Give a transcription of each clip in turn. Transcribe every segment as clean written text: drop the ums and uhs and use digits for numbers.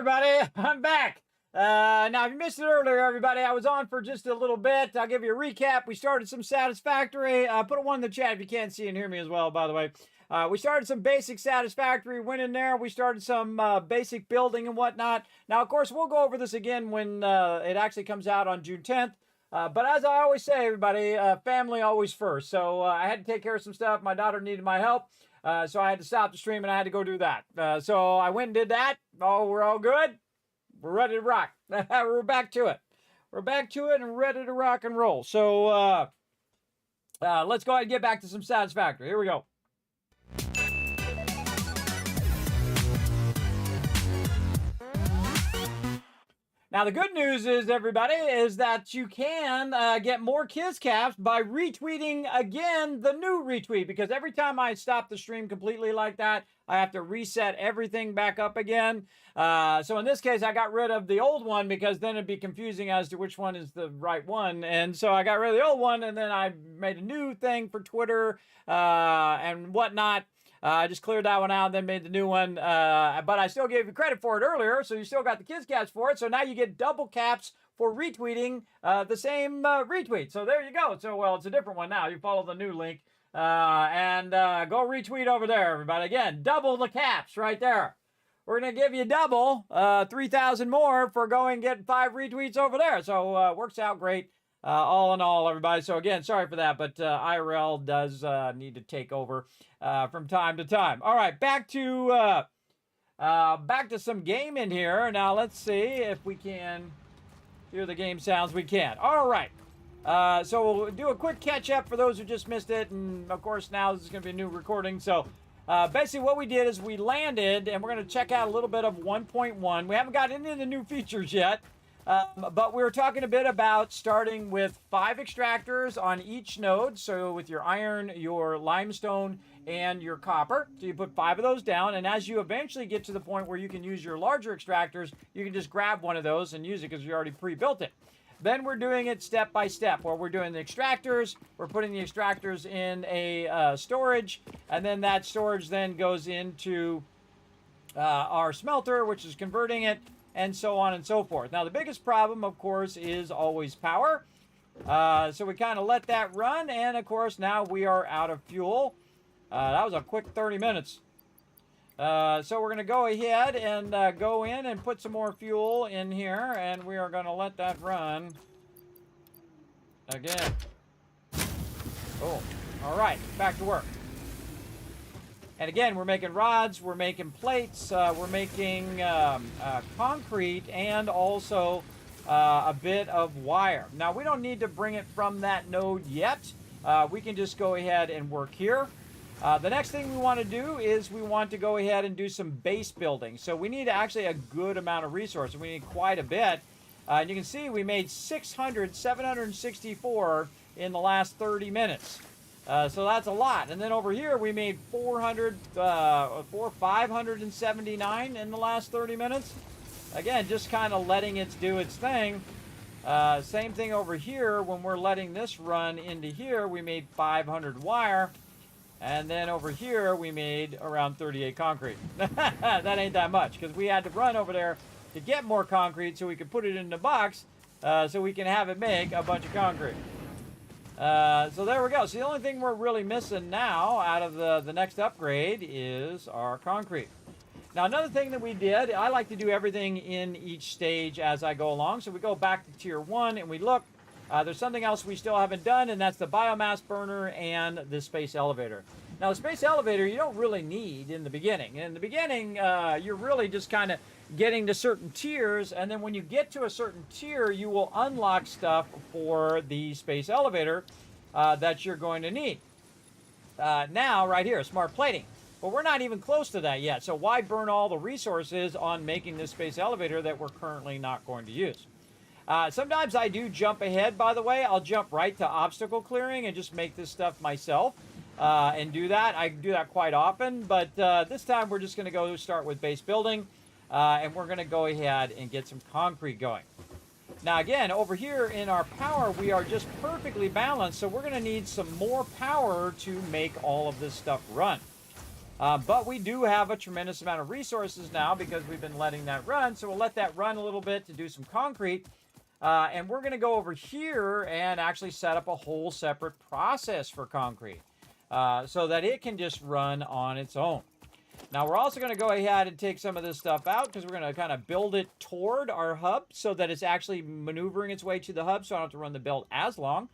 everybody. I'm back. Now, if you missed it earlier, everybody, I was on for just a little bit. I'll give you a recap. We started some Satisfactory. Put a one in the chat if you can't see and hear me as well, by the way. We started some basic Satisfactory, went in there. We started some basic building and whatnot. Now, of course, we'll go over this again when it actually comes out on June 10th. But as I always say, everybody, family always first. So I had to take care of some stuff. My daughter needed my help. So I had to stop the stream and I had to go do that. So I went and did that. Oh, we're all good. We're ready to rock. We're back to it. We're back to it and ready to rock and roll. So let's go ahead and get back to some Satisfactory. Here we go. Now, the good news is, everybody, is that you can get more Kiscaps by retweeting again the new retweet, because every time I stop the stream completely like that, I have to reset everything back up again. So in this case, I got rid of the old one because then it'd be confusing as to which one is the right one. And so I got rid of the old one, and then I made a new thing for Twitter and whatnot. I just cleared that one out and then made the new one. But I still gave you credit for it earlier, so you still got the Kids Caps for it. So now you get double caps for retweeting the same retweet. So there you go. So, well, it's a different one now. You follow the new link and go retweet over there, everybody. Again, double the caps right there. We're going to give you double, 3,000 more for going and getting 5 retweets over there. So works out great. All in all, everybody. So again, sorry for that, but IRL does need to take over from time to time. All right, back to some game in here. Now let's see if we can hear the game sounds. We can. All right. So we'll do a quick catch up for those who just missed it, and of course now this is going to be a new recording. So basically what we did is we landed, and we're going to check out a little bit of 1.1. We haven't got into the new features yet. But we were talking a bit about starting with 5 extractors on each node. So with your iron, your limestone, and your copper. So you put 5 of those down. And as you eventually get to the point where you can use your larger extractors, you can just grab one of those and use it because you already pre-built it. Then we're doing it step by step, where we're doing the extractors. We're putting the extractors in a storage. And then that storage then goes into our smelter, which is converting it, and so on and so forth. Now, the biggest problem, of course, is always power. So we kind of let that run, and of course, now we are out of fuel. That was a quick 30 minutes. So we're going to go ahead and go in and put some more fuel in here, and we are going to let that run again. Oh, all right, back to work. And again, we're making rods, we're making plates, we're making concrete, and also a bit of wire. Now, we don't need to bring it from that node yet. We can just go ahead and work here. The next thing we want to do is we want to go ahead and do some base building. So we need actually a good amount of resources. We need quite a bit. And you can see we made 764 in the last 30 minutes. So that's a lot. And then over here, we made 579 in the last 30 minutes. Again, just kind of letting it do its thing. Same thing over here. When we're letting this run into here, we made 500 wire. And then over here, we made around 38 concrete. That ain't that much, because we had to run over there to get more concrete so we could put it in the box so we can have it make a bunch of concrete. So there we go. So the only thing we're really missing now out of the next upgrade is our concrete. Now, another thing that we did, I like to do everything in each stage as I go along. So we go back to tier 1 and we look. There's something else we still haven't done, and that's the biomass burner and the space elevator. Now, the space elevator you don't really need in the beginning. In the beginning, you're really just kind of getting to certain tiers, and then when you get to a certain tier, you will unlock stuff for the space elevator that you're going to need. Now, right here, smart plating. Well, we're not even close to that yet, so why burn all the resources on making this space elevator that we're currently not going to use? Sometimes I do jump ahead, by the way. I'll jump right to obstacle clearing and just make this stuff myself and do that. I do that quite often, but this time we're just going to go start with base building, and we're going to go ahead and get some concrete going. Now, again, over here in our power, we are just perfectly balanced, so we're going to need some more power to make all of this stuff run. But we do have a tremendous amount of resources now because we've been letting that run. So we'll let that run a little bit to do some concrete. And we're going to go over here and actually set up a whole separate process for concrete so that it can just run on its own. Now, we're also going to go ahead and take some of this stuff out because we're going to kind of build it toward our hub so that it's actually maneuvering its way to the hub, so I don't have to run the build as long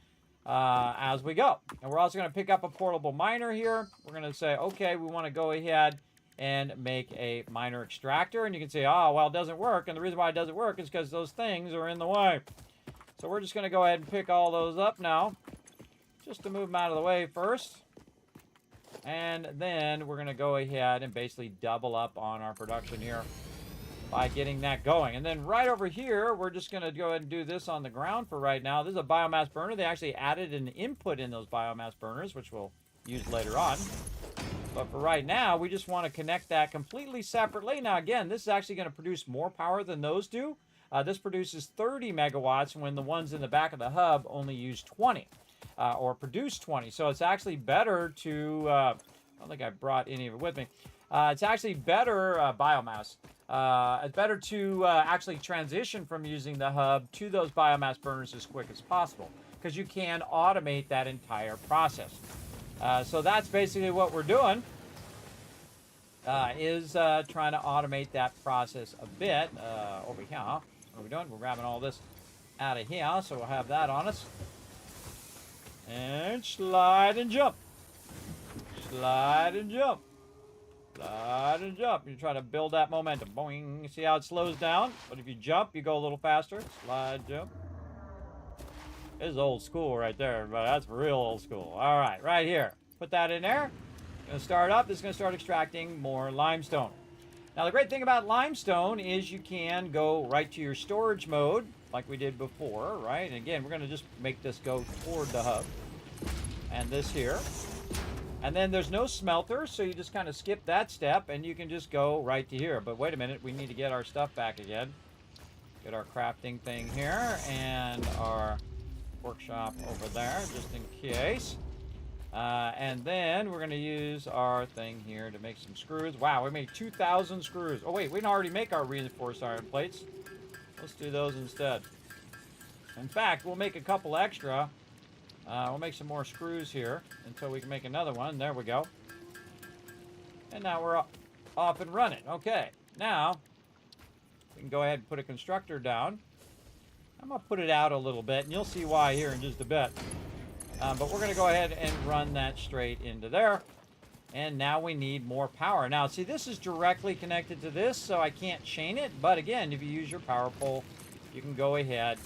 as we go. And we're also going to pick up a portable miner here. We're going to say, okay, we want to go ahead and make a miner extractor. And you can say, oh, well, it doesn't work. And the reason why it doesn't work is because those things are in the way. So we're just going to go ahead and pick all those up now, just to move them out of the way first. And then we're going to go ahead and basically double up on our production here by getting that going. And then right over here, we're just going to go ahead and do this on the ground for right now. This is a biomass burner. They actually added an input in those biomass burners, which we'll use later on. But for right now, we just want to connect that completely separately. Now, again, this is actually going to produce more power than those do. This produces 30 megawatts when the ones in the back of the hub only use 20. Or produce 20. So it's actually better to, I don't think I brought any of it with me. It's actually better, biomass. It's better to actually transition from using the hub to those biomass burners as quick as possible because you can automate that entire process. So that's basically what we're doing, is trying to automate that process a bit over here. What are we doing? We're grabbing all this out of here, so we'll have that on us. And slide and jump. Slide and jump. Slide and jump. You try to build that momentum. Boing. See how it slows down? But if you jump, you go a little faster. Slide, jump. This is old school right there, but that's real old school. All right, right here. Put that in there. Gonna start up. This is gonna start extracting more limestone. Now, the great thing about limestone is you can go right to your storage mode like we did before, right? And again, we're going to just make this go toward the hub. And this here. And then there's no smelter, so you just kind of skip that step, and you can just go right to here. But wait a minute, we need to get our stuff back again. Get our crafting thing here, and our workshop over there, just in case. And then we're going to use our thing here to make some screws. Wow, we made 2,000 screws. Oh, wait, we can already make our reinforced iron plates. Let's do those instead. In fact, we'll make a couple extra. We'll make some more screws here until we can make another one. There we go. And now we're off and running. Okay, now we can go ahead and put a constructor down. I'm going to put it out a little bit, and you'll see why here in just a bit. But we're going to go ahead and run that straight into there. And now we need more power. Now, see, this is directly connected to this, so I can't chain it. But again, if you use your power pole, you can go ahead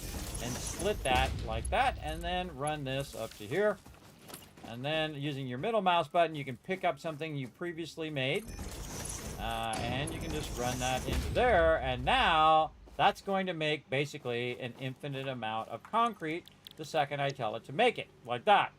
and split that like that, and then run this up to here. And then using your middle mouse button, you can pick up something you previously made. And you can just run that into there. And now that's going to make basically an infinite amount of concrete the second I tell it to make it, like that.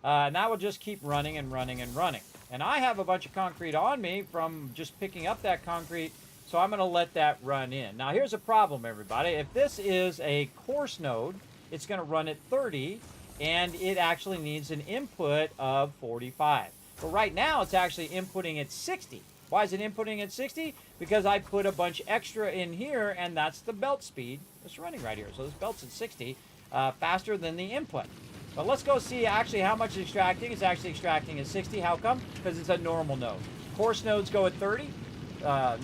And that will just keep running and running and running. And I have a bunch of concrete on me from just picking up that concrete, so I'm going to let that run in. Now, here's a problem, everybody. If this is a coarse node, it's going to run at 30, and it actually needs an input of 45. But right now, it's actually inputting at 60. Why is it inputting at 60? Because I put a bunch extra in here, and that's the belt speed that's running right here. So this belt's at 60, faster than the input. But let's go see actually how much it's extracting. It's actually extracting at 60. How come? Because it's a normal node. Coarse nodes go at 30.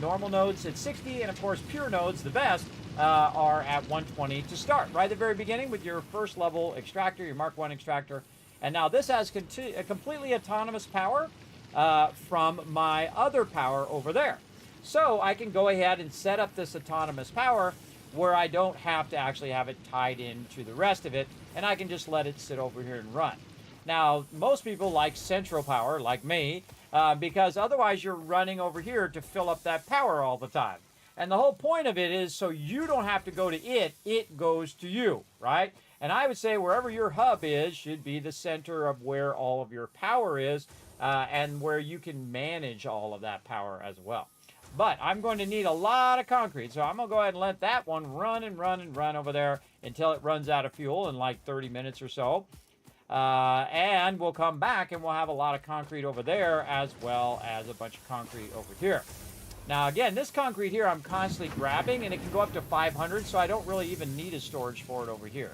Normal nodes at 60. And of course, pure nodes, the best, are at 120 to start. Right at the very beginning with your first level extractor, your Mark 1 extractor. And now this has a completely autonomous power from my other power over there. So I can go ahead and set up this autonomous power where I don't have to actually have it tied into the rest of it, and I can just let it sit over here and run. Now, most people like central power, like me, because otherwise you're running over here to fill up that power all the time. And the whole point of it is so you don't have to go to it, it goes to you, right? And I would say wherever your hub is should be the center of where all of your power is, and where you can manage all of that power as well. But I'm going to need a lot of concrete, so I'm going to go ahead and let that one run and run and run over there until it runs out of fuel in like 30 minutes or so. And we'll come back and we'll have a lot of concrete over there as well as a bunch of concrete over here. Now, again, this concrete here I'm constantly grabbing, and it can go up to 500, so I don't really even need a storage for it over here.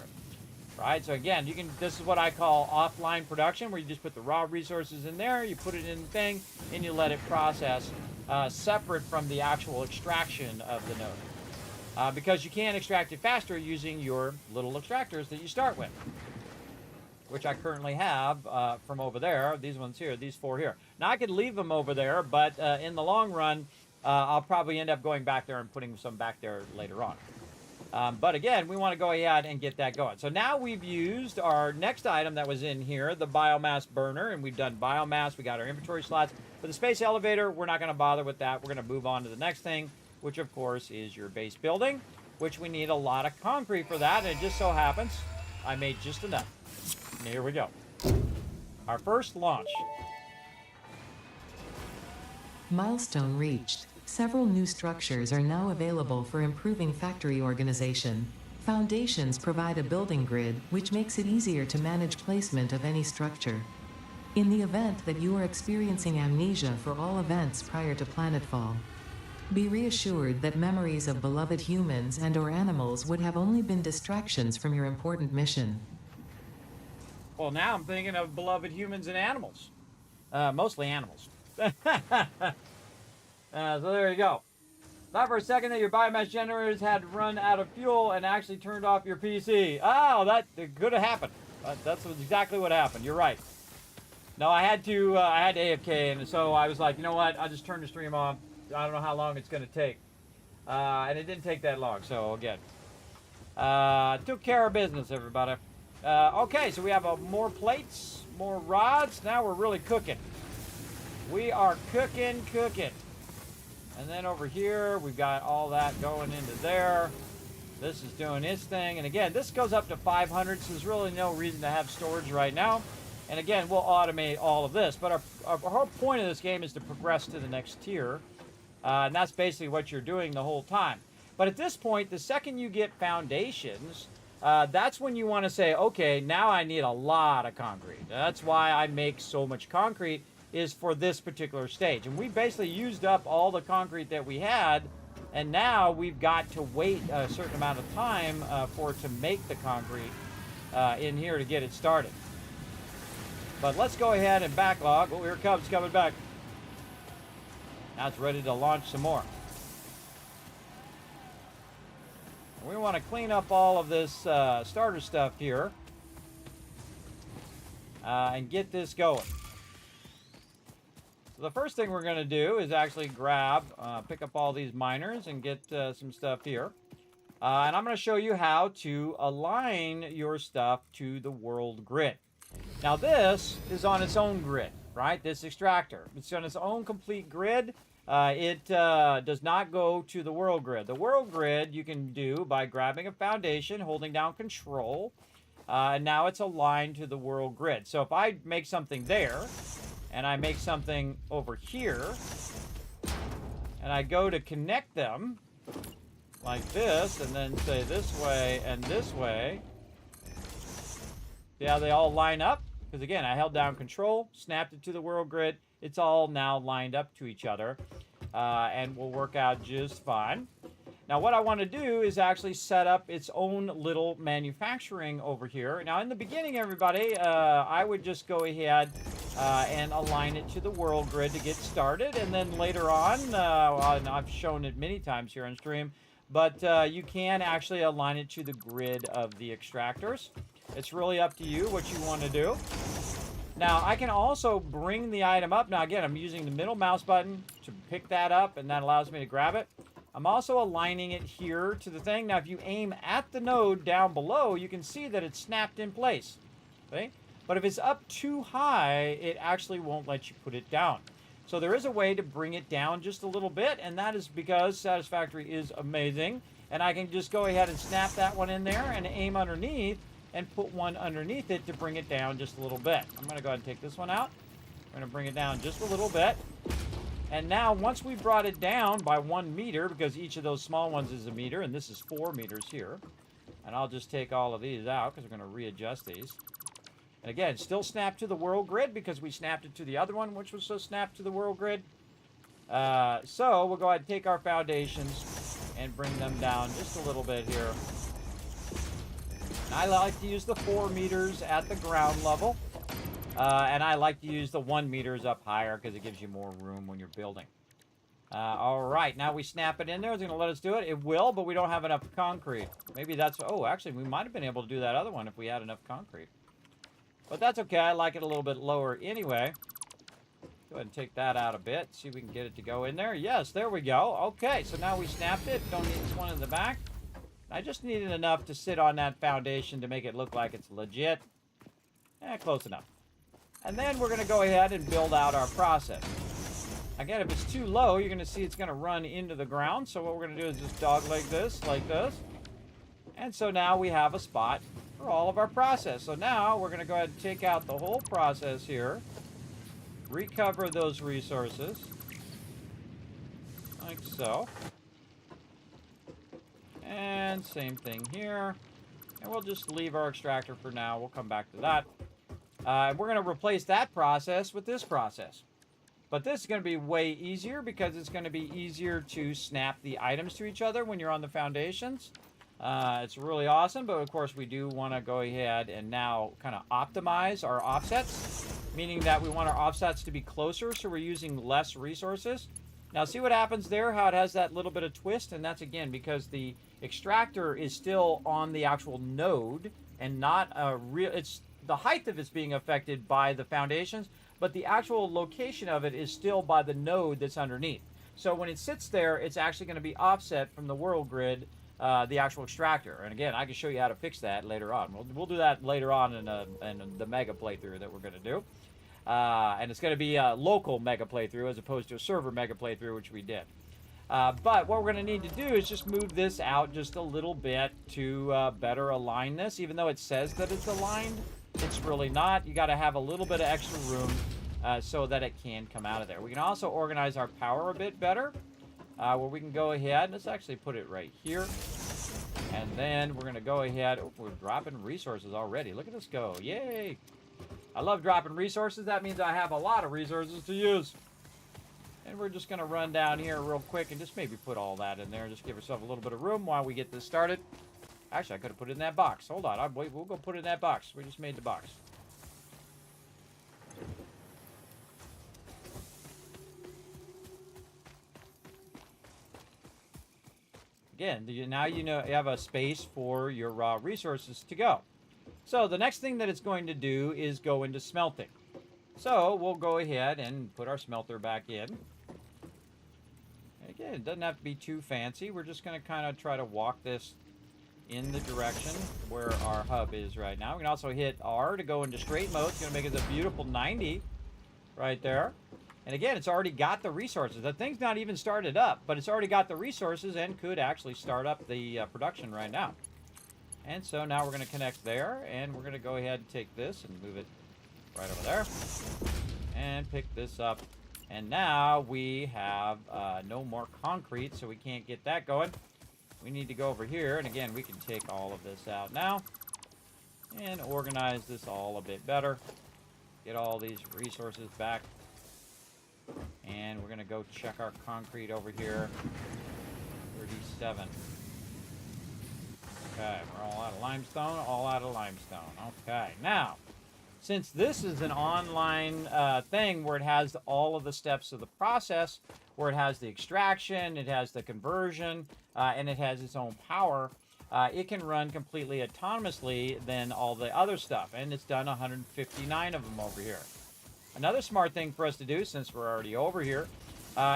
Right? So again, this is what I call offline production, where you just put the raw resources in there, you put it in the thing, and you let it process separate from the actual extraction of the node. Because you can extract it faster using your little extractors that you start with, which I currently have from over there. These ones here, these 4 here. Now, I could leave them over there, but in the long run, I'll probably end up going back there and putting some back there later on. But again, we want to go ahead and get that going. So now we've used our next item that was in here, the biomass burner, and we've done biomass. We got our inventory slots. For the space elevator, we're not going to bother with that. We're going to move on to the next thing, which of course is your base building, which we need a lot of concrete for that. And it just so happens I made just enough. And here we go. Our first launch. Milestone reached. Several new structures are now available for improving factory organization. Foundations provide a building grid, which makes it easier to manage placement of any structure. In the event that you are experiencing amnesia for all events prior to planetfall, be reassured that memories of beloved humans and/or animals would have only been distractions from your important mission. Well, now I'm thinking of beloved humans and animals. Mostly animals. So there you go. Thought for a second that your biomass generators had run out of fuel and actually turned off your PC. Oh, that could have happened. That's exactly what happened. You're right. No, I had to AFK, and so I was like, you know what? I'll just turn the stream off. I don't know how long it's going to take. And it didn't take that long, so again. Took care of business, everybody. Okay, so we have more plates, more rods. Now we're really cooking. We are cooking. And then over here, we've got all that going into there. This is doing its thing. And again, this goes up to 500, so there's really no reason to have storage right now. And again, we'll automate all of this. But our whole point of this game is to progress to the next tier. And that's basically what you're doing the whole time. But at this point, the second you get foundations, that's when you want to say, okay, now I need a lot of concrete. That's why I make so much concrete, is for this particular stage. And we basically used up all the concrete that we had, and now we've got to wait a certain amount of time for it to make the concrete in here to get it started. But let's go ahead and backlog. Oh, here it comes, coming back. Now it's ready to launch some more. We want to clean up all of this starter stuff here and get this going. So the first thing we're going to do is actually pick up all these miners and get some stuff here. And I'm going to show you how to align your stuff to the world grid. Now this is on its own grid, right? This extractor. It's on its own complete grid. It does not go to the world grid. The world grid you can do by grabbing a foundation, holding down control, and now it's aligned to the world grid. So if I make something there, and I make something over here, and I go to connect them like this, and then say this way and this way. See how they all line up? Because again, I held down control, snapped it to the world grid. It's all now lined up to each other, and will work out just fine. Now what I want to do is actually set up its own little manufacturing over here. Now in the beginning, everybody, I would just go ahead and align it to the world grid to get started. And then later on, and I've shown it many times here on stream, but you can actually align it to the grid of the extractors. It's really up to you what you want to do. Now, I can also bring the item up. Now, again, I'm using the middle mouse button to pick that up, and that allows me to grab it. I'm also aligning it here to the thing. Now, if you aim at the node down below, you can see that it's snapped in place. Okay? But if it's up too high, it actually won't let you put it down. So there is a way to bring it down just a little bit, and that is because Satisfactory is amazing. And I can just go ahead and snap that one in there and aim underneath and put one underneath it to bring it down just a little bit. I'm going to go ahead and take this one out. I'm going to bring it down just a little bit. And now, once we brought it down by 1 meter, because each of those small ones is a meter, and this is 4 meters here. And I'll just take all of these out, because we're going to readjust these. And again, still snap to the world grid because we snapped it to the other one, which was so snapped to the world grid. So we'll go ahead and take our foundations and bring them down just a little bit here. And I like to use the 4 meters at the ground level. And I like to use the 1 meters up higher because it gives you more room when you're building. All right, now we snap it in there. It's going to let us do it. It will, but we don't have enough concrete. Maybe that's... Oh, actually, we might have been able to do that other one if we had enough concrete. But that's okay. I like it a little bit lower anyway. Go ahead and take that out a bit. See if we can get it to go in there. Yes, there we go. Okay, so now we snapped it. Don't need this one in the back. I just needed enough to sit on that foundation to make it look like it's legit. Close enough. And then we're going to go ahead and build out our process. Again, if it's too low, you're going to see it's going to run into the ground. So what we're going to do is just dogleg this, like this. And so now we have a spot for all of our process. So now we're going to go ahead and take out the whole process here. Recover those resources. Like so. And same thing here. And we'll just leave our extractor for now. We'll come back to that. We're going to replace that process with this process. But this is going to be way easier because it's going to be easier to snap the items to each other when you're on the foundations. It's really awesome, but of course we do want to go ahead and now kind of optimize our offsets, meaning that we want our offsets to be closer, so we're using less resources. Now see what happens there, how it has that little bit of twist, and that's again because the extractor is still on the actual node and not a real, it's the height of it's being affected by the foundations, but the actual location of it is still by the node that's underneath. So when it sits there, it's actually going to be offset from the world grid, the actual extractor. And again, I can show you how to fix that later on. We'll do that later on in the mega playthrough that we're going to do. And it's going to be a local mega playthrough as opposed to a server mega playthrough, which we did. But what we're going to need to do is just move this out just a little bit to better align this. Even though it says that it's aligned, it's really not. You got to have a little bit of extra room so that it can come out of there. We can also organize our power a bit better, where we can go ahead. Let's actually put it right here. And then we're going to go ahead. Oh, we're dropping resources already. Look at this go. Yay. I love dropping resources. That means I have a lot of resources to use. And we're just going to run down here real quick and just maybe put all that in there. Just give ourselves a little bit of room while we get this started. Actually, I could have put it in that box. Hold on. Wait, we'll go put it in that box. We just made the box. Again, now you know you have a space for your raw resources to go. So the next thing that it's going to do is go into smelting. So we'll go ahead and put our smelter back in. Again, it doesn't have to be too fancy. We're just going to kind of try to walk this in the direction where our hub is right now. We can also hit R to go into straight mode. It's going to make us a beautiful 90 right there. And again, it's already got the resources. The thing's not even started up, but it's already got the resources and could actually start up the production right now. And so now we're going to connect there, and we're going to go ahead and take this and move it right over there. And pick this up. And now we have no more concrete, so we can't get that going. We need to go over here, and again, we can take all of this out now. And organize this all a bit better. Get all these resources back. And we're going to go check our concrete over here. 37. Okay, we're all out of limestone, all out of limestone. Okay, now, since this is an online thing where it has all of the steps of the process, where it has the extraction, it has the conversion, and it has its own power, it can run completely autonomously than all the other stuff. And it's done 159 of them over here. Another smart thing for us to do, since we're already over here,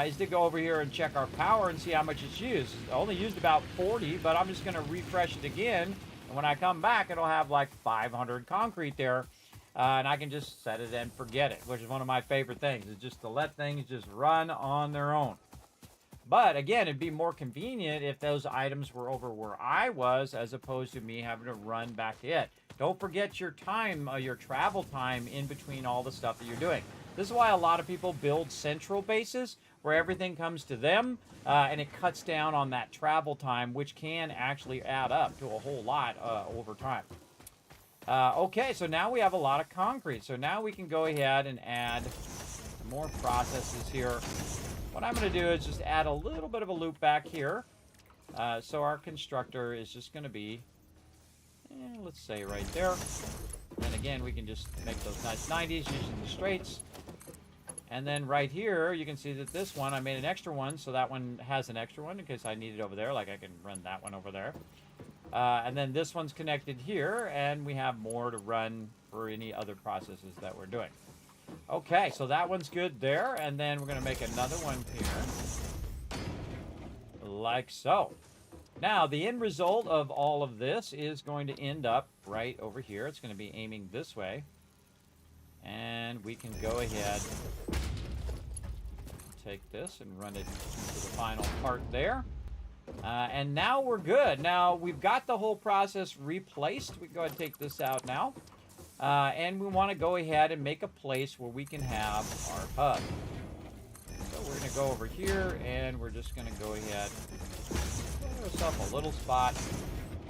is to go over here and check our power and see how much it's used. I only used about 40, but I'm just going to refresh it again. And when I come back, it'll have like 500 concrete there. And I can just set it and forget it, which is one of my favorite things, is just to let things just run on their own. But again, it'd be more convenient if those items were over where I was, as opposed to me having to run back to it. Don't forget your time, your travel time in between all the stuff that you're doing. This is why a lot of people build central bases where everything comes to them, and it cuts down on that travel time, which can actually add up to a whole lot over time. Okay, so now we have a lot of concrete. So now we can go ahead and add more processes here. What I'm going to do is just add a little bit of a loop back here. So our constructor is just going to be, let's say right there. And again, we can just make those nice 90s using the straights. And then right here, you can see that this one, I made an extra one, so that one has an extra one in case I need it over there. Like I can run that one over there. And then this one's connected here, and we have more to run for any other processes that we're doing. Okay, so that one's good there, and then we're going to make another one here, like so. Now, the end result of all of this is going to end up right over here. It's going to be aiming this way, and we can go ahead and take this and run it into the final part there. And now we're good. Now we've got the whole process replaced. We can go ahead and take this out now. And we want to go ahead and make a place where we can have our hub. So we're going to go over here and we're just going to go ahead and give ourselves a little spot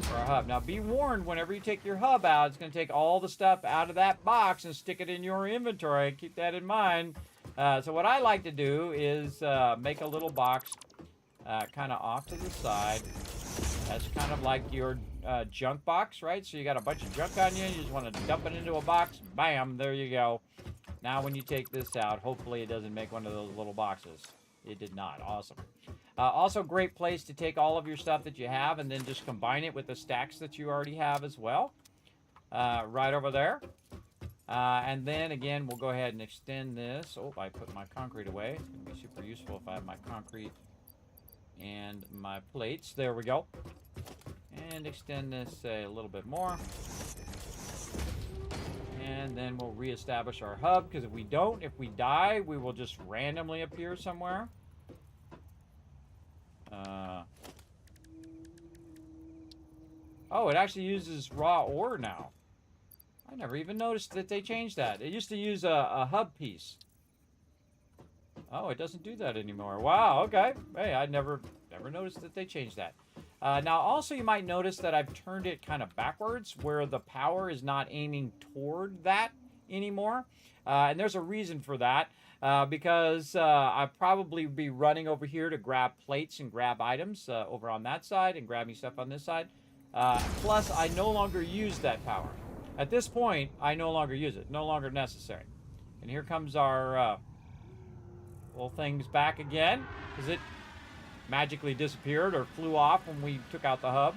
for our hub. Now be warned, whenever you take your hub out, it's going to take all the stuff out of that box and stick it in your inventory. Keep that in mind. So what I like to do is make a little box kind of off to the side. That's kind of like your junk box, right? So you got a bunch of junk on you, you just want to dump it into a box. Bam, there you go. Now when you take this out, hopefully it doesn't make one of those little boxes. It did not. Awesome. Also great place to take all of your stuff that you have and then just combine it with the stacks that you already have as well. Right over there. And then again, we'll go ahead and extend this. Oh, I put my concrete away. It's going to be super useful if I have my concrete and my plates. There we go. And extend this a little bit more. And then we'll reestablish our hub, because if we don't, if we die, we will just randomly appear somewhere. Oh, it actually uses raw ore now. I never even noticed that they changed that. It used to use a hub piece. Oh, it doesn't do that anymore. Wow, okay. Hey, I never noticed that they changed that. Now, also, you might notice that I've turned it kind of backwards, where the power is not aiming toward that anymore. And there's a reason for that, because I'll probably be running over here to grab plates and grab items over on that side and grabbing stuff on this side. Plus, I no longer use that power. At this point, I no longer use it. No longer necessary. And here comes our little things back again, because it magically disappeared or flew off when we took out the hub.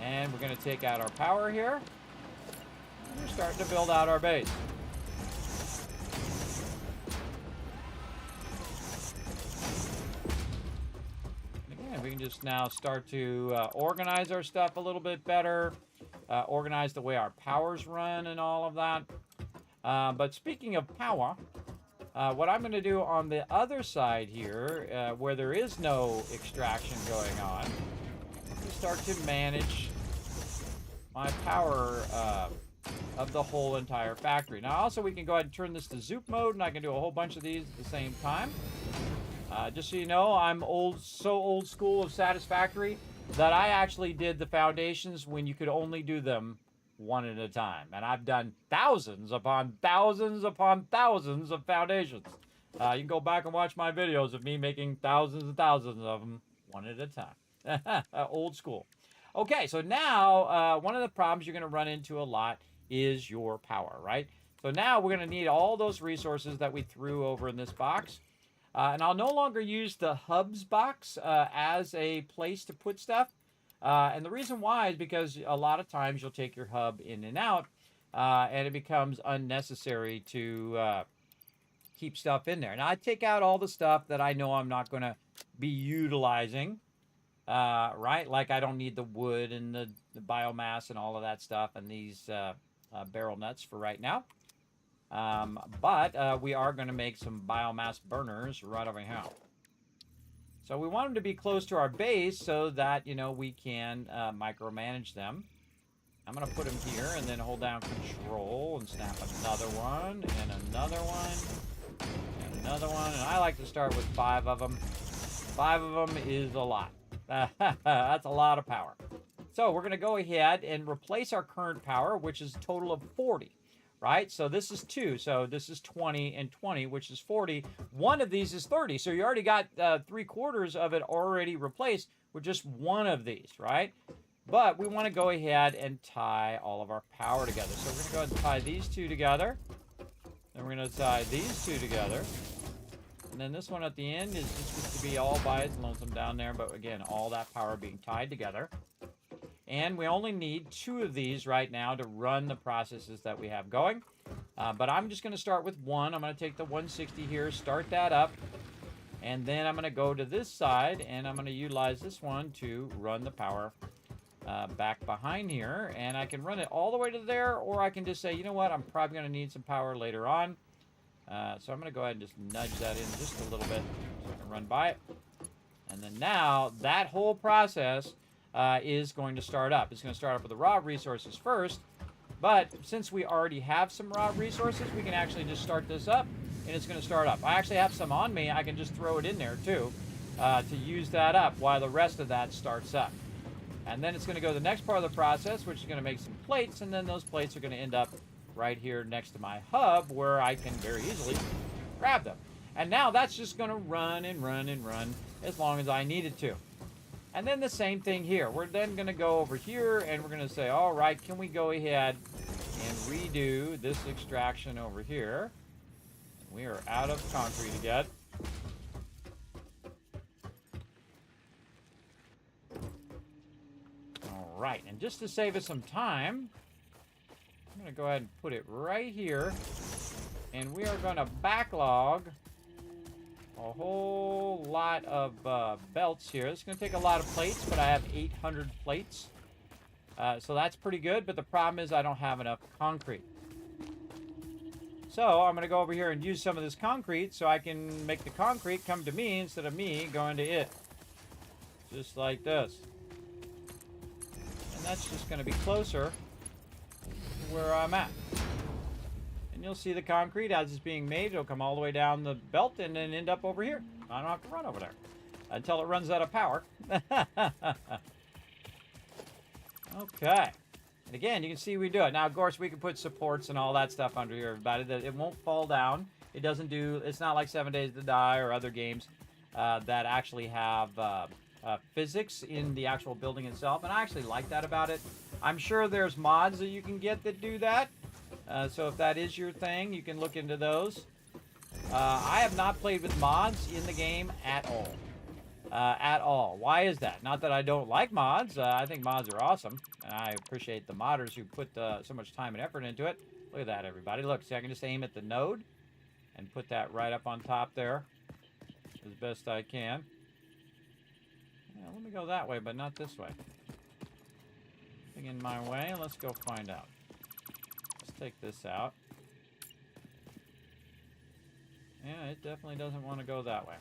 And we're going to take out our power here. And we're starting to build out our base. And again, we can just now start to organize our stuff a little bit better. Organize the way our powers run and all of that. But speaking of power, what I'm going to do on the other side here, where there is no extraction going on, is start to manage my power of the whole entire factory. Now, also, we can go ahead and turn this to Zoop mode, and I can do a whole bunch of these at the same time. Just so you know, I'm so old school of Satisfactory that I actually did the foundations when you could only do them one at a time. And I've done thousands upon thousands upon thousands of foundations. You can go back and watch my videos of me making thousands and thousands of them one at a time. Old school. Okay, so now one of the problems you're going to run into a lot is your power, right? So now we're going to need all those resources that we threw over in this box. And I'll no longer use the hubs box as a place to put stuff. And the reason why is because a lot of times you'll take your hub in and out, and it becomes unnecessary to keep stuff in there. Now, I take out all the stuff that I know I'm not going to be utilizing, right? Like I don't need the wood and the biomass and all of that stuff and these barrel nuts for right now. But we are going to make some biomass burners right over here. So we want them to be close to our base so that, you know, we can micromanage them. I'm going to put them here and then hold down control and snap another one and another one and another one. And I like to start with 5 of them. 5 of them is a lot. That's a lot of power. So we're going to go ahead and replace our current power, which is a total of 40, right? So this is 2. So this is 20 and 20, which is 40. One of these is 30. So you already got 3/4 of it already replaced with just one of these, right? But we want to go ahead and tie all of our power together. So we're going to go ahead and tie these two together. Then we're going to tie these two together. And then this one at the end is just to be all by its lonesome down there. But again, all that power being tied together. And we only need 2 of these right now to run the processes that we have going. But I'm just going to start with 1. I'm going to take the 160 here, start that up. And then I'm going to go to this side, and I'm going to utilize this one to run the power back behind here. And I can run it all the way to there, or I can just say, you know what, I'm probably going to need some power later on. So I'm going to go ahead and just nudge that in just a little bit so I can run by it. And then now that whole process is going to start up. It's going to start up with the raw resources first, but since we already have some raw resources, we can actually just start this up, and it's going to start up. I actually have some on me. I can just throw it in there too to use that up while the rest of that starts up. And then it's going to go to the next part of the process, which is going to make some plates, and then those plates are going to end up right here next to my hub where I can very easily grab them. And now that's just going to run and run and run as long as I need it to. And then the same thing here. We're then going to go over here and we're going to say, all right, can we go ahead and redo this extraction over here? We are out of concrete again. All right, and just to save us some time, I'm going to go ahead and put it right here. And we are going to backlog a whole lot of belts here. It's going to take a lot of plates, but I have 800 plates. So that's pretty good, but the problem is I don't have enough concrete. So I'm going to go over here and use some of this concrete so I can make the concrete come to me instead of me going to it. Just like this. And that's just going to be closer to where I'm at. And you'll see the concrete as it's being made. It'll come all the way down the belt and then end up over here. I don't have to run over there until it runs out of power. Okay. And again, you can see we do it. Now, of course, we can put supports and all that stuff under here, everybody. That it won't fall down. It doesn't do. It's not like 7 Days to Die or other games that actually have physics in the actual building itself. And I actually like that about it. I'm sure there's mods that you can get that do that. So if that is your thing, you can look into those. I have not played with mods in the game at all. At all. Why is that? Not that I don't like mods. I think mods are awesome. And I appreciate the modders who put so much time and effort into it. Look at that, everybody. Look, see, I can just aim at the node and put that right up on top there as best I can. Yeah, let me go that way, but not this way. Nothing in my way. Let's go find out. Let's take this out. Yeah, it definitely doesn't want to go that way.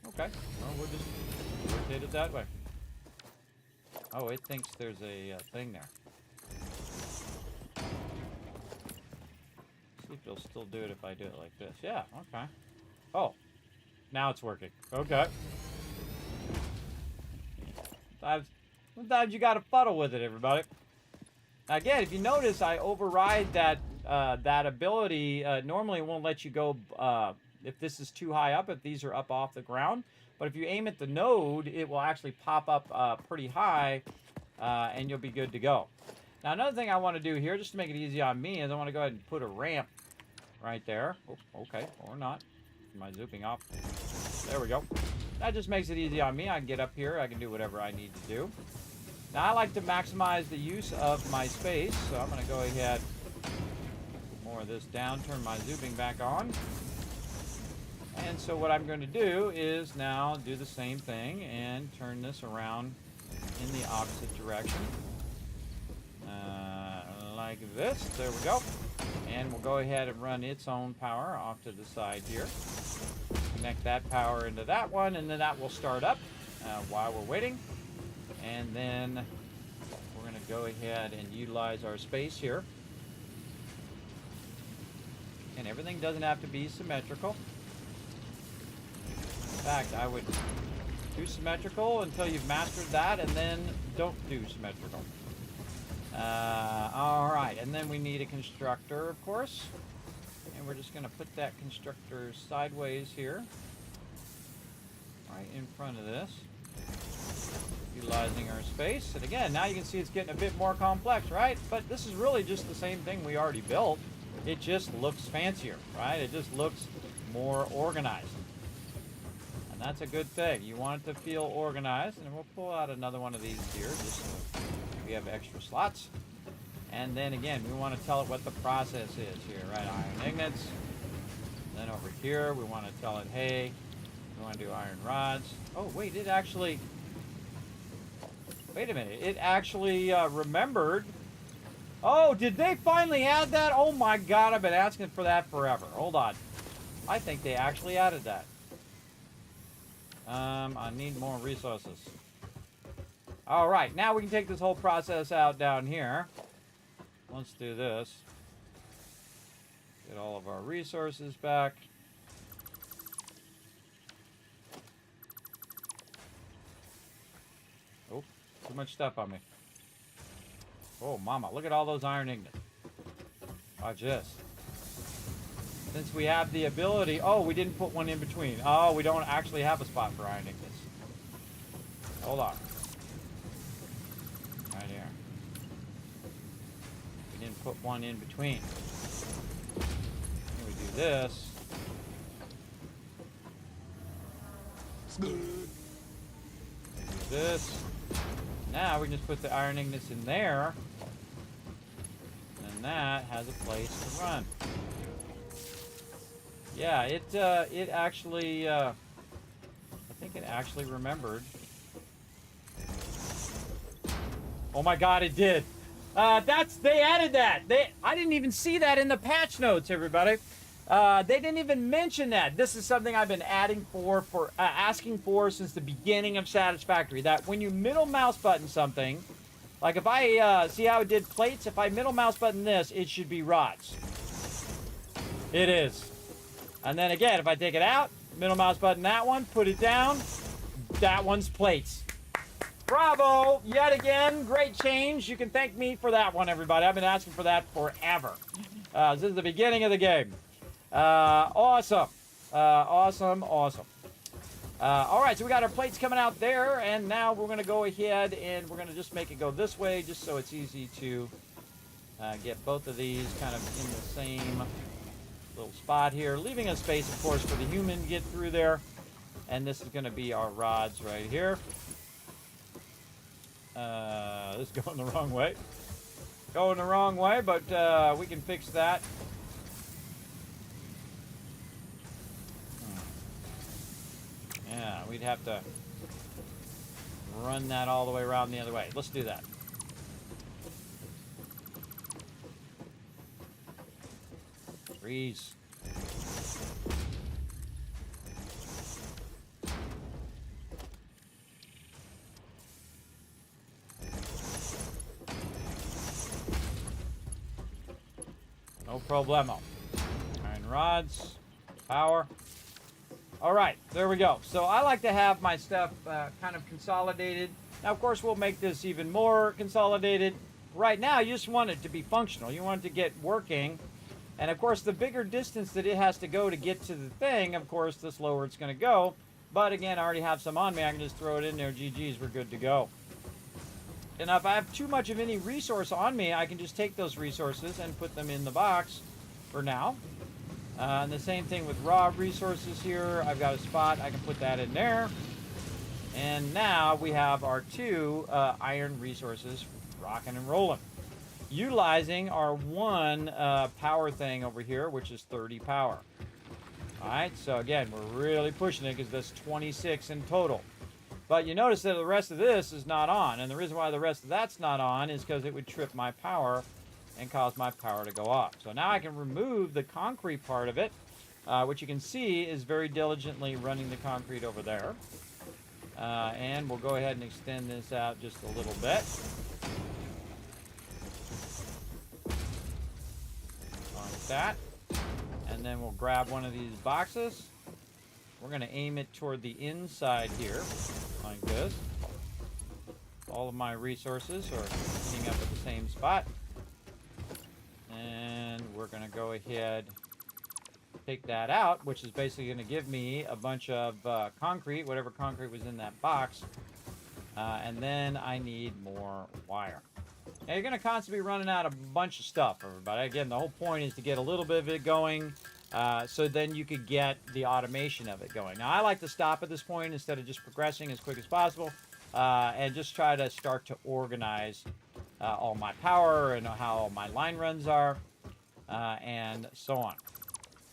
Okay, well, we'll just rotate it that way. Oh, it thinks there's a thing there. See if it'll still do it if I do it like this. Yeah, okay. Oh, now it's working. Okay. Sometimes you gotta fuddle with it, everybody. Again, if you notice, I override that that ability. Normally, it won't let you go if this is too high up, if these are up off the ground. But if you aim at the node, it will actually pop up pretty high, and you'll be good to go. Now, another thing I want to do here, just to make it easy on me, is I want to go ahead and put a ramp right there. Oh, okay, or not. Am I zooming off? There we go. That just makes it easy on me. I can get up here. I can do whatever I need to do. Now, I like to maximize the use of my space, so I'm going to go ahead, put more of this down, turn my zooming back on. And so what I'm going to do is now do the same thing and turn this around in the opposite direction. Like this. There we go. And we'll go ahead and run its own power off to the side here. Connect that power into that one, and then that will start up while we're waiting. And then we're going to go ahead and utilize our space here. And everything doesn't have to be symmetrical. In fact, I would Do symmetrical until you've mastered that, and then don't do symmetrical. All right, and then we need a constructor, of course. And we're just going to put that constructor sideways here. Right in front of this. Utilizing our space. And again, now you can see it's getting a bit more complex, right? But this is really just the same thing we already built. It just looks fancier, right? It just looks more organized. And that's a good thing. You want it to feel organized. And we'll pull out another one of these here just so we have extra slots. And then again, we want to tell it what the process is here, right? Iron ingots. Then over here, we want to tell it, hey, we want to do iron rods. Oh, wait, it actually... Wait a minute. It actually remembered. Oh, did they finally add that? Oh, my God, I've been asking for that forever. Hold on. I think they actually added that. I need more resources. All right, now we can take this whole process out down here. Let's do this. Get all of our resources back. Oh, too much stuff on me. Oh, mama, look at all those iron ingots. Watch this. Since we have the ability... Oh, we didn't put one in between. Oh, we don't actually have a spot for iron ingots. Hold on. Right here. We didn't put one in between. Then we do this. Do this. Now we can just put the iron ingots in there. And that has a place to run. Yeah, it actually, I think it actually remembered. Oh my God, it did. They added that. I didn't even see that in the patch notes, everybody. They didn't even mention that. This is something I've been asking for since the beginning of Satisfactory. That when you middle mouse button something, like if I, see how it did plates? If I middle mouse button this, it should be rods. It is. And then again, if I take it out, middle mouse button that one, put it down, that one's plates. Bravo! Yet again, great change. You can thank me for that one, everybody. I've been asking for that forever. This is the beginning of the game. Awesome. Awesome. All right, so we got our plates coming out there, and now we're going to go ahead and we're going to just make it go this way, just so it's easy to get both of these kind of in the same little spot here, leaving a space, of course, for the human to get through there. And this is going to be our rods right here. This is going the wrong way. Going the wrong way, but we can fix that. Yeah, we'd have to run that all the way around the other way. Let's do that. Freeze. No problemo. Iron rods, power. All right, there we go. So I like to have my stuff kind of consolidated. Now, of course, we'll make this even more consolidated. Right now, you just want it to be functional. You want it to get working. And, of course, the bigger distance that it has to go to get to the thing, of course, the slower it's going to go. But, again, I already have some on me. I can just throw it in there. GG's, we're good to go. And if I have too much of any resource on me, I can just take those resources and put them in the box for now. And the same thing with raw resources here. I've got a spot. I can put that in there. And now we have our two iron resources rocking and rolling. Utilizing our one power thing over here, which is 30 power. All right, so again, we're really pushing it because that's 26 in total. But you notice that the rest of this is not on. And the reason why the rest of that's not on is because it would trip my power and cause my power to go off. So now I can remove the concrete part of it, which you can see is very diligently running the concrete over there. And we'll go ahead and extend this out just a little bit. Like that. And then we'll grab one of these boxes. We're going to aim it toward the inside here. like this. All of my resources are ending up at the same spot. And we're going to go ahead, take that out, which is basically going to give me a bunch of concrete, whatever concrete was in that box. And then I need more wire. Now, you're going to constantly be running out of a bunch of stuff, everybody. Again, the whole point is to get a little bit of it going, so then you could get the automation of it going. Now, I like to stop at this point instead of just progressing as quick as possible, and just try to start to organize all my power and how all my line runs are, and so on.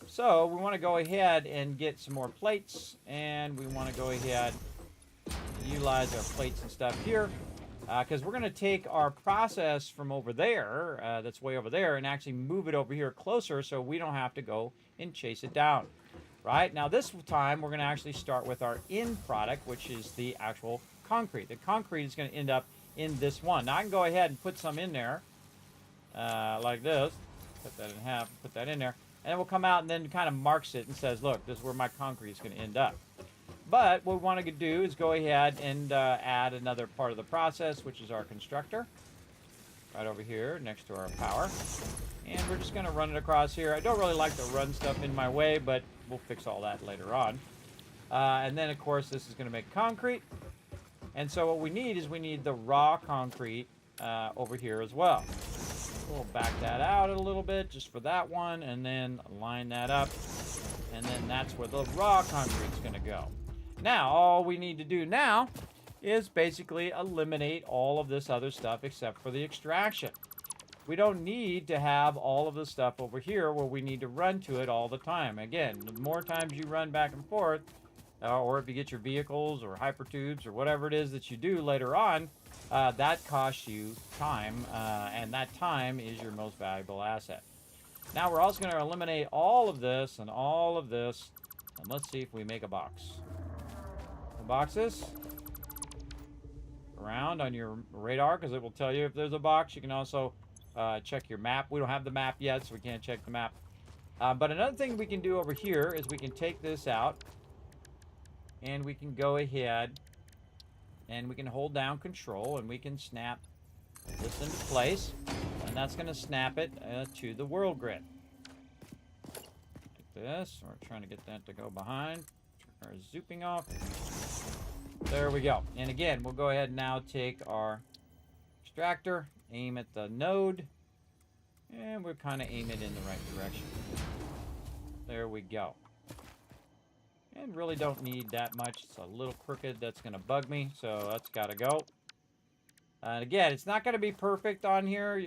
So we want to go ahead and get some more plates, and we want to go ahead and utilize our plates and stuff here, because we're going to take our process from over there, that's way over there, and actually move it over here closer so we don't have to go and chase it down. Right? Now this time we're going to actually start with our end product, which is the actual concrete. The concrete is going to end up in this one. Now I can go ahead and put some in there, like this. Cut that in half, put that in there, and it will come out and then kind of marks it and says, look, this is where my concrete is going to end up. But what we want to do is go ahead and add another part of the process, which is our constructor, right over here next to our power. And we're just going to run it across here. I don't really like to run stuff in my way, but we'll fix all that later on. And then, of course, this is going to make concrete. And so what we need is we need the raw concrete over here as well. We'll back that out a little bit just for that one, and then line that up. And then that's where the raw concrete is going to go. Now, all we need to do now is basically eliminate all of this other stuff except for the extraction. We don't need to have all of the stuff over here where we need to run to it all the time. Again, the more times you run back and forth, or if you get your vehicles or hypertubes or whatever it is that you do later on, that costs you time, and that time is your most valuable asset. Now we're also going to eliminate all of this and all of this, and let's see if we make a box. The boxes around on your radar, because it will tell you if there's a box. You can also check your map. We don't have the map yet, so we can't check the map. But another thing we can do over here is we can take this out, and we can go ahead and we can hold down control, and we can snap this into place, and that's going to snap it to the world grid. Like this. We're trying to get that to go behind. Turn our zooping off. There we go. And again, we'll go ahead and now take our extractor, aim at the node, and we'll kind of aim it in the right direction. There we go. And really don't need that much. It's a little crooked. That's going to bug me, so that's got to go. And again, it's not going to be perfect on here,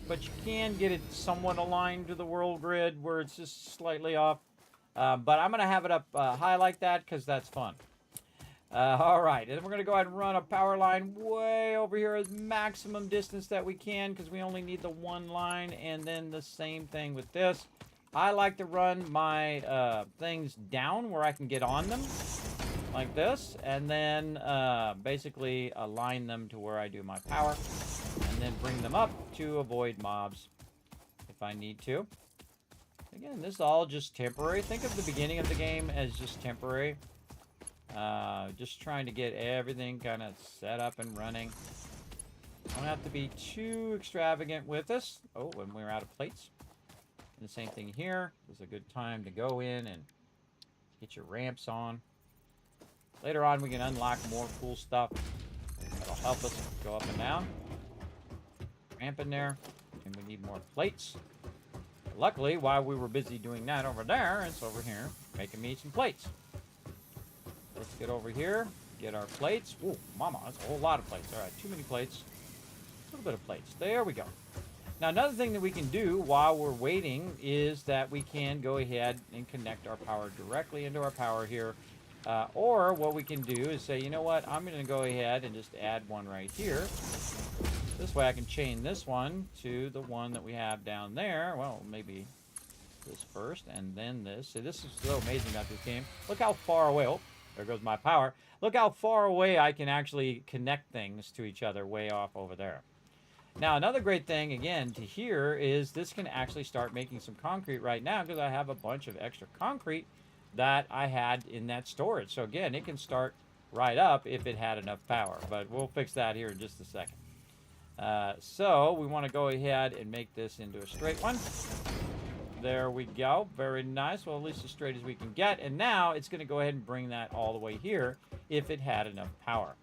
but you can get it somewhat aligned to the world grid where it's just slightly off. But I'm going to have it up high like that because that's fun. All right, and we're going to go ahead and run a power line way over here as maximum distance that we can, because we only need the one line, and then the same thing with this. I like to run my things down where I can get on them, like this, and then basically align them to where I do my power, and then bring them up to avoid mobs if I need to. Again, this is all just temporary. Think of the beginning of the game as just temporary. Just trying to get everything kind of set up and running. Don't have to be too extravagant with this. Oh, and we're out of plates. And the same thing here. This is a good time to go in and get your ramps on. Later on, we can unlock more cool stuff that'll help us go up and down. Ramp in there, and we need more plates. Luckily, while we were busy doing that over there, it's over here making me some plates. Let's get over here, get our plates. Ooh, mama, that's a whole lot of plates. All right, too many plates. A little bit of plates. There we go. Now, another thing that we can do while we're waiting is that we can go ahead and connect our power directly into our power here. Or what we can do is say, you know what, I'm going to go ahead and just add one right here. This way I can chain this one to the one that we have down there. Well, maybe this first and then this. See, this is so amazing about this game. Look how far away. Oh, there goes my power. Look how far away I can actually connect things to each other way off over there. Now, another great thing, again, to here is this can actually start making some concrete right now because I have a bunch of extra concrete that I had in that storage. So, again, it can start right up if it had enough power. But we'll fix that here in just a second. So we want to go ahead and make this into a straight one. There we go. Very nice. Well, at least as straight as we can get. And now it's going to go ahead and bring that all the way here if it had enough power.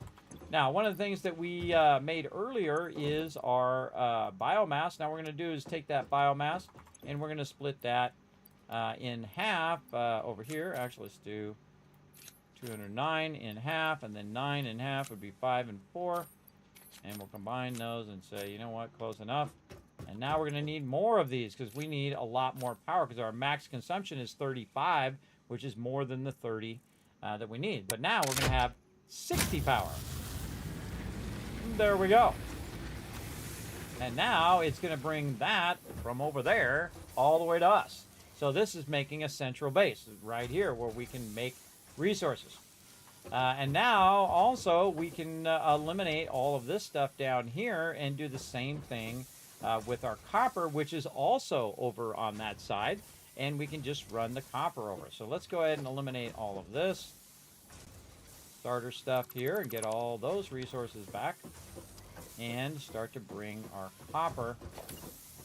Now, one of the things that we made earlier is our biomass. Now, what we're going to do is take that biomass and we're going to split that in half over here. Actually, let's do 209 in half, and then 9 in half would be 5 and 4. And we'll combine those and say, you know what, close enough. And now we're going to need more of these because we need a lot more power because our max consumption is 35, which is more than the 30 that we need. But now we're going to have 60 power. There we go. And now it's going to bring that from over there all the way to us. So this is making a central base right here where we can make resources. And now also we can eliminate all of this stuff down here and do the same thing with our copper, which is also over on that side. And we can just run the copper over. So let's go ahead and eliminate all of this starter stuff here and get all those resources back. And start to bring our copper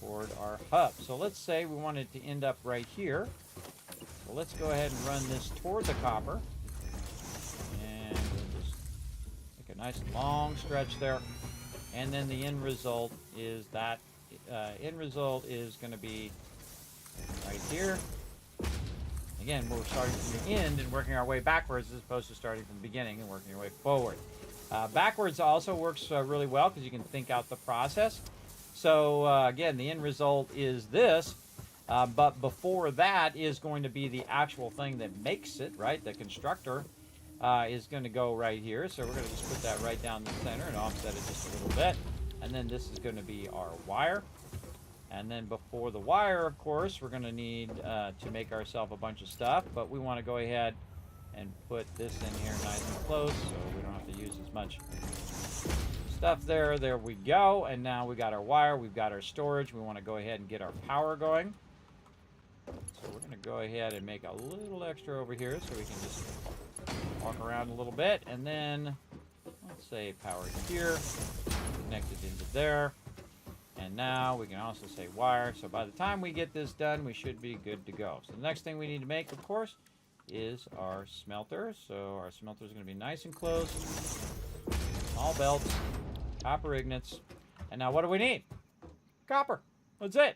toward our hub. So let's say we want it to end up right here. So let's go ahead and run this toward the copper. And we'll just make a nice long stretch there. And then the end result is that going to be right here. Again, we're starting from the end and working our way backwards as opposed to starting from the beginning and working our way forward. Backwards also works really well because you can think out the process. So again, the end result is this, but before that is going to be the actual thing that makes it, right? The constructor is going to go right here. So we're going to just put that right down the center and offset it just a little bit. And then this is going to be our wire. And then before the wire, of course, we're going to need to make ourselves a bunch of stuff, but we want to go ahead and put this in here nice and close so we don't have to use as much stuff there. There we go. And now we got our wire. We've got our storage. We want to go ahead and get our power going. So we're going to go ahead and make a little extra over here so we can just walk around a little bit. And then let's say power here, connect it into there. And now we can also say wire. So by the time we get this done, we should be good to go. So the next thing we need to make, of course, is our smelter. So our smelter is going to be nice and close. All belts, copper ingots. And now what do we need? Copper. That's it.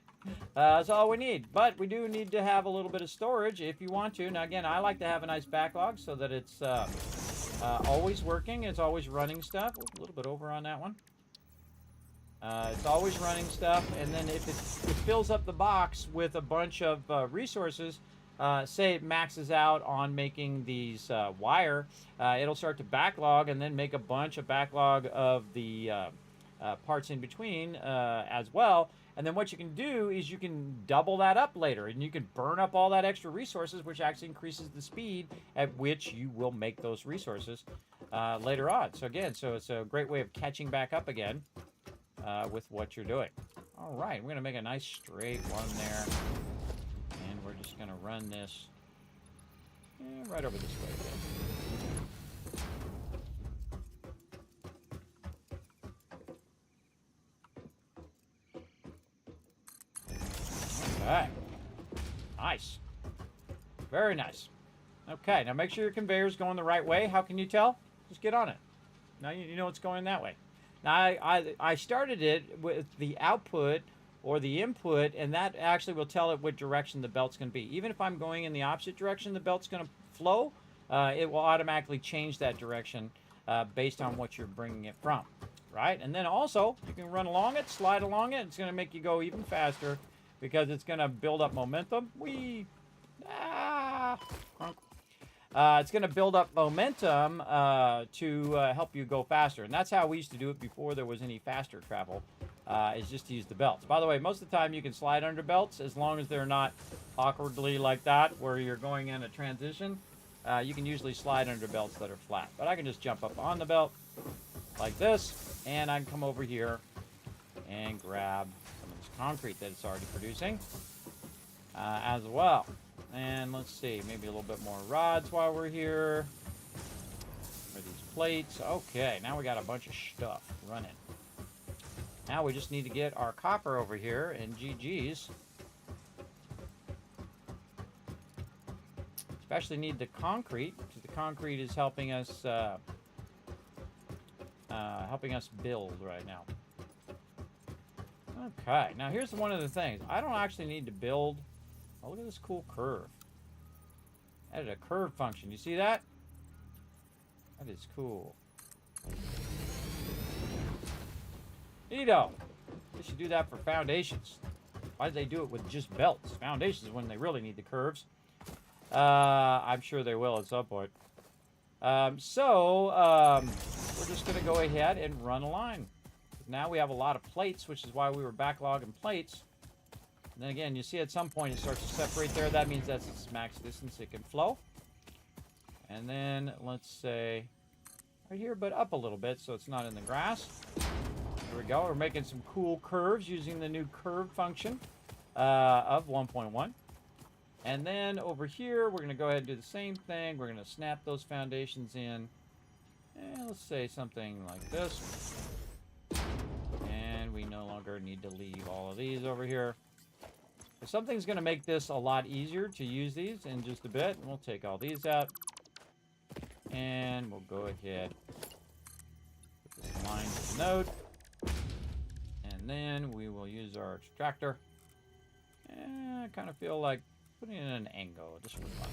That's all we need. But we do need to have a little bit of storage if you want to. Now again, I like to have a nice backlog so that it's always working. It's always running stuff. A little bit over on that one. It's always running stuff, and then if it fills up the box with a bunch of resources, say it maxes out on making these wire, it'll start to backlog and then make a bunch of backlog of the parts in between as well. And then what you can do is you can double that up later, and you can burn up all that extra resources, which actually increases the speed at which you will make those resources later on. So again, it's a great way of catching back up again. With what you're doing. All right, we're going to make a nice straight one there. And we're just going to run this right over this way. Okay. Nice. Very nice. Okay, now make sure your conveyor is going the right way. How can you tell? Just get on it. Now you know it's going that way. Now, I started it with the output or the input, and that actually will tell it what direction the belt's going to be. Even if I'm going in the opposite direction the belt's going to flow, it will automatically change that direction based on what you're bringing it from, right? And then also, you can run along it, slide along it. It's going to make you go even faster because it's going to build up momentum. It's going to build up momentum to help you go faster. And that's how we used to do it before there was any faster travel, is just to use the belts. By the way, most of the time you can slide under belts as long as they're not awkwardly like that where you're going in a transition. You can usually slide under belts that are flat. But I can just jump up on the belt like this, and I can come over here and grab some of this concrete that it's already producing as well. And let's see, maybe a little bit more rods while we're here. these plates. Okay, now we got a bunch of stuff running. Now we just need to get our copper over here and GG's. Especially need the concrete, because the concrete is helping us build right now. Okay, now here's one of the things. I don't actually need to build. Oh, look at this cool curve. Added a curve function. You see that? That is cool. Neato. They should do that for foundations. Why did they do it with just belts? Foundations when they really need the curves. I'm sure they will at some point. We're just going to go ahead and run a line. Now we have a lot of plates, which is why we were backlogging plates. And then again, you see at some point it starts to separate there. That means that's its max distance it can flow. And then let's say right here, but up a little bit so it's not in the grass. There we go. We're making some cool curves using the new curve function of 1.1. And then over here, we're going to go ahead and do the same thing. We're going to snap those foundations in. And let's say something like this. And we no longer need to leave all of these over here. If something's going to make this a lot easier to use these in just a bit. We'll take all these out. And we'll go ahead. Put this line to the node. And then we will use our extractor. And I kind of feel like putting in an angle just for fun.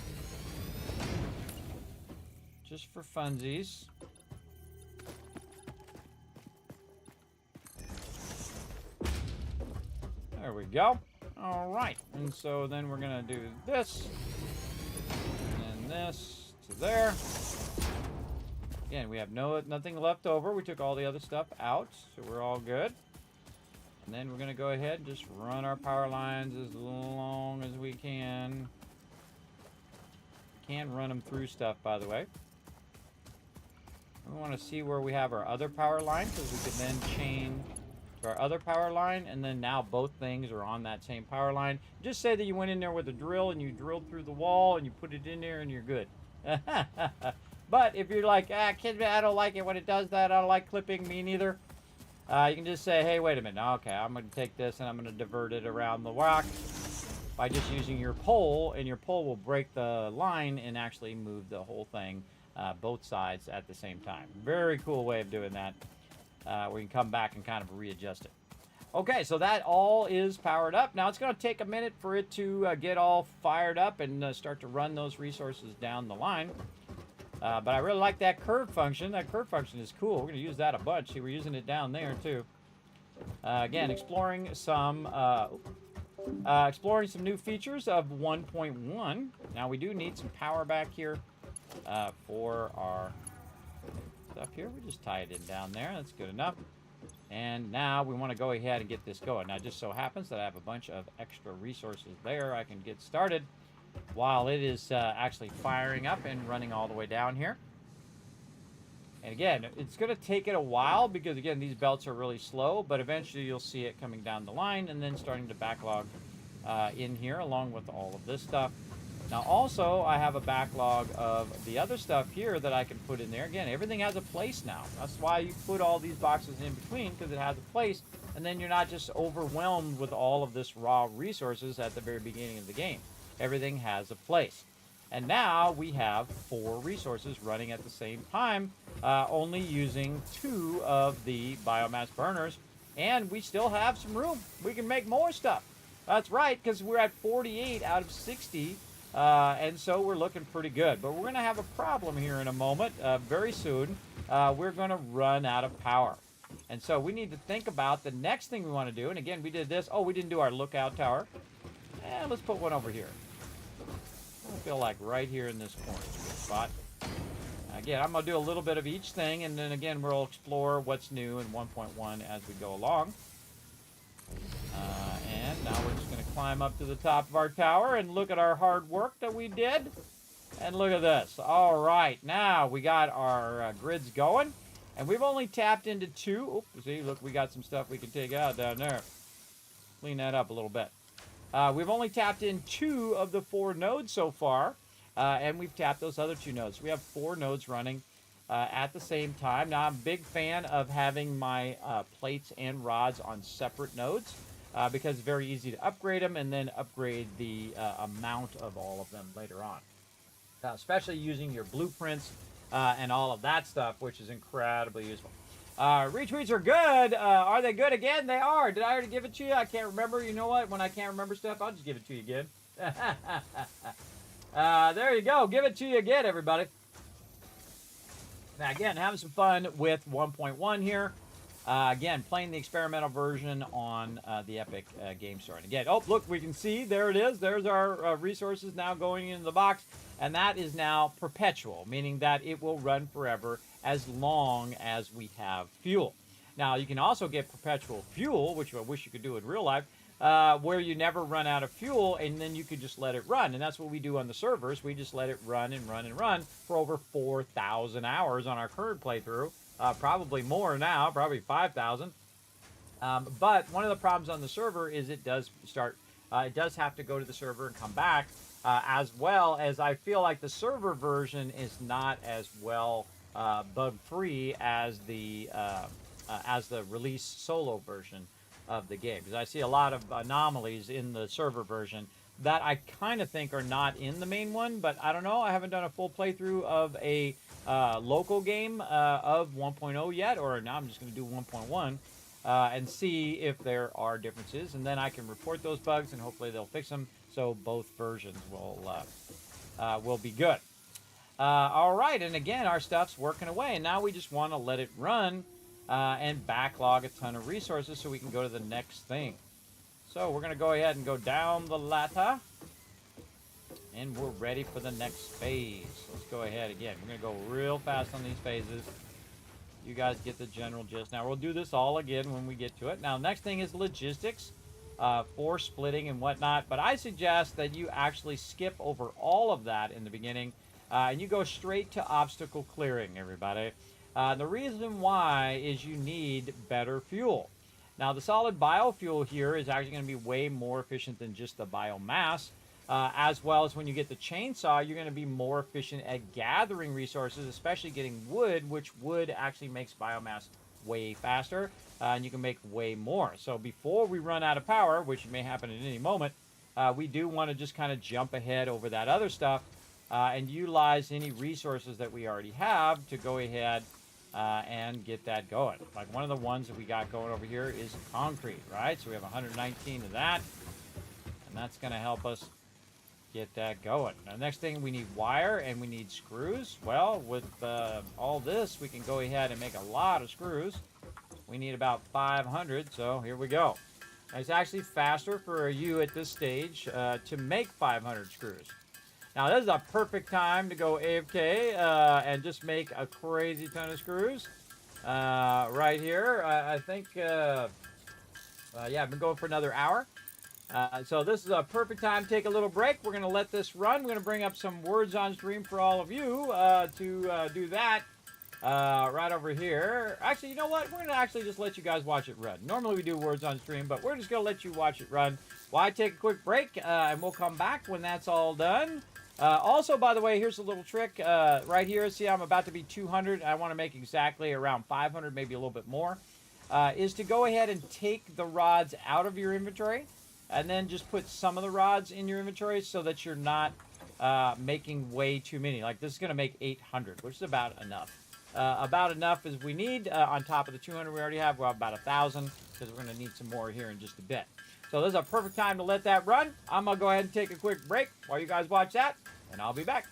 Just for funsies. There we go. All right. And so then we're going to do this. And then this to there. Again, we have nothing left over. We took all the other stuff out, so we're all good. And then we're going to go ahead and just run our power lines as long as we can. Can run them through stuff, by the way. We want to see where we have our other power line, because we could then chain to our other power line, and then now both things are on that same power line. Just say that you went in there with a drill and you drilled through the wall and you put it in there and you're good. But if you're like, Kismet, I don't like it when it does that. I don't like clipping. Me neither. You can just say, hey, wait a minute. Okay, I'm going to take this and I'm going to divert it around the rock by just using your pole, and your pole will break the line and actually move the whole thing, both sides at the same time. Very cool way of doing that. We can come back and kind of readjust it. Okay, so that all is powered up. Now, it's going to take a minute for it to get all fired up and start to run those resources down the line. But I really like that curve function. That curve function is cool. We're going to use that a bunch. See, we're using it down there, too. Again, exploring some new features of 1.1. Now, we do need some power back here for our stuff here. We just tie it in down there. That's good enough. And now we want to go ahead and get this going. Now, it just so happens that I have a bunch of extra resources there. I can get started while it is actually firing up and running all the way down here. And again, it's going to take it a while because, again, these belts are really slow, but eventually you'll see it coming down the line and then starting to backlog in here along with all of this stuff. Now, also, I have a backlog of the other stuff here that I can put in there. Again, everything has a place now. That's why you put all these boxes in between, because it has a place, and then you're not just overwhelmed with all of this raw resources at the very beginning of the game. Everything has a place. And now we have 4 resources running at the same time, only using 2 of the biomass burners, and we still have some room. We can make more stuff. That's right, because we're at 48 out of 60, and so we're looking pretty good. But we're going to have a problem here in a moment. Very soon, we're going to run out of power. And so we need to think about the next thing we want to do. And again, we did this. Oh, we didn't do our lookout tower. Let's put one over here. I feel like right here in this corner is a good spot. Again, I'm going to do a little bit of each thing, and then again, we'll explore what's new in 1.1 as we go along. And now we're just going to climb up to the top of our tower and look at our hard work that we did. And look at this. All right, now we got our grids going, and we've only tapped into 2. Oh, see, look, we got some stuff we can take out down there. Clean that up a little bit. We've only tapped in 2 of the 4 nodes so far, and we've tapped those other 2 nodes. We have 4 nodes running. at the same time. Now, I'm a big fan of having my plates and rods on separate nodes because it's very easy to upgrade them and then upgrade the amount of all of them later on. Especially using your blueprints and all of that stuff, which is incredibly useful. Retweets are good. Are they good again? They are. Did I already give it to you? I can't remember. You know what? When I can't remember stuff, I'll just give it to you again. There you go. Give it to you again, everybody. Now, again, having some fun with 1.1 here. Again, playing the experimental version on the Epic Game Store. And again, oh, look, we can see, there it is. There's our resources now going into the box. And that is now perpetual, meaning that it will run forever as long as we have fuel. Now, you can also get perpetual fuel, which I wish you could do in real life, where you never run out of fuel, and then you could just let it run. And that's what we do on the servers. We just let it run and run and run for over 4,000 hours on our current playthrough. Probably more now, probably 5,000. But one of the problems on the server is it does have to go to the server and come back, as well as I feel like the server version is not as well bug-free as the release solo version of the game. Because I see a lot of anomalies in the server version that I kind of think are not in the main one, but I don't know. I haven't done a full playthrough of a local game of 1.0 yet, or now I'm just going to do 1.1 and see if there are differences, and then I can report those bugs, and hopefully they'll fix them, so both versions will be good. All right, and again, our stuff's working away, and now we just want to let it run and backlog a ton of resources so we can go to the next thing. So we're going to go ahead and go down the ladder, and we're ready for the next phase. Let's go ahead again. We're going to go real fast on these phases. You guys get the general gist. Now, we'll do this all again when we get to it. Now, next thing is logistics for splitting and whatnot. But I suggest that you actually skip over all of that in the beginning and you go straight to obstacle clearing, everybody. The reason why is you need better fuel. Now, the solid biofuel here is actually going to be way more efficient than just the biomass. As well as when you get the chainsaw, you're going to be more efficient at gathering resources, especially getting wood, which wood actually makes biomass way faster, and you can make way more. So before we run out of power, which may happen at any moment, we do want to just kind of jump ahead over that other stuff and utilize any resources that we already have to go ahead and get that going. Like one of the ones that we got going over here is concrete, right? So we have 119 of that, and that's going to help us get that going. Now, next thing, we need wire and we need screws. Well, with all this, we can go ahead and make a lot of screws. We need about 500, so here we go. Now, it's actually faster for you at this stage to make 500 screws. Now, this is a perfect time to go AFK and just make a crazy ton of screws. Right here, I think, yeah, I've been going for another hour. So this is a perfect time to take a little break. We're going to let this run. We're going to bring up some words on stream for all of you to do that right over here. Actually, you know what? We're going to actually just let you guys watch it run. Normally we do words on stream, but we're just going to let you watch it run while I take a quick break, and we'll come back when that's all done. Also, by the way, here's a little trick. Right here, see, I'm about to be 200. I want to make exactly around 500, maybe a little bit more, is to go ahead and take the rods out of your inventory. And then just put some of the rods in your inventory so that you're not making way too many. Like this is going to make 800, which is about enough. About enough as we need. On top of the 200 we already have, we'll have about 1,000 because we're going to need some more here in just a bit. So this is a perfect time to let that run. I'm going to go ahead and take a quick break while you guys watch that, and I'll be back.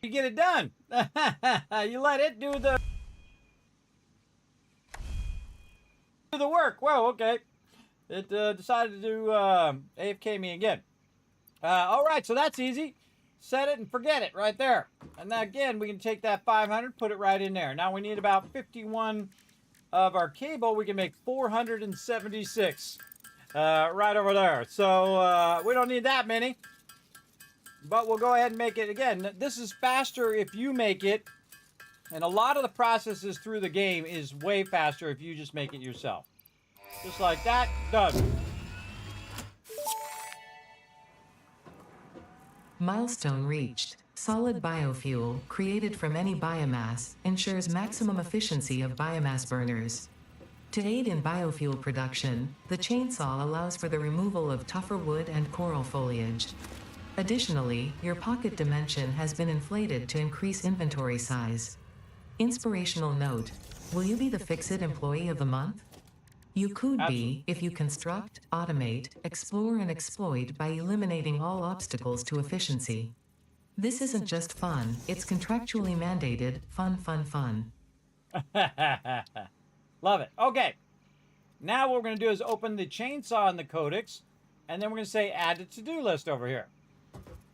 You get it done. You let it do the work. Whoa, okay. It decided to AFK me again. All right, so that's easy. Set it and forget it right there. And then again, we can take that 500, put it right in there. Now we need about 51 of our cable. We can make 476 right over there. So we don't need that many. But we'll go ahead and make it again. This is faster if you make it. And a lot of the processes through the game is way faster if you just make it yourself. Just like that, done. Milestone reached. Solid biofuel, created from any biomass, ensures maximum efficiency of biomass burners. To aid in biofuel production, the chainsaw allows for the removal of tougher wood and coral foliage. Additionally, your pocket dimension has been inflated to increase inventory size. Inspirational note: will you be the Fix-It Employee of the Month? You could be if you construct, automate, explore, and exploit by eliminating all obstacles to efficiency. This isn't just fun, it's contractually mandated fun, fun, fun. Love it. Okay. Now what we're going to do is open the chainsaw in the codex, and then we're going to say add to to-do list over here.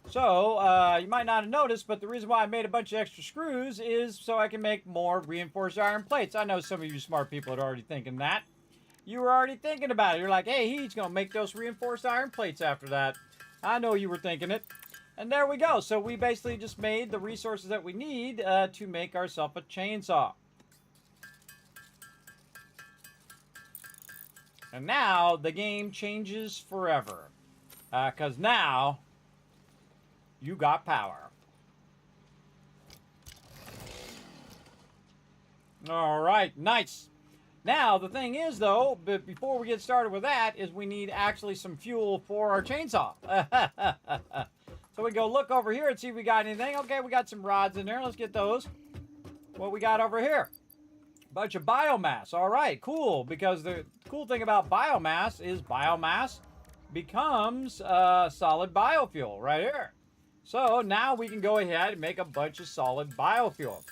So, you might not have noticed, but the reason why I made a bunch of extra screws is so I can make more reinforced iron plates. I know some of you smart people are already thinking that. You were already thinking about it. You're like, hey, he's going to make those reinforced iron plates after that. I know you were thinking it. And there we go. So we basically just made the resources that we need to make ourselves a chainsaw. And now the game changes forever. Because now you got power. All right, nice. Now, the thing is, though, but before we get started with that, is we need actually some fuel for our chainsaw. So we go look over here and see if we got anything. Okay, we got some rods in there. Let's get those. What we got over here? Bunch of biomass. All right, cool. Because the cool thing about biomass is biomass becomes solid biofuel right here. So now we can go ahead and make a bunch of solid biofuel.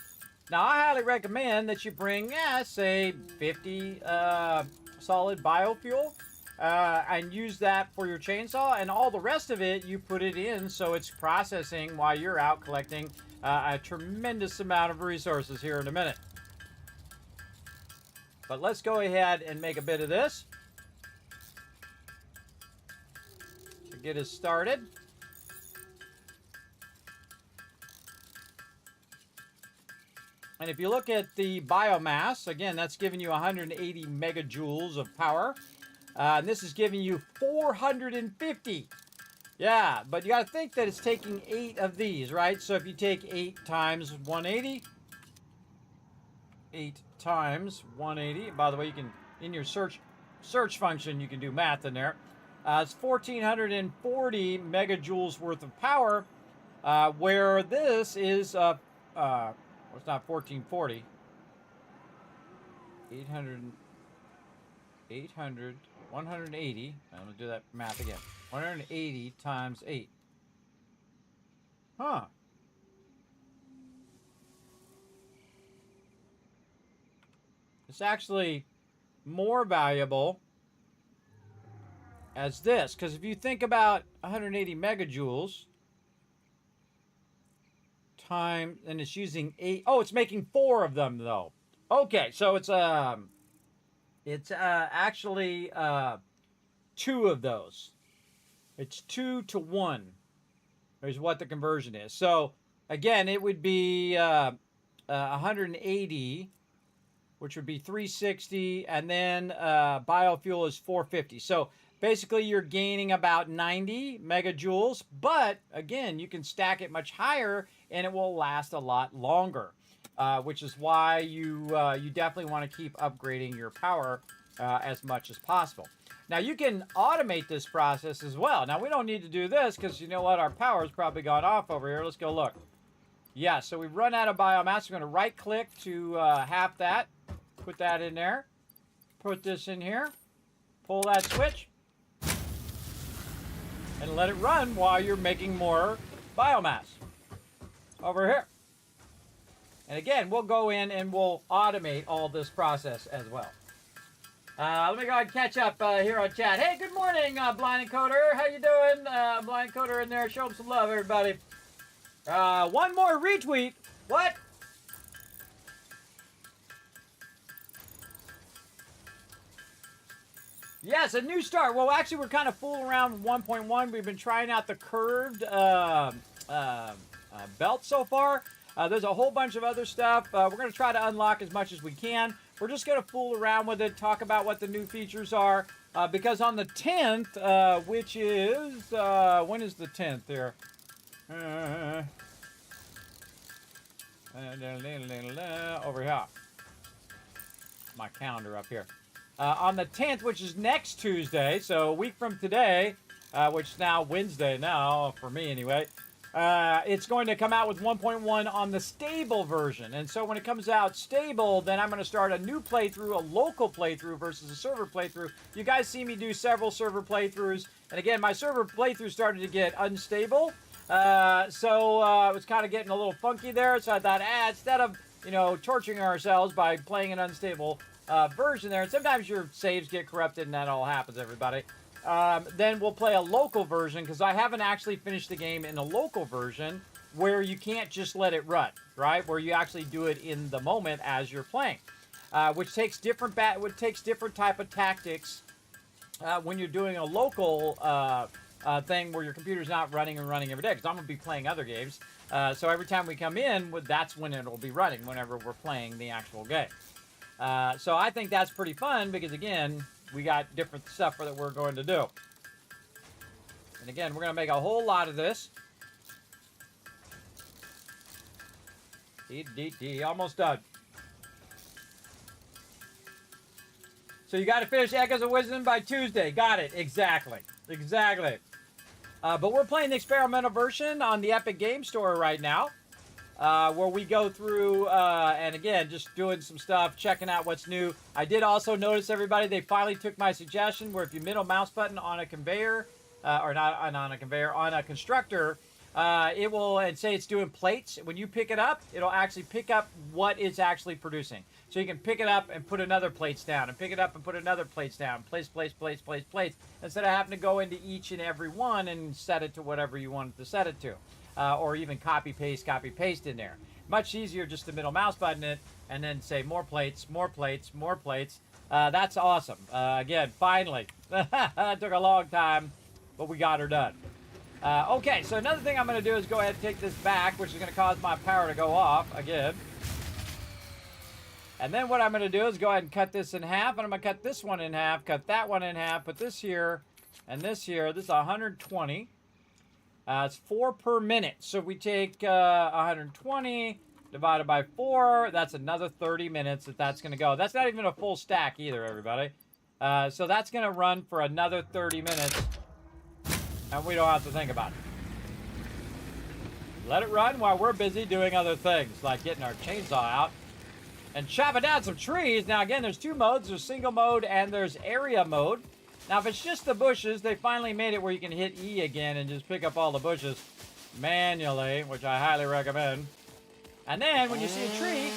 Now, I highly recommend that you bring, say, 50 solid biofuel and use that for your chainsaw, and all the rest of it, you put it in so it's processing while you're out collecting a tremendous amount of resources here in a minute. But let's go ahead and make a bit of this to get us started. And if you look at the biomass, again, that's giving you 180 megajoules of power. And this is giving you 450. Yeah, but you got to think that it's taking 8 of these, right? So if you take 8 times 180, 8 times 180. By the way, you can, in your search function, you can do math in there. It's 1,440 megajoules worth of power, where this is... well, it's not 1440. 180. I'm going to do that math again. 180 times 8. Huh. It's actually more valuable as this. Because if you think about 180 megajoules... time, and it's using 8. Oh, it's making 4 of them though. Okay, so it's actually 2 of those. It's 2 to 1 is what the conversion is. So again, it would be 180, which would be 360, and then biofuel is 450. So basically, you're gaining about 90 megajoules, but again, you can stack it much higher, and it will last a lot longer, which is why you definitely want to keep upgrading your power as much as possible. Now, you can automate this process as well. Now, we don't need to do this because you know what? Our power's probably gone off over here. Let's go look. Yeah, so we've run out of biomass. We're going to right-click to half that. Put that in there. Put this in here. Pull that switch. And let it run while you're making more biomass. over here. And again, we'll go in and we'll automate all this process as well. Let me go ahead and catch up here on chat. Hey, good morning, Blind Encoder. How you doing? Blind Encoder in there. Show him some love, everybody. One more retweet. What? Yes, a new start. Well, actually, we're kind of fooling around with 1.1. We've been trying out the curved belt so far. There's a whole bunch of other stuff. We're going to try to unlock as much as we can. We're just going to fool around with it, talk about what the new features are. Because on the 10th, which is, when is the 10th here? Over here. My calendar up here. On the 10th, which is next Tuesday, so a week from today, which is now Wednesday now, for me anyway, it's going to come out with 1.1 on the stable version. And so when it comes out stable, then I'm going to start a new playthrough, a local playthrough versus a server playthrough. You guys see me do several server playthroughs. And again, my server playthrough started to get unstable. So it was kind of getting a little funky there. So I thought, instead of, torturing ourselves by playing an unstable version there, and sometimes your saves get corrupted and that all happens, everybody. Then we'll play a local version, because I haven't actually finished the game in a local version where you can't just let it run, right? Where you actually do it in the moment as you're playing, which takes different type of tactics when you're doing a local thing where your computer's not running every day. Because I'm going to be playing other games, so every time we come in, that's when it'll be running, whenever we're playing the actual game. So I think that's pretty fun because, again, we got different stuff that we're going to do. And again, we're going to make a whole lot of this. Almost done. So you got to finish Echoes of Wisdom by Tuesday. Got it. Exactly. But we're playing the experimental version on the Epic Game Store right now. Where we go through, and again, just doing some stuff, checking out what's new. I did also notice, everybody, they finally took my suggestion where if you middle mouse button on a conveyor, or not on a conveyor, on a constructor, it will, and say it's doing plates. When you pick it up, it'll actually pick up what it's actually producing. So you can pick it up and put another plates down, and pick it up and put another plates down. Place, instead of having to go into each and every one and set it to whatever you want it to set it to. Or even copy paste in there. Much easier just to middle mouse button it and then say more plates. That's awesome. Again, finally. It took a long time, but we got her done. Okay, so another thing I'm going to do is go ahead and take this back, which is going to cause my power to go off again. And then what I'm going to do is go ahead and cut this in half, and I'm going to cut this one in half, cut that one in half, put this here and this here. This is 120. It's 4 per minute. So we take 120 divided by 4. That's another 30 minutes that's going to go. That's not even a full stack either, everybody. So that's going to run for another 30 minutes. And we don't have to think about it. Let it run while we're busy doing other things, like getting our chainsaw out and chopping down some trees. Now, again, there's 2 modes. There's single mode and there's area mode. Now, if it's just the bushes, they finally made it where you can hit E again and just pick up all the bushes manually, which I highly recommend. And then, when you see a tree...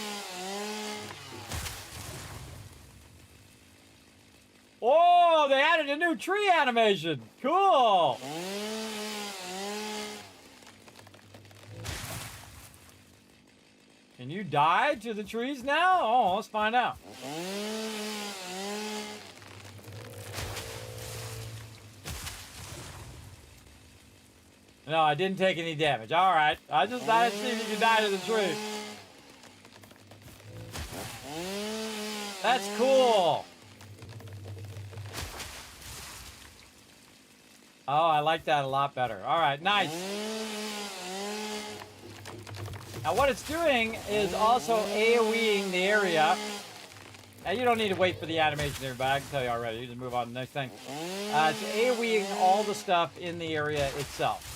Oh, they added a new tree animation. Cool. Can you die to the trees now? Oh, let's find out. No, I didn't take any damage. All right. I just thought I'd see if you could die to the tree. That's cool. Oh, I like that a lot better. All right, nice. Now, what it's doing is also AoEing the area. Now, you don't need to wait for the animation, everybody. I can tell you already. You just move on to the next thing. It's AoEing all the stuff in the area itself.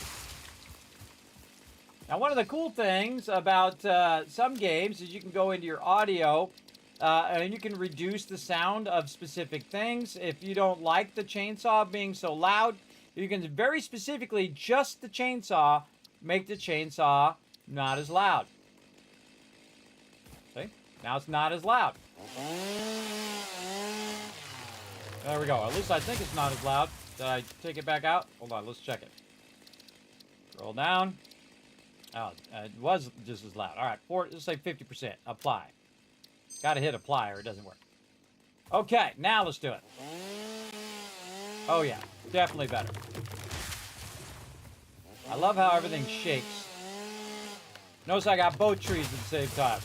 Now, one of the cool things about some games is you can go into your audio and you can reduce the sound of specific things. If you don't like the chainsaw being so loud, you can very specifically just the chainsaw make the chainsaw not as loud. See? Now it's not as loud. There we go. At least I think it's not as loud. Did I take it back out? Hold on, let's check it. Scroll down. Oh, it was just as loud. All right, let's say 50%. Apply. Got to hit apply or it doesn't work. Okay, now let's do it. Oh yeah, definitely better. I love how everything shakes. Notice I got both trees at the same time.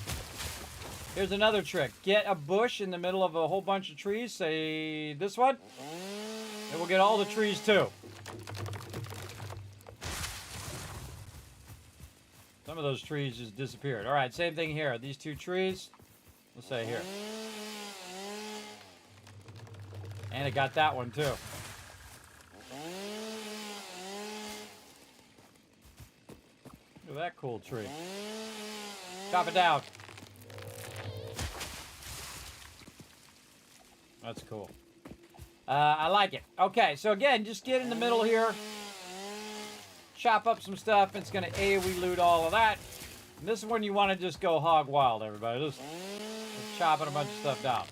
Here's another trick. Get a bush in the middle of a whole bunch of trees. Say this one. And we'll get all the trees too. Some of those trees just disappeared. All right, same thing here. These two trees. Let's say here. And it got that one too. Look at that cool tree. Chop it down. That's cool. I like it. Okay, so again, just get in the middle here. Chop up some stuff. It's going to AoE loot all of that. And this is when you want to just go hog wild, everybody. Just chopping a bunch of stuff down.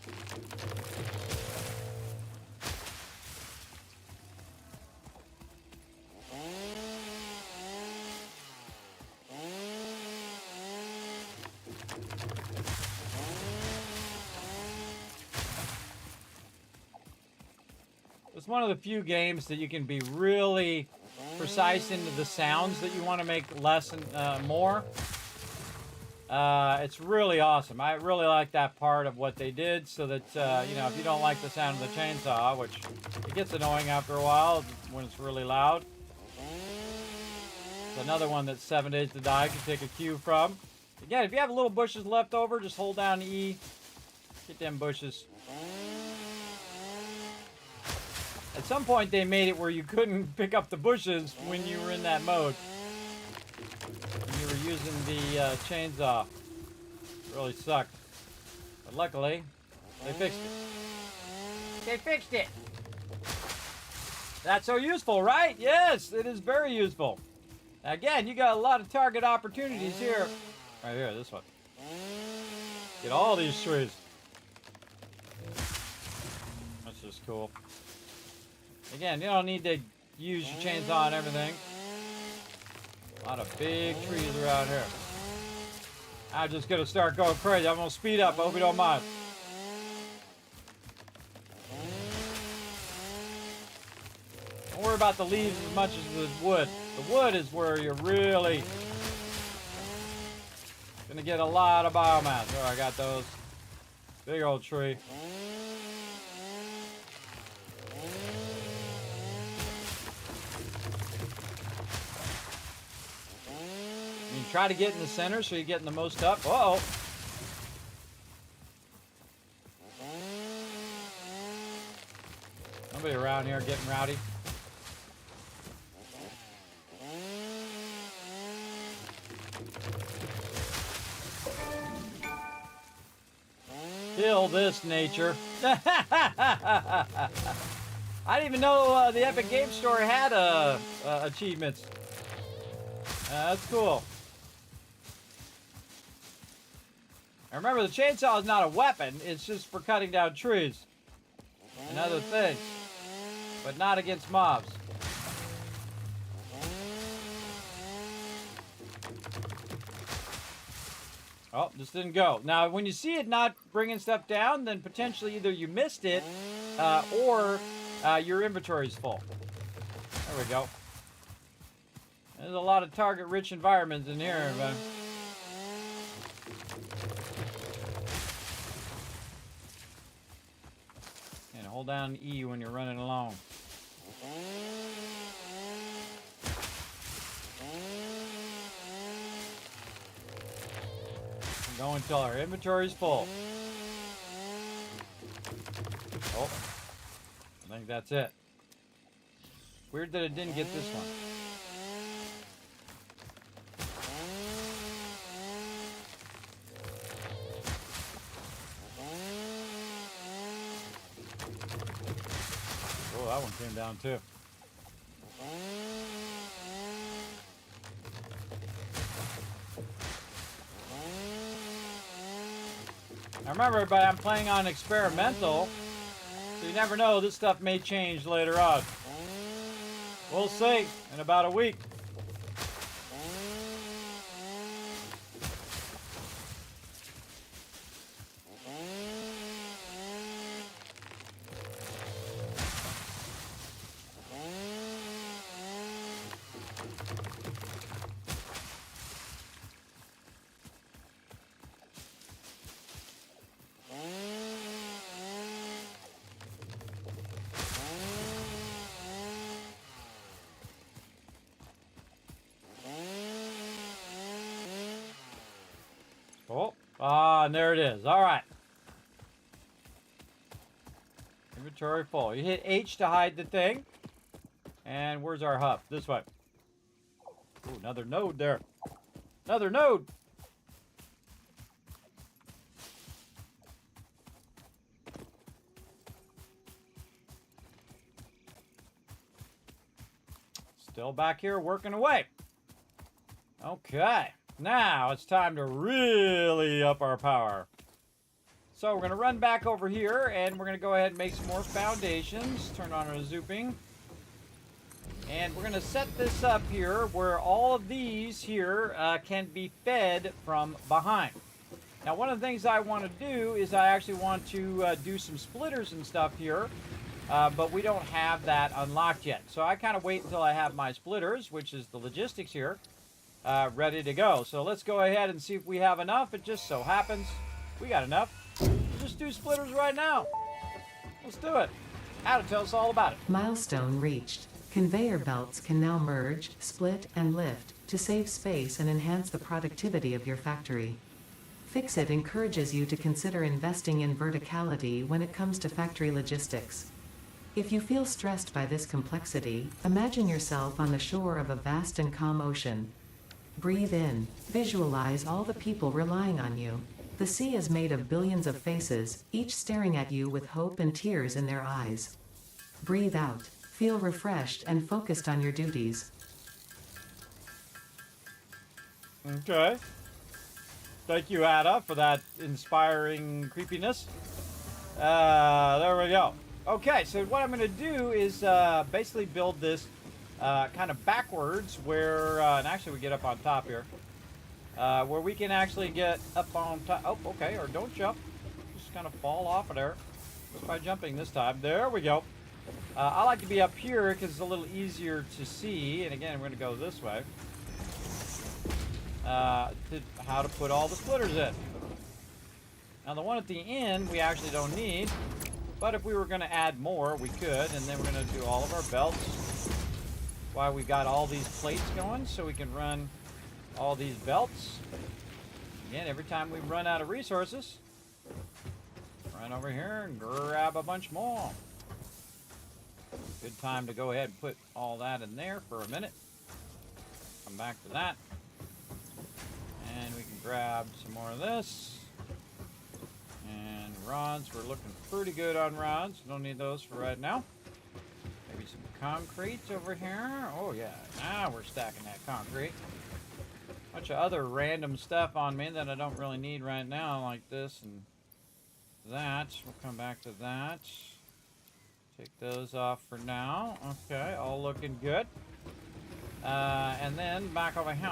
It's one of the few games that you can be really precise into the sounds that you want to make less and more. It's really awesome. I really like that part of what they did so that, you know, if you don't like the sound of the chainsaw, which it gets annoying after a while when it's really loud. It's another one that 7 Days to Die can take a cue from. Again, if you have little bushes left over, just hold down E. Get them bushes. At some point, they made it where you couldn't pick up the bushes when you were in that mode. When you were using the chainsaw. It really sucked. But luckily, they fixed it. They fixed it! That's so useful, right? Yes, it is very useful. Again, you got a lot of target opportunities here. Right here, this one. Get all these trees. That's just cool. Again, you don't need to use your chainsaw and everything. A lot of big trees around here. I'm just going to start going crazy. I'm going to speed up. I hope you don't mind. Don't worry about the leaves as much as the wood. The wood is where you're really going to get a lot of biomass. Oh, I got those. Big old tree. Try to get in the center so you're getting the most up. Uh-oh. Nobody around here getting rowdy. Kill this nature. I didn't even know the Epic Game Store had achievements. That's cool. And remember, the chainsaw is not a weapon. It's just for cutting down trees and other things, but not against mobs. Oh, this didn't go. Now, when you see it not bringing stuff down, then potentially either you missed it or your inventory's full. There we go. There's a lot of target-rich environments in here, everybody. And hold down E when you're running along. Go until our inventory's full. Oh, I think that's it. Weird that it didn't get this one. Oh, that one came down too. Now remember, everybody, I'm playing on experimental, so you never know. This stuff may change later on. We'll see in about a week. Oh, and there it is. All right. Inventory full. You hit H to hide the thing. And where's our hub? This way. Ooh, another node there. Another node. Still back here working away. Okay. Now it's time to really up our power. So we're going to run back over here and we're going to go ahead and make some more foundations. Turn on our zooping. And we're going to set this up here where all of these here can be fed from behind. Now one of the things I want to do is I actually want to do some splitters and stuff here. But we don't have that unlocked yet. So I kind of wait until I have my splitters, which is the logistics here. Ready to go. So let's go ahead and see if we have enough. It just so happens we got enough. We'll just do splitters right now. Let's do it. Adam, tell us all about it. Milestone reached. Conveyor belts can now merge, split, and lift to save space and enhance the productivity of your factory. Fixit encourages you to consider investing in verticality when it comes to factory logistics. If you feel stressed by this complexity, imagine yourself on the shore of a vast and calm ocean. Breathe in. Visualize all the people relying on you. The sea is made of billions of faces, each staring at you with hope and tears in their eyes. Breathe out. Feel refreshed and focused on your duties. Okay. Thank you, Ada, for that inspiring creepiness. There we go. Okay, so what I'm going to do is basically build this kind of backwards where, and actually we get up on top here, where we can actually get up on top. Oh, okay, or don't jump. Just kind of fall off of there. Just by jumping this time. There we go. I like to be up here because it's a little easier to see. And again, we're going to go this way. How to put all the splitters in. Now the one at the end we actually don't need. But if we were going to add more, we could. And then we're going to do all of our belts. Why we got all these plates going so we can run all these belts. Again, every time we run out of resources, run over here and grab a bunch more. Good time to go ahead and put all that in there for a minute. Come back to that. And we can grab some more of this. And rods, we're looking pretty good on rods. Don't need those for right now. Maybe some concrete over here. Oh yeah, now we're stacking that concrete. Bunch of other random stuff on me that I don't really need right now, like this and that. We'll come back to that. Take those off for now. Okay, all looking good. And then back over here.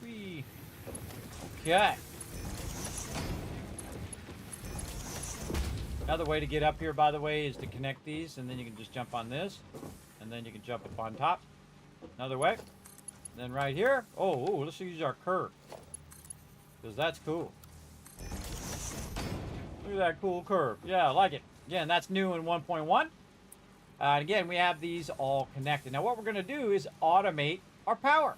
Whee. Okay. Another way to get up here, by the way, is to connect these, and then you can just jump on this, and then you can jump up on top. Another way. Then right here. Oh, let's use our curve, because that's cool. Look at that cool curve. Yeah, I like it. Again, that's new in 1.1. And again, we have these all connected. Now, what we're going to do is automate our power.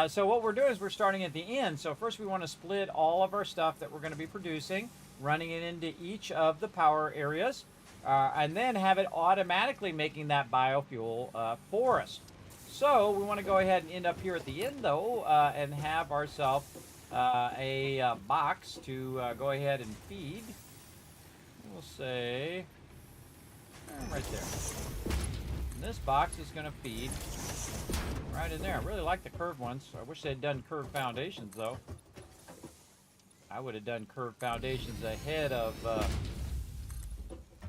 So what we're doing is we're starting at the end. So first we want to split all of our stuff that we're going to be producing, running it into each of the power areas, and then have it automatically making that biofuel for us. So we want to go ahead and end up here at the end, though, and have ourselves a box to go ahead and feed. We'll say right there. And this box is going to feed right in there. I really like the curved ones. I wish they'd done curved foundations, though. I would have done curved foundations ahead of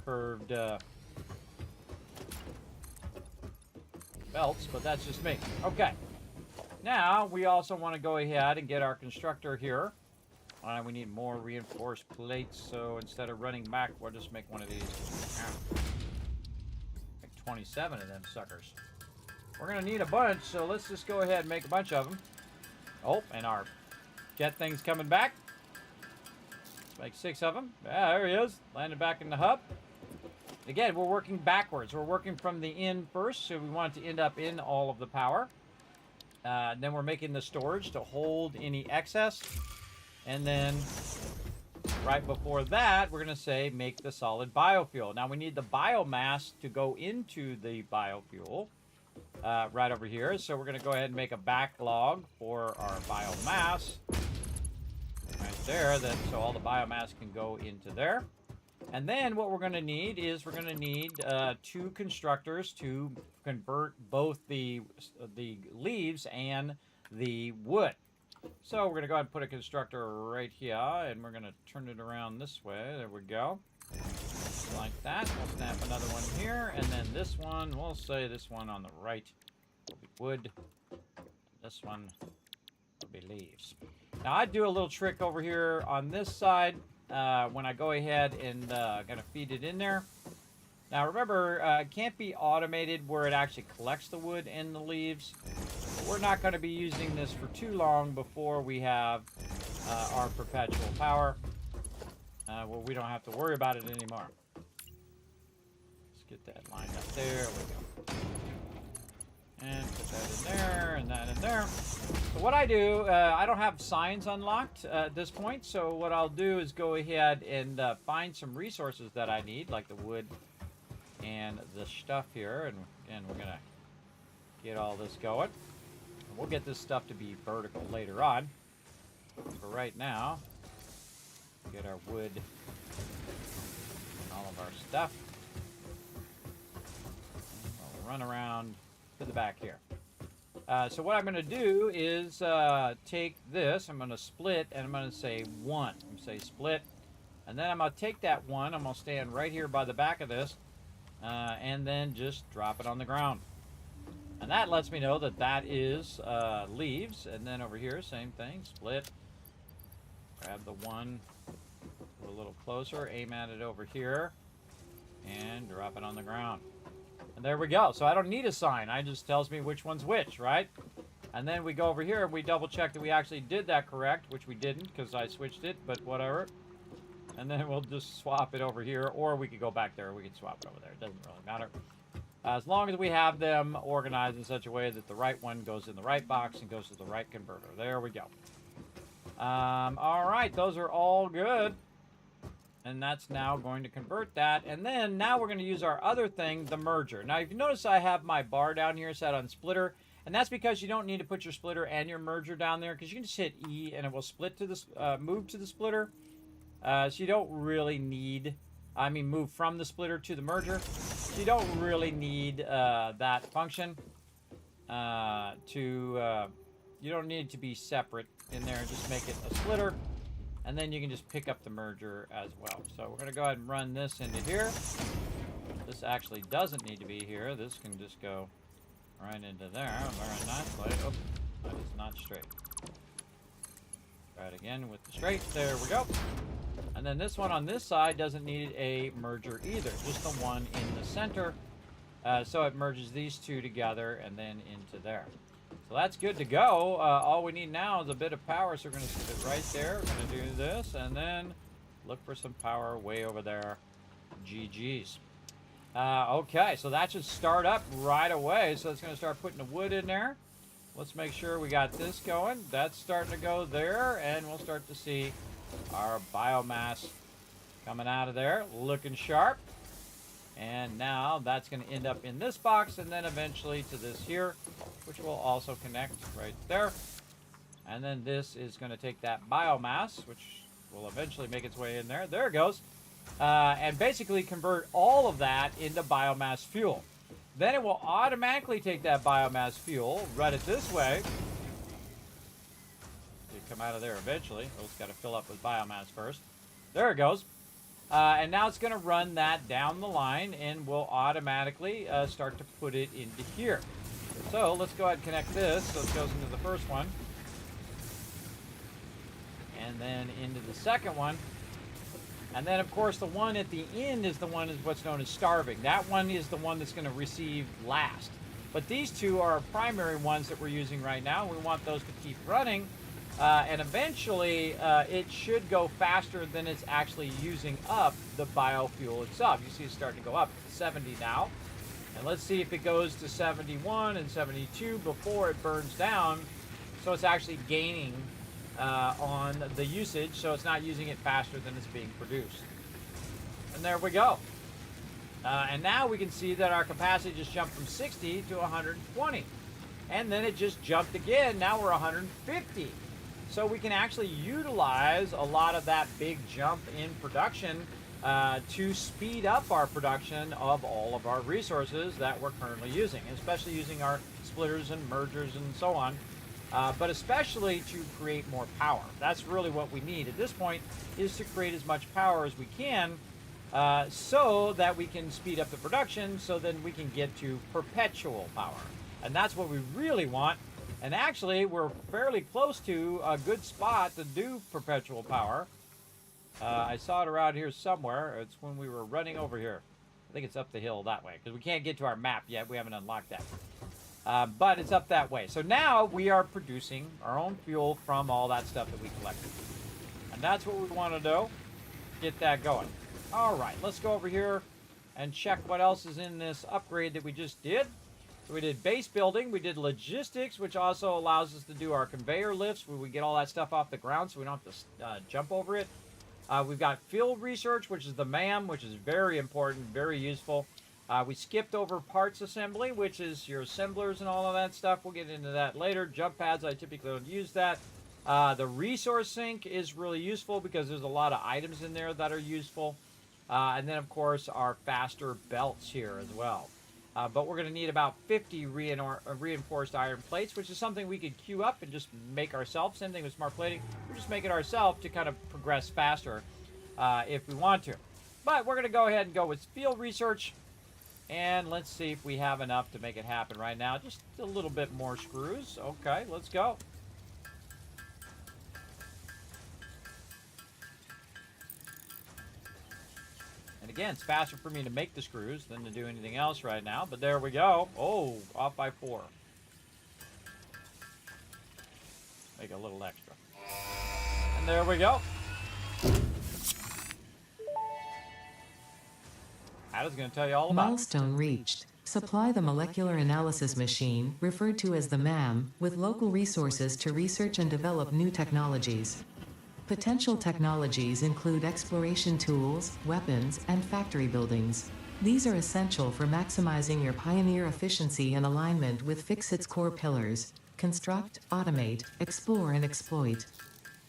curved belts, but that's just me. Okay. Now, we also want to go ahead and get our constructor here. We need more reinforced plates, so instead of running back, we'll just make one of these. Make 27 of them suckers. We're going to need a bunch, so let's just go ahead and make a bunch of them. Oh, and our jet thing's coming back. Let's make 6 of them. Yeah, there he is. Landed back in the hub. Again, we're working backwards. We're working from the end first, so we want it to end up in all of the power. Then we're making the storage to hold any excess. And then right before that, we're going to say make the solid biofuel. Now, we need the biomass to go into the biofuel right over here. So we're going to go ahead and make a backlog for our biomass right there. So all the biomass can go into there. And then what we're going to need is we're going to need 2 constructors to convert both the leaves and the wood. So we're going to go ahead and put a constructor right here, and we're going to turn it around this way. There we go. Like that. We'll snap another one here, and then this one, we'll say this one on the right will be wood. This one will be leaves. Now, I do a little trick over here on this side when I go ahead and going to feed it in there. Now, remember, it can't be automated where it actually collects the wood and the leaves. We're not going to be using this for too long before we have our perpetual power. Well, we don't have to worry about it anymore. Let's get that lined up there. There we go. And put that in there and that in there. So what I do, I don't have signs unlocked at this point. So what I'll do is go ahead and find some resources that I need, like the wood and the stuff here. And we're going to get all this going. We'll get this stuff to be vertical later on. For right now, get our wood and all of our stuff. We'll run around to the back here. So what I'm going to do is take this. I'm going to split, and I'm going to say 1. I'm going to say split. And then I'm going to take that 1. I'm going to stand right here by the back of this. And then just drop it on the ground. And that lets me know that that is leaves. And then over here, same thing, split. Grab the 1 a little closer, aim at it over here, and drop it on the ground. And there we go. So I don't need a sign. It just tells me which one's which, right? And then we go over here and we double check that we actually did that correct, which we didn't because I switched it, but whatever. And then we'll just swap it over here, or we could go back there. We could swap it over there. It doesn't really matter. As long as we have them organized in such a way that the right one goes in the right box and goes to the right converter. There we go. All right, those are all good. And that's now going to convert that. And then now we're going to use our other thing, the merger. Now, if you notice, I have my bar down here set on splitter. And that's because you don't need to put your splitter and your merger down there, because you can just hit E and it will split to the move to the splitter. So you don't really need... move from the splitter to the merger. So you don't really need that function you don't need it to be separate in there. Just make it a splitter, and then you can just pick up the merger as well. So we're going to go ahead and run this into here. This actually doesn't need to be here. This can just go right into there. Very nicely. Oh, that is not straight. Try it again with the straight. There we go. And then this one on this side doesn't need a merger either, just the one in the center. So it merges these two together and then into there. So that's good to go. All we need now is a bit of power, so we're going to stick it right there. We're going to do this and then look for some power way over there. GG's. Okay, so that should start up right away. So it's going to start putting the wood in there. Let's make sure we got this going. That's starting to go there, and we'll start to see our biomass coming out of there, looking sharp. And now that's going to end up in this box, and then eventually to this here, which will also connect right there. And then this is going to take that biomass, which will eventually make its way in there. There it goes. And basically convert all of that into biomass fuel. Then it will automatically take that biomass fuel, run it this way. It come out of there eventually. Oh, it's got to fill up with biomass first. There it goes. And now it's going to run that down the line and will automatically start to put it into here. So let's go ahead and connect this. So it goes into the first one. And then into the second one. And then, of course, the one at the end is the one is what's known as starving. That one is the one that's going to receive last. But these two are our primary ones that we're using right now. We want those to keep running. And eventually, it should go faster than it's actually using up the biofuel itself. You see it's starting to go up. It's 70 now. And let's see if it goes to 71 and 72 before it burns down. So it's actually gaining on the usage, so it's not using it faster than it's being produced. And there we go. And now we can see that our capacity just jumped from 60 to 120. And then it just jumped again. Now we're 150. So we can actually utilize a lot of that big jump in production to speed up our production of all of our resources that we're currently using, especially using our splitters and mergers and so on. But especially to create more power. That's really what we need at this point, is to create as much power as we can so that we can speed up the production, so then we can get to perpetual power. And that's what we really want. And actually, we're fairly close to a good spot to do perpetual power. I saw it around here somewhere. It's when we were running over here. I think it's up the hill that way, because we can't get to our map yet. We haven't unlocked that. But it's up that way. So now we are producing our own fuel from all that stuff that we collected. And that's what we want to do. Get that going. All right, let's go over here and check what else is in this upgrade that we just did. So we did base building. We did logistics, which also allows us to do our conveyor lifts where we get all that stuff off the ground so we don't have to jump over it. We've got field research, which is the MAM, which is very important, very useful. We skipped over parts assembly, which is your assemblers and all of that stuff. We'll get into that later. Jump pads, I typically don't use that. The resource sink is really useful because there's a lot of items in there that are useful. And then, of course, our faster belts here as well. But we're going to need about 50 reinforced iron plates, which is something we could queue up and just make ourselves. Same thing with smart plating. We'll just make it ourselves to kind of progress faster if we want to. But we're going to go ahead and go with field research. And let's see if we have enough to make it happen right now. Just a little bit more screws. Okay, let's go. And again, it's faster for me to make the screws than to do anything else right now. But there we go. Oh, off by 4. Make a little extra. And there we go. Ada's going to tell you all about it. Milestone reached. Supply the molecular analysis machine, referred to as the MAM, with local resources to research and develop new technologies. Potential technologies include exploration tools, weapons, and factory buildings. These are essential for maximizing your Pioneer efficiency and alignment with Fixit's core pillars: construct, automate, explore, and exploit.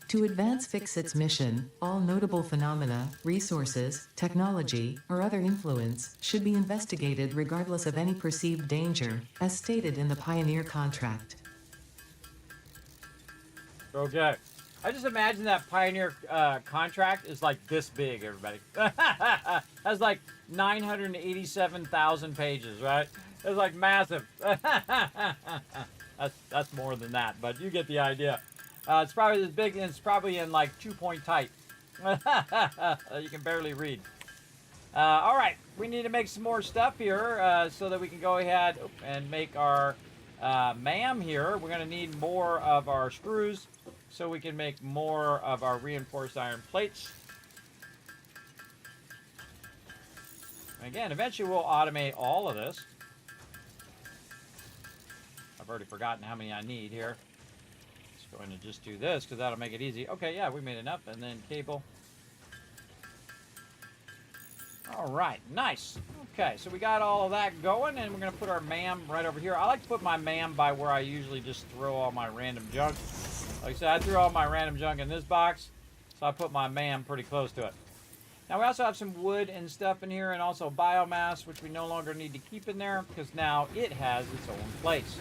To advance Fixit's mission, all notable phenomena, resources, technology, or other influence should be investigated regardless of any perceived danger, as stated in the Pioneer contract. Okay. I just imagine that Pioneer contract is like this big, everybody. Has like 987,000 pages, right? It's like massive. That's more than that, but you get the idea. It's probably as big, and it's probably in like 2-point type. You can barely read. All right, we need to make some more stuff here so that we can go ahead and make our MAM here. We're going to need more of our screws so we can make more of our reinforced iron plates. And again, eventually we'll automate all of this. I've already forgotten how many I need here. Going to just do this because that'll make it easy. Okay, yeah, we made enough. And then cable. All right, nice. Okay, so we got all of that going, and we're going to put our MAM right over here. I like to put my MAM by where I usually just throw all my random junk. Like I said, I threw all my random junk in this box, so I put my MAM pretty close to it. Now we also have some wood and stuff in here, and also biomass, which we no longer need to keep in there because now it has its own place.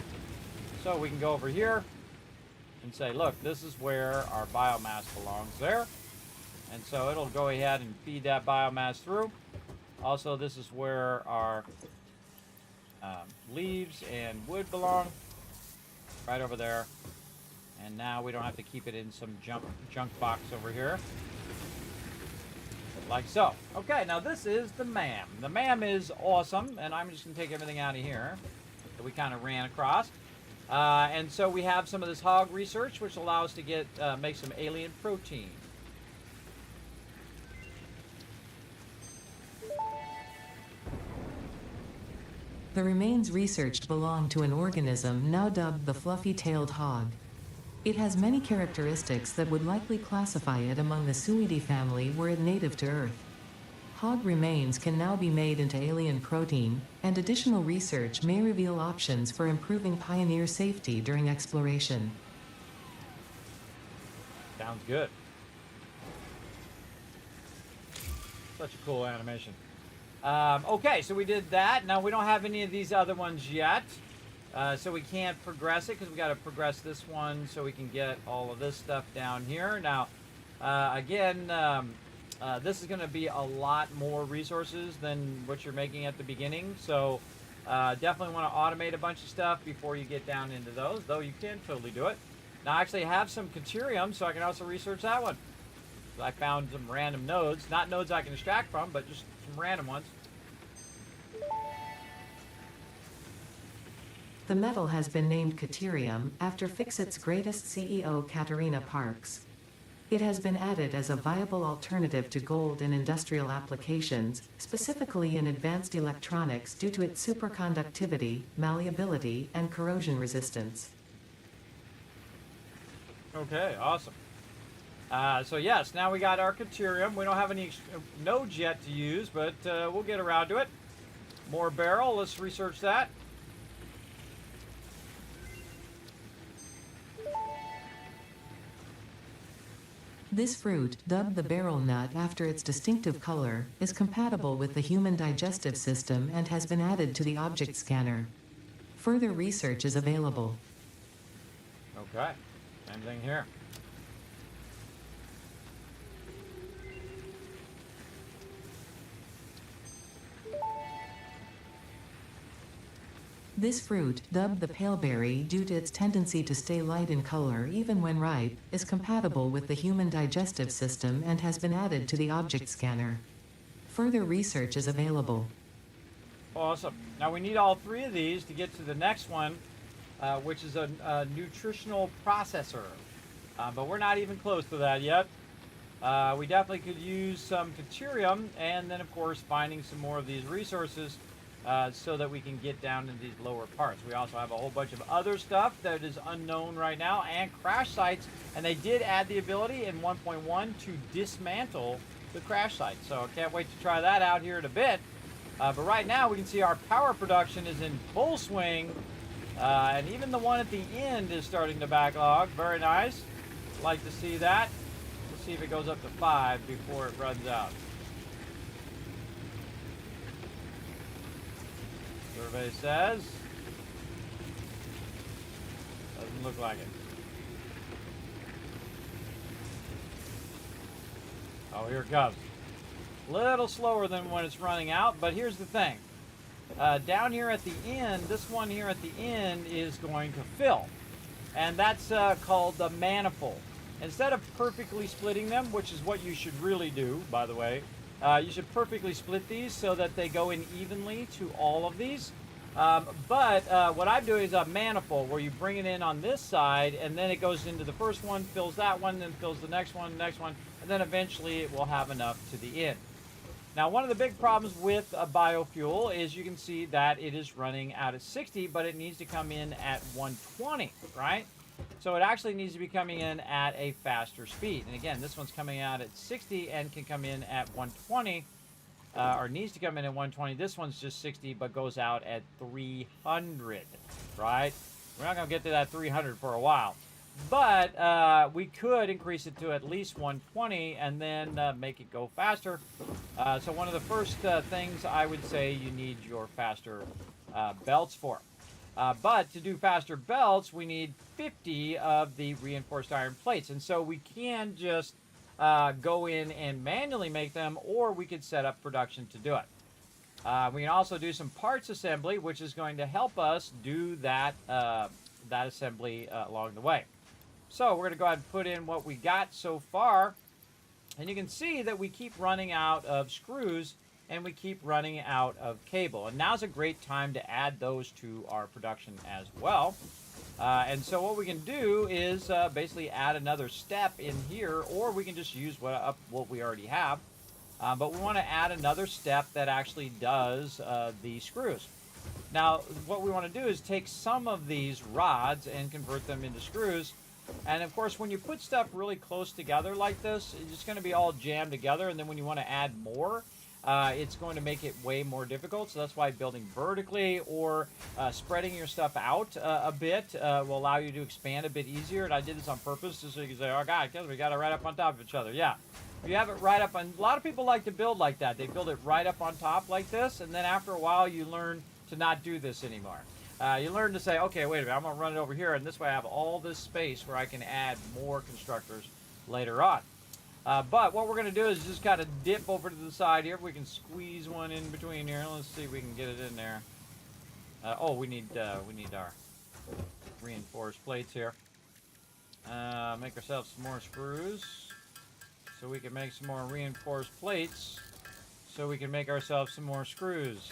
So we can go over here and say, look, this is where our biomass belongs there. And so it'll go ahead and feed that biomass through. Also, this is where our leaves and wood belong, right over there. And now we don't have to keep it in some junk box over here. Like so. Okay, now this is the MAM. The MAM is awesome, and I'm just going to take everything out of here that we kind of ran across. And so we have some of this hog research, which allows us to get make some alien protein. The remains researched belong to an organism now dubbed the fluffy-tailed hog. It has many characteristics that would likely classify it among the Suidae family were it native to Earth. Hog remains can now be made into alien protein, and additional research may reveal options for improving pioneer safety during exploration. Sounds good. Such a cool animation. Okay, so we did that. Now we don't have any of these other ones yet. So we can't progress it because we got to progress this one so we can get all of this stuff down here. Now, again, this is going to be a lot more resources than what you're making at the beginning. So definitely want to automate a bunch of stuff before you get down into those, though you can totally do it. Now, I actually have some Caterium, so I can also research that one. So I found some random nodes. Not nodes I can extract from, but just some random ones. The metal has been named Caterium after Fixit's greatest CEO Katerina Parks. It has been added as a viable alternative to gold in industrial applications, specifically in advanced electronics due to its superconductivity, malleability, and corrosion resistance. Okay, awesome. So yes, now we got our Caterium. We don't have any nodes yet to use, but we'll get around to it. More barrel, let's research that. This fruit, dubbed the beryl nut after its distinctive color, is compatible with the human digestive system and has been added to the object scanner. Further research is available. Okay, same thing here. This fruit, dubbed the paleberry due to its tendency to stay light in color even when ripe, is compatible with the human digestive system and has been added to the object scanner. Further research is available. Awesome. Now we need all three of these to get to the next one, which is a nutritional processor. But we're not even close to that yet. We definitely could use some Caterium, and then of course finding some more of these resources so that we can get down into these lower parts. We also have a whole bunch of other stuff that is unknown right now, and crash sites, and they did add the ability in 1.1 to dismantle the crash site. So I can't wait to try that out here in a bit. But right now we can see our power production is in full swing, and even the one at the end is starting to backlog. Very nice. Like to see that. Let's see if it goes up to 5 before it runs out. Survey says doesn't look like it. Oh, here it comes. Little slower than when it's running out, but here's the thing. Down here at the end, this one here at the end is going to fill, and that's called the manifold. Instead of perfectly splitting them, which is what you should really do, by the way, you should perfectly split these so that they go in evenly to all of these. But what I'm doing is a manifold where you bring it in on this side, and then it goes into the first one, fills that one, then fills the next one, and then eventually it will have enough to the end. Now, one of the big problems with a biofuel is you can see that it is running out at 60, but it needs to come in at 120, right? So it actually needs to be coming in at a faster speed. And again, this one's coming out at 60 and can come in at 120, or needs to come in at 120. This one's just 60, but goes out at 300, right? We're not going to get to that 300 for a while. But we could increase it to at least 120 and then make it go faster. So one of the first things I would say you need your faster belts for. But to do faster belts, we need 50 of the reinforced iron plates. And so we can just go in and manually make them, or we could set up production to do it. We can also do some parts assembly, which is going to help us do that, that assembly along the way. So we're going to go ahead and put in what we got so far. And you can see that we keep running out of screws and we keep running out of cable. And now's a great time to add those to our production as well. And so what we can do is basically add another step in here, or we can just use what we already have. But we want to add another step that actually does the screws. Now, what we want to do is take some of these rods and convert them into screws. And of course, when you put stuff really close together like this, it's going to be all jammed together. And then when you want to add more, it's going to make it way more difficult. So that's why building vertically or spreading your stuff out a bit will allow you to expand a bit easier. And I did this on purpose just so you can say, oh God, because we got it right up on top of each other. Yeah. If you have it right up on, a lot of people like to build like that. They build it right up on top like this. And then after a while, you learn to not do this anymore. You learn to say, okay, wait a minute, I'm going to run it over here, and this way I have all this space where I can add more constructors later on. But what we're going to do is just kind of dip over to the side here. If we can squeeze one in between here, let's see if we can get it in there. Oh, we need our reinforced plates here. Make ourselves some more screws so we can make some more reinforced plates so we can make ourselves some more screws.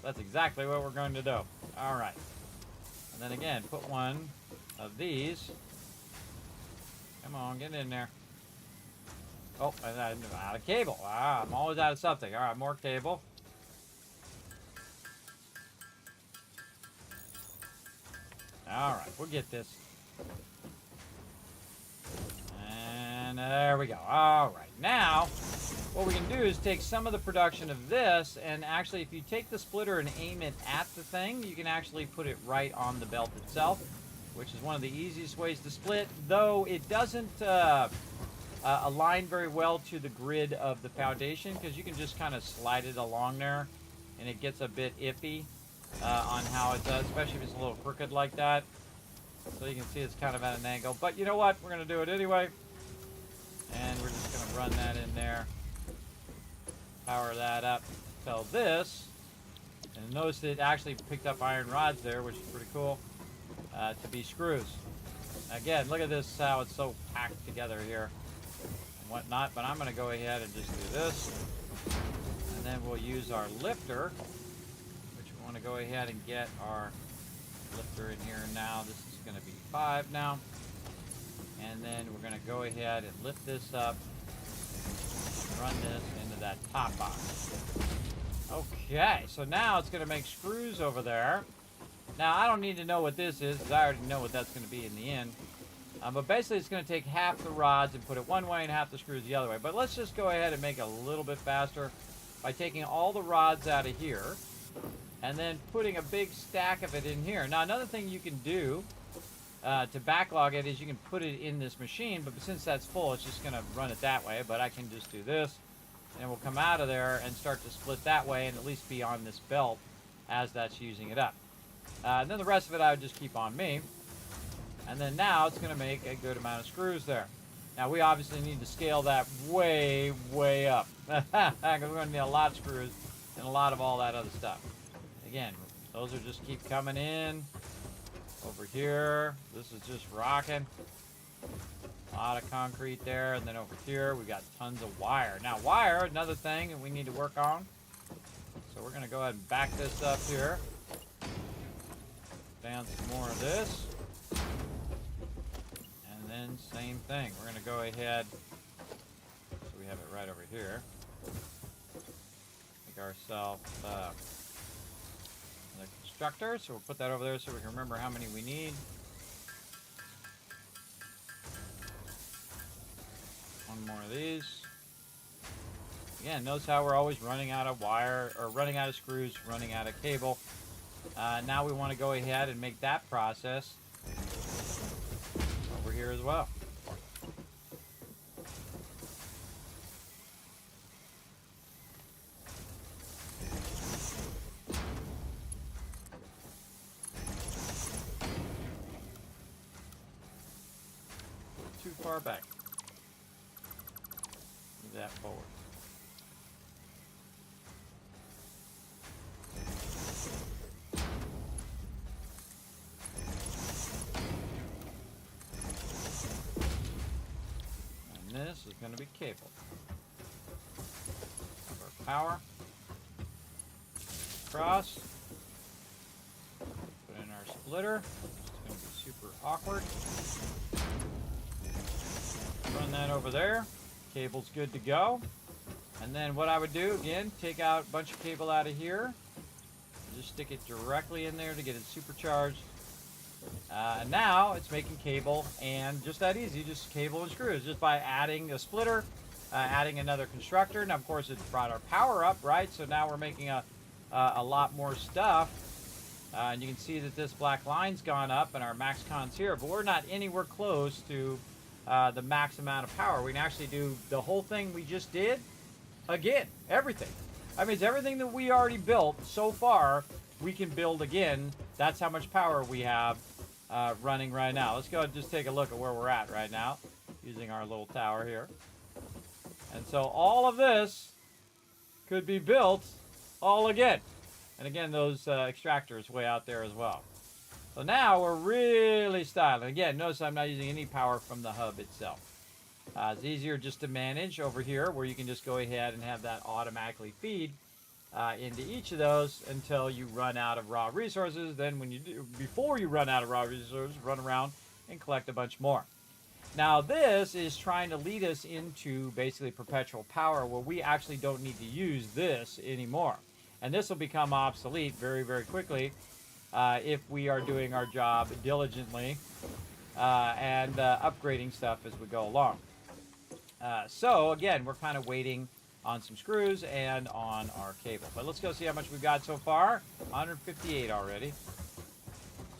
That's exactly what we're going to do. All right. And then again, put one of these. Come on, get in there. Oh, I'm out of cable. Ah, I'm always out of something. All right, more cable. All right, we'll get this. And there we go. All right, now what we can do is take some of the production of this, and actually if you take the splitter and aim it at the thing, you can actually put it right on the belt itself, which is one of the easiest ways to split, though it doesn't align very well to the grid of the foundation, because you can just kind of slide it along there, and it gets a bit iffy on how it does, especially if it's a little crooked like that. So you can see it's kind of at an angle, but you know what? We're going to do it anyway, and we're just going to run that in there. Power that up. Tell this, and notice it actually picked up iron rods there, which is pretty cool, to be screws. Again, look at this, how it's so packed together here and whatnot, but I'm going to go ahead and just do this, and then we'll use our lifter, which we want to go ahead and get our lifter in here now. This is going to be 5 now, and then we're going to go ahead and lift this up, run this into that top box. Okay, so now it's going to make screws over there. Now, I don't need to know what this is, because I already know what that's going to be in the end. But basically, it's going to take half the rods and put it one way and half the screws the other way. But let's just go ahead and make it a little bit faster by taking all the rods out of here and then putting a big stack of it in here. Now, another thing you can do to backlog it is you can put it in this machine, but since that's full, it's just going to run it that way. But I can just do this, and we'll come out of there and start to split that way and at least be on this belt as that's using it up. And then the rest of it I would just keep on me. And then now it's going to make a good amount of screws there. Now we obviously need to scale that way, way up. Because we're going to need a lot of screws and a lot of all that other stuff. Again, those are just keep coming in. Over here, this is just rocking. A lot of concrete there. And then over here, we got tons of wire. Now wire, another thing that we need to work on. So we're going to go ahead and back this up here. Down some more of this. And then same thing. We're going to go ahead, so we have it right over here. Make ourselves the constructor. So we'll put that over there so we can remember how many we need. One more of these. Again, notice how we're always running out of wire, or running out of screws, running out of cable. Now we want to go ahead and make that process here as well. Too far back. Move that forward. This is going to be cable. Our power. Cross. Put in our splitter. It's going to be super awkward. Run that over there. Cable's good to go. And then what I would do, again, take out a bunch of cable out of here. Just stick it directly in there to get it supercharged. And now it's making cable, and just that easy, just cable and screws, just by adding a splitter, adding another constructor. Now, of course, it brought our power up, right? So now we're making a lot more stuff. And you can see that this black line's gone up, and our max con's here, but we're not anywhere close to the max amount of power. We can actually do the whole thing we just did again, everything. I mean, it's everything that we already built so far, we can build again. That's how much power we have running right now. Let's go and just take a look at where we're at right now using our little tower here. And so all of this could be built all again. And again, those extractors way out there as well. So now we're really styling. Again, notice I'm not using any power from the hub itself. It's easier just to manage over here, where you can just go ahead and have that automatically feed into each of those until you run out of raw resources. Then when you do, before you run out of raw resources, run around and collect a bunch more. Now this is trying to lead us into basically perpetual power, where we actually don't need to use this anymore. And this will become obsolete very, very quickly if we are doing our job diligently and upgrading stuff as we go along. So again, we're kind of waiting on some screws and on our cable. But let's go see how much we've got so far. 158 already.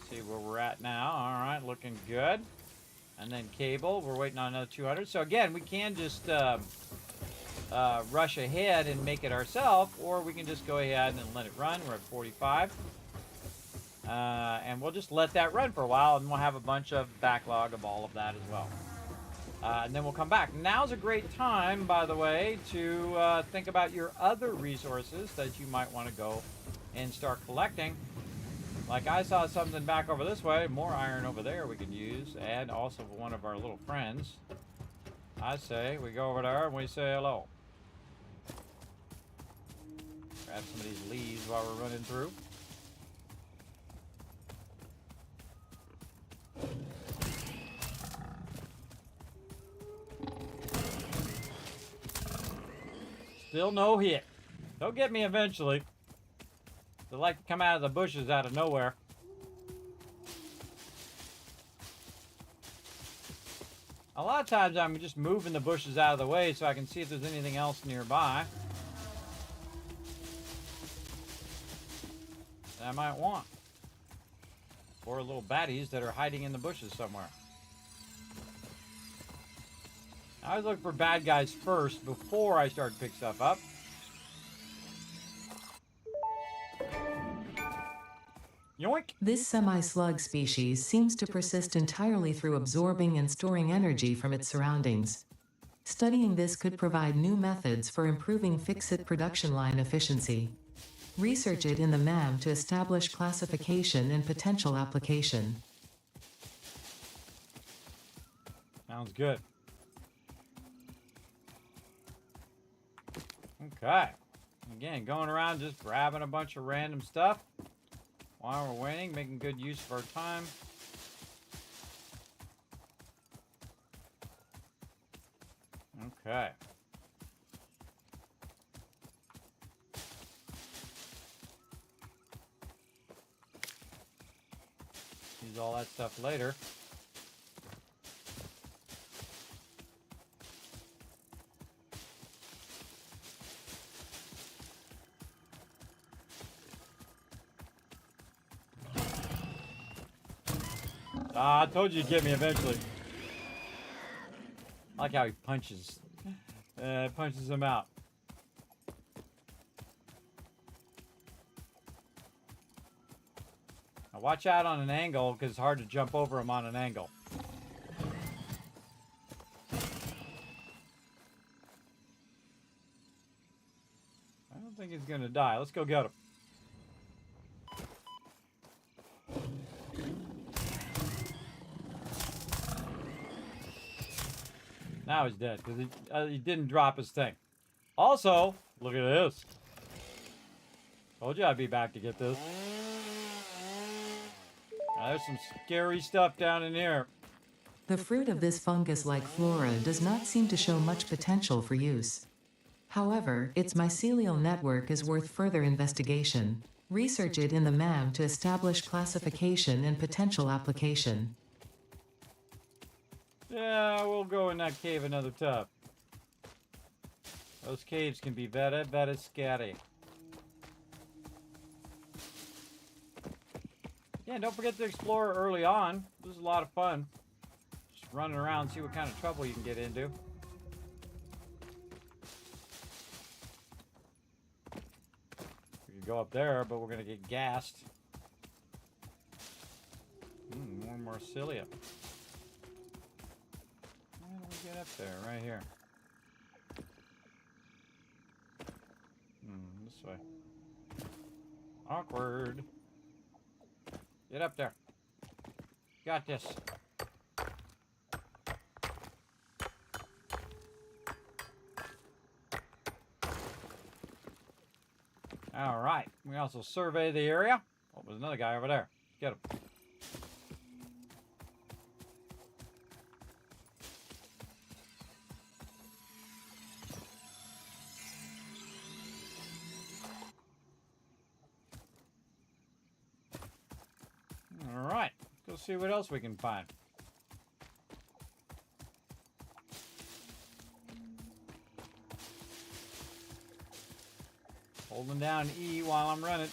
See where we're at now. All right, looking good. And then cable, we're waiting on another 200. So again, we can just rush ahead and make it ourselves, or we can just go ahead and let it run. We're at 45. And we'll just let that run for a while, and we'll have a bunch of backlog of all of that as well. And then we'll come back. Now's a great time, by the way, to think about your other resources that you might want to go and start collecting. Like I saw something back over this way, more iron over there we could use, and also one of our little friends. I say we go over there and we say hello. Grab some of these leaves while we're running through. Still no hit. They'll get me eventually. They like to come out of the bushes out of nowhere. A lot of times I'm just moving the bushes out of the way so I can see if there's anything else nearby that I might want. Or little baddies that are hiding in the bushes somewhere. I always look for bad guys first before I start to pick stuff up. Yoink! This semi-slug species seems to persist entirely through absorbing and storing energy from its surroundings. Studying this could provide new methods for improving fix-it production line efficiency. Research it in the MAM to establish classification and potential application. Sounds good. Okay. Again, going around just grabbing a bunch of random stuff while we're waiting, making good use of our time. Okay. Use all that stuff later. I told you you'd get me eventually. I like how he punches them out. Now watch out on an angle, because it's hard to jump over him on an angle. I don't think he's gonna die. Let's go get him. Now he's dead, because he didn't drop his thing. Also, look at this. Told you I'd be back to get this. Now, there's some scary stuff down in here. The fruit of this fungus-like flora does not seem to show much potential for use. However, its mycelial network is worth further investigation. Research it in the MAM to establish classification and potential application. Yeah, we'll go in that cave another time. Those caves can be very, very scary. Yeah, don't forget to explore early on. This is a lot of fun. Just running around, see what kind of trouble you can get into. We could go up there, but we're gonna get gassed. More Marsilia. How do we get up there? Right here. This way. Awkward. Get up there. Got this. All right. We also survey the area. Oh, there's another guy over there. Get him. All right. Let's go see what else we can find. Holding down E while I'm running.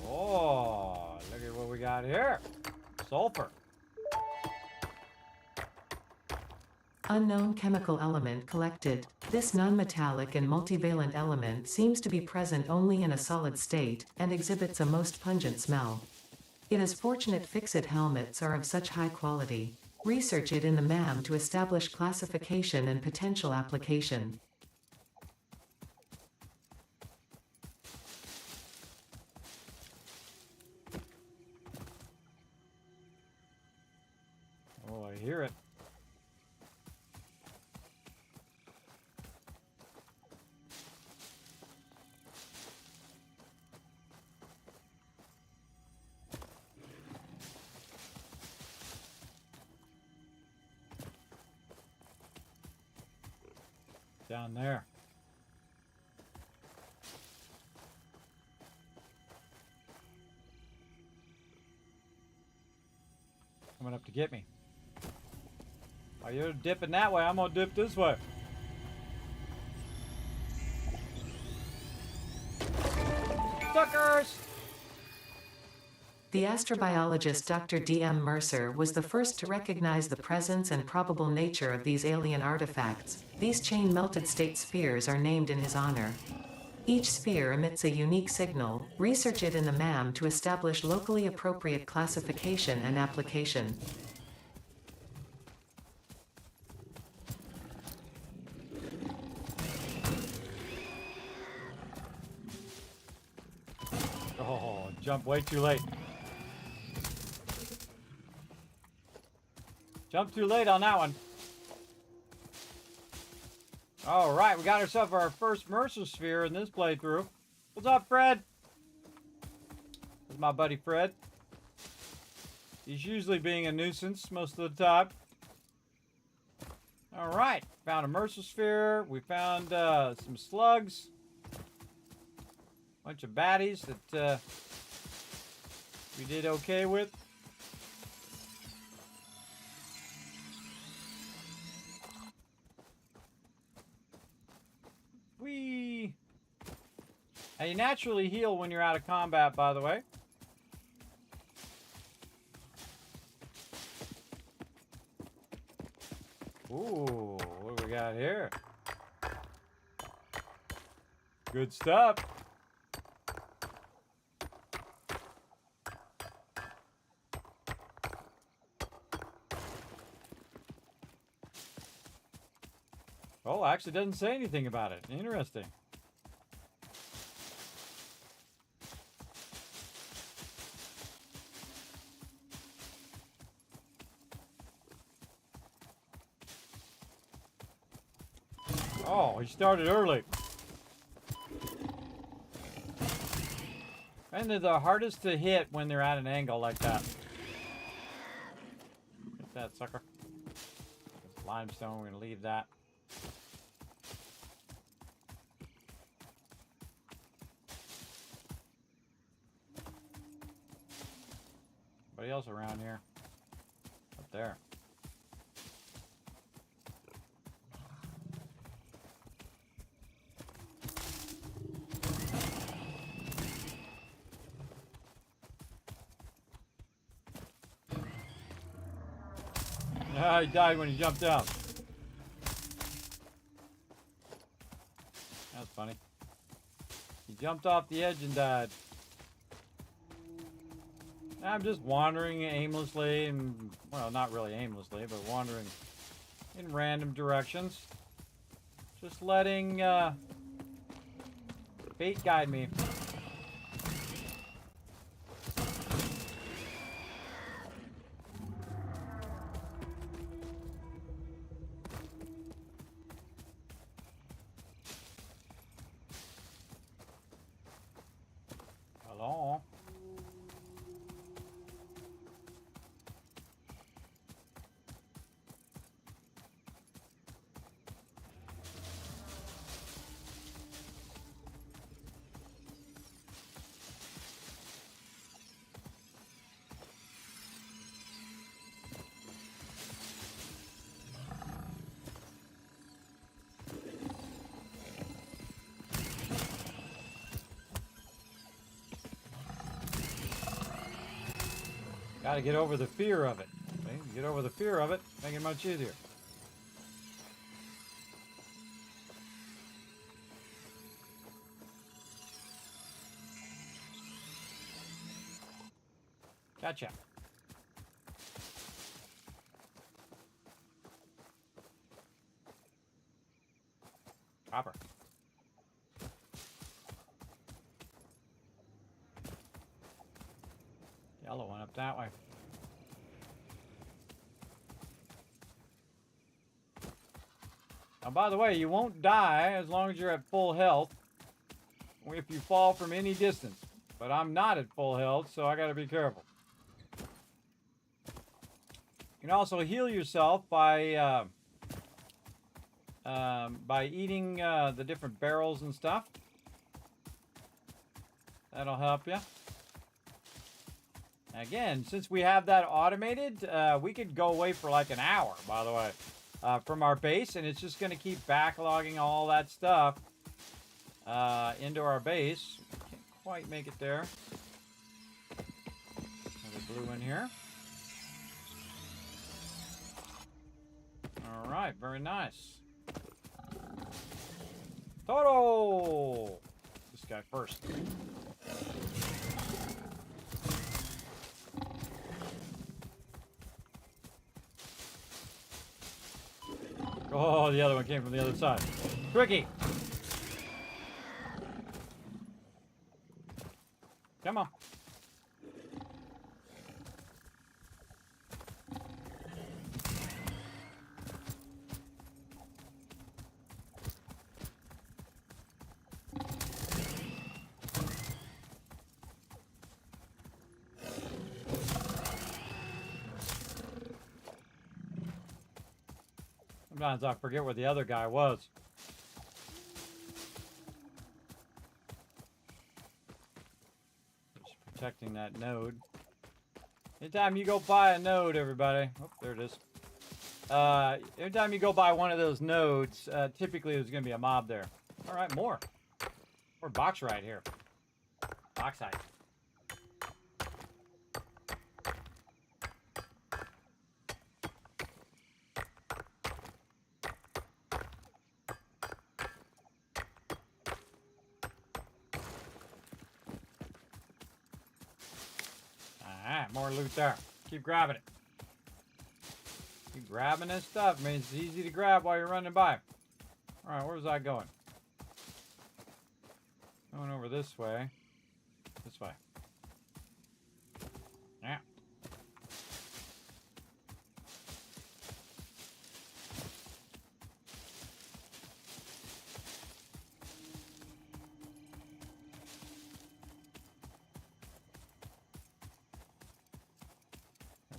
Oh, look at what we got here. Sulfur. Unknown chemical element collected. This non-metallic and multivalent element seems to be present only in a solid state, and exhibits a most pungent smell. It is fortunate fix-it helmets are of such high quality. Research it in the MAM to establish classification and potential application. Oh, I hear it. Down there. Coming up to get me. While you're dipping that way, I'm gonna dip this way. Suckers! The astrobiologist Dr. D.M. Mercer was the first to recognize the presence and probable nature of these alien artifacts. These chain-melted state spheres are named in his honor. Each sphere emits a unique signal. Research it in the MAM to establish locally appropriate classification and application. Oh, jump way too late. Jump too late on that one. All right, we got ourselves our first Mercer sphere in this playthrough. What's up, Fred? This is my buddy Fred. He's usually being a nuisance most of the time. All right, found a Mercer sphere. We found some slugs. Bunch of baddies that we did okay with. Now you naturally heal when you're out of combat, by the way. Ooh, what do we got here? Good stuff. Oh, actually doesn't say anything about it. Interesting. Oh, he started early. And they're the hardest to hit when they're at an angle like that. Get that sucker. Limestone, we're gonna leave that. Anybody else around here? Up there. Ah, he died when he jumped out. That's funny. He jumped off the edge and died. I'm just wandering aimlessly and, well, not really aimlessly, but wandering in random directions. Just letting fate guide me. Hello? Got to get over the fear of it. Okay? Get over the fear of it, make it much easier. Gotcha. Copper. Yellow one up that way. Now, by the way, you won't die as long as you're at full health if you fall from any distance. But I'm not at full health, so I got to be careful. You can also heal yourself by eating the different barrels and stuff. That'll help you. Again, since we have that automated, we could go away for like an hour, by the way, from our base, and it's just going to keep backlogging all that stuff into our base. Can't quite make it there. Another blue in here. All right, very nice. Toto! This guy first. Oh, the other one came from the other side. Tricky. Come on. Sometimes I forget where the other guy was. Just protecting that node. Anytime you go by a node, everybody. Oh, there it is. Anytime you go by one of those nodes, typically there's going to be a mob there. All right, more. More box right here. Bauxite. more loot there. Keep grabbing it. Keep grabbing this stuff. I mean, it's easy to grab while you're running by. Alright, where's that going? Going over this way. This way. Yeah.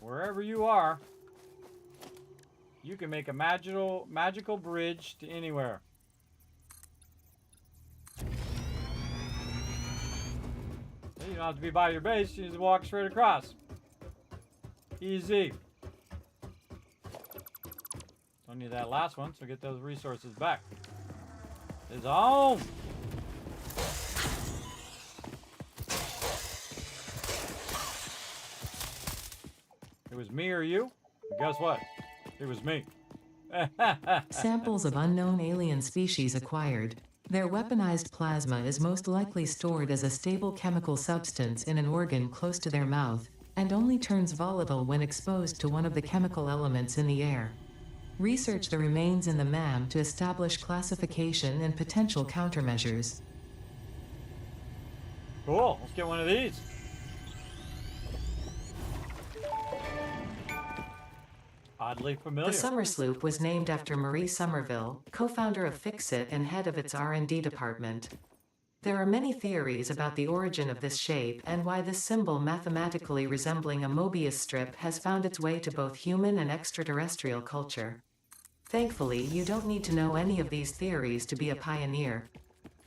Wherever you are, you can make a magical bridge to anywhere. You don't have to be by your base, you just walk straight across. Easy. Don't need that last one, so get those resources back. It's home! It was me or you? And guess what? It was me. Samples of unknown alien species acquired. Their weaponized plasma is most likely stored as a stable chemical substance in an organ close to their mouth, and only turns volatile when exposed to one of the chemical elements in the air. Research the remains in the MAM to establish classification and potential countermeasures. Cool, let's get one of these. Oddly familiar. The Summer Sloop was named after Marie Somerville, co-founder of Fixit and head of its R&D department. There are many theories about the origin of this shape and why this symbol mathematically resembling a Mobius strip has found its way to both human and extraterrestrial culture. Thankfully, you don't need to know any of these theories to be a pioneer.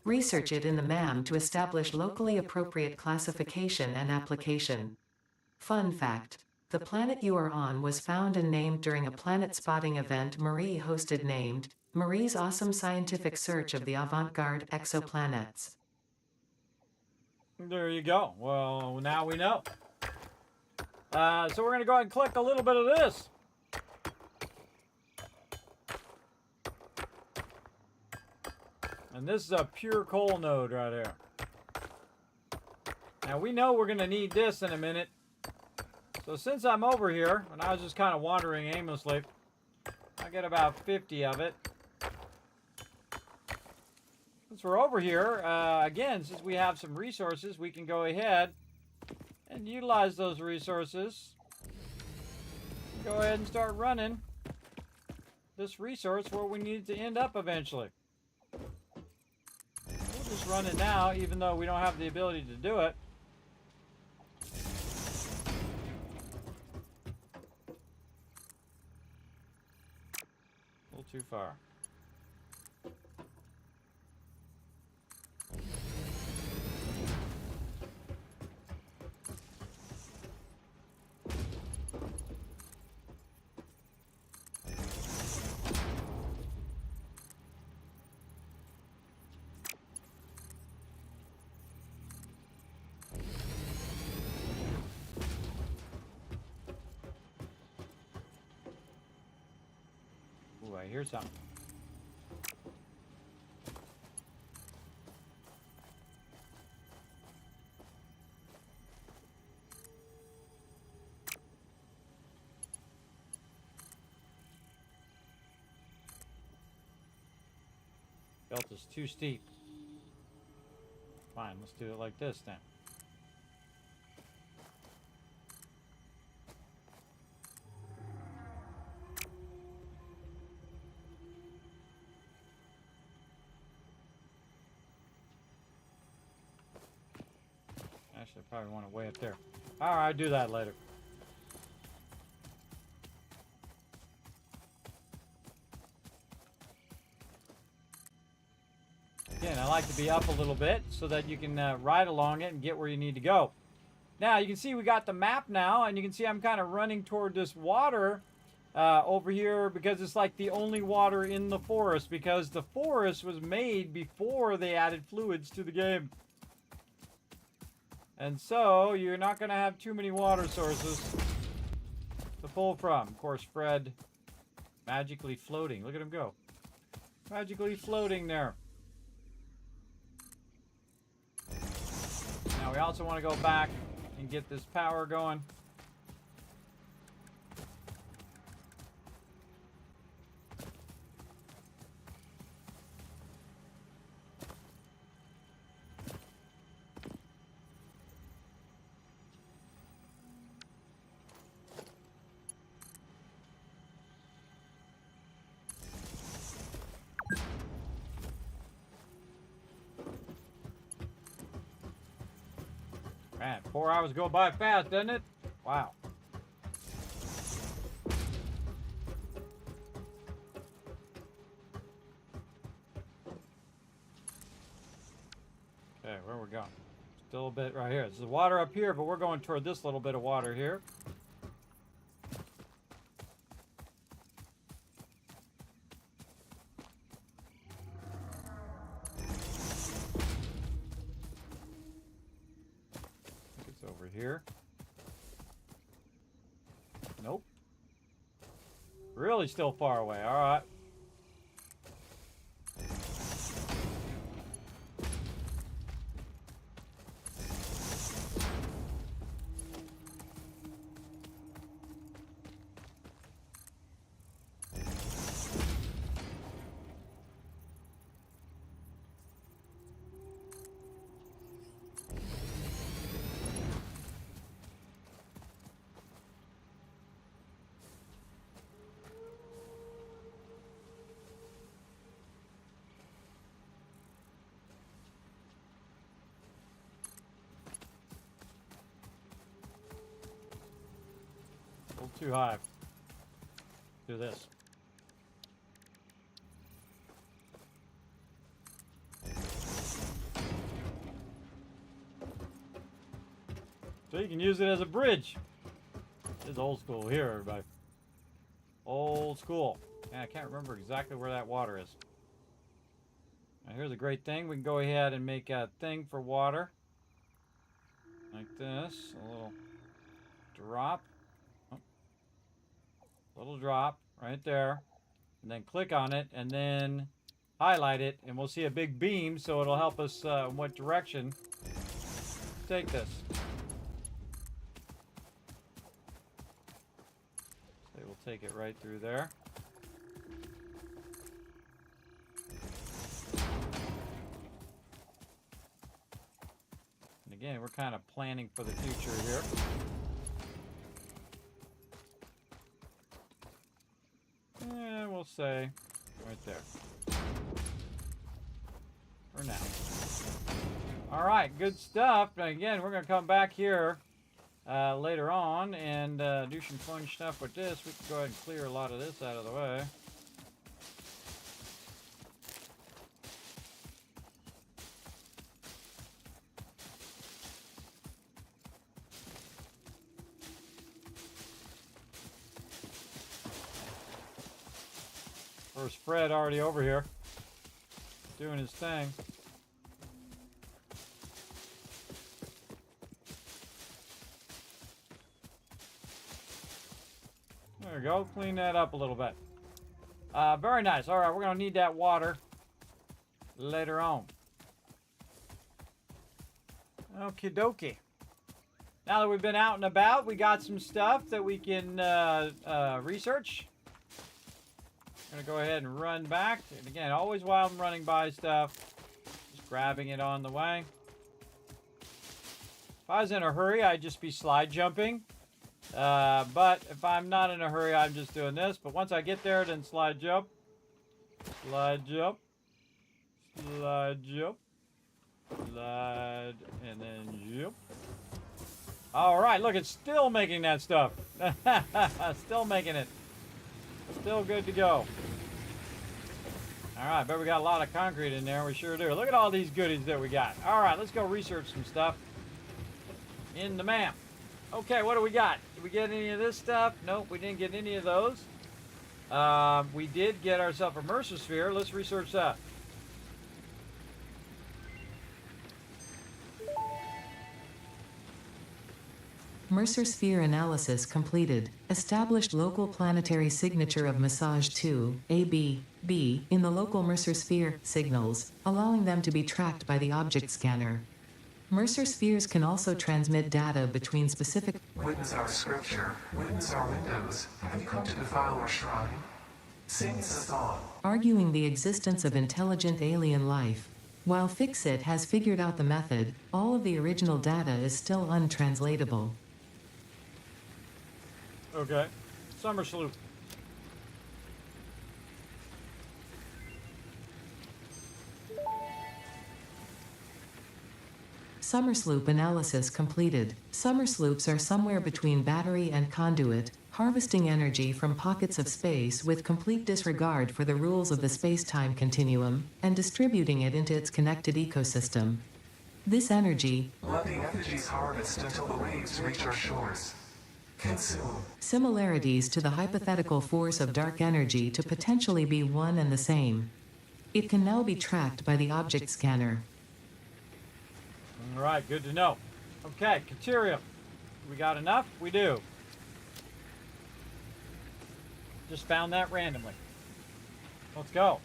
Research it in the MAM to establish locally appropriate classification and application. Fun fact. The planet you are on was found and named during a planet spotting event Marie hosted named Marie's Awesome Scientific Search of the Avant-Garde Exoplanets. There you go. Well, now we know. So we're going to go ahead and click a little bit of this. And this is a pure coal node right here. Now we know we're going to need this in a minute. So since I'm over here, and I was just kind of wandering aimlessly, I get about 50 of it. Since we're over here, again, since we have some resources, we can go ahead and utilize those resources. Go ahead and start running this resource where we need to end up eventually. We'll just run it now, even though we don't have the ability to do it. Too far. Ooh, I hear something. Belt is too steep. Fine, let's do it like this then. Actually, I probably want it way up there. Alright, I'll do that later. Again, I like to be up a little bit so that you can ride along it and get where you need to go. Now, you can see we got the map now, and you can see I'm kind of running toward this water over here because it's like the only water in the forest, because the forest was made before they added fluids to the game. And so, you're not going to have too many water sources to pull from. Of course, Fred magically floating. Look at him go. Magically floating there. Now, we also want to go back and get this power going. Man, 4 hours go by fast, doesn't it? Wow. Okay, where are we going? Still a bit right here. There's the water up here, but we're going toward this little bit of water here. It's over here. Nope. Really still far away. All right. A little too high. Do this. So you can use it as a bridge. This is old school here, everybody. Old school. Yeah, I can't remember exactly where that water is. Now here's a great thing. We can go ahead and make a thing for water. Like this. A little drop. Oh. Little drop right there. And then click on it and then highlight it. And we'll see a big beam, so it'll help us in what direction to take this. So we'll take it right through there. And again, we're kind of planning for the future here. Yeah, we'll say right there. For now. All right, good stuff. Again, we're going to come back here later on and do some fun stuff with this. We can go ahead and clear a lot of this out of the way. There's Fred already over here doing his thing. There we go. Clean that up a little bit. Very nice. All right, we're going to need that water later on. Okie dokie. Now that we've been out and about, we got some stuff that we can research. I'm going to go ahead and run back. And again, always while I'm running by stuff, just grabbing it on the way. If I was in a hurry, I'd just be slide jumping. But if I'm not in a hurry, I'm just doing this. But once I get there, then slide jump. Slide jump. Slide jump. Slide and then jump. All right, look, it's still making that stuff. Still making it. Still good to go. All right, bet we got a lot of concrete in there. We sure do. Look at all these goodies that we got. All right, let's go research some stuff in the map. Okay, what do we got? Did we get any of this stuff? Nope, we didn't get any of those. We did get ourselves a Mercer sphere. Let's research that. Mercer sphere analysis completed. Established local planetary signature of massage 2, AB, B, in the local Mercer sphere signals, allowing them to be tracked by the object scanner. Mercer spheres can also transmit data between specific. Witness our scripture, witness our windows. Have you come to defile our shrine? Sing us on. Arguing the existence of intelligent alien life. While Fixit has figured out the method, all of the original data is still untranslatable. Okay. Summer salute. Summer sloop analysis completed. Summer sloops are somewhere between battery and conduit, harvesting energy from pockets of space with complete disregard for the rules of the space-time continuum, and distributing it into its connected ecosystem. This energy, Let the effigies harvest until the waves reach our shores. Consume. similarities to the hypothetical force of dark energy to potentially be one and the same. It can now be tracked by the object scanner. All right, good to know. Okay, Caterium. We got enough? We do. Just found that randomly. Let's go.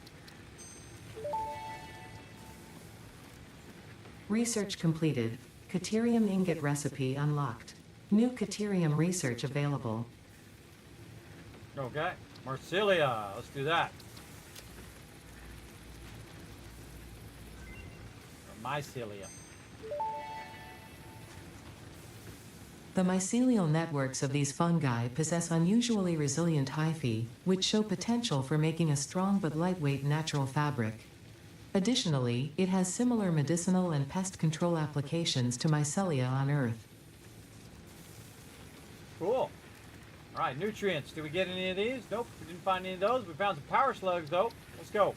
Research completed. Caterium ingot recipe unlocked. New Caterium research available. Okay, Marsilia. Let's do that. Or mycelia. The mycelial networks of these fungi possess unusually resilient hyphae, which show potential for making a strong but lightweight natural fabric. Additionally, it has similar medicinal and pest control applications to mycelia on Earth. Cool. All right, nutrients. Did we get any of these? Nope, we didn't find any of those. We found some power slugs, though. Let's go.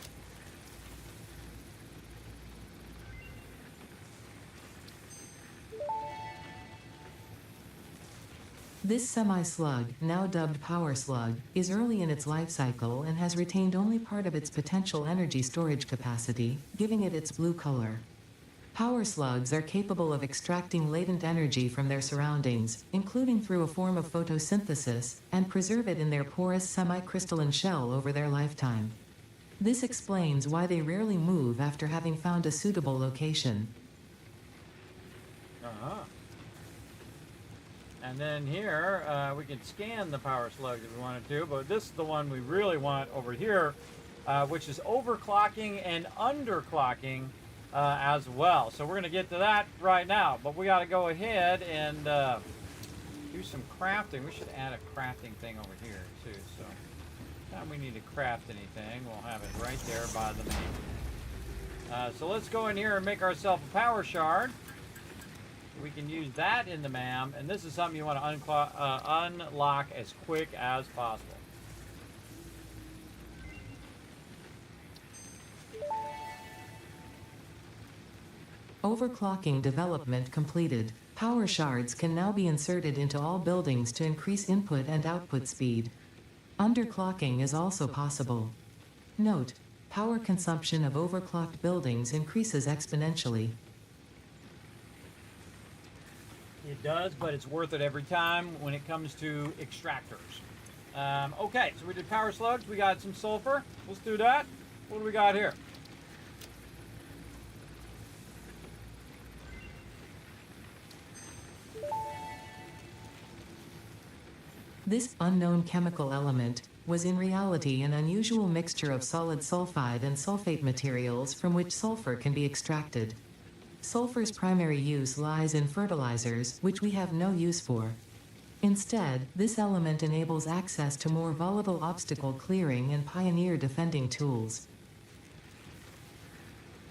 This semi-slug, now dubbed power slug, is early in its life cycle and has retained only part of its potential energy storage capacity, giving it its blue color. Power slugs are capable of extracting latent energy from their surroundings, including through a form of photosynthesis, and preserve it in their porous semi-crystalline shell over their lifetime. This explains why they rarely move after having found a suitable location. Uh-huh. And then here, we can scan the power slug if we wanted to, but this is the one we really want over here, which is overclocking and underclocking as well. So we're going to get to that right now, but we got to go ahead and do some crafting. We should add a crafting thing over here too. So anytime we need to craft anything, we'll have it right there by the main. So let's go in here and make ourselves a power shard. We can use that in the MAM, and this is something you want to unlock as quick as possible. Overclocking development completed. Power shards can now be inserted into all buildings to increase input and output speed. Underclocking is also possible. Note: power consumption of overclocked buildings increases exponentially. It does, but it's worth it every time when it comes to extractors. Okay, so we did power slugs. We got some sulfur. Let's do that. What do we got here? This unknown chemical element was in reality an unusual mixture of solid sulfide and sulfate materials from which sulfur can be extracted. Sulfur's primary use lies in fertilizers, which we have no use for. Instead, this element enables access to more volatile obstacle clearing and pioneer defending tools.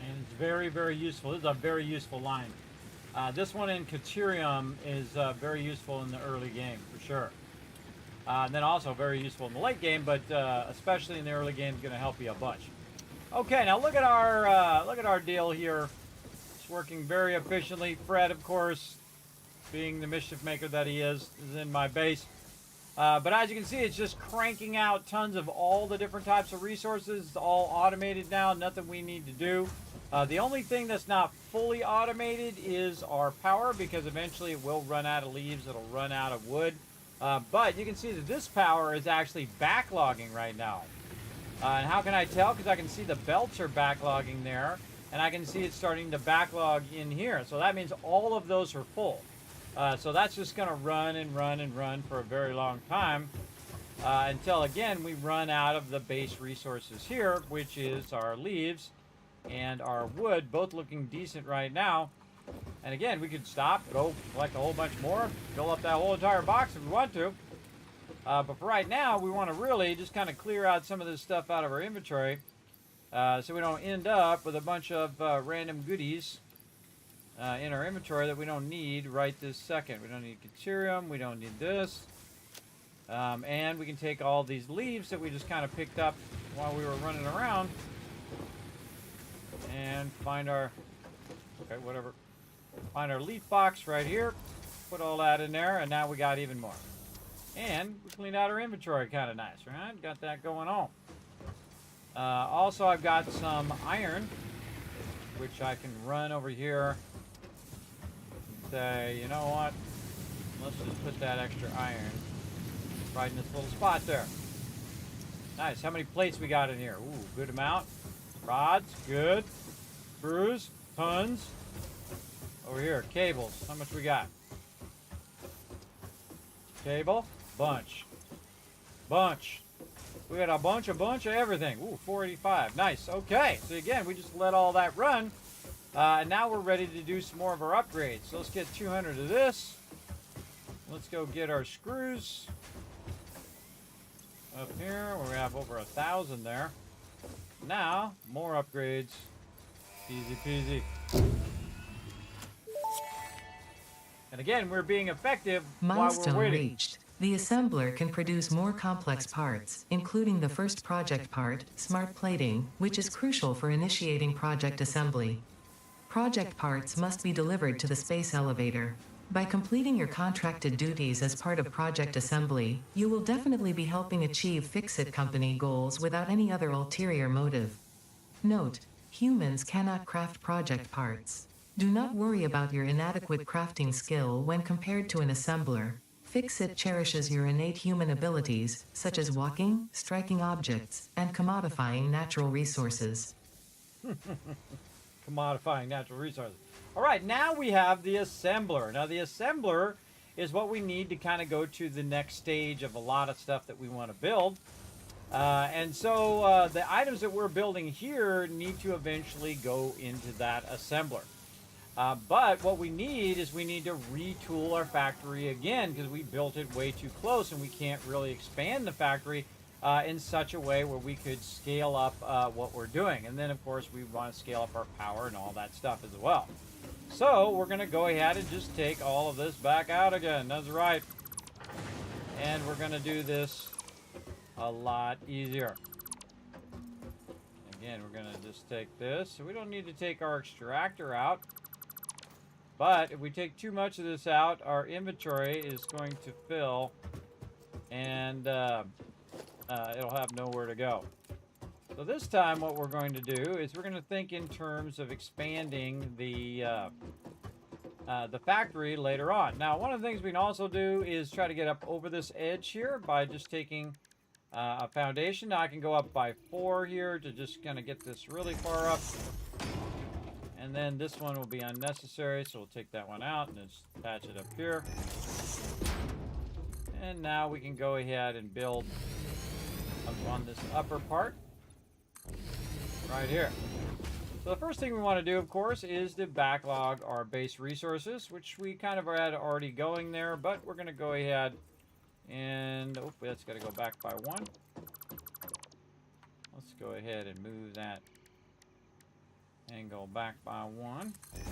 And it's very, very useful. This is a very useful line. This one in Caterium is very useful in the early game, for sure. And then also very useful in the late game, but especially in the early game, is going to help you a bunch. Okay, now look at our deal here. It's working very efficiently. Fred, of course, being the mischief maker that he is in my base. But as you can see, it's just cranking out tons of all the different types of resources. It's all automated now. Nothing we need to do. The only thing that's not fully automated is our power, because eventually it will run out of leaves. It'll run out of wood. But you can see that this power is actually backlogging right now. And how can I tell? Because I can see the belts are backlogging there, and I can see it's starting to backlog in here. So that means all of those are full. So that's just going to run and run and run for a very long time until, again, we run out of the base resources here, which is our leaves and our wood, both looking decent right now. And again, we could stop, go collect a whole bunch more, fill up that whole entire box if we want to. But for right now, we want to really just kind of clear out some of this stuff out of our inventory so we don't end up with a bunch of random goodies in our inventory that we don't need right this second. We don't need Caterium. We don't need this. And we can take all these leaves that we just kind of picked up while we were running around and find our, okay, whatever. Find our leaf box right here. Put all that in there, and now we got even more. And we cleaned out our inventory kind of nice, right? Got that going on. Also, I've got some iron, which I can run over here and say, you know what? Let's just put that extra iron right in this little spot there. Nice. How many plates we got in here? Ooh, good amount. Rods, good. Screws, tons. Over here, cables. How much we got? Cable, bunch. Bunch. We got a bunch of everything. Ooh, 485. Nice. Okay. So again, we just let all that run. And now we're ready to do some more of our upgrades. So let's get 200 of this. Let's go get our screws. Up here, where we have over 1,000 there. Now, more upgrades. Easy peasy. And again, we're being effective while we're Milestone waiting. reached. The assembler can produce more complex parts, including the first project part, smart plating, which is crucial for initiating project assembly. Project parts must be delivered to the space elevator. By completing your contracted duties as part of project assembly, you will definitely be helping achieve Fix-It company goals without any other ulterior motive. Note: humans cannot craft project parts. Do not worry about your inadequate crafting skill when compared to an assembler. Fix-It cherishes your innate human abilities, such as walking, striking objects, and commodifying natural resources. Commodifying natural resources. All right, now we have the assembler. Now the assembler is what we need to kind of go to the next stage of a lot of stuff that we want to build. And so the items that we're building here need to eventually go into that assembler. But what we need is we need to retool our factory again because we built it way too close and we can't really expand the factory in such a way where we could scale up what we're doing. And then, of course, we want to scale up our power and all that stuff as well. So we're going to go ahead and just take all of this back out again. That's right. And we're going to do this a lot easier. Again, we're going to just take this. So we don't need to take our extractor out. But if we take too much of this out, our inventory is going to fill and it'll have nowhere to go. So this time what we're going to do is we're going to think in terms of expanding the factory later on. Now, one of the things we can also do is try to get up over this edge here by just taking a foundation. Now I can go up by 4 here to just kind of get this really far up. And then this one will be unnecessary, so we'll take that one out and just patch it up here. And now we can go ahead and build up on this upper part right here. So the first thing we want to do, of course, is to backlog our base resources, which we kind of had already going there, but we're going to go ahead and, oh, that's got to go back by 1. Let's go ahead and move that and go back by 1. There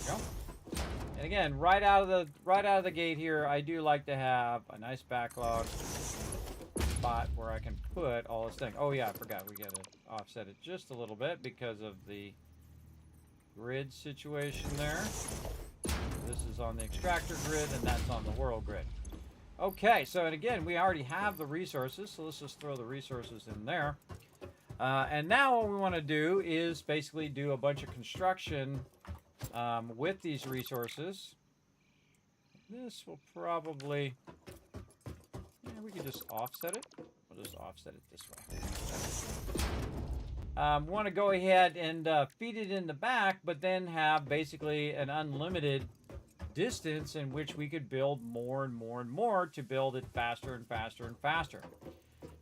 we go. And again, right out of the gate here, I do like to have a nice backlog spot where I can put all this thing. Oh yeah, I forgot we got to offset it just a little bit because of the grid situation there. This is on the extractor grid and that's on the world grid. Okay, so and again, we already have the resources, so let's just throw the resources in there. And now what we want to do is basically do a bunch of construction with these resources. This will probably, yeah, we can just offset it. We'll just offset it this way. We want to go ahead and feed it in the back, but then have basically an unlimited distance in which we could build more and more and more to build it faster and faster and faster.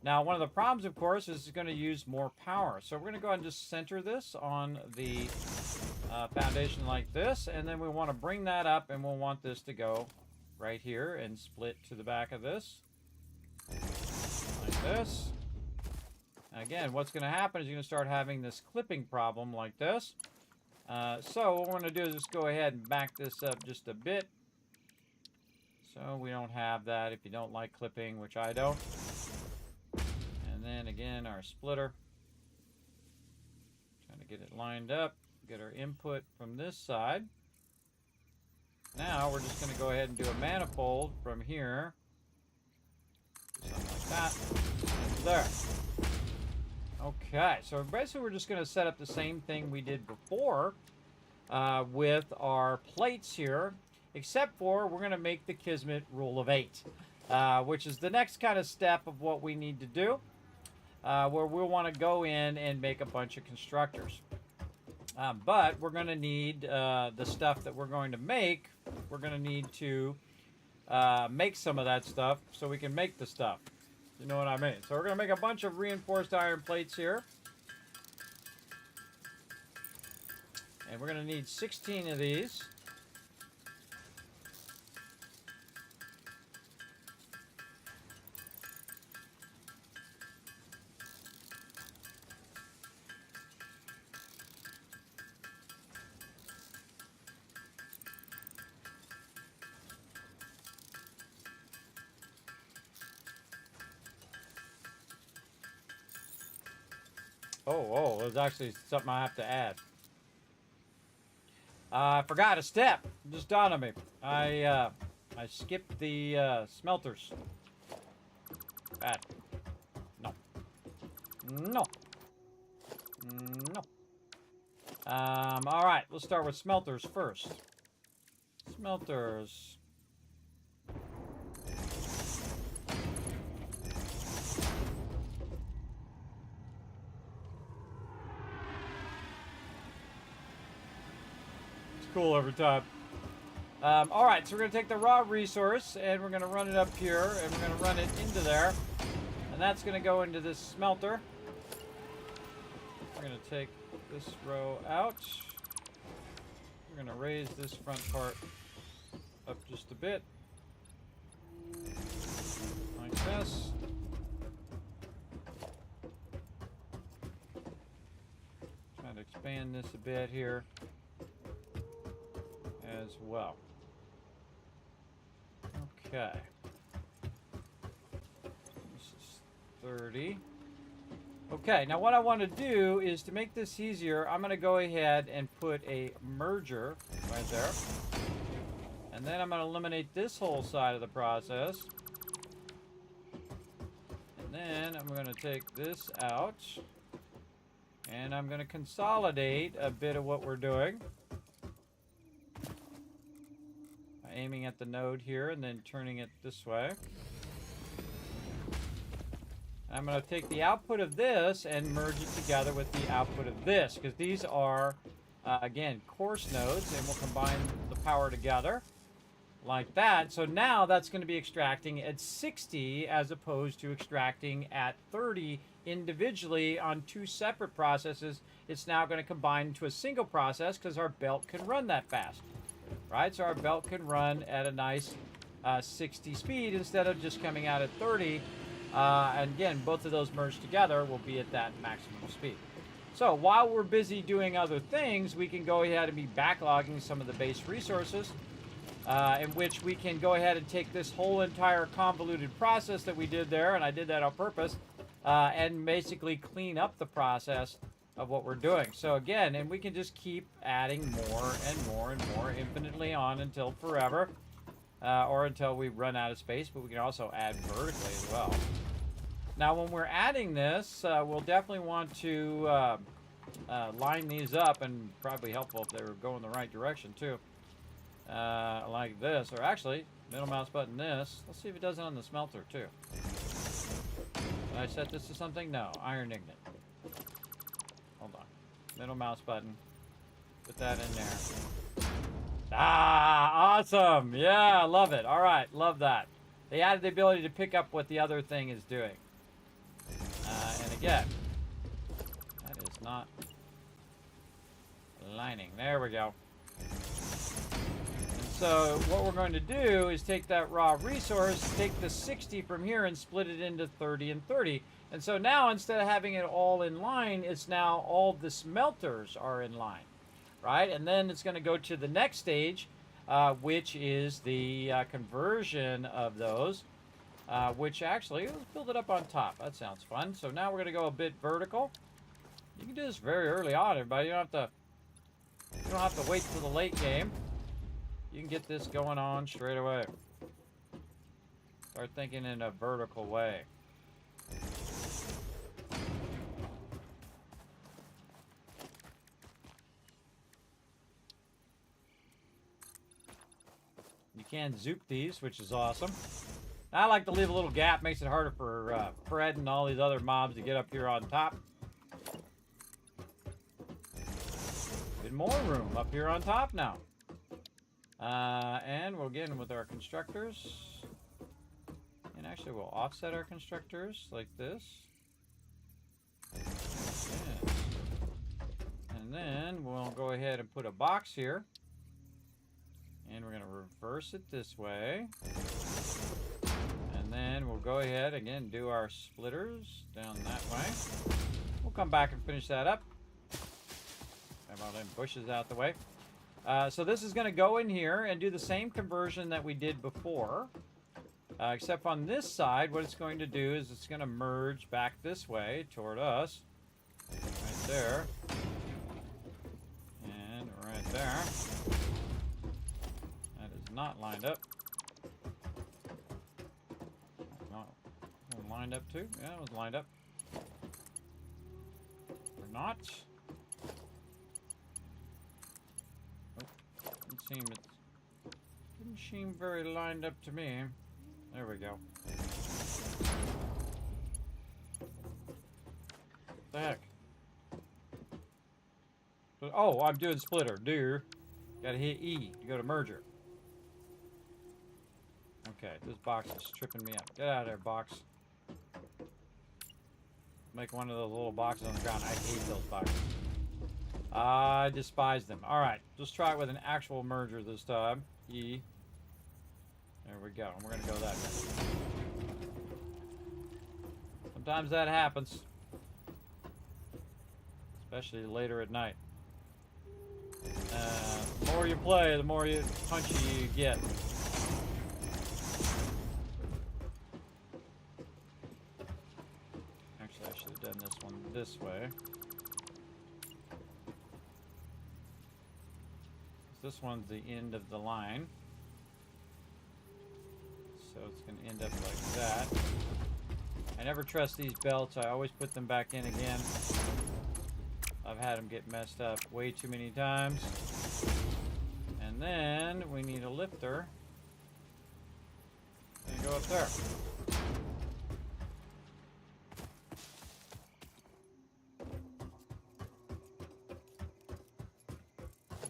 Now, one of the problems, of course, is it's going to use more power. So we're going to go ahead and just center this on the foundation like this. And then we want to bring that up, and we'll want this to go right here and split to the back of this. Like this. And again, what's going to happen is you're going to start having this clipping problem like this. So what we're going to do is just go ahead and back this up just a bit. So we don't have that if you don't like clipping, which I don't. And then again, our splitter. Trying to get it lined up. Get our input from this side. Now we're just going to go ahead and do a manifold from here. Something like that. There. Okay, so basically we're just going to set up the same thing we did before with our plates here, except for we're going to make the Kismet rule of 8, which is the next kind of step of what we need to do, where we'll want to go in and make a bunch of constructors. But we're going to need the stuff that we're going to make. We're going to need to make some of that stuff so we can make the stuff. You know what I mean? So we're going to make a bunch of reinforced iron plates here. And we're going to need 16 of these. Oh, there's actually something I have to add. I forgot a step. It just dawned on me. I skipped the smelters. Bad. No. No. No. All right, let's start with smelters first. Smelters. Cool every time. All right, so we're going to take the raw resource and we're going to run it up here and we're going to run it into there. And that's going to go into this smelter. We're going to take this row out. We're going to raise this front part up just a bit. Like this. Trying to expand this a bit here as well. Okay. This is 30. Okay, now what I want to do is to make this easier, I'm going to go ahead and put a merger right there. And then I'm going to eliminate this whole side of the process. And then I'm going to take this out. And I'm going to consolidate a bit of what we're doing. Aiming at the node here and then turning it this way. I'm going to take the output of this and merge it together with the output of this, because these are, again, coarse nodes, and we'll combine the power together like that. So now that's going to be extracting at 60 as opposed to extracting at 30 individually on two separate processes. It's now going to combine into a single process because our belt can run that fast. Right, so our belt can run at a nice 60 speed instead of just coming out at 30. And again, both of those merged together will be at that maximum speed. So while we're busy doing other things, we can go ahead and be backlogging some of the base resources, in which we can go ahead and take this whole entire convoluted process that we did there, and I did that on purpose, and basically clean up the process of what we're doing. So again, and we can just keep adding more and more and more infinitely on until forever, or until we run out of space, but we can also add vertically as well. Now when we're adding this, we'll definitely want to line these up, and probably helpful if they were going the right direction too, like this, or actually middle mouse button this. Let's see if it does it on the smelter too. Did I set this to something? No, iron ignite. Hold on. Middle mouse button. Put that in there. Ah, awesome. Yeah, love it. All right, love that. They added the ability to pick up what the other thing is doing. And again, that is not aligning. There we go. And so what we're going to do is take that raw resource, take the 60 from here and split it into 30 and 30. And so now instead of having it all in line, it's now all the smelters are in line. right? And then it's going to go to the next stage, which is the conversion of those, which actually, let's build it up on top. That sounds fun. So now we're going to go a bit vertical. You can do this very early on, everybody. You don't have to wait till the late game. You can get this going on straight away. Start thinking in a vertical way. You can zoop these, which is awesome. I like to leave a little gap. Makes it harder for Fred and all these other mobs to get up here on top. Get more room up here on top now. And we'll get in with our constructors. And actually, we'll offset our constructors like this. Yes. And then we'll go ahead and put a box here. And we're going to reverse it this way. And then we'll go ahead again, do our splitters down that way. We'll come back and finish that up. Have all them bushes out the way. So this is going to go in here and do the same conversion that we did before. Except on this side, what it's going to do is it's going to merge back this way toward us. Right there. And right there. That is not lined up. Not lined up too? Yeah, it was lined up. Or not. Didn't seem very lined up to me. There we go. What the heck? Oh, I'm doing splitter. Gotta hit E to go to merger. Okay, this box is tripping me up. Get out of there, box. Make one of those little boxes on the ground. I hate those boxes. I despise them. Alright, let's try it with an actual merger this time. E. There we go. And we're going to go that way. Sometimes that happens. Especially later at night. The more you play, the more punchy you get. Actually, I should have done this one this way. This one's the end of the line. So it's going to end up like that. I never trust these belts. I always put them back in again. I've had them get messed up way too many times. And then we need a lifter. And go up there.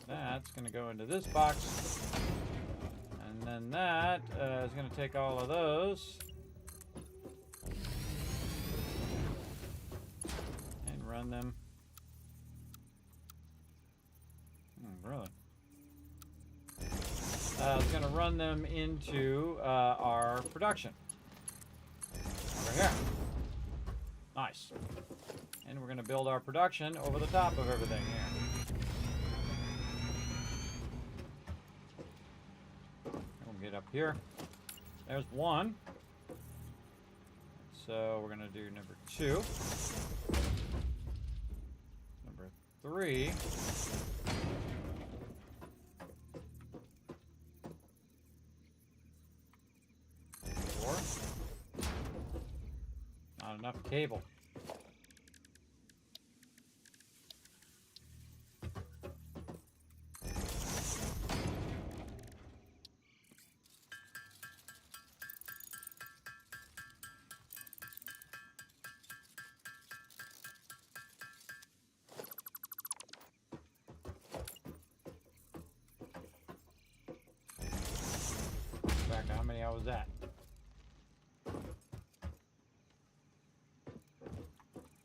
That's going to go into this box. And then that is going to take all of those. And run them. Really? It's going to run them into our production. Over here. Nice. And we're going to build our production over the top of everything here. Get up here. There's one. So we're going to do number 2. Number 3. 4. Not enough cable. How many was that?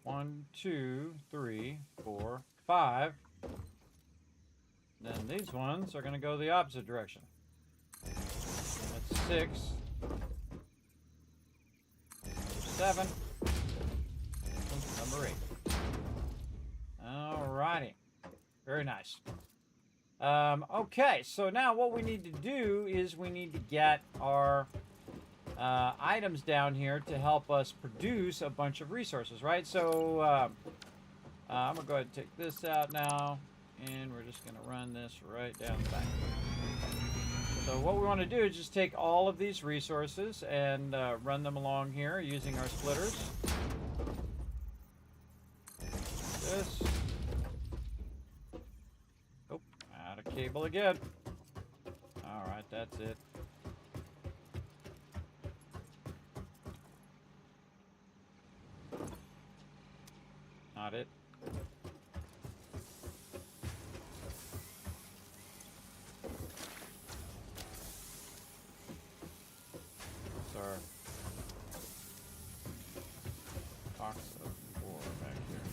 1, 2, 3, 4, 5. Then these ones are going to go the opposite direction. That's 6. 7. Number 8. Alrighty. Very nice. Okay, so now what we need to do is we need to get our items down here to help us produce a bunch of resources, right? So I'm going to go ahead and take this out now, and we're just going to run this right down the back. So what we want to do is just take all of these resources and run them along here using our splitters. This. Oh, out of cable again. All right, that's it. Not it. Our box of ore back here.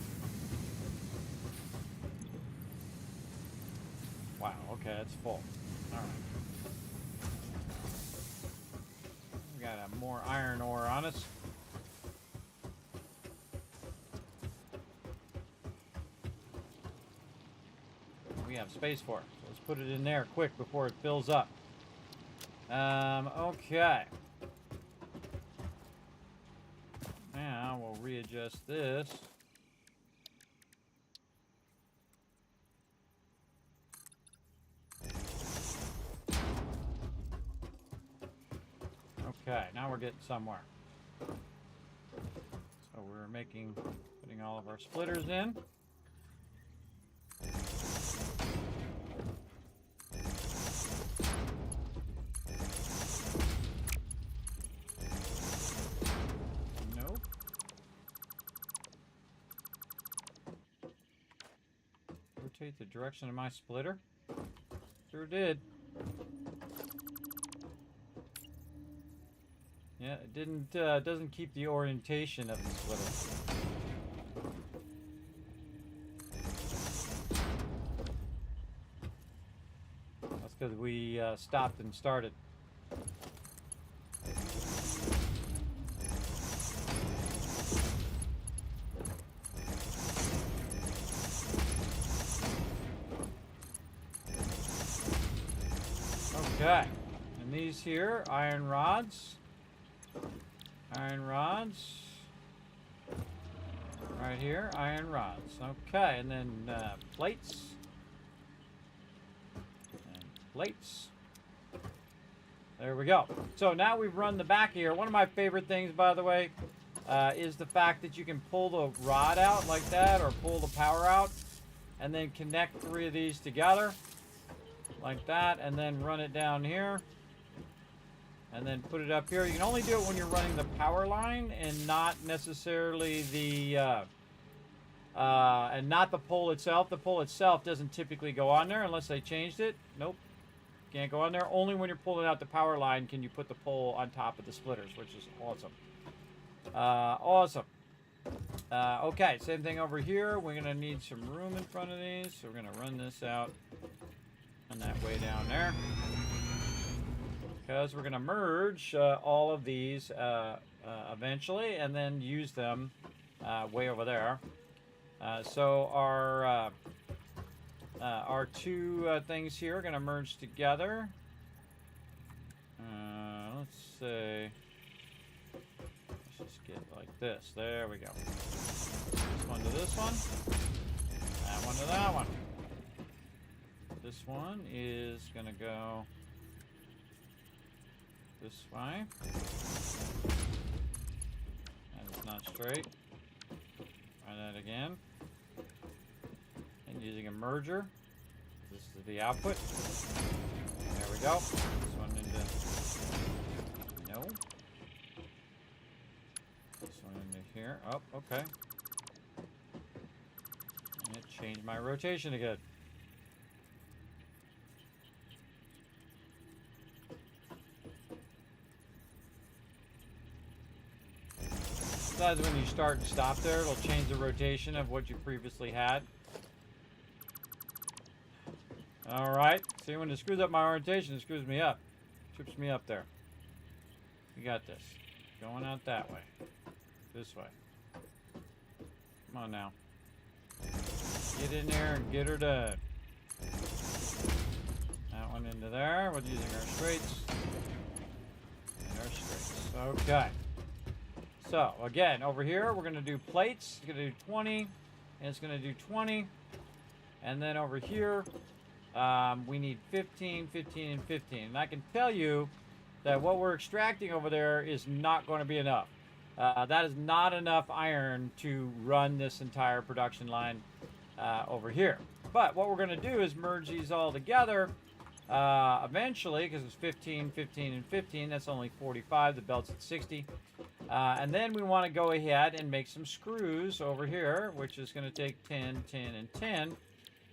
Wow, okay, it's full. Alright. We got more iron ore on us. We have space for it. So let's put it in there quick before it fills up. Okay. Now we'll readjust this. Okay, now we're getting somewhere. So we're putting all of our splitters in. Rotate the direction of my splitter. Sure did. Yeah, it didn't. Doesn't keep the orientation of the splitter. That's because we stopped and started. Okay, and these here, iron rods. Iron rods. Right here, iron rods. Okay, and then plates. And plates. There we go. So now we've run the back here. One of my favorite things, by the way, is the fact that you can pull the rod out like that, or pull the power out, and then connect 3 of these together. Like that, and then run it down here, and then put it up here. You can only do it when you're running the power line, and not necessarily the and not the pole itself. The pole itself doesn't typically go on there unless they changed it. Nope, can't go on there. Only when you're pulling out the power line can you put the pole on top of the splitters, which is awesome. Awesome. Okay, same thing over here. We're gonna need some room in front of these, so we're gonna run this out. And that way down there, because we're going to merge all of these eventually, and then use them way over there. So our 2 things here are going to merge together. Let's see. Let's just get like this. There we go. This one to this one. That one to that one. This one is going to go this way. And it's not straight. Try that again. And using a merger. This is the output. There we go. This one into... No. This one into here. Oh, okay. And it changed my rotation again. Sometimes when you start and stop there, it'll change the rotation of what you previously had. Alright, see, when it screws up my orientation, it screws me up. Trips me up there. We got this. Going out that way. This way. Come on now. Get in there and get her done. One into there with using our straights. And our straights. Okay. So, again, over here, we're going to do plates. It's going to do 20. And it's going to do 20. And then over here, we need 15, 15, and 15. And I can tell you that what we're extracting over there is not going to be enough. That is not enough iron to run this entire production line over here. But what we're going to do is merge these all together eventually, because it's 15, 15, and 15. That's only 45. The belt's at 60. And then we want to go ahead and make some screws over here, which is going to take 10, 10, and 10.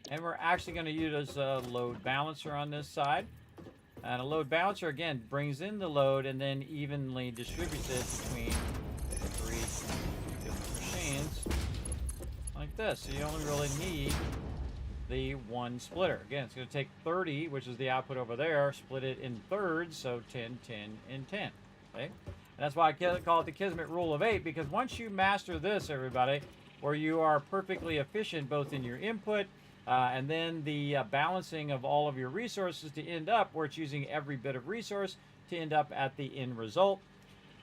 And we're actually going to use a load balancer on this side. And a load balancer, again, brings in the load and then evenly distributes it between the three different machines like this. So you only really need the one splitter. Again, it's going to take 30, which is the output over there, split it in thirds, so 10, 10, and 10. Okay? And that's why I call it the Kismet rule of 8, because once you master this, everybody, where you are perfectly efficient both in your input and then the balancing of all of your resources to end up where it's using every bit of resource to end up at the end result.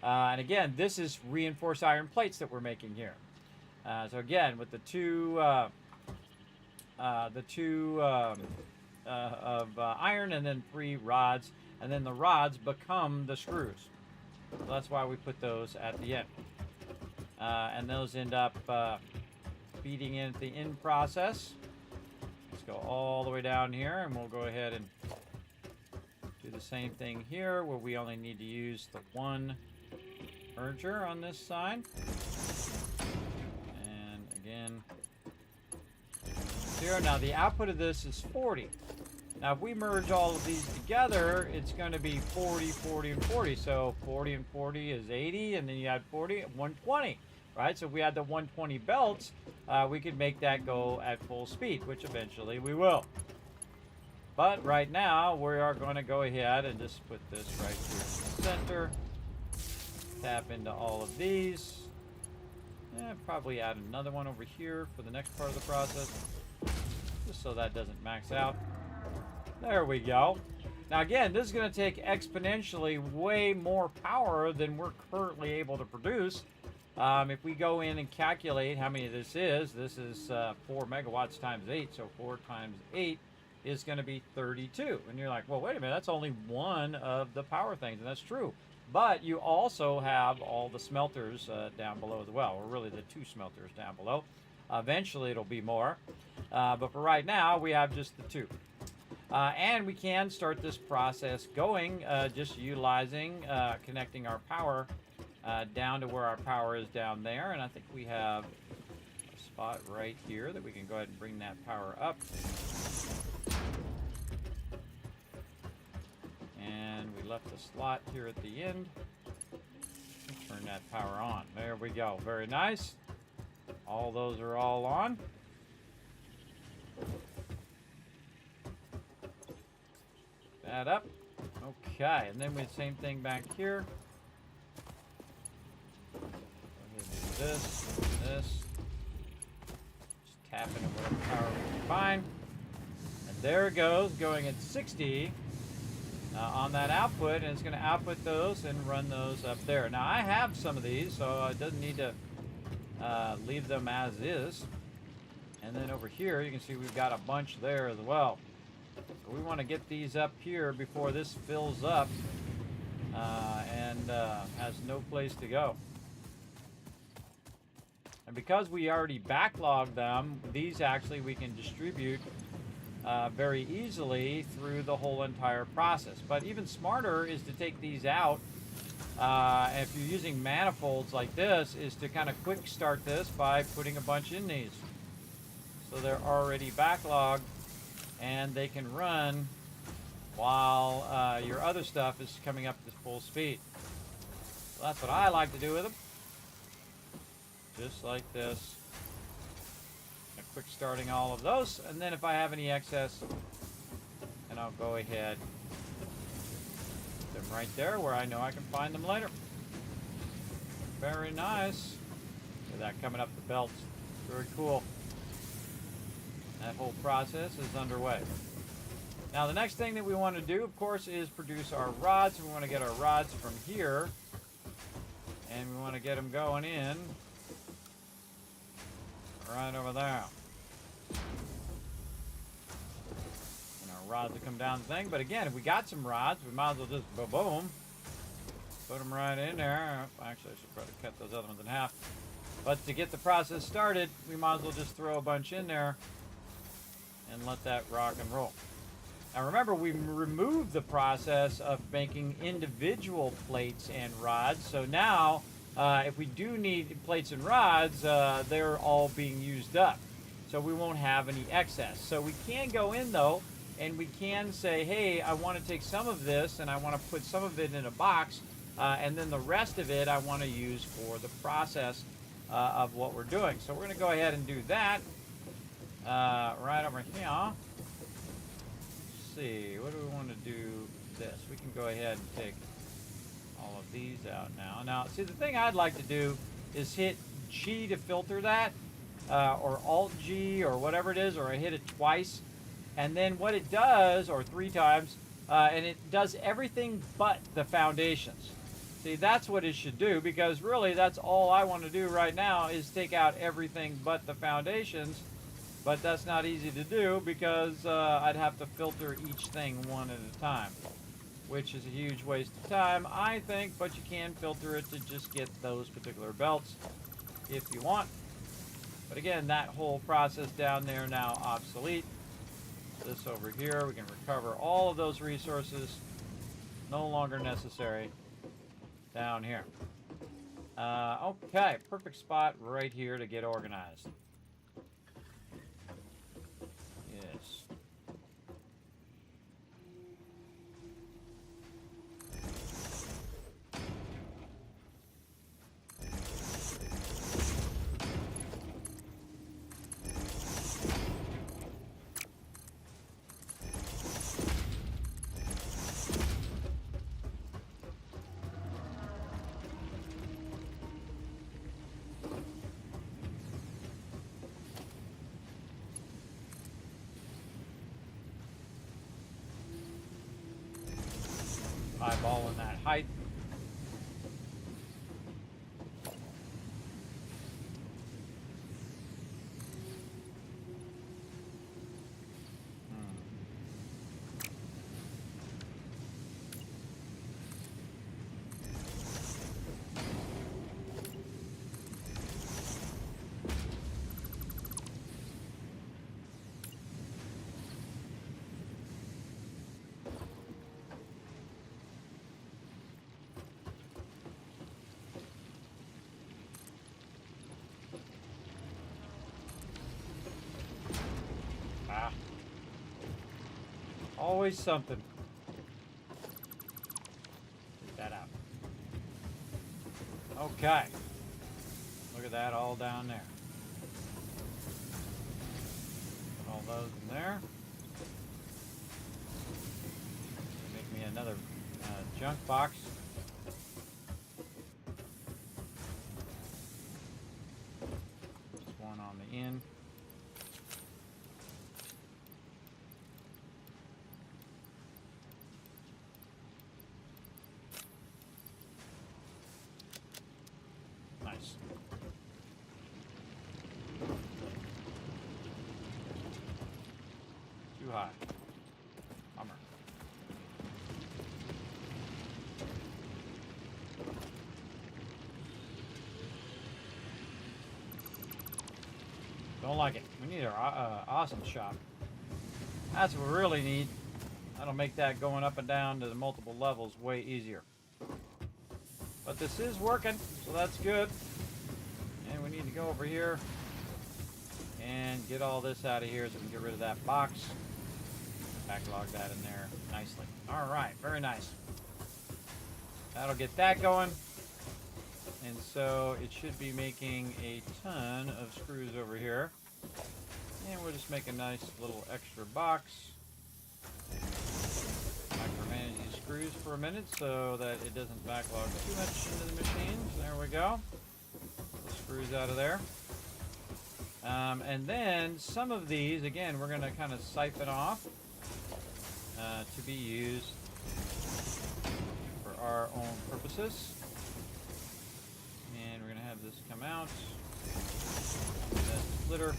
And again, this is reinforced iron plates that we're making here. So again, with the two of iron and then 3 rods, and then the rods become the screws. So that's why we put those at the end. And those end up feeding in at the end process. Let's go all the way down here, and we'll go ahead and do the same thing here, where we only need to use the one merger on this side. And again, here. Now the output of this is 40. Now if we merge all of these together, it's going to be 40, 40, and 40. So 40 and 40 is 80, and then you add 40, 120. Right? So if we had the 120 belts, we could make that go at full speed, which eventually we will. But right now, we are going to go ahead and just put this right here in the center. Tap into all of these. And probably add another one over here for the next part of the process, just so that doesn't max out. There we go. Now again, this is going to take exponentially way more power than we're currently able to produce. If we go in and calculate how many this is 4 megawatts times 8, so 4 times 8 is going to be 32. And you're like, well, wait a minute, that's only one of the power things, and that's true. But you also have all the smelters down below as well, or really the 2 smelters down below. Eventually it'll be more, but for right now we have just the 2. And we can start this process going just utilizing, connecting our power down to where our power is down there. And I think we have a spot right here that we can go ahead and bring that power up. And we left the slot here at the end. Turn that power on. There we go. Very nice. All those are all on. That up. Okay, and then we same thing back here. Go ahead and do this. Just tap into whatever power we can find. And there it goes, going at 60 on that output, and it's going to output those and run those up there. Now I have some of these, so it doesn't need to leave them as is. And then over here, you can see we've got a bunch there as well. So we want to get these up here before this fills up and has no place to go. And because we already backlogged them, these actually we can distribute very easily through the whole entire process. But even smarter is to take these out. And if you're using manifolds like this, is to kind of quick start this by putting a bunch in these. So they're already backlogged and they can run while your other stuff is coming up to full speed. So that's what I like to do with them. Just like this. Quick starting all of those, and then if I have any excess, and I'll go ahead put them right there where I know I can find them later. Very nice. Look at that coming up the belts. Very cool. That whole process is underway. Now the next thing that we want to do, of course, is produce our rods. We want to get our rods from here. And we want to get them going in right over there. And our rods will come down the thing. But again, if we got some rods, we might as well just boom. Put them right in there. Actually, I should probably cut those other ones in half. But to get the process started, we might as well just throw a bunch in there and let that rock and roll. Now remember, we removed the process of making individual plates and rods. So now, if we do need plates and rods, they're all being used up. So we won't have any excess. So we can go in though, and we can say, hey, I want to take some of this and I want to put some of it in a box, and then the rest of it I want to use for the process of what we're doing. So we're going to go ahead and do that right over here. Let's see, what do we want to do this? We can go ahead and take all of these out now. Now, see, the thing I'd like to do is hit G to filter that, or Alt-G, or whatever it is, or I hit it twice. And then what it does, or 3 times, and it does everything but the foundations. See, that's what it should do, because really that's all I want to do right now is take out everything but the foundations. But that's not easy to do because I'd have to filter each thing one at a time, which is a huge waste of time, I think, but you can filter it to just get those particular belts if you want. But again, that whole process down there now obsolete. This over here, we can recover all of those resources, no longer necessary down here. Okay, perfect spot right here to get organized. Yes. Eyeballing that height. Always something. Get that out. Okay. Look at that all down there. Put all those in there. Make me another junk box. Just one on the end. Nice. Too high. Bummer. Don't like it. We need our awesome shop. That's what we really need. That'll make that going up and down to the multiple levels way easier. But this is working, so that's good. And we need to go over here and get all this out of here so we can get rid of that box. Backlog that in there nicely. All right, very nice. That'll get that going. And so it should be making a ton of screws over here. And we'll just make a nice little extra box. Micromanage these screws for a minute so that it doesn't backlog too much into the machines. There we go. The screws out of there. And then some of these, again, we're going to kind of siphon off. to be used for our own purposes. And we're going to have this come out. That splitter. And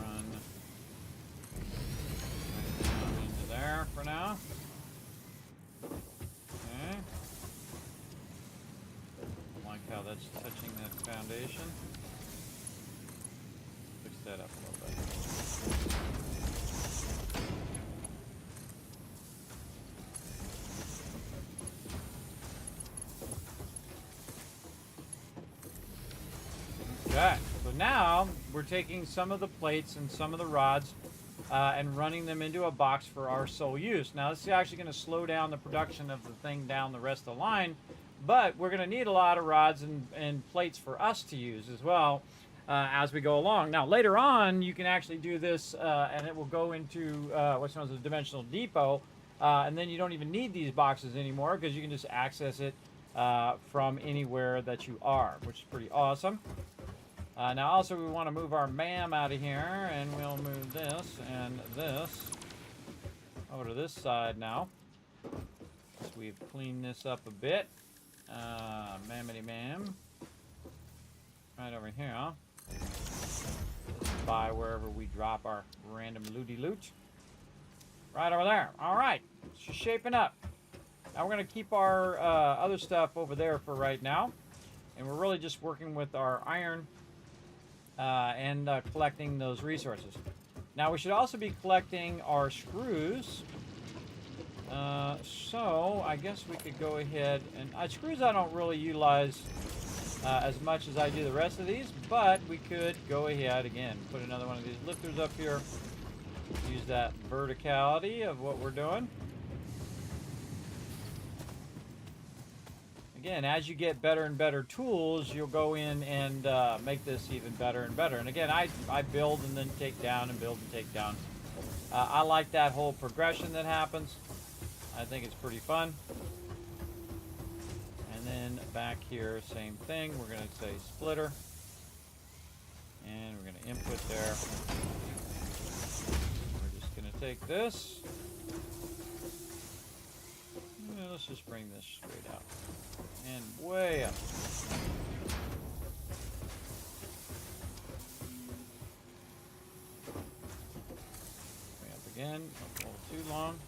run right down into there for now. Okay. I like how that's touching that foundation. Fix that up a little bit. Okay, so now we're taking some of the plates and some of the rods and running them into a box for our sole use. Now this is actually going to slow down the production of the thing down the rest of the line, but we're going to need a lot of rods and plates for us to use as well as we go along. Now later on you can actually do this and it will go into what's known as a dimensional depot, and then you don't even need these boxes anymore because you can just access it from anywhere that you are, which is pretty awesome. Now also we want to move our MAM out of here, and we'll move this and this over to this side now. So we've cleaned this up a bit. Mammity MAM. Right over here. This is by wherever we drop our random looty loot. Right over there. Alright, it's just shaping up. Now we're going to keep our other stuff over there for right now. And we're really just working with our iron and collecting those resources. Now we should also be collecting our screws. So I guess we could go ahead and screws I don't really utilize as much as I do the rest of these, but we could go ahead again, put another one of these lifters up here. Use that verticality of what we're doing. Again, as you get better and better tools, you'll go in and make this even better and better. And again, I build and then take down and build and take down. I like that whole progression that happens. I think it's pretty fun. And then back here, same thing. We're going to say splitter. And we're going to input there. We're just going to take this. Let's just bring this straight up. And way up. Way up again. Don't hold too long.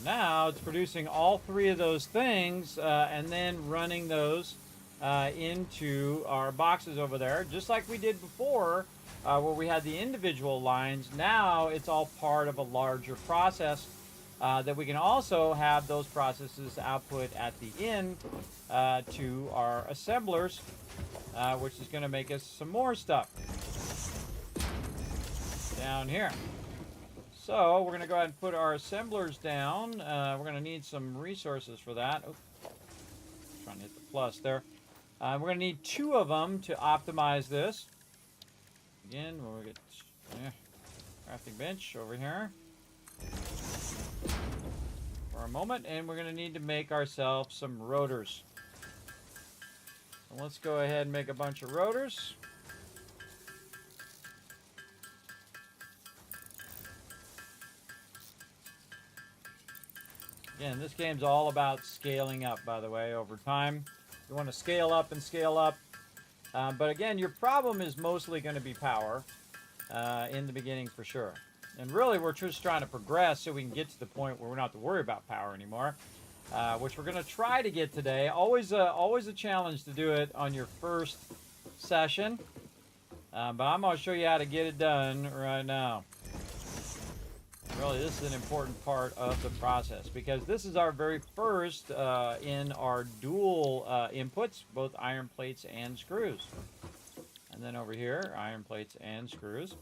Now it's producing all three of those things and then running those into our boxes over there, just like we did before where we had the individual lines. Now it's all part of a larger process that we can also have those processes output at the end to our assemblers, which is going to make us some more stuff down here. So we're going to go ahead and put our assemblers down. We're going to need some resources for that. Oh, trying to hit the plus there. We're going to need 2 of them to optimize this. Again, we'll get crafting bench over here for a moment, and we're going to need to make ourselves some rotors. So let's go ahead and make a bunch of rotors. Again, this game's all about scaling up, by the way, over time. You want to scale up and scale up. But again, your problem is mostly going to be power in the beginning for sure. And really, we're just trying to progress so we can get to the point where we don't have to worry about power anymore, which we're going to try to get today. Always a challenge to do it on your first session. But I'm going to show you how to get it done right now. Really, this is an important part of the process because this is our very first in our dual inputs, both iron plates and screws. And then over here, iron plates and screws.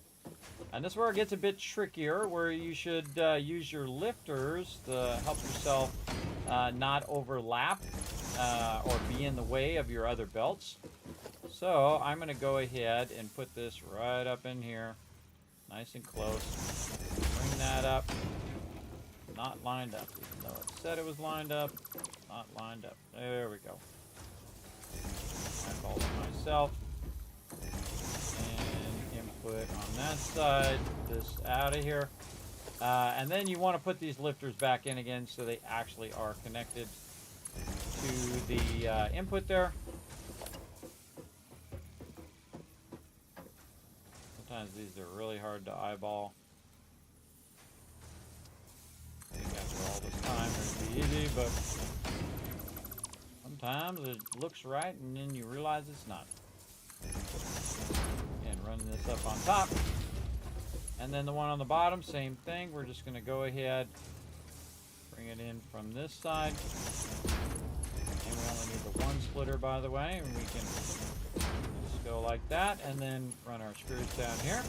And this is where it gets a bit trickier, where you should use your lifters to help yourself not overlap or be in the way of your other belts. So I'm going to go ahead and put this right up in here, nice and close. Bring that up not lined up. Even though it said it was lined up, not lined up. There we go. Eyeball it myself. And input on that side. This out of here. And then you want to put these lifters back in again so they actually are connected to the input there. Sometimes these are really hard to eyeball. I think after all this time it'd be easy, but sometimes it looks right and then you realize it's not. And running this up on top. And then the one on the bottom, same thing. We're just going to go ahead, bring it in from this side. And we only need the one splitter, by the way. And we can just go like that and then run our screws down here.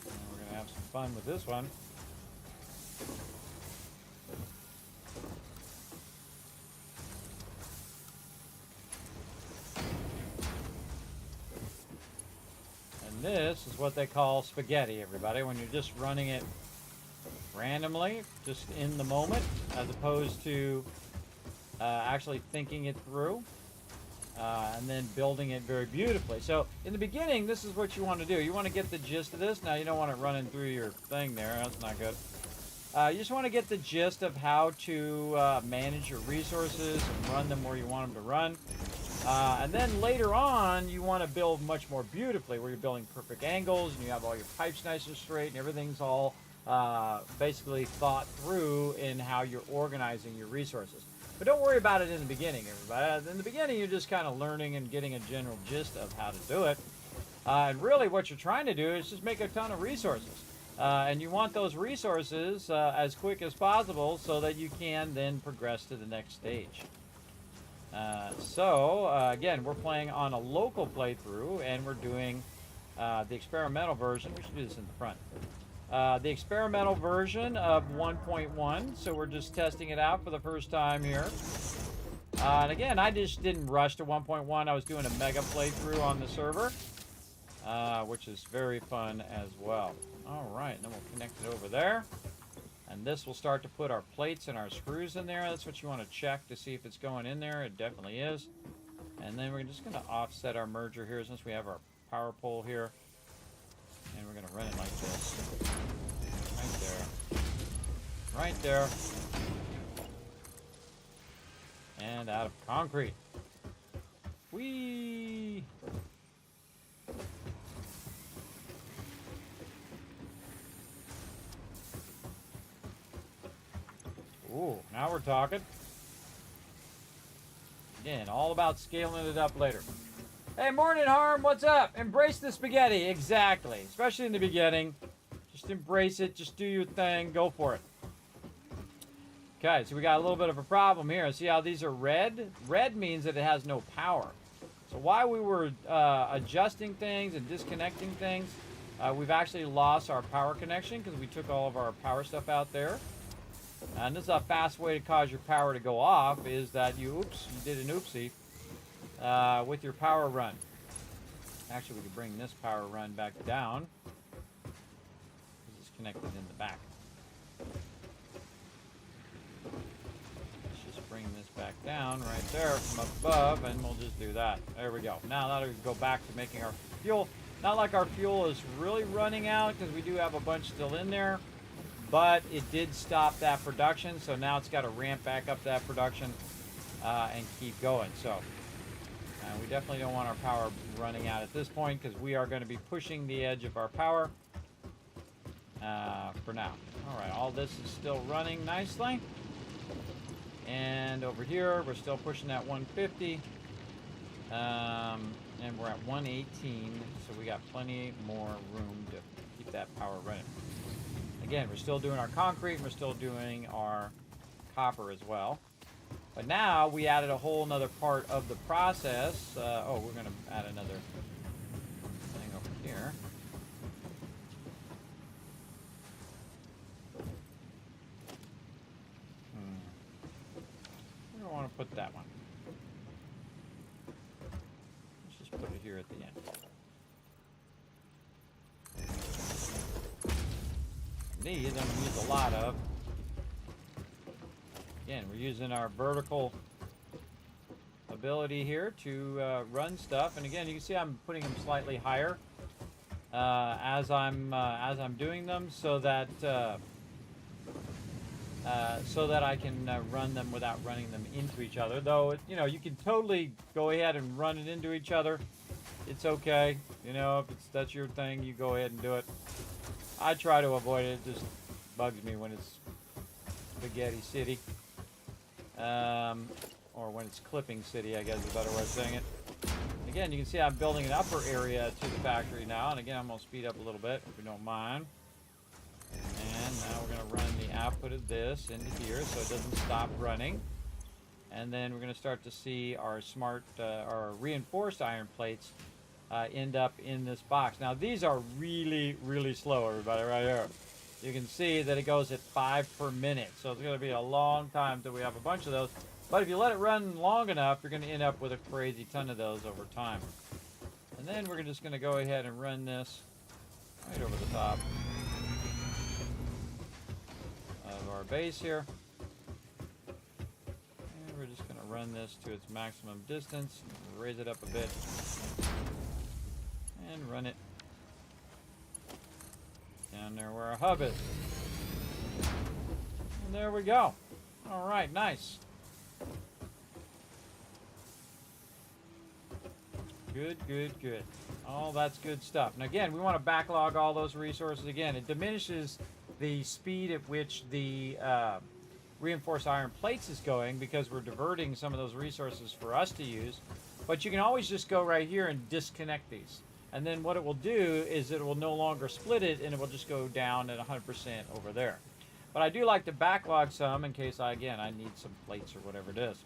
And we're going to have some fun with this one. This is what they call spaghetti, everybody, when you're just running it randomly, just in the moment, as opposed to actually thinking it through and then building it very beautifully. So in the beginning, this is what you want to do. You want to get the gist of this. Now, you don't want it running through your thing there. That's not good. You just want to get the gist of how to manage your resources and run them where you want them to run. And then later on, you want to build much more beautifully, where you're building perfect angles, and you have all your pipes nice and straight, and everything's all basically thought through in how you're organizing your resources. But don't worry about it in the beginning, everybody. In the beginning, you're just kind of learning and getting a general gist of how to do it. And really, what you're trying to do is just make a ton of resources. And you want those resources as quick as possible so that you can then progress to the next stage. Again, we're playing on a local playthrough, and we're doing the experimental version. We should do this in the front. The experimental version of 1.1, so we're just testing it out for the first time here. And again, I just didn't rush to 1.1. I was doing a mega playthrough on the server, which is very fun as well. All right, then we'll connect it over there. And this will start to put our plates and our screws in there. That's what you want to check to see if it's going in there. It definitely is. And then we're just going to offset our merger here since we have our power pole here. And we're going to run it like this. Right there. Right there. And out of concrete. Whee! Ooh, now we're talking. Again, all about scaling it up later. Hey, morning, Harm. What's up? Embrace the spaghetti. Exactly. Especially in the beginning. Just embrace it. Just do your thing. Go for it. Okay, so we got a little bit of a problem here. See how these are red? Red means that it has no power. So while we were adjusting things and disconnecting things, we've actually lost our power connection because we took all of our power stuff out there. And this is a fast way to cause your power to go off, is that you did an oopsie with your power run. Actually, we could bring this power run back down. This is connected in the back. Let's just bring this back down right there from up above, and we'll just do that. There we go. Now that'll go back to making our fuel. Not like our fuel is really running out, because we do have a bunch still in there. But it did stop that production, so now it's got to ramp back up that production and keep going. So we definitely don't want our power running out at this point, because we are going to be pushing the edge of our power for now. All right, all this is still running nicely. And over here, we're still pushing that 150. And we're at 118, so we got plenty more room to keep that power running. Again, we're still doing our concrete, and we're still doing our copper as well. But now we added a whole nother part of the process. We're going to add another thing over here. Where do I want to put that one? Let's just put it here at the end. These I'm going to use a lot of. Again, we're using our vertical ability here to run stuff, and again, you can see I'm putting them slightly higher as I'm doing them, so that I can run them without running them into each other. Though, you know, you can totally go ahead and run it into each other. It's okay, you know, if that's your thing, you go ahead and do it. I try to avoid it. It just bugs me when it's Spaghetti City. Or when it's Clipping City, I guess is a better way of saying it. Again, you can see I'm building an upper area to the factory now. And again, I'm going to speed up a little bit, if you don't mind. And now we're going to run the output of this into here so it doesn't stop running. And then we're going to start to see our our reinforced iron plates end up in this box. Now, these are really, really slow, everybody, right here. You can see that it goes at 5 per minute. So it's going to be a long time till we have a bunch of those. But if you let it run long enough, you're going to end up with a crazy ton of those over time. And then we're just going to go ahead and run this right over the top of our base here. And we're just going to run this to its maximum distance. Raise it up a bit. And run it down there where our hub is. And there we go. All right, nice. Good, good, good. All that's good stuff. And again, we want to backlog all those resources. Again, it diminishes the speed at which the reinforced iron plates is going because we're diverting some of those resources for us to use. But you can always just go right here and disconnect these. And then what it will do is it will no longer split it, and it will just go down at 100% over there. But I do like to backlog some in case I need some plates or whatever it is.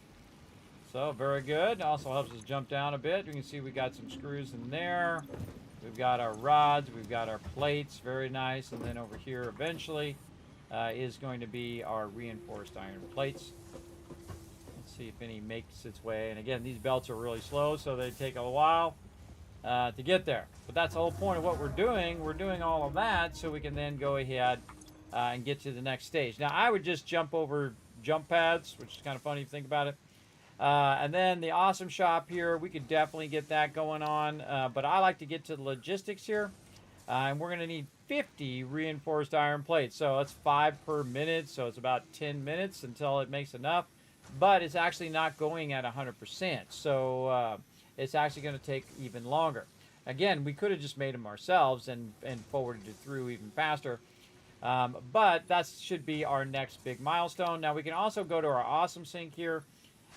So, very good. Also helps us jump down a bit. You can see we got some screws in there. We've got our rods. We've got our plates. Very nice. And then over here, eventually, is going to be our reinforced iron plates. Let's see if any makes its way. And again, these belts are really slow, so they take a while to get there. But that's the whole point of what we're doing. We're doing all of that so we can then go ahead and get to the next stage. Now, I would just jump over jump pads, which is kind of funny if you think about it. And then the awesome shop here, we could definitely get that going on. But I like to get to the logistics here. And we're going to need 50 reinforced iron plates. So it's 5 per minute. So it's about 10 minutes until it makes enough. But it's actually not going at 100%. So it's actually going to take even longer. Again, we could have just made them ourselves and forwarded it through even faster. But that should be our next big milestone. Now we can also go to our Awesome Sync here.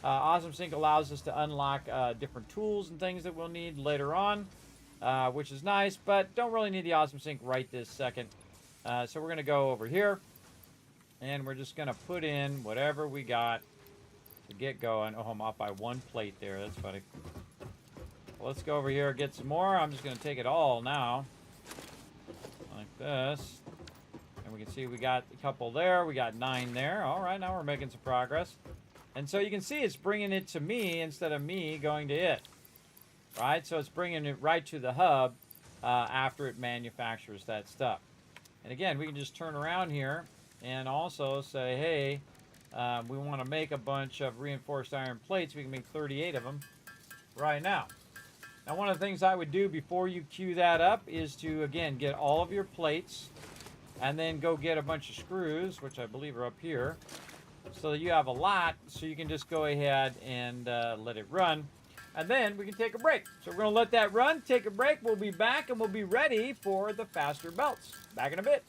Awesome Sync allows us to unlock different tools and things that we'll need later on, which is nice, but don't really need the Awesome Sync right this second. So we're going to go over here, and we're just going to put in whatever we got to get going. Oh, I'm off by 1 plate there. That's funny. Well, let's go over here and get some more. I'm just going to take it all now, like this. And we can see we got a couple there. We got 9 there. All right, now we're making some progress. And so you can see it's bringing it to me instead of me going to it. Right? So it's bringing it right to the hub after it manufactures that stuff. And again, we can just turn around here and also say, hey, we want to make a bunch of reinforced iron plates. We can make 38 of them right now. Now, one of the things I would do before you queue that up is to, again, get all of your plates and then go get a bunch of screws, which I believe are up here, so that you have a lot, so you can just go ahead and let it run. And then we can take a break. So we're going to let that run, take a break. We'll be back, and we'll be ready for the faster belts. Back in a bit.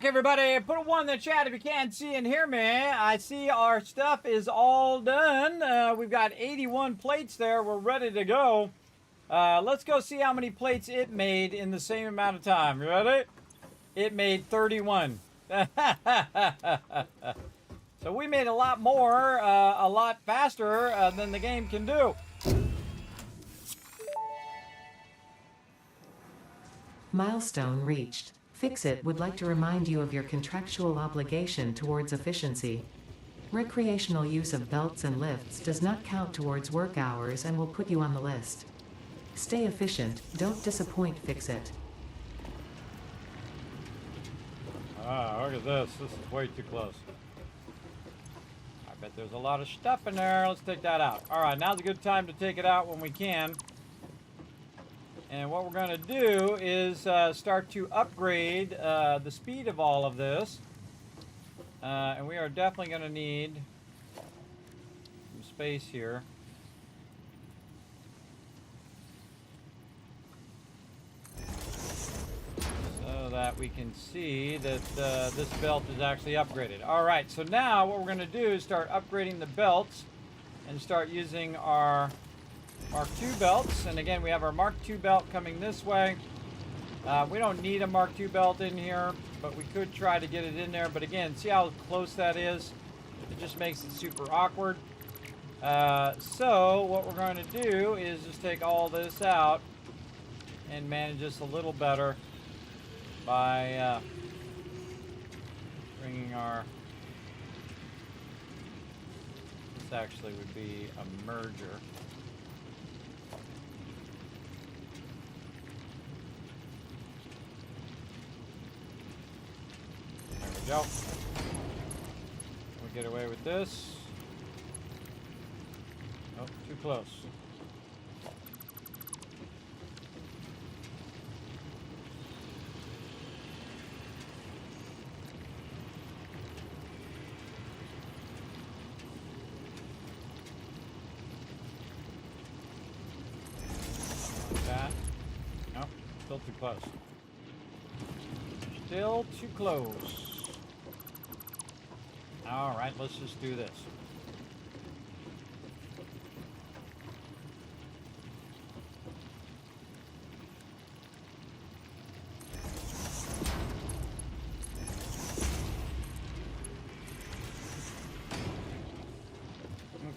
Everybody, put a 1 in the chat if you can't see and hear me. I see our stuff is all done. We've got 81 plates there. We're ready to go. Let's go see how many plates it made in the same amount of time. You ready? It made 31. So we made a lot more, a lot faster than the game can do. Milestone reached. Fixit would like to remind you of your contractual obligation towards efficiency. Recreational use of belts and lifts does not count towards work hours and will put you on the list. Stay efficient, don't disappoint Fixit. Ah, look at this. This is way too close. I bet there's a lot of stuff in there. Let's take that out. All right, now's a good time to take it out when we can. And what we're going to do is start to upgrade the speed of all of this. And we are definitely going to need some space here. So that we can see that this belt is actually upgraded. All right, so now what we're going to do is start upgrading the belts and start using our Mark II belts. And again, we have our Mark II belt coming this way. We don't need a Mark II belt in here, but we could try to get it in there. But again, see how close that is? It just makes it super awkward. So what we're going to do is just take all this out and manage this a little better by bringing our... This actually would be a merger. There we go. We'll get away with this. Oh, too close. Like that. Nope, still too close. Still too close. All right, let's just do this.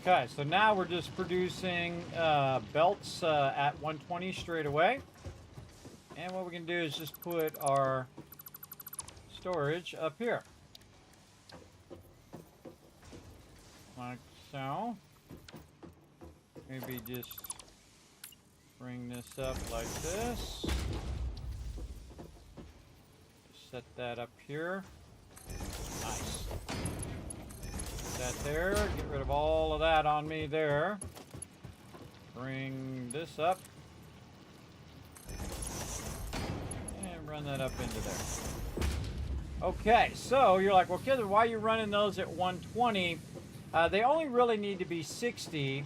Okay, so now we're just producing belts at 120 straight away. And what we can do is just put our storage up here. Like so. Maybe just bring this up like this. Set that up here. Nice. Put that there. Get rid of all of that on me there. Bring this up. And run that up into there. Okay, so you're like, well, Kismet, why are you running those at 120? They only really need to be 60.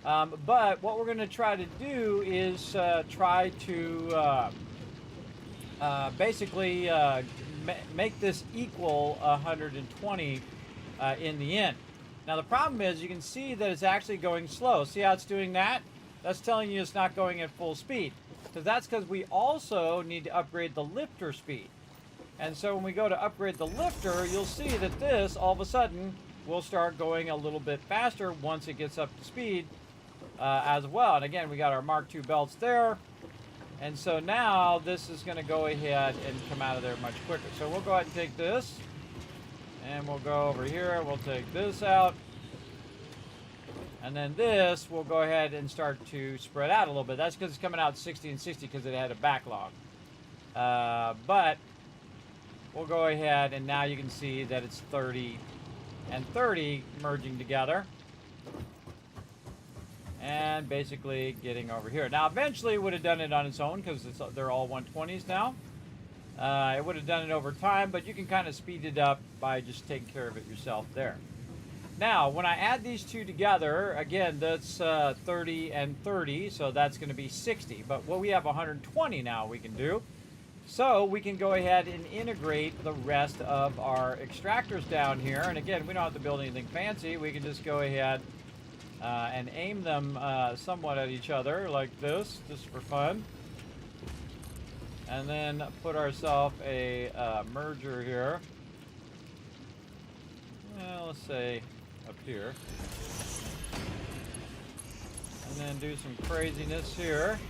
But what we're going to try to do is try to basically make this equal 120 in the end. Now the problem is you can see that it's actually going slow. See how it's doing that? That's telling you it's not going at full speed. So that's because we also need to upgrade the lifter speed. And so when we go to upgrade the lifter, you'll see that this all of a sudden will start going a little bit faster once it gets up to speed as well. And again, we got our Mark II belts there. And so now this is going to go ahead and come out of there much quicker. So we'll go ahead and take this. And we'll go over here. We'll take this out. And then this, we'll go ahead and start to spread out a little bit. That's because it's coming out 60 and 60 because it had a backlog. But we'll go ahead and now you can see that it's 30 and 30 merging together. And basically getting over here. Now eventually it would have done it on its own because they're all 120s now. It would have done it over time, but you can kind of speed it up by just taking care of it yourself there. Now, when I add these two together, again, that's 30 and 30, so that's going to be 60. But what we have 120 now we can do. So we can go ahead and integrate the rest of our extractors down here. And again, we don't have to build anything fancy. We can just go ahead and aim them somewhat at each other like this, just for fun. And then put ourselves a merger here. Well, let's say up here. And then do some craziness here.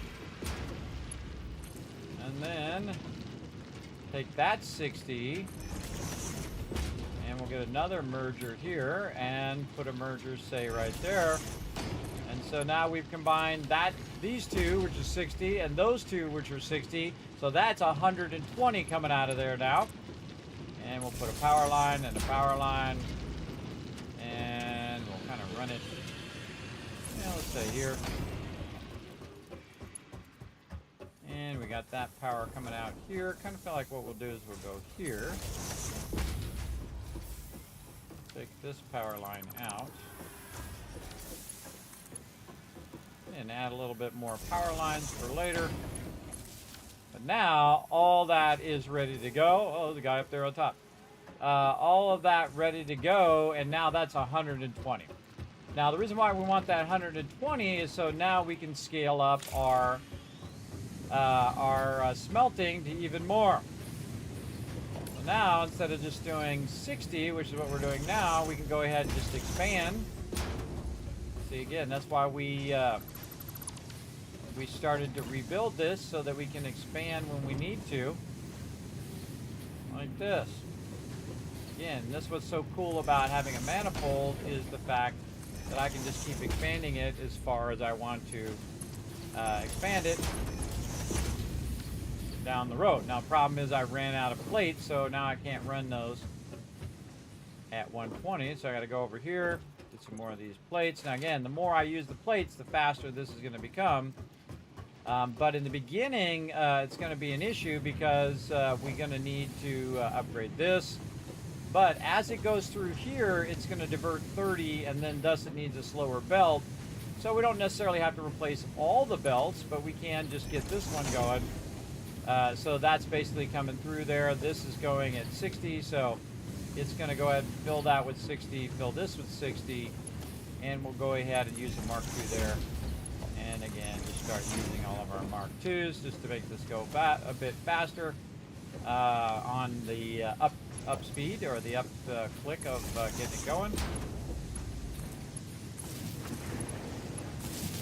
And then take that 60. And we'll get another merger here and put a merger, say, right there. And so now we've combined these two, which is 60, and those two, which are 60. So that's 120 coming out of there now. And we'll put a power line and a power line. And we'll kind of run it, let's say here. And we got that power coming out here. Kind of feel like what we'll do is we'll go here. Take this power line out. And add a little bit more power lines for later. But now, all that is ready to go. Oh, the guy up there on top. All of that ready to go, and now that's 120. Now, the reason why we want that 120 is so now we can scale up our smelting to even more. So now, instead of just doing 60, which is what we're doing now, we can go ahead and just expand. See, again, that's why we started to rebuild this so that we can expand when we need to, like this. Again, that's what's so cool about having a manifold is the fact that I can just keep expanding it as far as I want to expand it down the road. Now, problem is I ran out of plates, so now I can't run those at 120, so I got to go over here, get some more of these plates. Now, again, the more I use the plates, the faster this is going to become. But in the beginning, it's going to be an issue because we're going to need to upgrade this. But as it goes through here, it's going to divert 30, and then thus it needs a slower belt. So we don't necessarily have to replace all the belts, but we can just get this one going. So that's basically coming through there. This is going at 60, so it's going to go ahead and fill that with 60, fill this with 60, and we'll go ahead and use a Mark II there. And again, just start using all of our Mark IIs just to make this go a bit faster on the up speed or the up click of getting it going.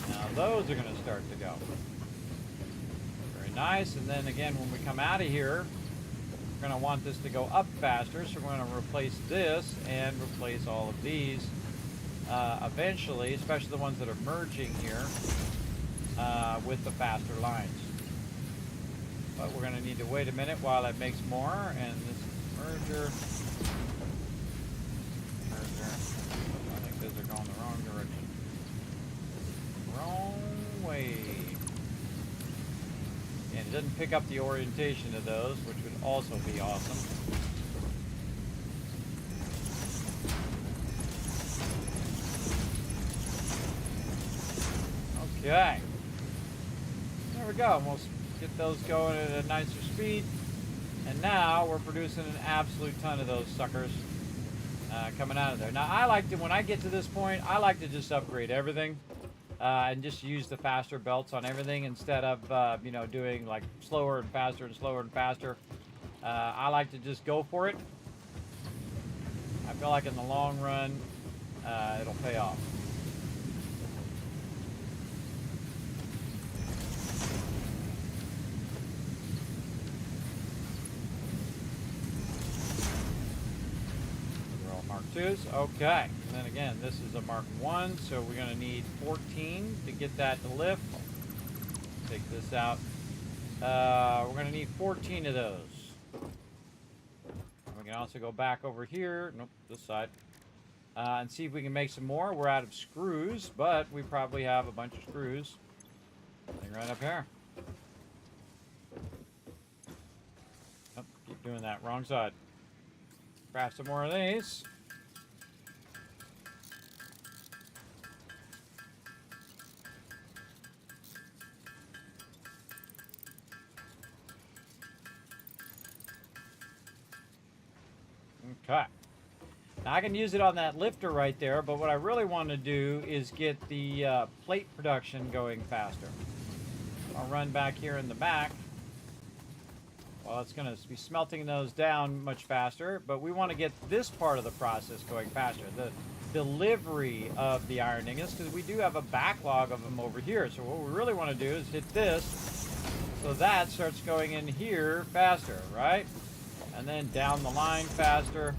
Now those are going to start to go. Very nice. And then again, when we come out of here, we're going to want this to go up faster, so we're going to replace this and replace all of these eventually, especially the ones that are merging here with the faster lines. But we're going to need to wait a minute while it makes more, and this merger. I think those are going the wrong direction. Wrong way. And it doesn't pick up the orientation of those, which would also be awesome. Okay. There we go. We'll get those going at a nicer speed. And now we're producing an absolute ton of those suckers coming out of there. Now I like to, when I get to this point, I like to just upgrade everything and just use the faster belts on everything instead of, you know, doing like slower and faster and slower and faster. I like to just go for it. I feel like in the long run, it'll pay off. Okay, and then again, this is a Mark I, so we're going to need 14 to get that to lift. Take this out. We're going to need 14 of those. And we can also go back over here, nope, this side, and see if we can make some more. We're out of screws, but we probably have a bunch of screws sitting right up here. Oh, keep doing that, wrong side. Craft some more of these. Now, I can use it on that lifter right there, but what I really want to do is get the plate production going faster. I'll run back here in the back. Well, it's going to be smelting those down much faster, but we want to get this part of the process going faster. The delivery of the iron ingots, because we do have a backlog of them over here. So what we really want to do is hit this, so that starts going in here faster, right? And then down the line faster.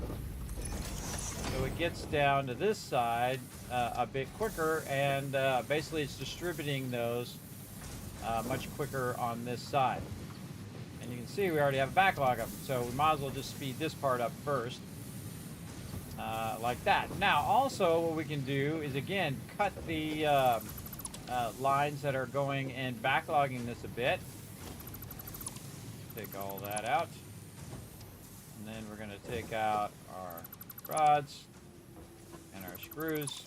So it gets down to this side a bit quicker, and basically it's distributing those much quicker on this side. And you can see we already have a backlog of them, so we might as well just speed this part up first. Like that. Now, also what we can do is, again, cut the lines that are going and backlogging this a bit. Take all that out. And then we're going to take out our rods and our screws.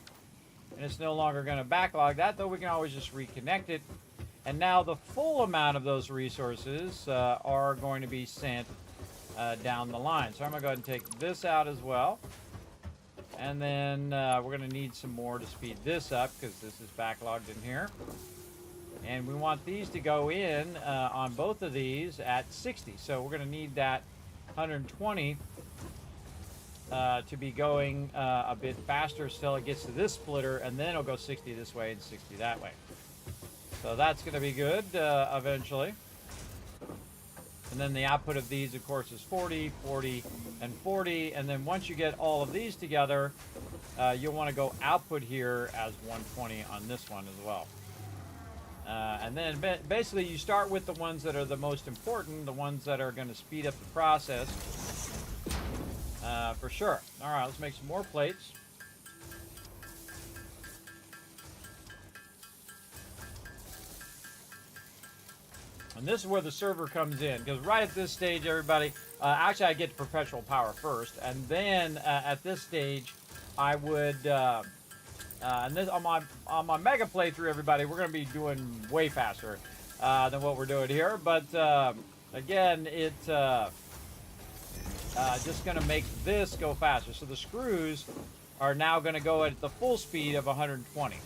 And it's no longer going to backlog that, though we can always just reconnect it. And now the full amount of those resources are going to be sent down the line. So I'm going to go ahead and take this out as well. And then we're going to need some more to speed this up, because this is backlogged in here. And we want these to go in on both of these at 60. So we're going to need that 120 to be going a bit faster till it gets to this splitter, and then it'll go 60 this way and 60 that way. So that's going to be good eventually. And then the output of these, of course, is 40, 40, and 40. And then once you get all of these together, you'll want to go output here as 120 on this one as well. And then basically you start with the ones that are the most important, the ones that are going to speed up the process for sure. All right, let's make some more plates. And this is where the server comes in, because right at this stage, everybody, actually I get perpetual power first, and then at this stage, I would, and this on my mega playthrough, everybody, we're going to be doing way faster than what we're doing here. But again, it's just going to make this go faster. So the screws are now going to go at the full speed of 120.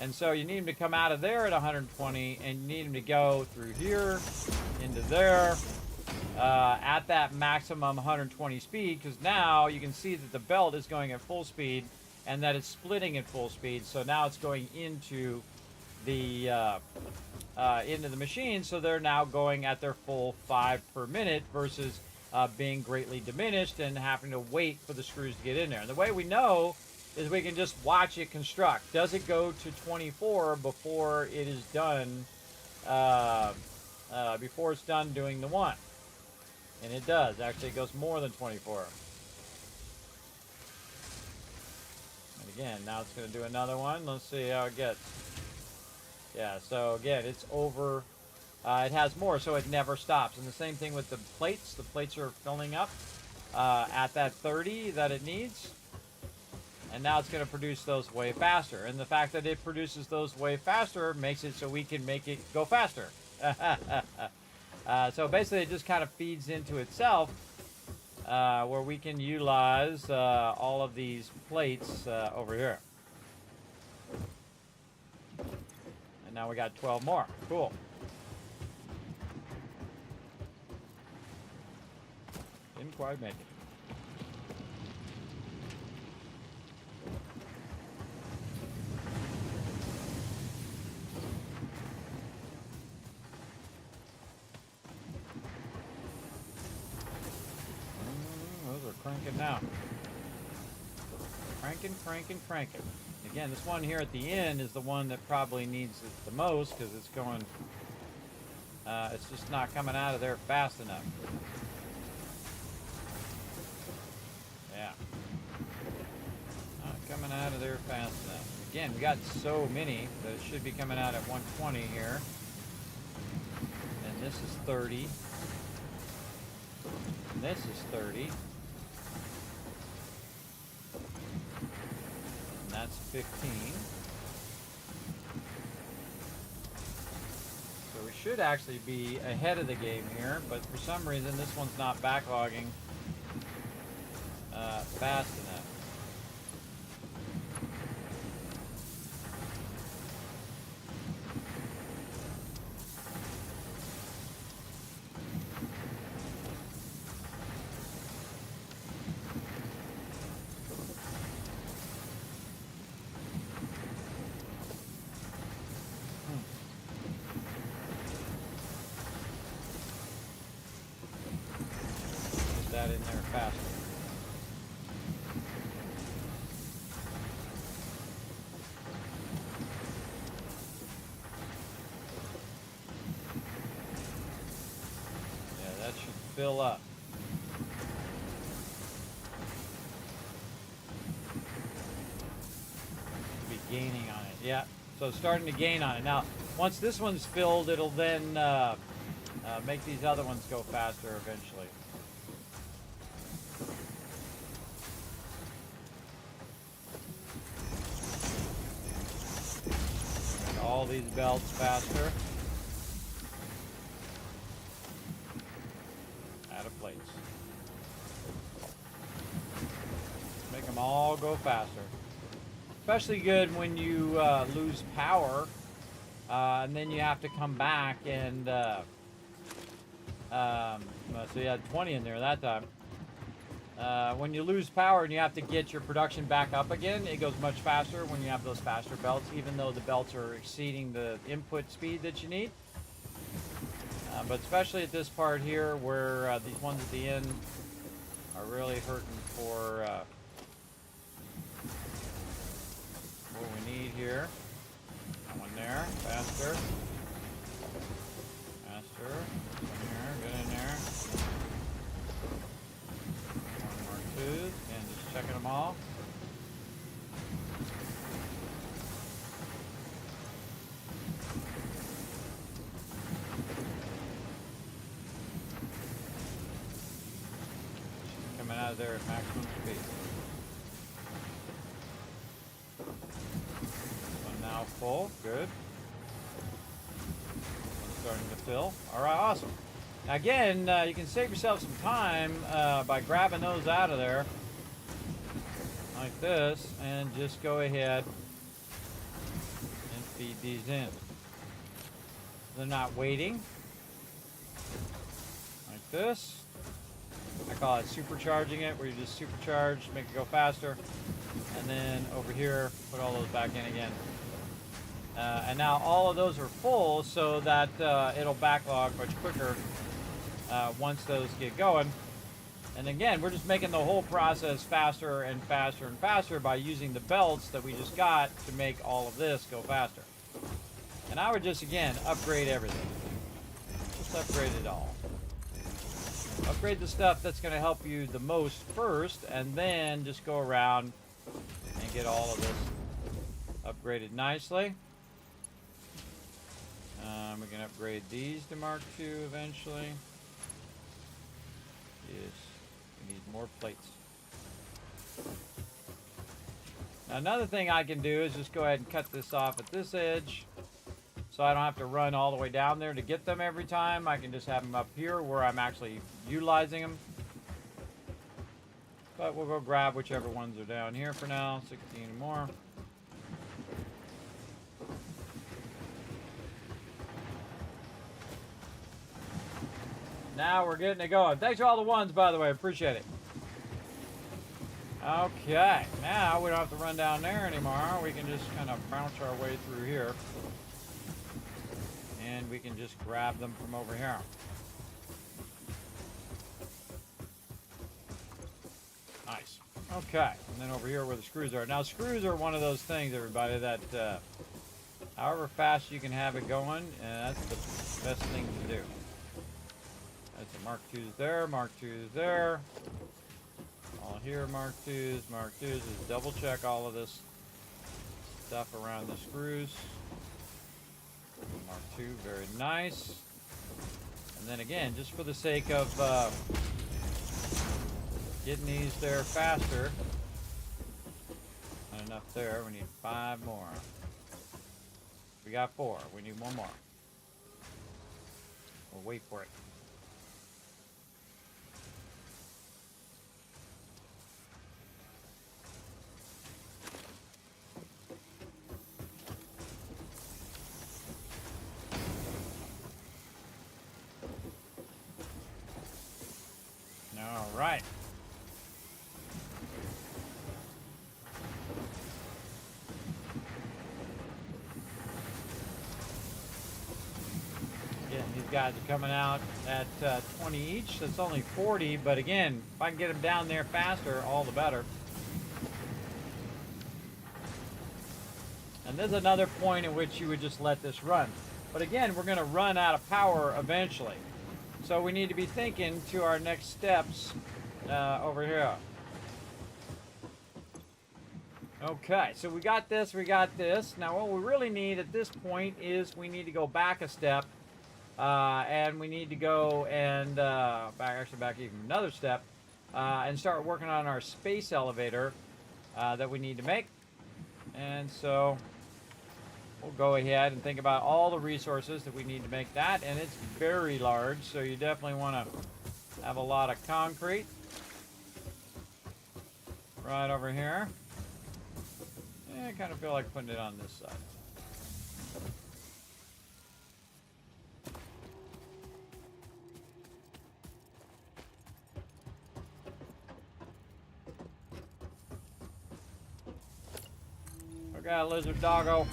And so you need them to come out of there at 120, and you need them to go through here, into there, at that maximum 120 speed, because now you can see that the belt is going at full speed, and that it's splitting at full speed. So now it's going into the machine, so they're now going at their full 5 per minute versus being greatly diminished and having to wait for the screws to get in there. And the way we know is we can just watch it construct. Does it go to 24 before it is done, before it's done doing the one? And it does. Actually, it goes more than 24. And again, now it's going to do another one. Let's see how it gets. Yeah, so again, it's over. It has more, so it never stops. And the same thing with the plates. The plates are filling up at that 30 that it needs. And now it's going to produce those way faster. And the fact that it produces those way faster makes it so we can make it go faster. So basically it just kind of feeds into itself, where we can utilize all of these plates over here. And now we got 12 more. Cool. Didn't quite make it. Cranking now. Cranking. Again, this one here at the end is the one that probably needs it the most, because it's going, it's just not coming out of there fast enough. Yeah. Not coming out of there fast enough. Again, we got so many that it should be coming out at 120 here. And this is 30. And this is 30. That's 15. So we should actually be ahead of the game here, but for some reason this one's not backlogging fast enough. that in there faster. Yeah, that should fill up. Be gaining on it. Yeah, so it's starting to gain on it. Now, once this one's filled, it'll then make these other ones go faster eventually. Make all these belts faster. Add of plates. Make them all go faster. Especially good when you lose power, and then you have to come back and so you had 20 in there that time. When you lose power and you have to get your production back up again, it goes much faster when you have those faster belts, even though the belts are exceeding the input speed that you need. But especially at this part here where these ones at the end are really hurting for what we need here. That one there, faster. Faster. One here, get in there. One more two, and just checking them all. Coming out of there at maximum speed. Now full, good. One's starting to fill. All right, awesome. Now again, you can save yourself some time by grabbing those out of there like this, and just go ahead and feed these in. They're not waiting. Like this. I call it supercharging it, where you just supercharge, make it go faster, and then over here, put all those back in again. And now all of those are full, so that it'll backlog much quicker once those get going. And again, we're just making the whole process faster and faster and faster by using the belts that we just got to make all of this go faster. And I would just, again, upgrade everything. Just upgrade it all. Upgrade the stuff that's going to help you the most first, and then just go around and get all of this upgraded nicely. We can upgrade these to Mark II eventually. Yes, we need more plates. Now another thing I can do is just go ahead and cut this off at this edge, so I don't have to run all the way down there to get them every time. I can just have them up here where I'm actually utilizing them. But we'll go grab whichever ones are down here for now, 16 and more. Now we're getting it going. Thanks for all the ones, by the way. Appreciate it. Okay. Now we don't have to run down there anymore. We can just kind of bounce our way through here. And we can just grab them from over here. Nice. Okay. And then over here where the screws are. Now screws are one of those things, everybody, that however fast you can have it going, that's the best thing to do. That's the Mark II's there, Mark II's there. All here, Mark II's, Mark II's. Just double check all of this stuff around the screws. Mark II, very nice. And then again, just for the sake of getting these there faster. Not enough there, we need 5 more. We got 4, we need 1 more. We'll wait for it. All right. Again, These guys are coming out at 20 each. That's only 40, but again, if I can get them down there faster, all the better. And there's another point at which you would just let this run. But again, we're going to run out of power eventually. So we need to be thinking to our next steps over here. Okay, so we got this, we got this. Now what we really need at this point is we need to go back a step. And we need to go and back even another step and start working on our space elevator that we need to make. And so we'll go ahead and think about all the resources that we need to make that, and it's very large, so you definitely want to have a lot of concrete right over here. I kind of feel like putting it on this side. Look out, lizard doggo.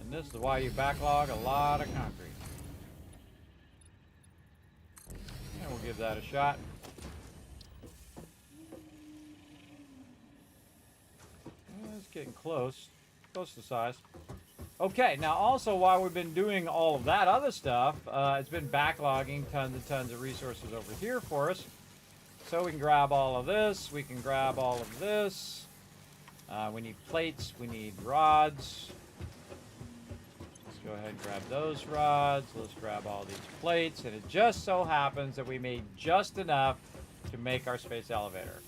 And this is why you backlog a lot of concrete. And we'll give that a shot. It's getting close. Close to size. Okay, now also while we've been doing all of that other stuff, it's been backlogging tons and tons of resources over here for us. So we can grab all of this, we can grab all of this. We need plates, we need rods. Let's go ahead and grab those rods. Let's grab all these plates. And it just so happens that we made just enough to make our space elevator.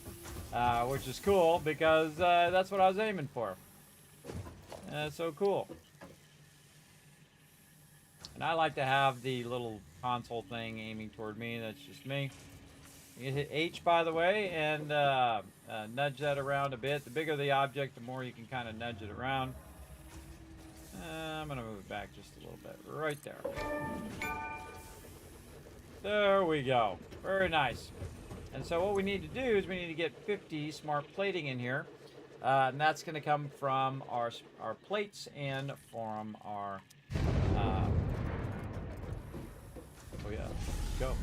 Which is cool because that's what I was aiming for. That's so cool. And I like to have the little console thing aiming toward me. That's just me. You can hit H, by the way, and nudge that around a bit. The bigger the object, the more you can kind of nudge it around. I'm going to move it back just a little bit. Right there. There we go. Very nice. And so what we need to do is we need to get 50 smart plating in here. And that's going to come from our plates and from our... oh yeah, let's go.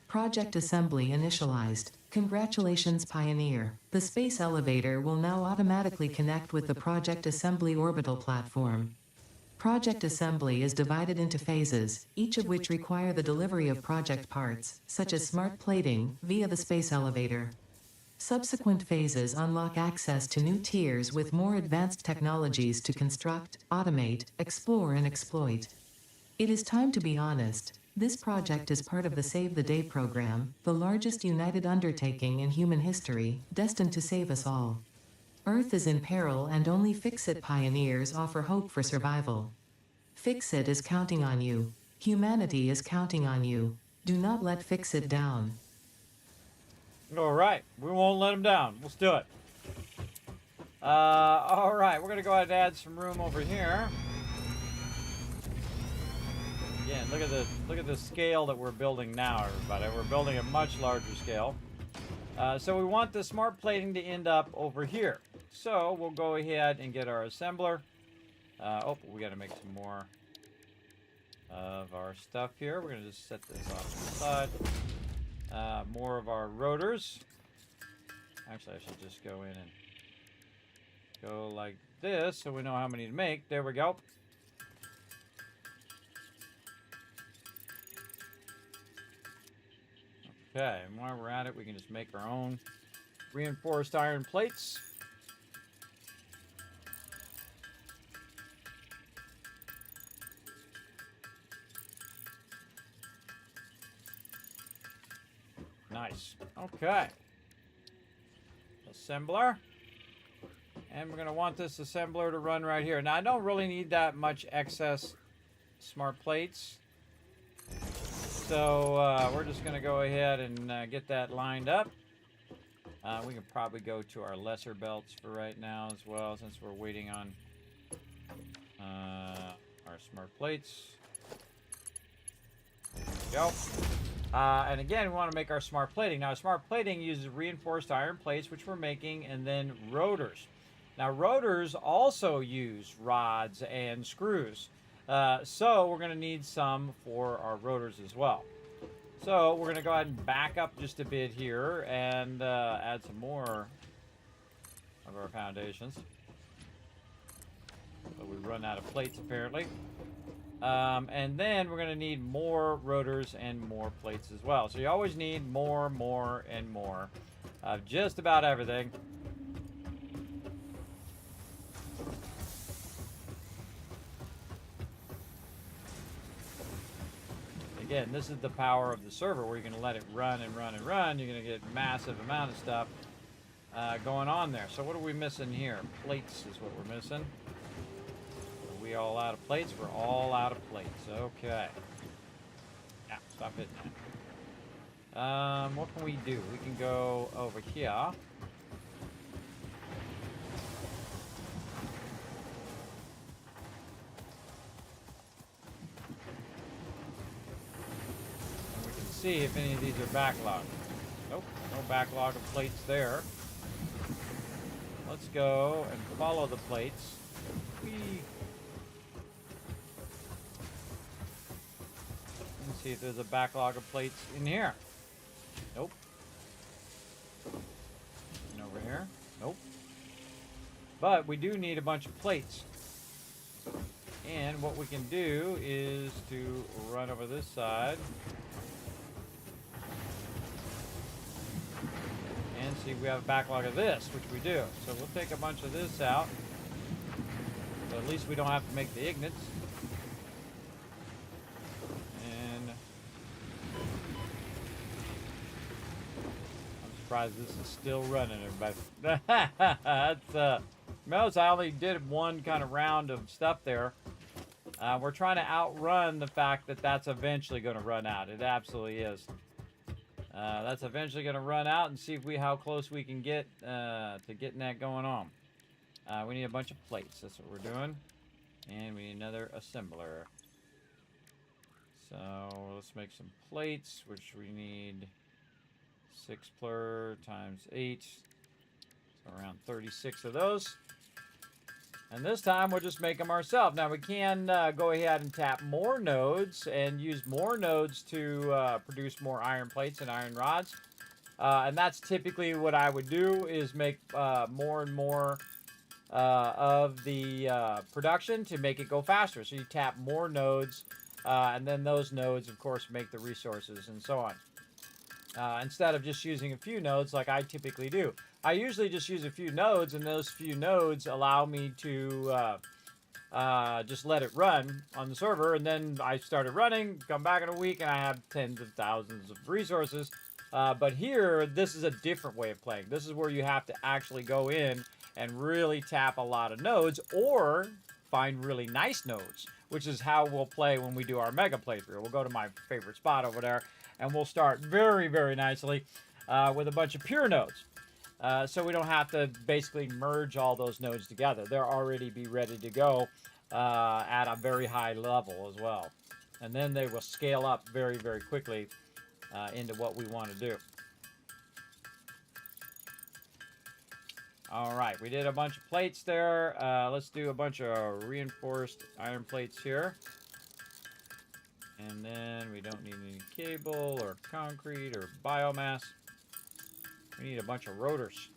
Project assembly initialized. Congratulations, Pioneer. The space elevator will now automatically connect with the Project Assembly orbital platform. Project assembly is divided into phases, each of which require the delivery of project parts, such as smart plating, via the space elevator. Subsequent phases unlock access to new tiers with more advanced technologies to construct, automate, explore, and exploit. It is time to be honest. This project is part of the Save the Day program, the largest united undertaking in human history, destined to save us all. Earth is in peril and only Fix-It pioneers offer hope for survival. Fix-It is counting on you. Humanity is counting on you. Do not let Fix-It down. All right, we won't let them down. Let's do it. All right, we're going to go ahead and add some room over here. Again, look at the scale that we're building now, everybody. We're building a much larger scale. So we want the smart plating to end up over here. So we'll go ahead and get our assembler. Oh, we got to make some more of our stuff here. We're going to just set this off to the side. More of our rotors. Actually, I should just go in and go like this so we know how many to make. There we go. Okay, and while we're at it, we can just make our own reinforced iron plates. Nice. Okay. Assembler. And we're going to want this assembler to run right here. Now, I don't really need that much excess smart plates. So we're just going to go ahead and get that lined up. We can probably go to our lesser belts for right now as well, since we're waiting on our smart plates. There we go. And again, we want to make our smart plating. Now, smart plating uses reinforced iron plates, which we're making, and then rotors. Now, rotors also use rods and screws. So we're going to need some for our rotors as well. So we're going to go ahead and back up just a bit here and add some more of our foundations. So we run out of plates apparently. And then we're going to need more rotors and more plates as well. So you always need more, and more of just about everything. Again, this is the power of the server where you're going to let it run and run and run. You're going to get massive amount of stuff going on there. So what are we missing here? Plates is what we're missing. Are we all out of plates? We're all out of plates. Okay. Yeah, stop hitting that. What can we do? We can go over here. See if any of these are backlogged. Nope, no backlog of plates there. Let's go and follow the plates. Whee. Let's see if there's a backlog of plates in here. Nope. And over here. Nope. But we do need a bunch of plates. And what we can do is to run over this side. And see if we have a backlog of this, which we do. So we'll take a bunch of this out. So at least we don't have to make the ignits. And I'm surprised this is still running, everybody. That's notice I only did one kind of round of stuff there. We're trying to outrun the fact that that's eventually going to run out. It absolutely is. That's eventually going to run out, and see if how close we can get to getting that going on. We need a bunch of plates. That's what we're doing. And we need another assembler. So let's make some plates, which we need 6 plur times 8. So around 36 of those. And this time we'll just make them ourselves. Now we can go ahead and tap more nodes and use more nodes to produce more iron plates and iron rods. And that's typically what I would do, is make more and more of the production to make it go faster. So you tap more nodes, and then those nodes, of course, make the resources and so on. Instead of just using a few nodes like I typically do. I usually just use a few nodes, and those few nodes allow me to just let it run on the server, and then I started running, come back in a week, and I have tens of thousands of resources. But here, this is a different way of playing. This is where you have to actually go in and really tap a lot of nodes, or find really nice nodes, which is how we'll play when we do our mega playthrough. We'll go to my favorite spot over there, and we'll start very, very nicely with a bunch of pure nodes. So we don't have to basically merge all those nodes together. They'll already be ready to go at a very high level as well. And then they will scale up very, very quickly into what we want to do. All right, we did a bunch of plates there. Let's do a bunch of reinforced iron plates here. And then we don't need any cable or concrete or biomass. We need a bunch of rotors.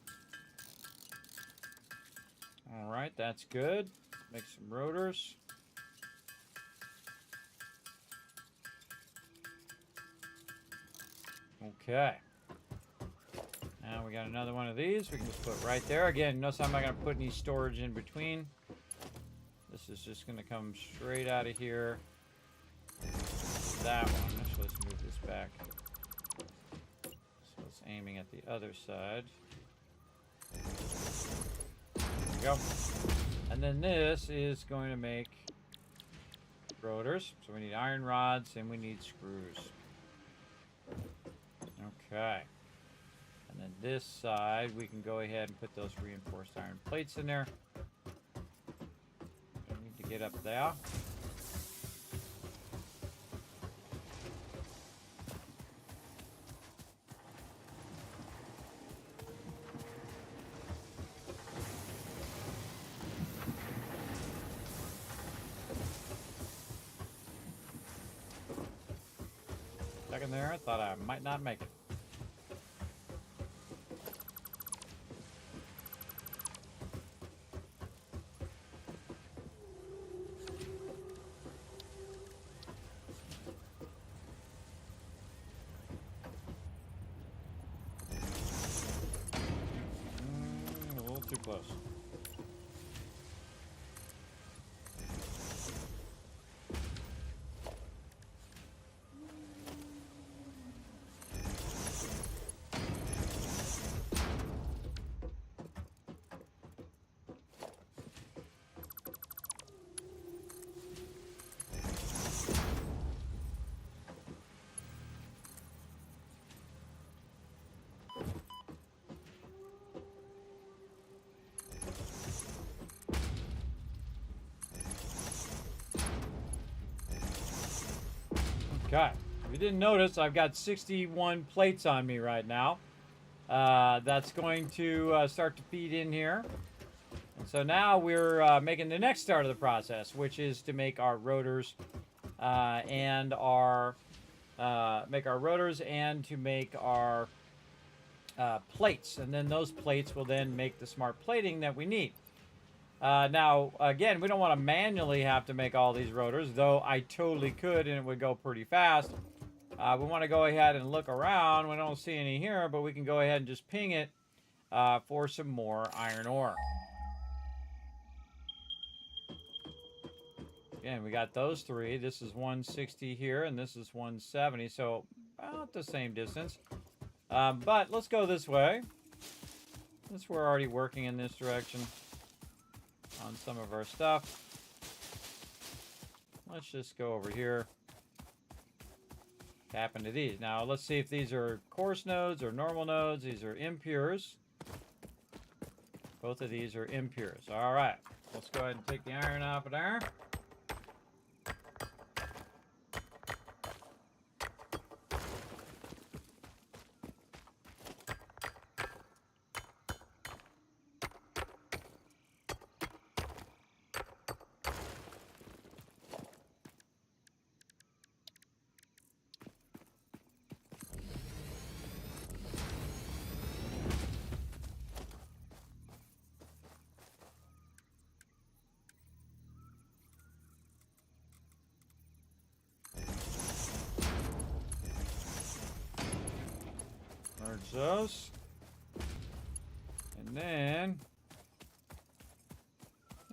All right, that's good. Make some rotors. Okay. Now we got another one of these. We can just put right there. Again, notice I'm not going to put any storage in between. This is just going to come straight out of here. That one. Actually, let's move this back. So aiming at the other side. There we go. And then this is going to make rotors. So we need iron rods and we need screws. Okay. And then this side, we can go ahead and put those reinforced iron plates in there. We need to get up there. Second there, I thought I might not make it. A little too close. Okay, if you didn't notice, I've got 61 plates on me right now. That's going to start to feed in here. And so now we're making the next start of the process, which is to make our rotors and to make our plates. And then those plates will then make the smart plating that we need. Now, again, we don't want to manually have to make all these rotors, though I totally could and it would go pretty fast. We want to go ahead and look around. We don't see any here, but we can go ahead and just ping it for some more iron ore. Again, we got those three. This is 160 here, and this is 170, so about the same distance. But let's go this way. Since we're already working in this direction on some of our stuff, let's just go over here, tap into these. Now let's see if these are coarse nodes or normal nodes. These are impures. Both of these are impures. All right, let's go ahead and take the iron off of there. Merge those. And then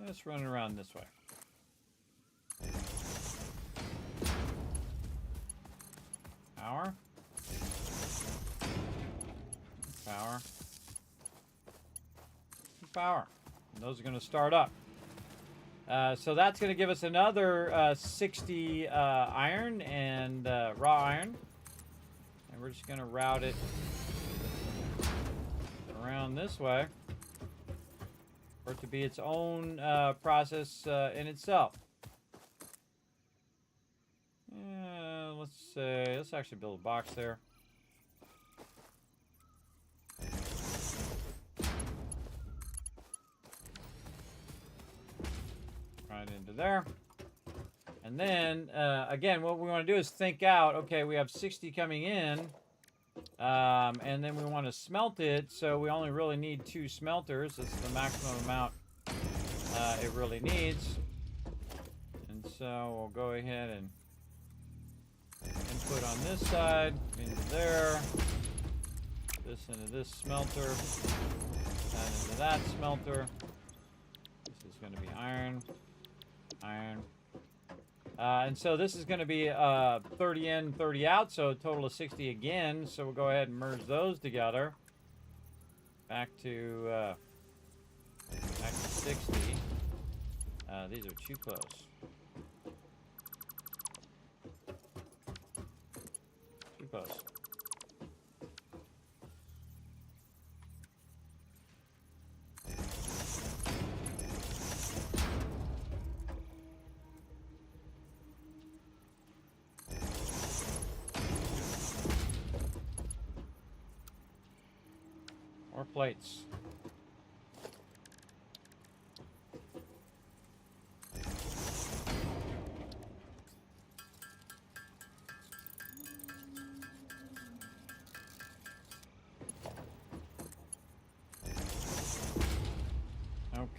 let's run it around this way. Power. Power. Power. And those are going to start up. So that's going to give us another 60 iron and raw iron. And we're just going to route it around this way for it to be its own process in itself. Let's actually build a box there. Right into there. And then, again, what we want to do is think out, okay, we have 60 coming in, and then we want to smelt it, so we only really need 2 smelters. That's the maximum amount it really needs. And so we'll go ahead and input on this side, into there, this into this smelter, that into that smelter. This is going to be iron, iron. And so this is going to be 30 in, 30 out, so a total of 60 again. So we'll go ahead and merge those together. Back to 60. These are too close. Too close. More plates.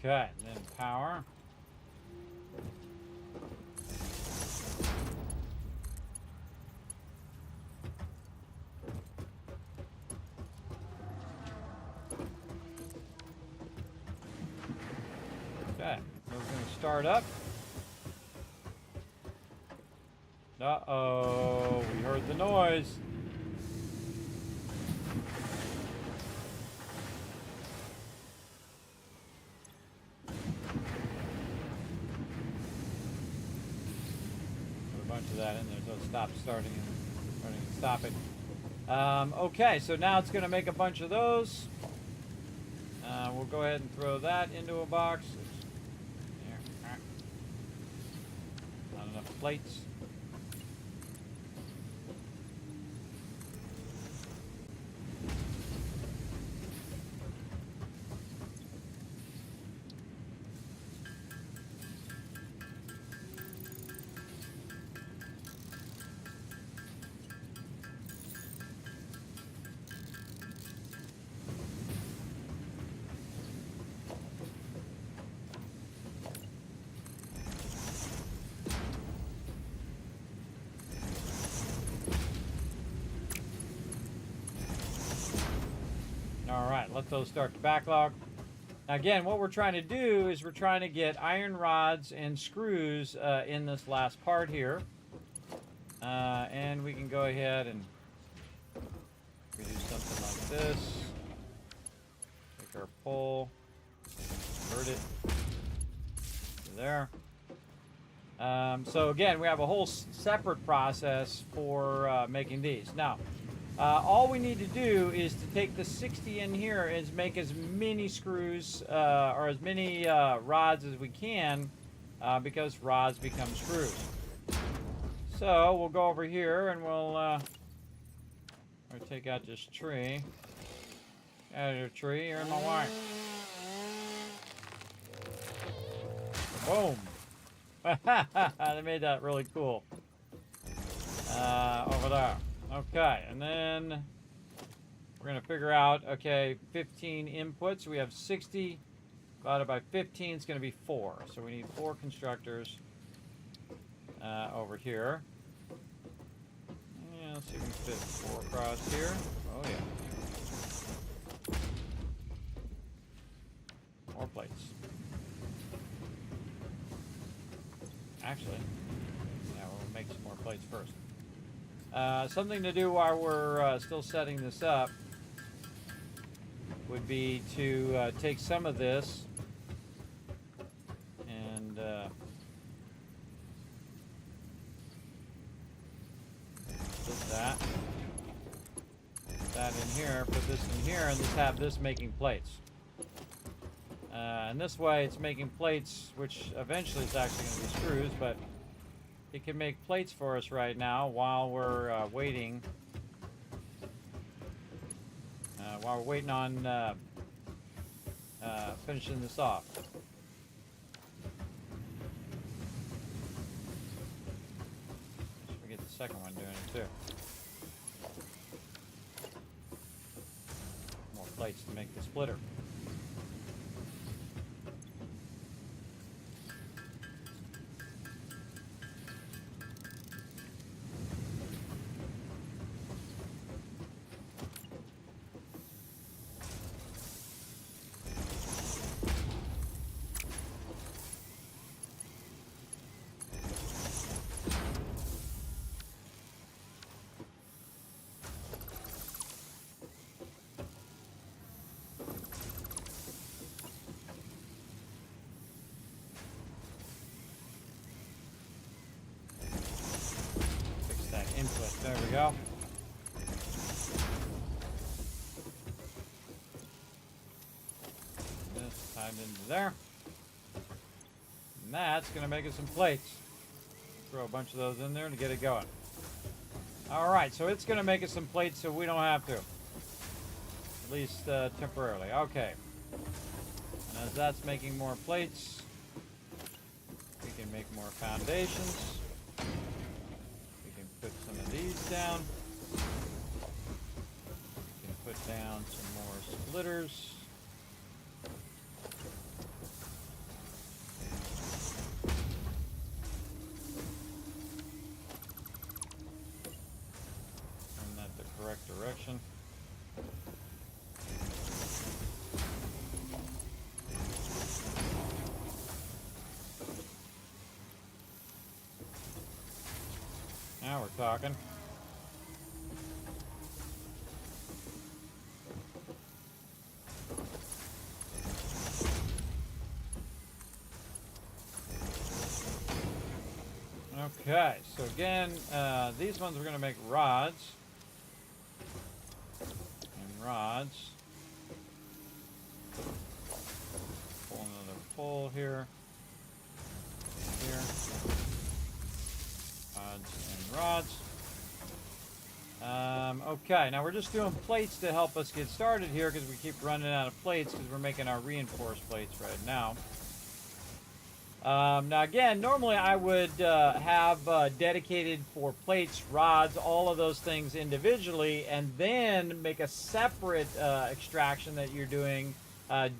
Okay, then power. Okay, we're going to start up. Uh-oh, we heard the noise. Put a bunch of that in there so it stops starting and stop it. Okay, so now it's going to make a bunch of those. We'll go ahead and throw that into a box. There. Not enough plates. All right, let those start to backlog. Now again, what we're trying to do is we're trying to get iron rods and screws in this last part here. And we can go ahead and we do something like this. Take our pole, convert it to there. So again, we have a whole separate process for making these. Now, all we need to do is to take the 60 in here and make as many screws or as many rods as we can because rods become screws. So we'll go over here and we'll take out this tree. Out of your tree, you're in my way. Boom. They made that really cool. Over there. Okay, and then we're going to figure out, okay, 15 inputs. We have 60 divided by 15 is going to be 4. So we need 4 constructors over here. Yeah, let's see if we can fit 4 across here. Oh, yeah. More plates. Actually, yeah, we'll make some more plates first. Something to do while we're still setting this up would be to take some of this and put that in here, put this in here, and just have this making plates. And this way it's making plates, which eventually is actually going to be screws, but it can make plates for us right now while we're waiting. While we're waiting on finishing this off. Should we get the second one doing it too? More plates to make the splitter. There we go. This tied into there. And that's going to make us some plates. Throw a bunch of those in there to get it going. Alright, so it's going to make us some plates so we don't have to. At least temporarily. Okay. And as that's making more plates, we can make more foundations. We can put some of these down. We can put down some more splitters. Turn that the correct direction. Now we're talking. Okay, so again, these ones we're going to make rods. And rods. Pull another pole here. Here. Rods. Okay, now we're just doing plates to help us get started here because we keep running out of plates because we're making our reinforced plates right now. Now again, normally I would have dedicated for plates, rods, all of those things individually, and then make a separate extraction that you're doing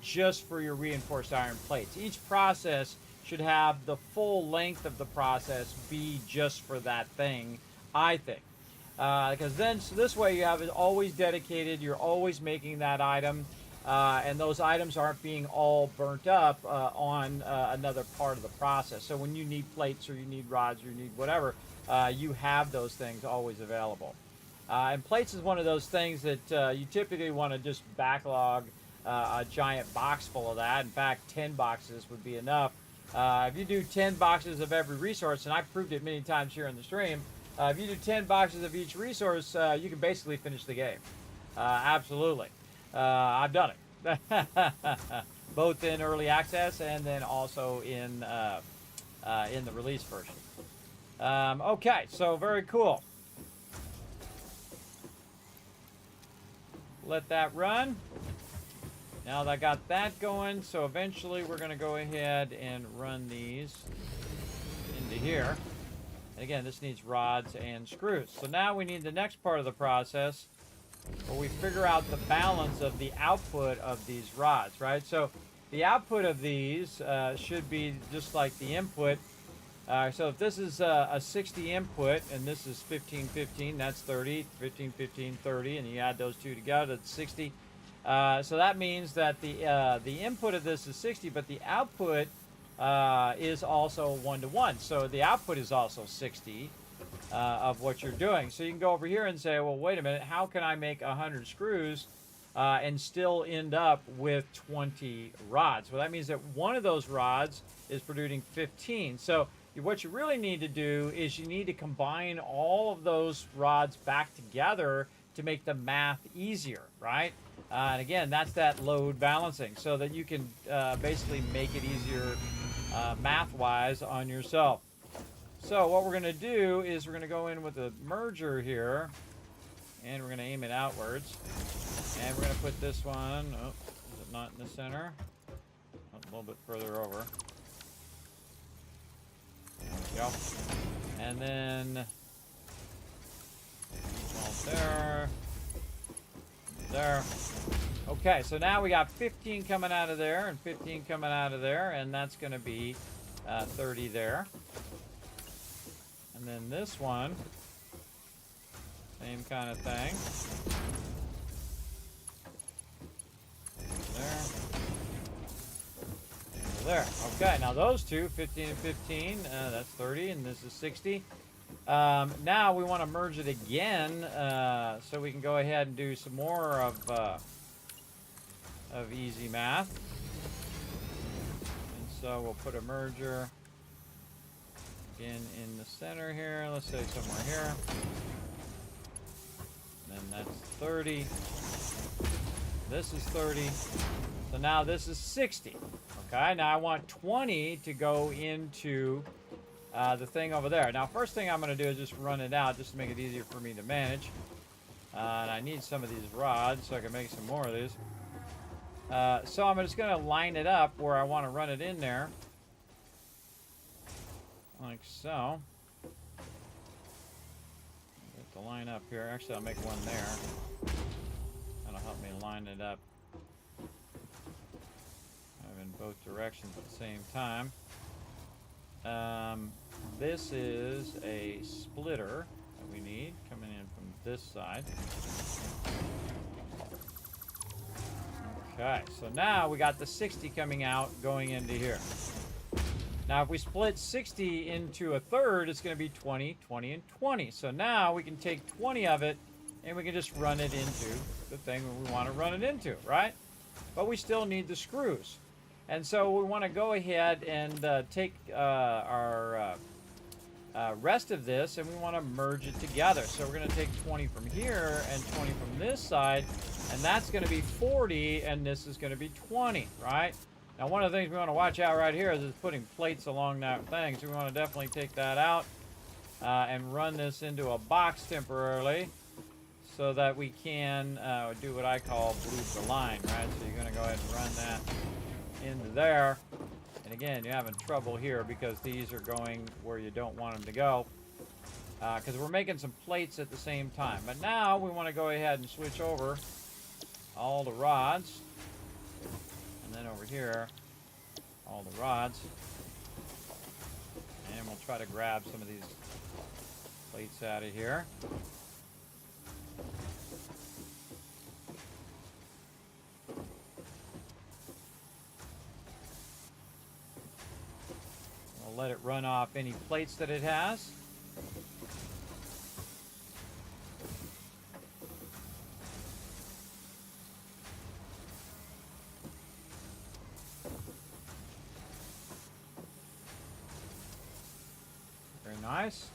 just for your reinforced iron plates. Each process should have the full length of the process be just for that thing, I think. Because then, so this way you have it always dedicated, you're always making that item, and those items aren't being all burnt up on another part of the process. So when you need plates or you need rods or you need whatever, you have those things always available. And plates is one of those things that you typically want to just backlog a giant box full of that. In fact, 10 boxes would be enough. If you do 10 boxes of every resource, and I've proved it many times here in the stream, if you do 10 boxes of each resource, you can basically finish the game. Absolutely. I've done it. Both in early access and then also in the release version. Okay, so very cool. Let that run. Now that I got that going, so eventually we're going to go ahead and run these into here. And again, this needs rods and screws. So now we need the next part of the process where we figure out the balance of the output of these rods, right? So the output of these should be just like the input. So if this is a 60 input and this is 15, 15, that's 30, 15, 15, 30, and you add those two together, that's 60. So that means that the input of this is 60, but the output is also 1-to-1. So the output is also 60 of what you're doing. So you can go over here and say, well, wait a minute, how can I make 100 screws and still end up with 20 rods? Well, that means that one of those rods is producing 15. So what you really need to do is you need to combine all of those rods back together to make the math easier, right? And again, that's that load balancing, so that you can basically make it easier math-wise on yourself. So what we're going to do is we're going to go in with a merger here, and we're going to aim it outwards. And we're going to put this one, oh, is it not in the center? A little bit further over. There we go. And then there. There. Okay, so now we got 15 coming out of there and 15 coming out of there, and that's going to be 30 there. And then this one, same kind of thing. There. Okay, now those two, 15 and 15, that's 30, and this is 60. Now we want to merge it again, so we can go ahead and do some more of easy math. And so we'll put a merger again in the center here. Let's say somewhere here. then that's 30. This is 30. So now this is 60. Okay, now I want 20 to go into the thing over there. Now, first thing I'm going to do is just run it out just to make it easier for me to manage. And I need some of these rods so I can make some more of these. So I'm just going to line it up where I want to run it in there. Like so. Get the line up here. Actually, I'll make one there. That'll help me line it up in both directions at the same time. This is a splitter that we need coming in from this side. Okay, so now we got the 60 coming out going into here. Now if we split 60 into a third, it's going to be 20, 20, and 20. So now we can take 20 of it and we can just run it into the thing we want to run it into, right? But we still need the screws. And so we want to go ahead and take our rest of this and we want to merge it together. So we're going to take 20 from here and 20 from this side, and that's going to be 40, and this is going to be 20, right? Now, one of the things we want to watch out right here is putting plates along that thing. So we want to definitely take that out and run this into a box temporarily so that we can do what I call bleed the line, right? So you're going to go ahead and run that into there. And again, you're having trouble here because these are going where you don't want them to go because we're making some plates at the same time. But now we want to go ahead and switch over all the rods. And then over here, all the rods. And we'll try to grab some of these plates out of here. We'll let it run off any plates that it has. Very nice.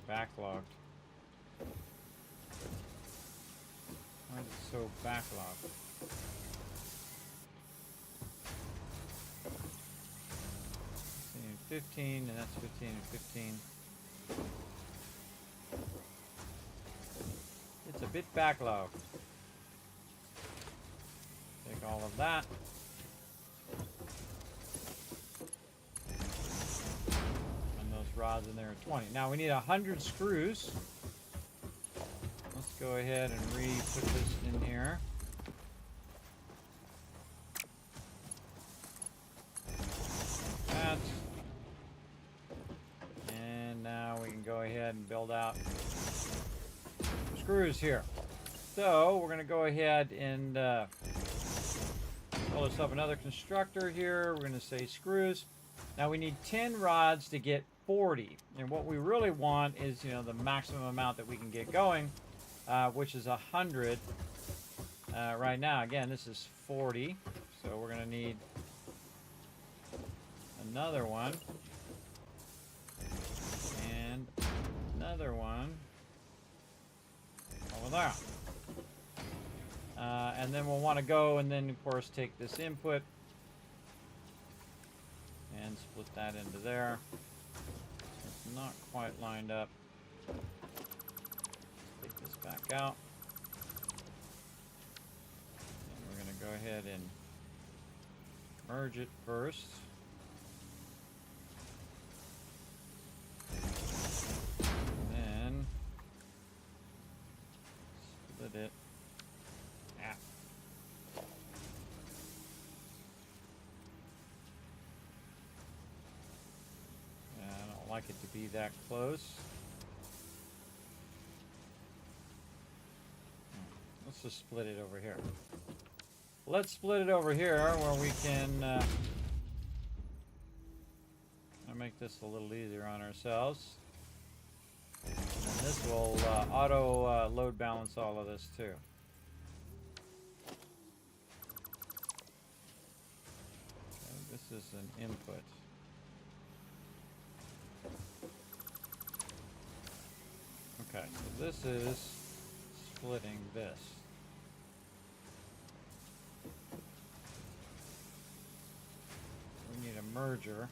Backlogged. Why is it so backlogged? And 15, and that's 15 and 15. It's a bit backlogged. Take all of that. Rods in there at 20. Now we need 100 screws. Let's go ahead and re-put this in here. That. And now we can go ahead and build out screws here. So we're going to go ahead and build us up another constructor here. We're going to say screws. Now we need 10 rods to get 40, and what we really want is, you know, the maximum amount that we can get going, which is 100 right now. Again, this is 40, so we're going to need another one and another one over there. And then we'll want to go and then, of course, take this input and split that into there. It's not quite lined up. Let's take this back out. And we're going to go ahead and merge it first. And then split it. Like it to be that close. Let's just split it over here. Let's split it over here where we can make this a little easier on ourselves. And this will auto load balance all of this too. This is an input. Okay, so this is splitting this. We need a merger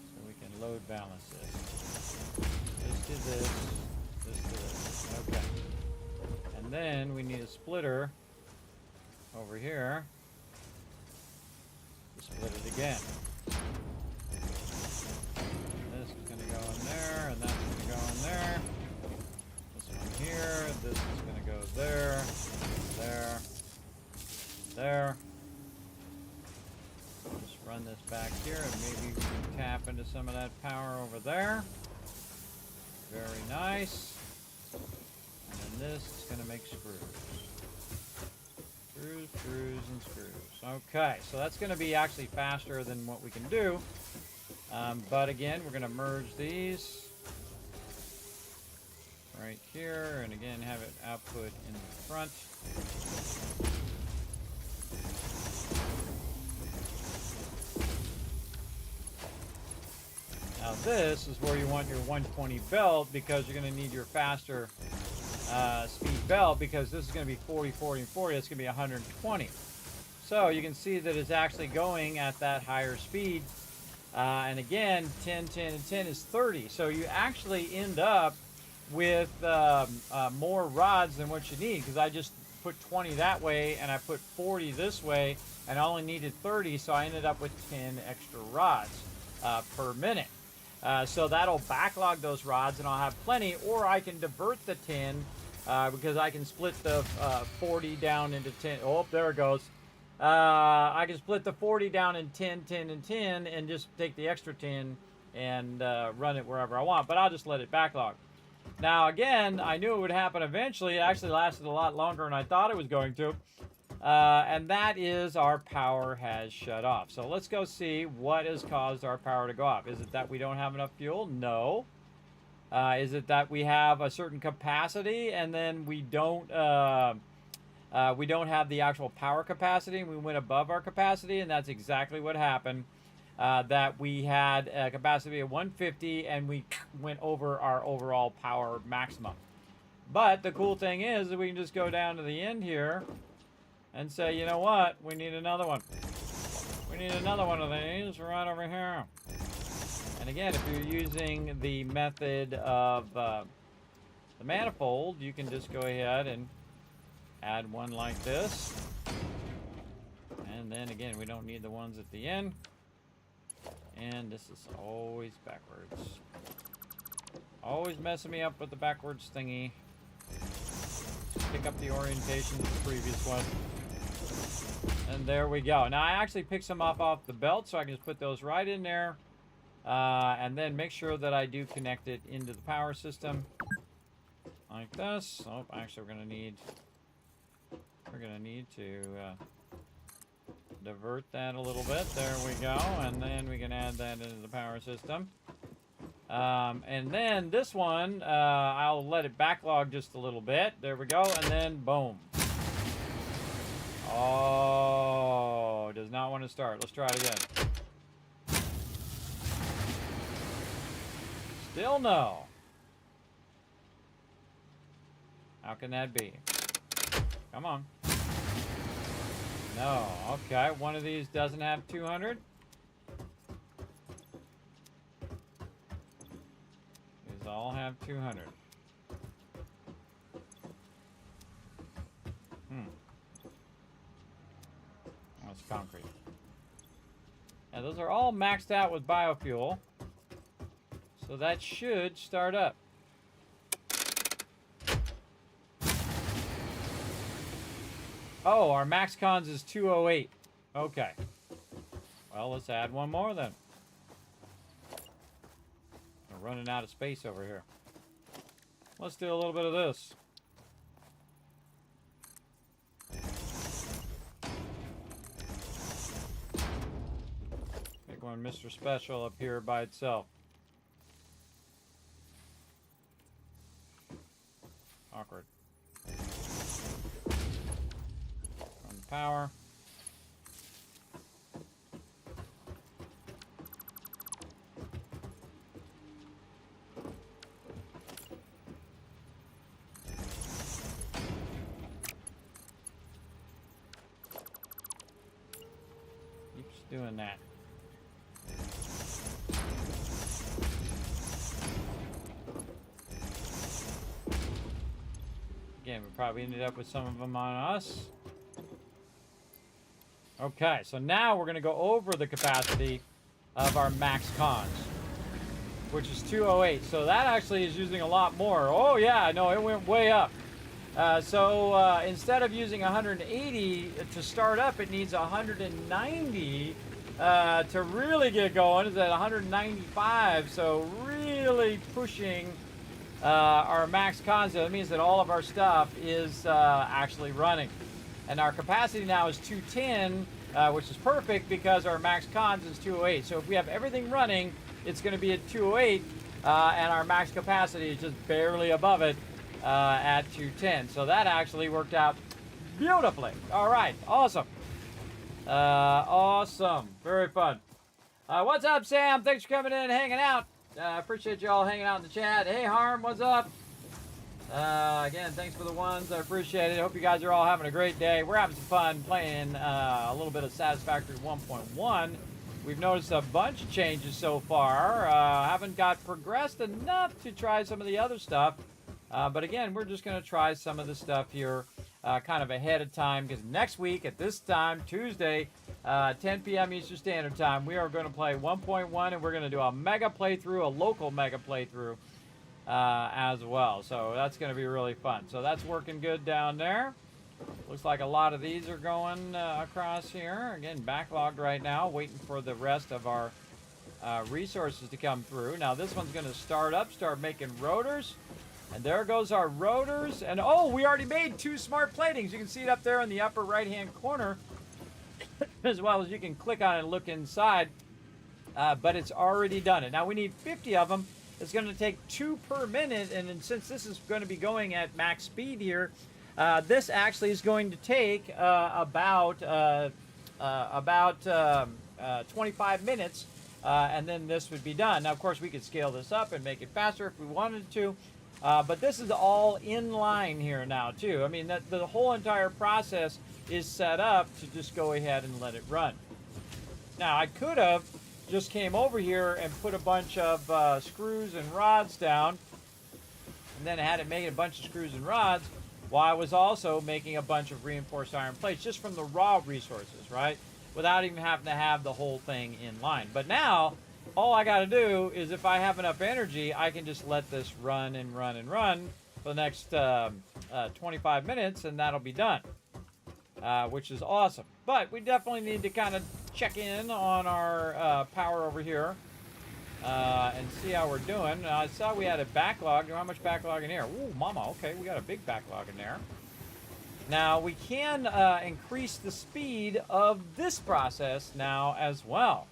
so we can load balance this. This to this, this to this. Okay. And then we need a splitter over here to split it again. This is going to go in there, and that's going to go in there. This one here, this is going to go there, there, there. Just run this back here, and maybe we can tap into some of that power over there. Very nice. And then this is going to make screws. Screws, screws, and screws. Okay, so that's going to be actually faster than what we can do. But again, we're going to merge these right here, and again have it output in the front. Now this is where you want your 120 belt, because you're going to need your faster speed belt, because this is going to be 40, 40, and 40. It's going to be 120. So you can see that it's actually going at that higher speed. And again, 10, 10, and 10 is 30. So you actually end up with more rods than what you need, because I just put 20 that way and I put 40 this way, and I only needed 30, so I ended up with 10 extra rods per minute. So that'll backlog those rods, and I'll have plenty, or I can divert the 10 because I can split the 40 down into 10. Oh, there it goes. I can split the 40 down in 10, 10, and 10, and just take the extra 10 and run it wherever I want, but I'll just let it backlog. Now, again, I knew it would happen eventually. It actually lasted a lot longer than I thought it was going to. And that is our power has shut off. So let's go see what has caused our power to go off. Is it that we don't have enough fuel? No. Is it that we have a certain capacity and then we don't have the actual power capacity and we went above our capacity? And that's exactly what happened. That we had a capacity of 150 and we went over our overall power maximum. But the cool thing is that we can just go down to the end here and say, you know what, we need another one. We need another one of these right over here. And again, if you're using the method of the manifold, you can just go ahead and add one like this. And then again, we don't need the ones at the end. And this is always backwards. Always messing me up with the backwards thingy. Pick up the orientation of the previous one. And there we go. Now I actually picked some off the belt, so I can just put those right in there. And then make sure that I do connect it into the power system. Like this. Oh, actually we're gonna need to divert that a little bit. There we go. And then we can add that into the power system. And then this one, I'll let it backlog just a little bit. There we go. And then boom. Oh, does not want to start. Let's try it again. Still no. How can that be? Come on. No. Okay, one of these doesn't have 200. These all have 200. That's concrete. Now those are all maxed out with biofuel. So that should start up. Oh, our max cons is 208. Okay. Well, let's add one more then. We're running out of space over here. Let's do a little bit of this. Big one, Mr. Special up here by itself. Awkward. Power. doing that. Again, we probably ended up with some of them on us. Okay, so now we're going to go over the capacity of our max cons, which is 208. So that actually is using a lot more. Oh, yeah, no, it went way up. So instead of using 180 to start up, it needs 190 to really get going. It's at 195, so really pushing our max cons. That means that all of our stuff is actually running. And our capacity now is 210, which is perfect because our max cons is 208. So if we have everything running, it's going to be at 208, and our max capacity is just barely above it at 210. So that actually worked out beautifully. All right, awesome. Awesome, very fun. What's up, Sam? Thanks for coming in and hanging out. Appreciate you all hanging out in the chat. Hey, Harm, what's up? Again, thanks for the ones. I appreciate it. Hope you guys are all having a great day. We're having some fun playing a little bit of Satisfactory 1.1. We've noticed a bunch of changes so far. Haven't got progressed enough to try some of the other stuff. But again, we're just going to try some of the stuff here kind of ahead of time, because next week at this time, Tuesday, 10 p.m. Eastern Standard Time, we are going to play 1.1, and we're going to do a mega playthrough, a local mega playthrough as well. So that's going to be really fun. So that's working good down there. Looks like a lot of these are going across here. Again, backlogged right now, waiting for the rest of our resources to come through. Now this one's going to start up, start making rotors. And there goes our rotors. And oh, we already made 2 smart platings. You can see it up there in the upper right-hand corner, as well as you can click on it and look inside. But it's already done it. Now we need 50 of them. It's going to take 2 per minute. And then since this is going to be going at max speed here, this actually is going to take about 25 minutes. And then this would be done. Now, of course, we could scale this up and make it faster if we wanted to. But this is all in line here now, too. I mean, the whole entire process is set up to just go ahead and let it run. Now, I could have just came over here and put a bunch of screws and rods down, and then had it make a bunch of screws and rods while I was also making a bunch of reinforced iron plates just from the raw resources, right? Without even having to have the whole thing in line. But now, all I got to do is, if I have enough energy, I can just let this run and run and run for the next 25 minutes, and that'll be done, which is awesome. But we definitely need to kind of check in on our power over here and see how we're doing. I saw we had a backlog. How much backlog in here? Ooh, mama, okay, we got a big backlog in there. Now, we can increase the speed of this process now as well,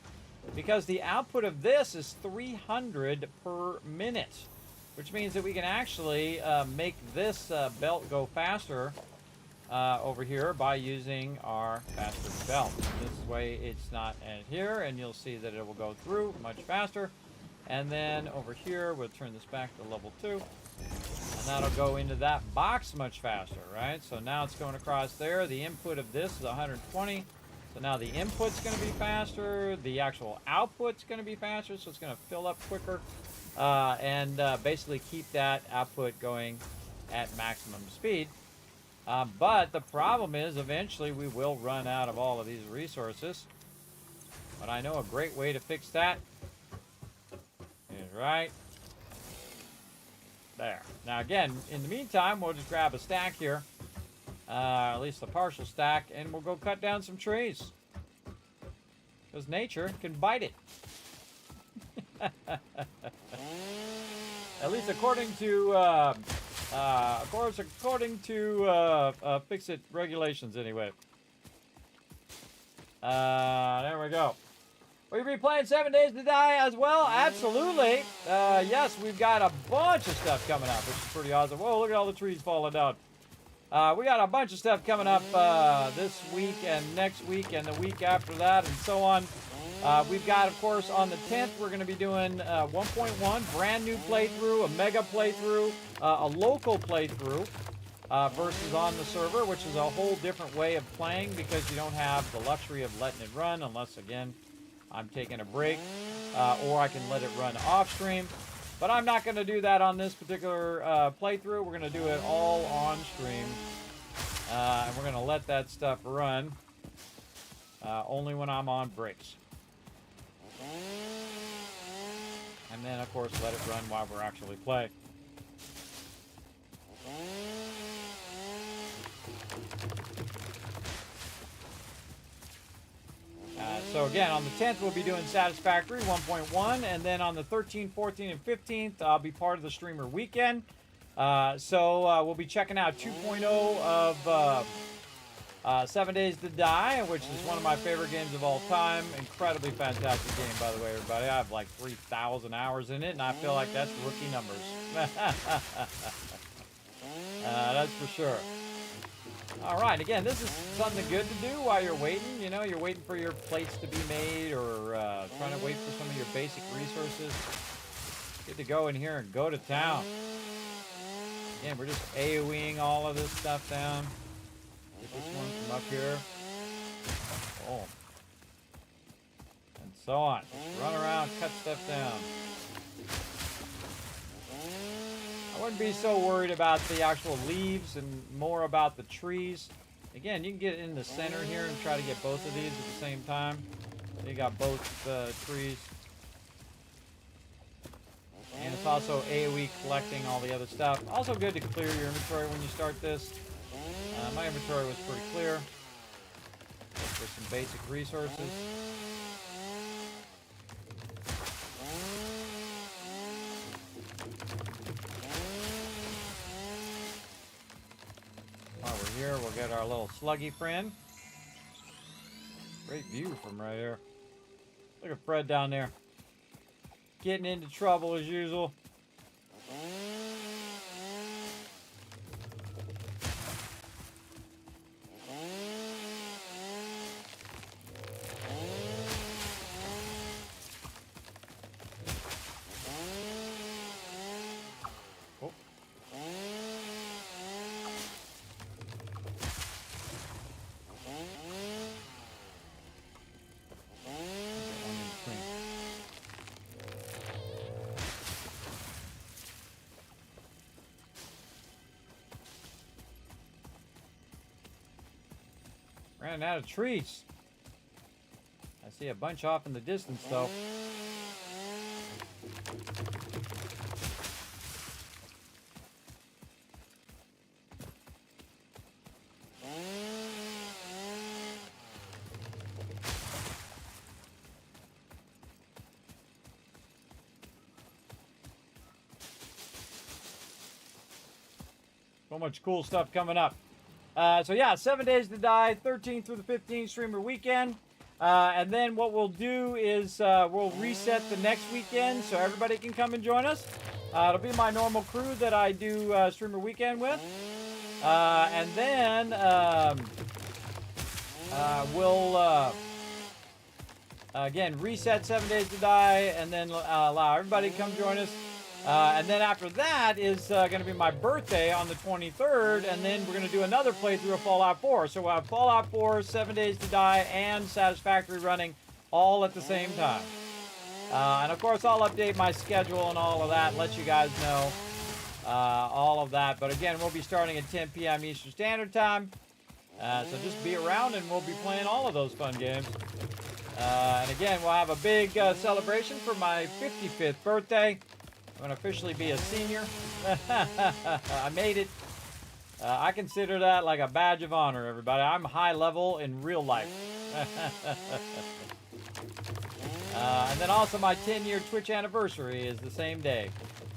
because the output of this is 300 per minute, which means that we can actually make this belt go faster over here by using our faster belt. This way it's not in here, and you'll see that it will go through much faster. And then over here, we'll turn this back to level 2, and that'll go into that box much faster, right? So now it's going across there. The input of this is 120. So now the input's going to be faster, the actual output's going to be faster, so it's going to fill up quicker, and basically keep that output going at maximum speed. But the problem is, eventually we will run out of all of these resources. But I know a great way to fix that is right there. Now again, in the meantime, we'll just grab a stack here. At least a partial stack, and we'll go cut down some trees, because nature can bite it. At least according to Fix-It regulations, anyway. There we go. Will you be playing 7 Days to Die as well? Absolutely. Yes, we've got a bunch of stuff coming up, which is pretty awesome. Whoa, look at all the trees falling down. We got a bunch of stuff coming up this week and next week and the week after that and so on. We've got, of course, on the 10th, we're going to be doing 1.1, brand new playthrough, a mega playthrough, a local playthrough. versus on the server, which is a whole different way of playing because you don't have the luxury of letting it run unless, again, I'm taking a break, or I can let it run off stream. But I'm not going to do that on this particular playthrough. We're going to do it all on stream, and we're going to let that stuff run only when I'm on breaks. And then, of course, let it run while we're actually playing. So again, on the 10th, we'll be doing Satisfactory 1.1, and then on the 13th, 14th, and 15th, I'll be part of the Streamer Weekend. So we'll be checking out 2.0 of 7 Days to Die, which is one of my favorite games of all time. Incredibly fantastic game, by the way, everybody. I have like 3,000 hours in it, and I feel like that's rookie numbers. That's for sure. All right, again, this is something good to do while you're waiting. You know, you're waiting for your plates to be made or trying to wait for some of your basic resources. Good to go in here and go to town. Again, we're just AoEing all of this stuff down. Get this one from up here. Oh. And so on. Just run around, cut stuff down. I wouldn't be so worried about the actual leaves and more about the trees. Again, you can get in the center here and try to get both of these at the same time. You got both trees. And it's also AoE collecting all the other stuff. Also good to clear your inventory when you start this. My inventory was pretty clear. For some basic resources. While we're here, we'll get our little sluggy friend. Great view from right here. Look at Fred down there. Getting into trouble as usual. Ran out of trees. I see a bunch off in the distance, though. So much cool stuff coming up. So yeah, 7 Days to Die, 13th through the 15th Streamer Weekend. And then what we'll do is we'll reset the next weekend so everybody can come and join us. It'll be my normal crew that I do Streamer Weekend with. And then we'll, again, reset 7 Days to Die and then allow everybody to come join us. And then after that is going to be my birthday on the 23rd, and then we're going to do another playthrough of Fallout 4. So we'll have Fallout 4, 7 Days to Die, and Satisfactory running all at the same time. And of course, I'll update my schedule and all of that, let you guys know all of that. But again, we'll be starting at 10 p.m. Eastern Standard Time. So just be around, and we'll be playing all of those fun games. And again, we'll have a big celebration for my 55th birthday. I'm going to officially be a senior. I made it. I consider that like a badge of honor, everybody. I'm high level in real life. And then also my 10-year Twitch anniversary is the same day.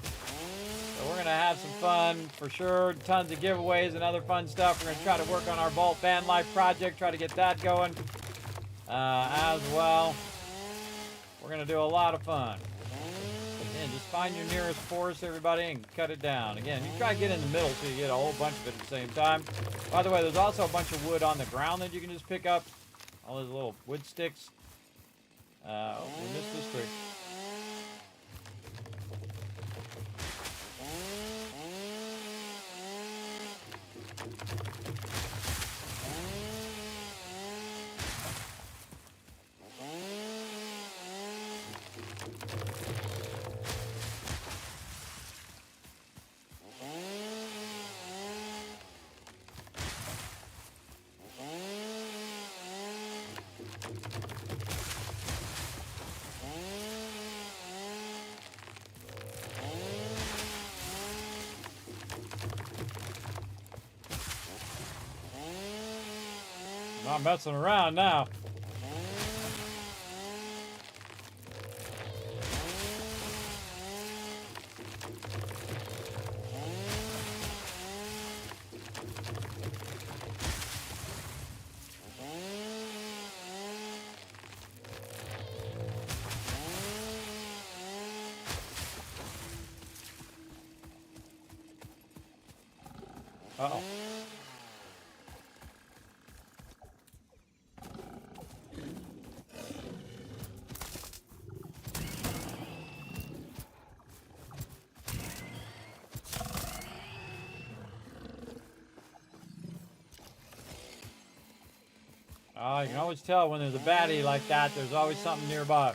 So we're going to have some fun for sure. Tons of giveaways and other fun stuff. We're going to try to work on our Vault Van Life project, try to get that going as well. We're going to do a lot of fun. Again, just find your nearest forest, everybody, and cut it down. Again, you try to get in the middle so you get a whole bunch of it at the same time. By the way, there's also a bunch of wood on the ground that you can just pick up. All those little wood sticks. We missed this tree. Not messing around now. Uh-oh. You can always tell when there's a baddie like that, there's always something nearby.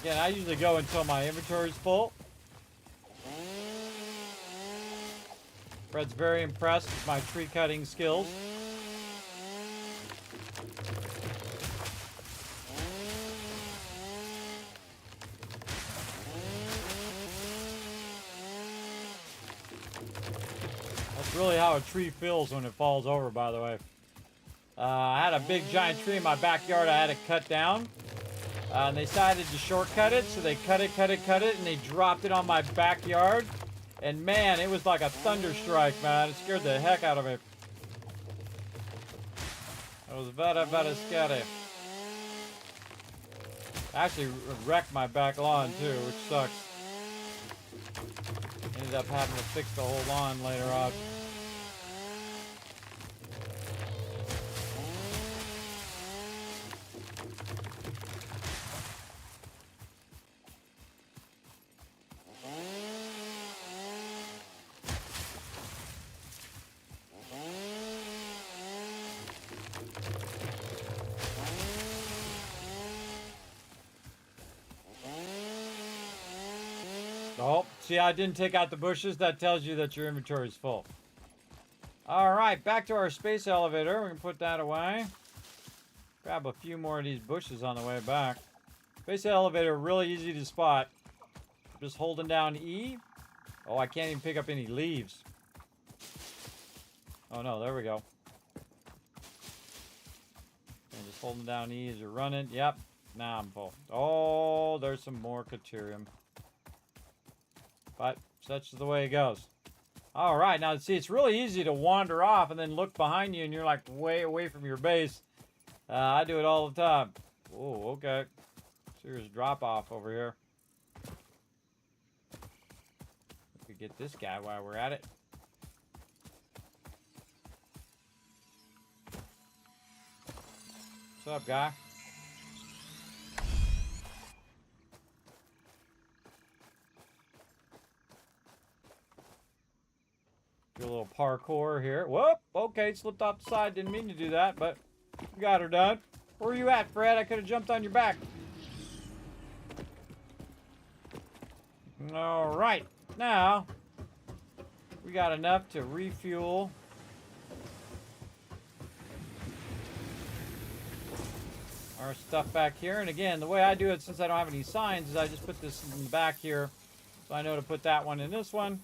Again, I usually go until my inventory's full. Fred's very impressed with my tree cutting skills. That's really how a tree feels when it falls over, by the way. I had a big giant tree in my backyard I had to cut down. And they decided to shortcut it, so they cut it, and they dropped it on my backyard. And man, it was like a thunder strike, man. It scared the heck out of me. It was very scary. Actually wrecked my back lawn too, which sucks. Ended up having to fix the whole lawn later on. Oh, see, I didn't take out the bushes. That tells you that your inventory is full. All right, back to our space elevator. We can put that away. Grab a few more of these bushes on the way back. Space elevator, really easy to spot. Just holding down E. Oh, I can't even pick up any leaves. Oh, no, there we go. And just holding down E as you're running. Yep, now I'm full. Oh, there's some more Caterium. But such is the way it goes. All right, now see, it's really easy to wander off and then look behind you and you're like way away from your base. I do it all the time. Oh, okay. Serious drop off over here. We could get this guy while we're at it. What's up, guy? Do a little parkour here. Whoop! Okay, slipped off the side. Didn't mean to do that, but we got her done. Where are you at, Fred? I could have jumped on your back. All right. Now, we got enough to refuel. Our stuff back here. And again, the way I do it, since I don't have any signs, is I just put this in the back here. So I know to put that one in this one.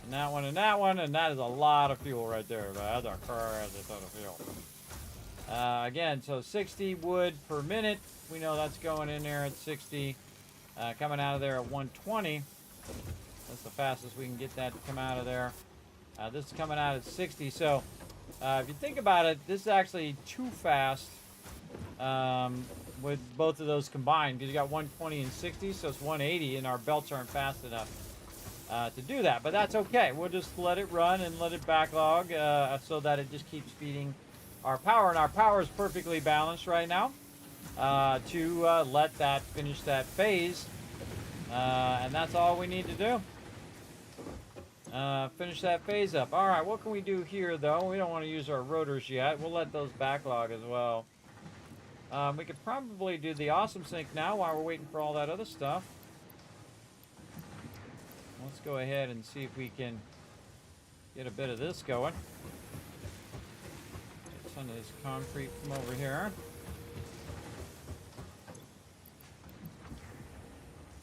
And that one and that one, and that is a lot of fuel right there. That's our car has a ton of fuel. Again, so 60 wood per minute. We know that's going in there at 60. Coming out of there at 120. That's the fastest we can get that to come out of there. This is coming out at 60. So if you think about it, this is actually too fast with both of those combined. Because you got 120 and 60, so it's 180, and our belts aren't fast enough to do that, but that's okay. We'll just let it run and let it backlog so that it just keeps feeding our power, and our power is perfectly balanced right now to let that finish that phase, and that's all we need to do. Finish that phase up. All right, what can we do here though? We don't want to use our rotors yet. We'll let those backlog as well. We could probably do the awesome sync now while we're waiting for all that other stuff. Let's go ahead and see if we can get a bit of this going. Some of this concrete from over here.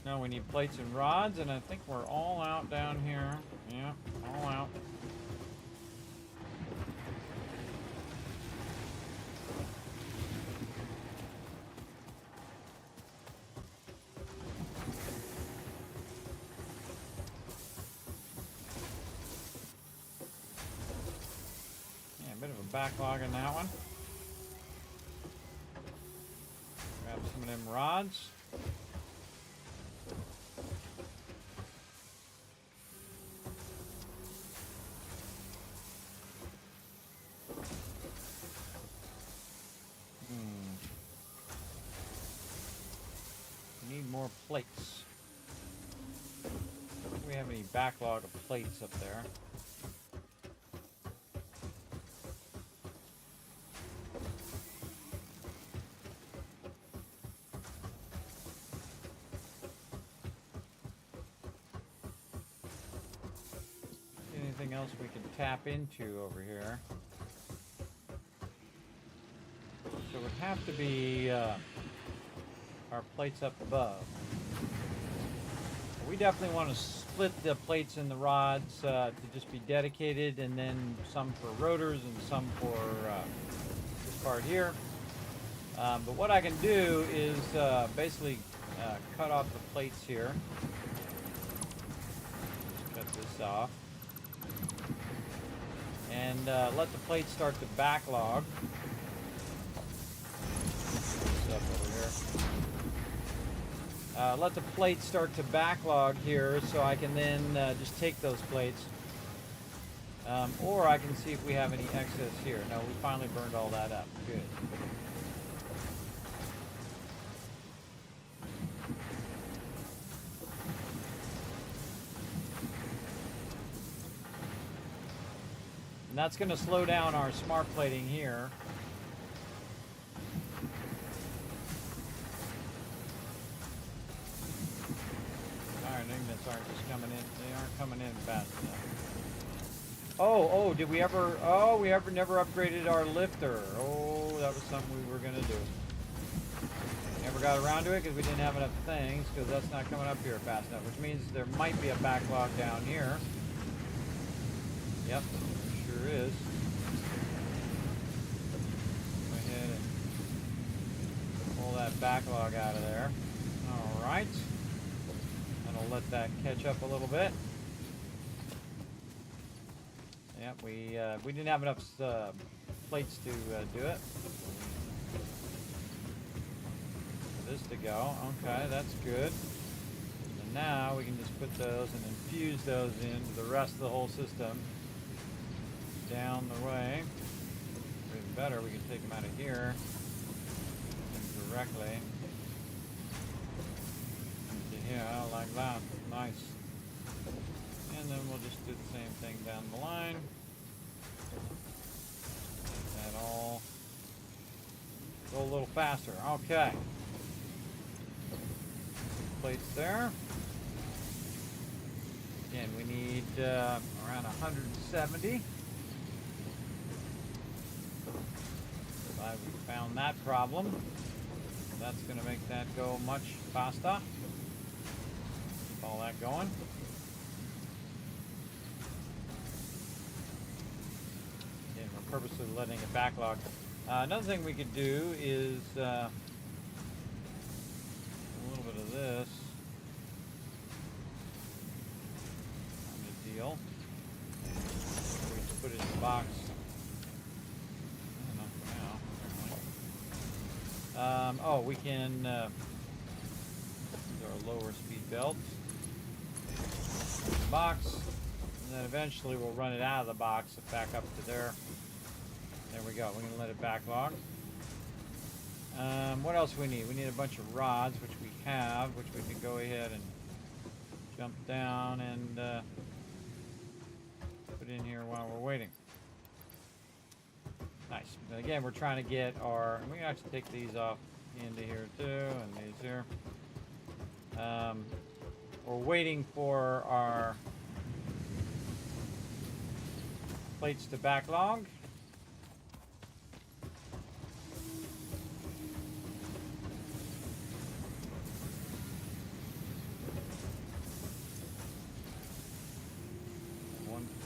No, we need plates and rods, and I think we're all out down here. Yeah, all out. Yeah, a bit of a backlog on that one. Grab some of them rods. Need more plates. Do we have any backlog of plates up there? Anything else we can tap into over here? So it would have to be our plates up above. We definitely want to split the plates and the rods to just be dedicated, and then some for rotors and some for this part here. But what I can do is basically cut off the plates here. Just cut this off. And let the plates start to backlog. What's up over here? Let the plates start to backlog here, so I can then just take those plates. Or I can see if we have any excess here. No, we finally burned all that up. Good. And that's going to slow down our smart plating here. Iron ingots aren't just coming in. They aren't coming in fast enough. Oh, did we ever... Oh, we never upgraded our lifter. Oh, that was something we were going to do. Never got around to it because we didn't have enough things, because that's not coming up here fast enough, which means there might be a backlog down here. Yep. Sure is. Go ahead and pull that backlog out of there. All right. And I'll let that catch up a little bit. Yep, we didn't have enough plates to do it. For this to go. Okay, that's good. And now we can just put those and infuse those into the rest of the whole system. Down the way. Or even better, we can take them out of here and directly into here, like that. Nice. And then we'll just do the same thing down the line. Make that all go a little faster. Okay. Plates there. Again, we need around 170. We found that problem. That's going to make that go much faster. Keep all that going. And we're purposely letting it backlog. Another thing we could do is a little bit of this. Kind of deal. We just put it in the box. We can our lower speed belts. Box, and then eventually we'll run it out of the box and back up to there. There we go. We're gonna let it backlog. What else we need? We need a bunch of rods, which we have, which we can go ahead and jump down and put in here while we're waiting. Nice. And again, we're trying to get our... We can actually take these off into here too, and these here. We're waiting for our plates to backlog.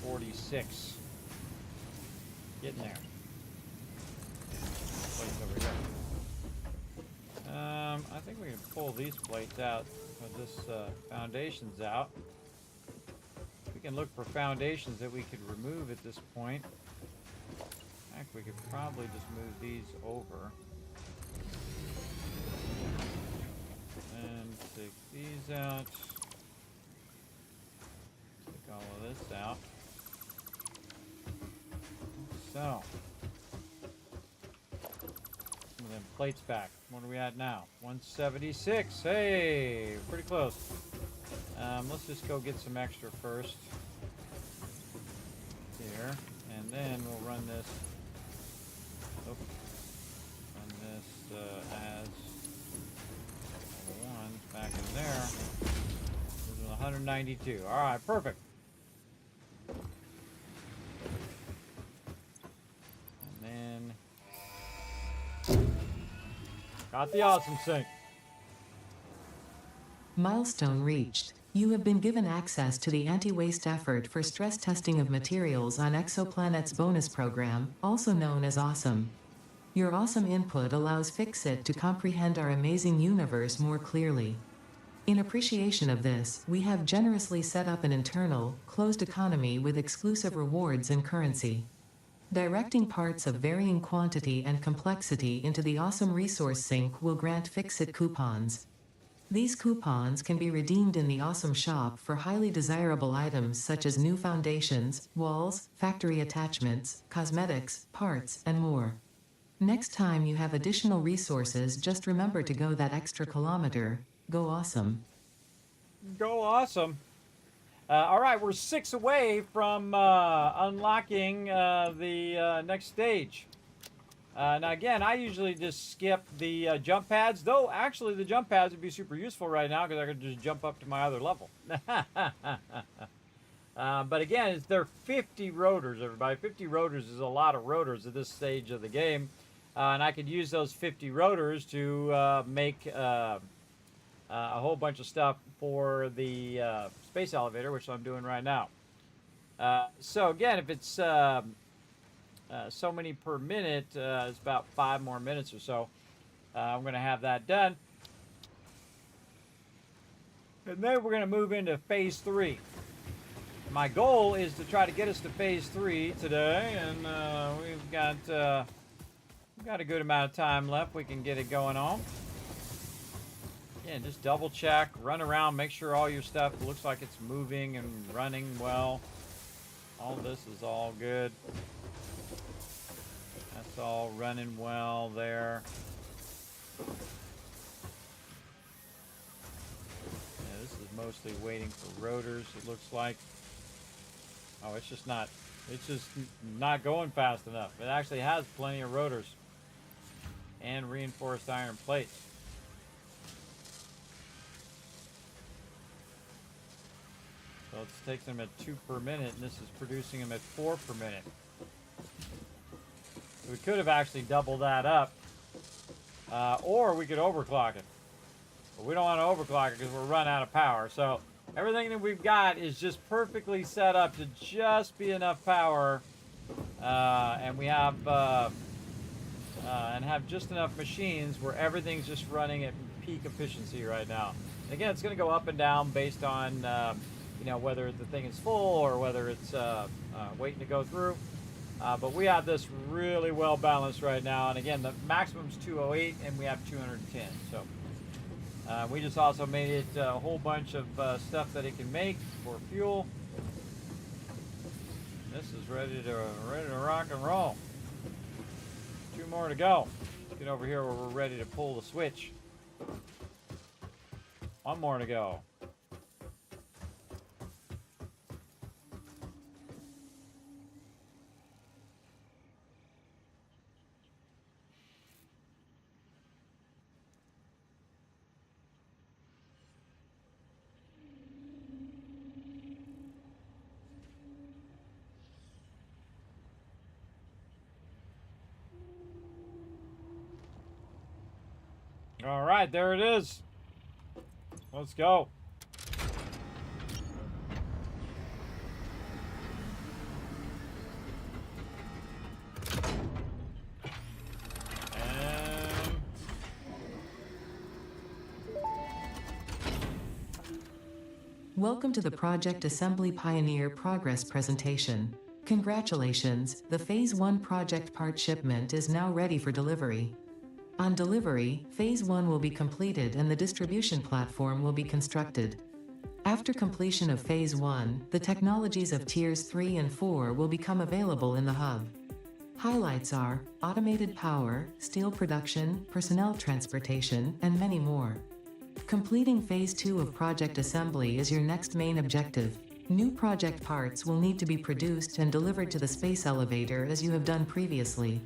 146. Getting there. Plates over here. I think we can pull these plates out. This foundation's out. We can look for foundations that we could remove at this point. In fact, we could probably just move these over. And take these out. Take all of this out. So. And then plates back. What are we at now? 176. Hey, pretty close. Let's just go get some extra first. Here. And then we'll run this. Oh, run this as one back in there. This is 192. All right, perfect. And then got the awesome sink. Milestone reached. You have been given access to the anti-waste effort for stress testing of materials on Exoplanet's bonus program, also known as Awesome. Your awesome input allows Fixit to comprehend our amazing universe more clearly. In appreciation of this, we have generously set up an internal, closed economy with exclusive rewards and currency. Directing parts of varying quantity and complexity into the Awesome Resource Sink will grant Fixit coupons. These coupons can be redeemed in the Awesome Shop for highly desirable items such as new foundations, walls, factory attachments, cosmetics, parts, and more. Next time you have additional resources, just remember to go that extra kilometer. Go awesome. Go awesome. All right, we're 6 away from unlocking the next stage. Now again, I usually just skip the jump pads, though actually the jump pads would be super useful right now because I could just jump up to my other level. But again, they're 50 rotors, everybody. 50 rotors is a lot of rotors at this stage of the game. And I could use those 50 rotors to make a whole bunch of stuff for the space elevator, which I'm doing right now. So again, if it's so many per minute, it's about 5 more minutes or so. I'm going to have that done. And then we're going to move into phase 3. My goal is to try to get us to phase 3 today, and we've got a good amount of time left. We can get it going on. Again, just double check, run around, make sure all your stuff looks like it's moving and running well. All this is all good. That's all running well there. Yeah, this is mostly waiting for rotors, it looks like. Oh, it's just not going fast enough. It actually has plenty of rotors and reinforced iron plates. So it takes them at 2 per minute, and this is producing them at 4 per minute. So we could have actually doubled that up, or we could overclock it. But we don't want to overclock it because we'll run out of power. So everything that we've got is just perfectly set up to just be enough power, and we have just enough machines where everything's just running at peak efficiency right now. And again, it's going to go up and down based on whether the thing is full or whether it's waiting to go through. But we have this really well balanced right now. And again, the maximum's 208 and we have 210. So we just also made it a whole bunch of stuff that it can make for fuel. This is ready to rock and roll. 2 more to go. Let's get over here where we're ready to pull the switch. 1 more to go. All right, there it is. Let's go. Welcome to the Project Assembly Pioneer Progress presentation. Congratulations, the Phase 1 project part shipment is now ready for delivery. On delivery, Phase 1 will be completed and the distribution platform will be constructed. After completion of Phase 1, the technologies of Tiers 3 and 4 will become available in the hub. Highlights are automated power, steel production, personnel transportation, and many more. Completing Phase 2 of project assembly is your next main objective. New project parts will need to be produced and delivered to the space elevator as you have done previously.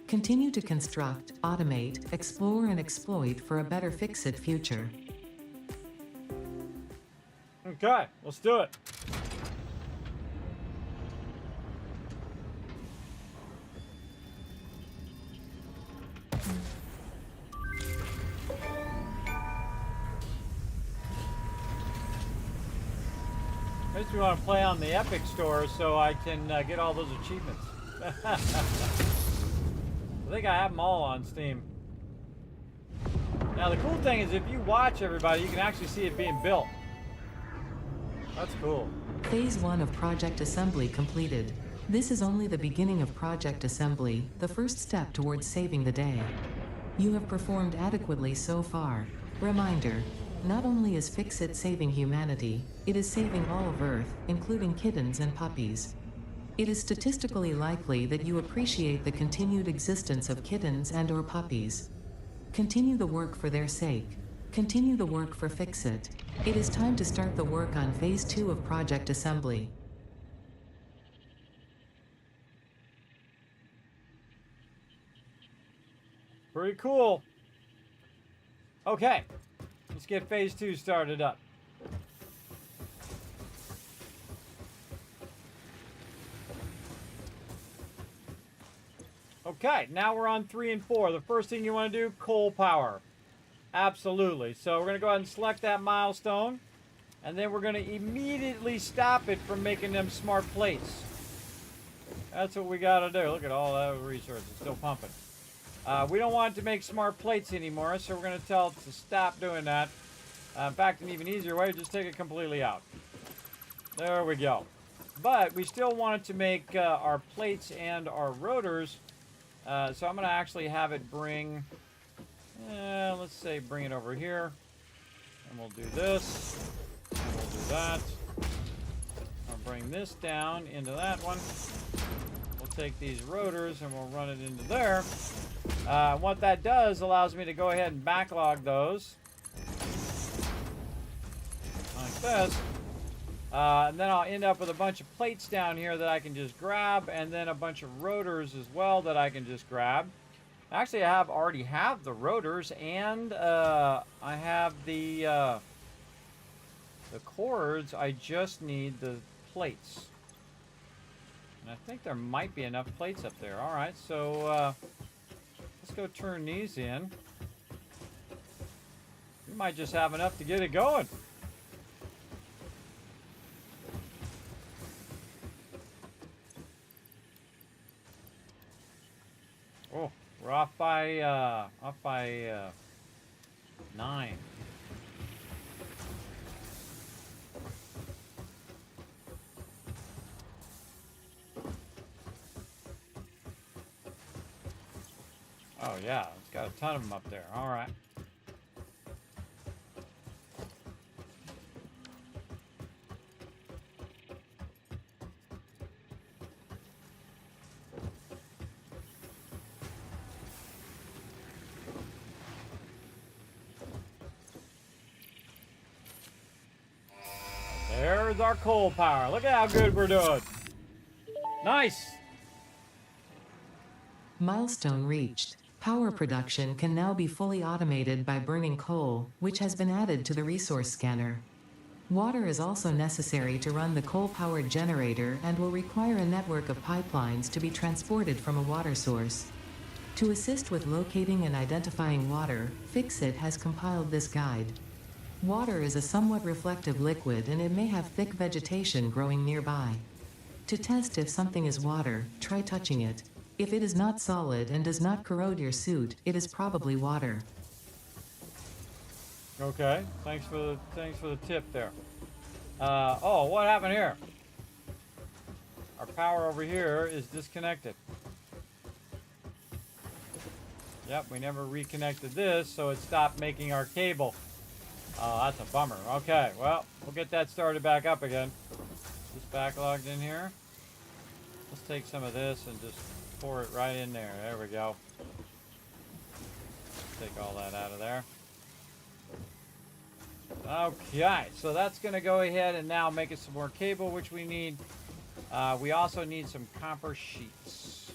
Continue to construct, automate, explore and exploit for a better fix-it future. Okay, let's do it. Makes me want to play on the Epic Store so I can get all those achievements. I think I have them all on Steam. Now the cool thing is if you watch everybody, you can actually see it being built. That's cool. Phase 1 of project assembly completed. This is only the beginning of project assembly, the first step towards saving the day. You have performed adequately so far. Reminder. Not only is Fix-It saving humanity, it is saving all of Earth, including kittens and puppies. It is statistically likely that you appreciate the continued existence of kittens and/or puppies. Continue the work for their sake. Continue the work for Fix-It. It is time to start the work on Phase 2 of project assembly. Pretty cool. Okay. Let's get Phase 2 started up. Okay, now we're on 3 and 4. The first thing you want to do, coal power. Absolutely. So we're going to go ahead and select that milestone. And then we're going to immediately stop it from making them smart plates. That's what we got to do. Look at all that resources still pumping. We don't want it to make smart plates anymore, so we're going to tell it to stop doing that. In fact, an even easier way, just take it completely out. There we go. But we still want it to make our plates and our rotors. So I'm going to actually have it bring, let's say bring it over here. And we'll do this. And we'll do that. I'll bring this down into that one. We'll take these rotors and we'll run it into there. What that does allows me to go ahead and backlog those like this, and then I'll end up with a bunch of plates down here that I can just grab, and then a bunch of rotors as well that I can just grab. Actually, I already have the rotors, and I have the cords. I just need the plates, and I think there might be enough plates up there. All right, so let's go turn these in. We might just have enough to get it going. Oh, we're off by 9. Oh yeah, it's got a ton of them up there. All right. There's our coal power. Look at how good we're doing. Nice. Milestone reached. Power production can now be fully automated by burning coal, which has been added to the resource scanner. Water is also necessary to run the coal-powered generator and will require a network of pipelines to be transported from a water source. To assist with locating and identifying water, Fix-It has compiled this guide. Water is a somewhat reflective liquid and it may have thick vegetation growing nearby. To test if something is water, try touching it. If it is not solid and does not corrode your suit, it is probably water. Okay, thanks for the tip there. Oh, what happened here? Our power over here is disconnected. Yep, we never reconnected this, so it stopped making our cable. Oh, that's a bummer. Okay, well, we'll get that started back up again. Just backlogged in here. Let's take some of this and just pour it right in there. There we go. Take all that out of there. Okay, so that's going to go ahead and now make us some more cable, which we need. We also need some copper sheets.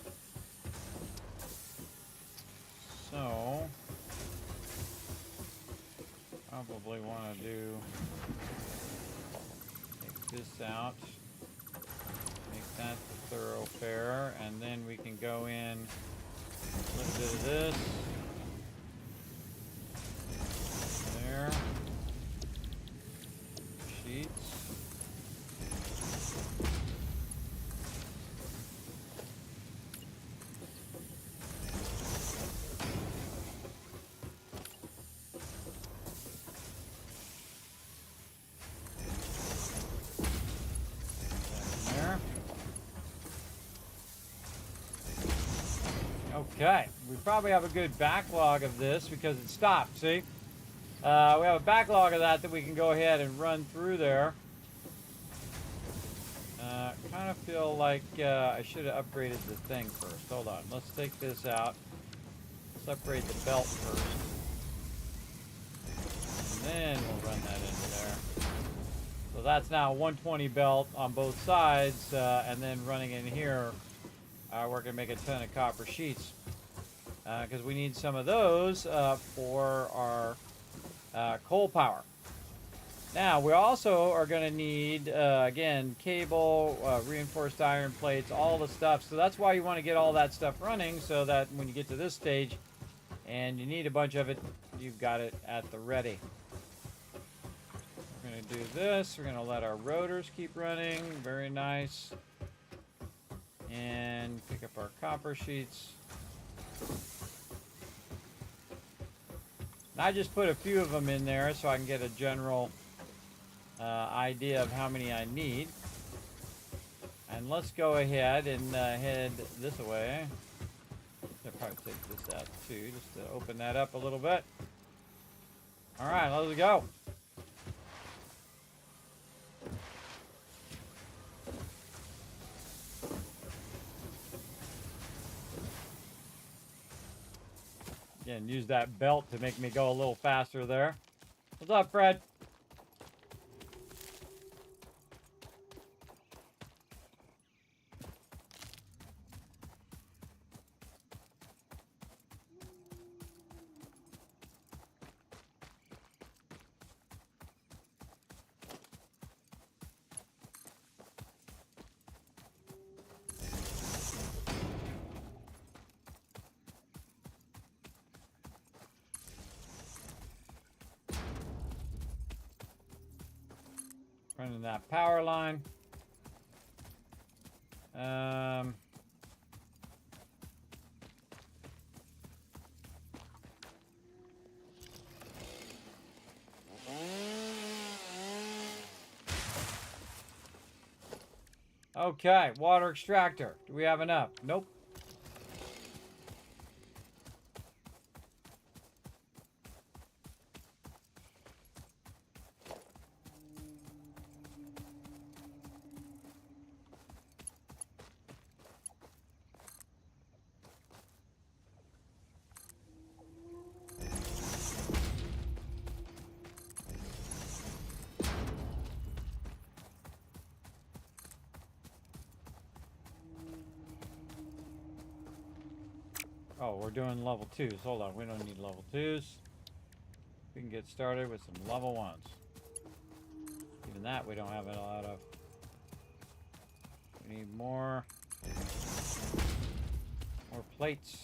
So, probably want to take this out, make that the thoroughfare, and then we can go in a little bit of this. There. Sheets. There. Okay, we probably have a good backlog of this because it stopped, see? We have a backlog of that we can go ahead and run through there. Kind of feel like I should have upgraded the thing first. Hold on, let's take this out. Let's upgrade the belt first. And then we'll run that into there. So that's now a 120 belt on both sides, and then running in here, we're going to make a ton of copper sheets. Because we need some of those for our coal power. Now, we also are going to need, again, cable, reinforced iron plates, all the stuff. So that's why you want to get all that stuff running so that when you get to this stage and you need a bunch of it, you've got it at the ready. We're going to do this. We're going to let our rotors keep running. Very nice. And pick up our copper sheets. I just put a few of them in there so I can get a general idea of how many I need. And let's go ahead and head this way. I'll probably take this out too, just to open that up a little bit. All right, let's go. Again, use that belt to make me go a little faster there. What's up, Fred? Running that power line. Okay, water extractor. Do we have enough? Nope. Oh, we're doing level 2s. Hold on, we don't need level 2s. We can get started with some level 1s. Even that we don't have a lot of. We need more plates.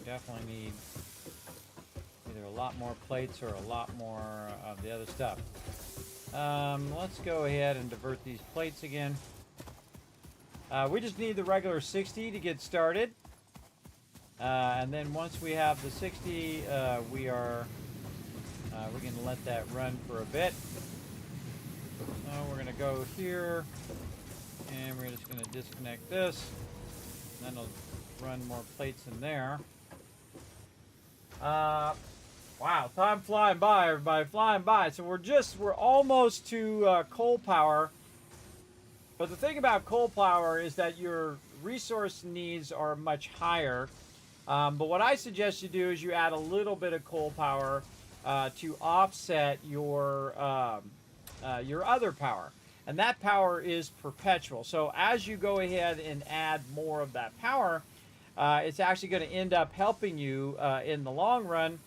definitely need either a lot more plates or a lot more of the other stuff. Let's go ahead and divert these plates again. We just need the regular 60 to get started. And then once we have the 60, we can let that run for a bit. So we're going to go here, and we're just going to disconnect this. And then it'll run more plates in there. Wow, time flying by, everybody, flying by. So we're almost to coal power. But the thing about coal power is that your resource needs are much higher. But what I suggest you do is you add a little bit of coal power to offset your other power. And that power is perpetual. So as you go ahead and add more of that power, it's actually going to end up helping you in the long run.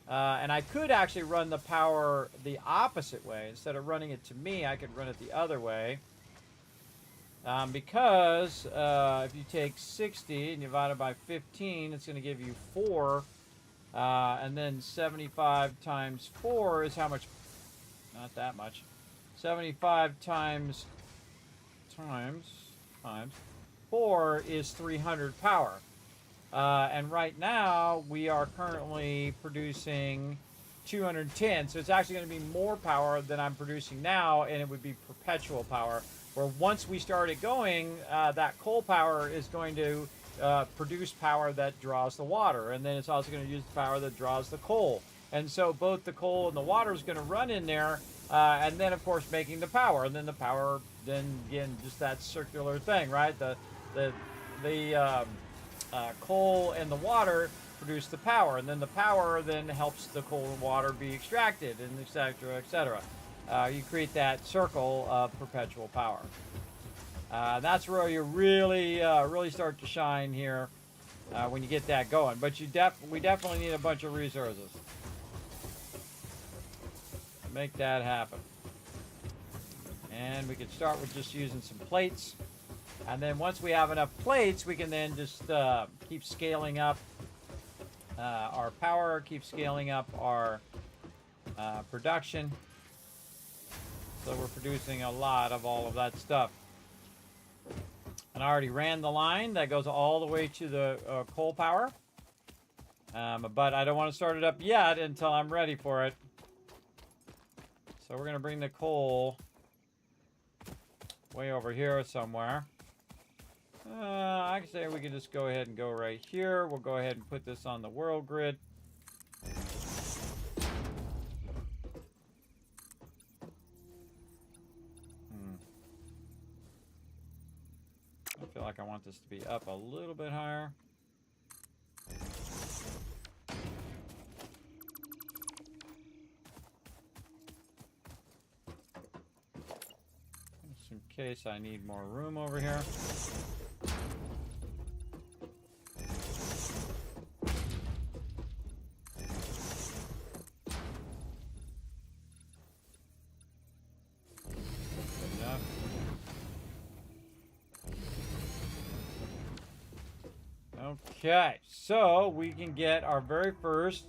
And I could actually run the power the opposite way. Instead of running it to me, I could run it the other way. Because if you take 60 and you divide it by 15, it's going to give you 4. And then 75 times 4 is how much? Not that much. 75 times 4 is 300 power. And right now, we are currently producing 210. So it's actually going to be more power than I'm producing now, and it would be perpetual power. Where once we start it going, that coal power is going to produce power that draws the water. And then it's also going to use the power that draws the coal. And so both the coal and the water is going to run in there, and then, of course, making the power. And then the power, then, again, just that circular thing, right? The coal and the water produce the power, and then the power then helps the coal and water be extracted, and et cetera, et cetera. You create that circle of perpetual power. That's where you really start to shine here when you get that going. But we definitely need a bunch of resources to make that happen. And we can start with just using some plates. And then once we have enough plates, we can then just keep scaling up our power, keep scaling up our production. So we're producing a lot of all of that stuff. And I already ran the line that goes all the way to the coal power. But I don't want to start it up yet until I'm ready for it. So we're going to bring the coal way over here somewhere. I can say we can just go ahead and go right here. We'll go ahead and put this on the world grid. I feel like I want this to be up a little bit higher. Just in case I need more room over here. Okay, so we can get our very first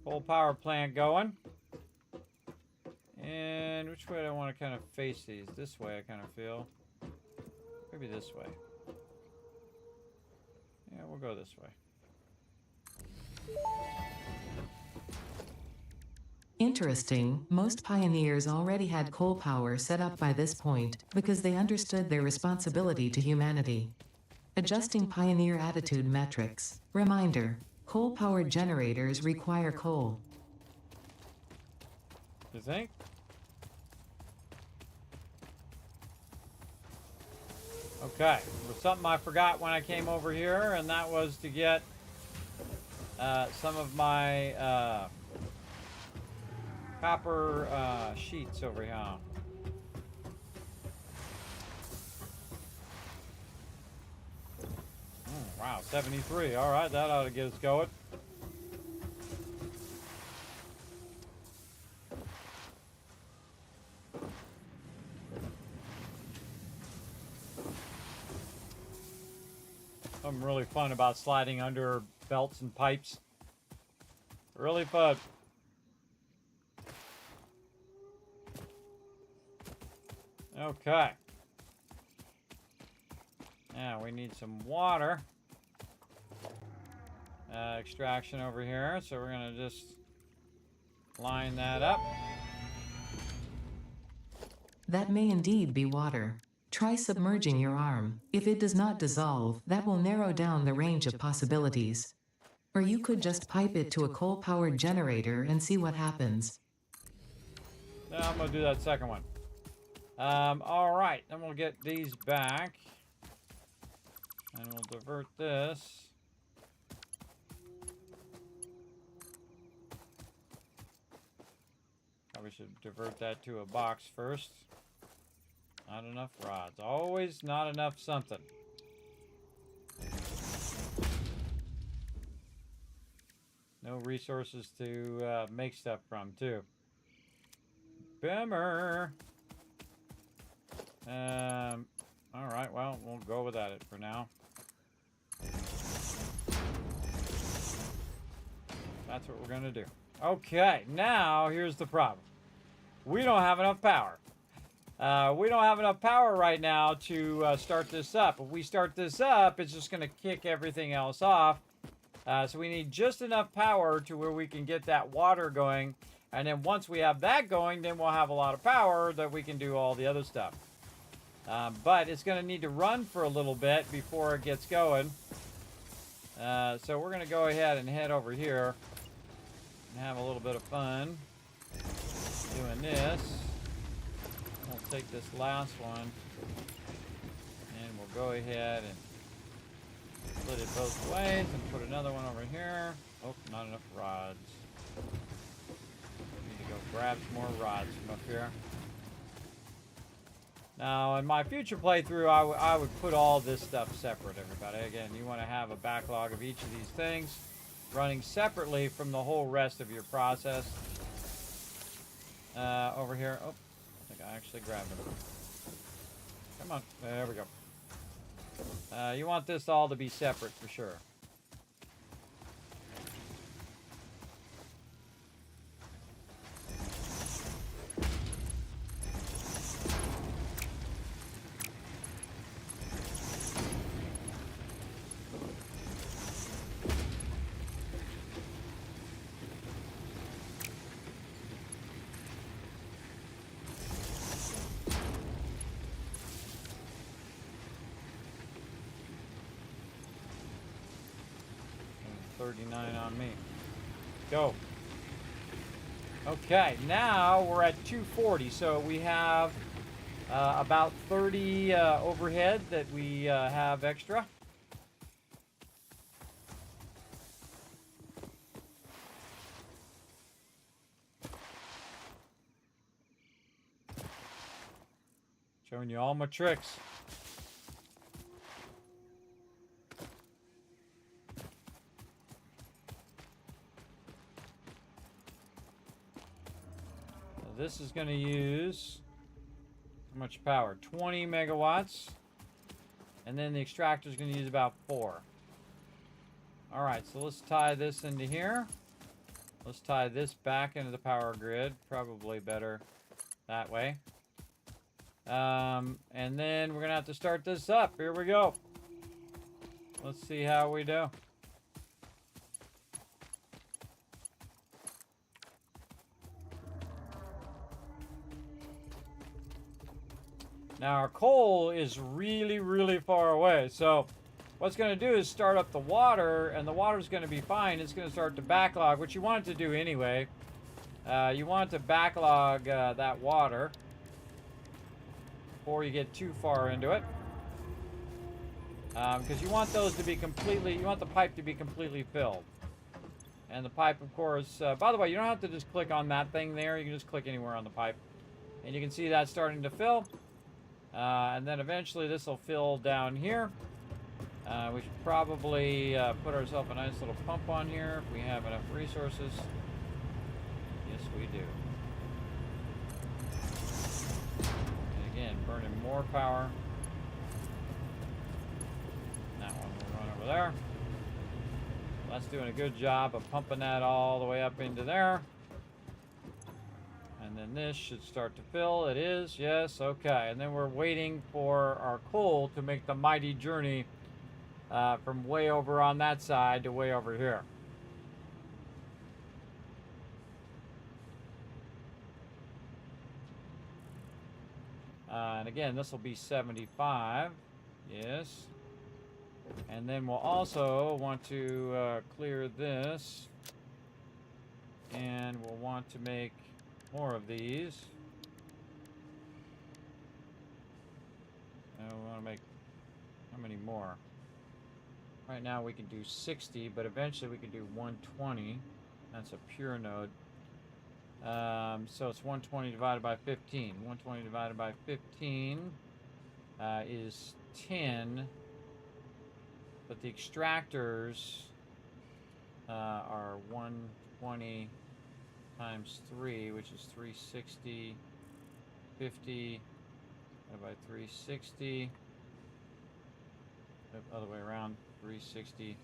coal power plant going. And which way do I want to kind of face these? This way, I kind of feel. Maybe this way. Yeah, we'll go this way. Interesting, most pioneers already had coal power set up by this point because they understood their responsibility to humanity. Adjusting pioneer attitude metrics. Reminder, coal-powered generators require coal. You think? Okay, there was something I forgot when I came over here, and that was to get some of my copper sheets over here. Wow, 73. All right, that ought to get us going. Something really fun about sliding under belts and pipes. Really fun. Okay. Now we need some water. Extraction over here. So we're going to just line that up. That may indeed be water. Try submerging your arm. If it does not dissolve, that will narrow down the range of possibilities. Or you could just pipe it to a coal-powered generator and see what happens. No, I'm going to do that second one. All right, then we'll get these back. And we'll divert this. Probably should divert that to a box first. Not enough rods. Always not enough something. No resources to make stuff from, too. Bummer. Alright, well, we'll go without it for now. That's what we're going to do. Okay, now here's the problem. We don't have enough power. We don't have enough power right now to start this up. If we start this up, it's just going to kick everything else off. So we need just enough power to where we can get that water going. And then once we have that going, then we'll have a lot of power that we can do all the other stuff. But it's going to need to run for a little bit before it gets going. So we're going to go ahead and head over here and have a little bit of fun doing this. We'll take this last one and we'll go ahead and split it both ways and put another one over here. Oh, not enough rods. Need to go grab some more rods from up here. Now, in my future playthrough, I would put all this stuff separate, everybody. Again, you want to have a backlog of each of these things running separately from the whole rest of your process. Over here. Oh, I think I actually grabbed them. Come on. There we go. You want this all to be separate for sure. On me. Go. Okay, now we're at 240, so we have about 30 overhead that we have extra. Showing you all my tricks. This is going to use how much power? 20 megawatts. And then the extractor is going to use about 4. All right, so let's tie this into here. Let's tie this back into the power grid. Probably better that way. And then we're going to have to start this up. Here we go. Let's see how we do. Now our coal is really, really far away. So what's going to do is start up the water, and the water is going to be fine. It's going to start to backlog, which you want it to do anyway. You want to backlog that water before you get too far into it. Because you want those to be completely, you want the pipe to be completely filled. And the pipe, of course, by the way, you don't have to just click on that thing there. You can just click anywhere on the pipe. And you can see that starting to fill. And then eventually this will fill down here. We should probably put ourselves a nice little pump on here if we have enough resources. Yes, we do. And again, burning more power. That one will run over there. That's doing a good job of pumping that all the way up into there. And then this should start to fill. It is, yes, okay. And then we're waiting for our coal to make the mighty journey from way over on that side to way over here. And again, this will be 75. Yes. And then we'll also want to clear this. And we'll want to make more of these. And we want to make how many more? Right now we can do 60, but eventually we can do 120. That's a pure node. So it's 120 divided by 15. 120 divided by 15 is 10. But the extractors are 120 times 3, which is 360, 50 divided by 360. Other way around, 360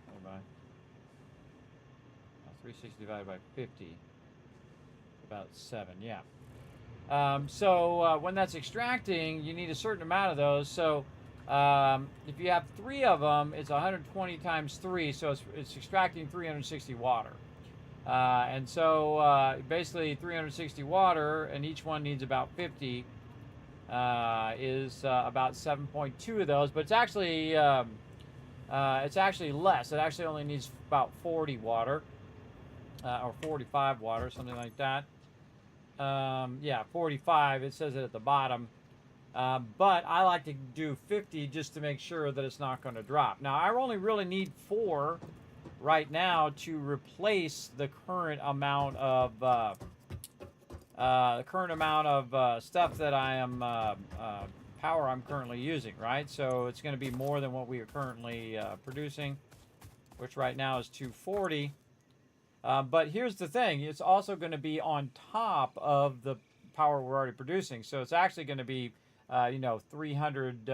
divided by 360 divided by 50, about 7, yeah. So when that's extracting, you need a certain amount of those. So if you have 3 of them, it's 120 times 3, so it's extracting 360 water. And so basically 360 water, and each one needs about 50, is about 7.2 of those. But it's actually less. It actually only needs about 40 water. Or 45 water, something like that. Yeah, 45, it says it at the bottom. But I like to do 50 just to make sure that it's not going to drop. Now, I only really need 4 right now to replace the current amount of stuff that I am power I'm currently using, right? So it's going to be more than what we are currently producing, which right now is 240. But here's the thing, it's also going to be on top of the power we're already producing. So it's actually going to be, 300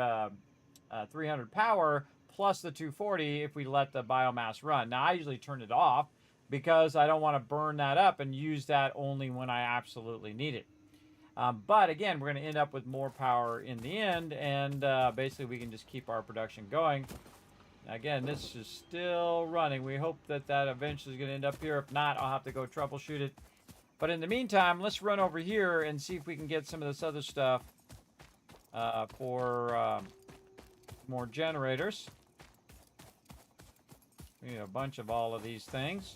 power plus the 240 if we let the biomass run. Now, I usually turn it off because I don't want to burn that up and use that only when I absolutely need it. But again, we're going to end up with more power in the end, and basically we can just keep our production going. Again, this is still running. We hope that eventually is going to end up here. If not, I'll have to go troubleshoot it. But in the meantime, let's run over here and see if we can get some of this other stuff for more generators. We need a bunch of all of these things.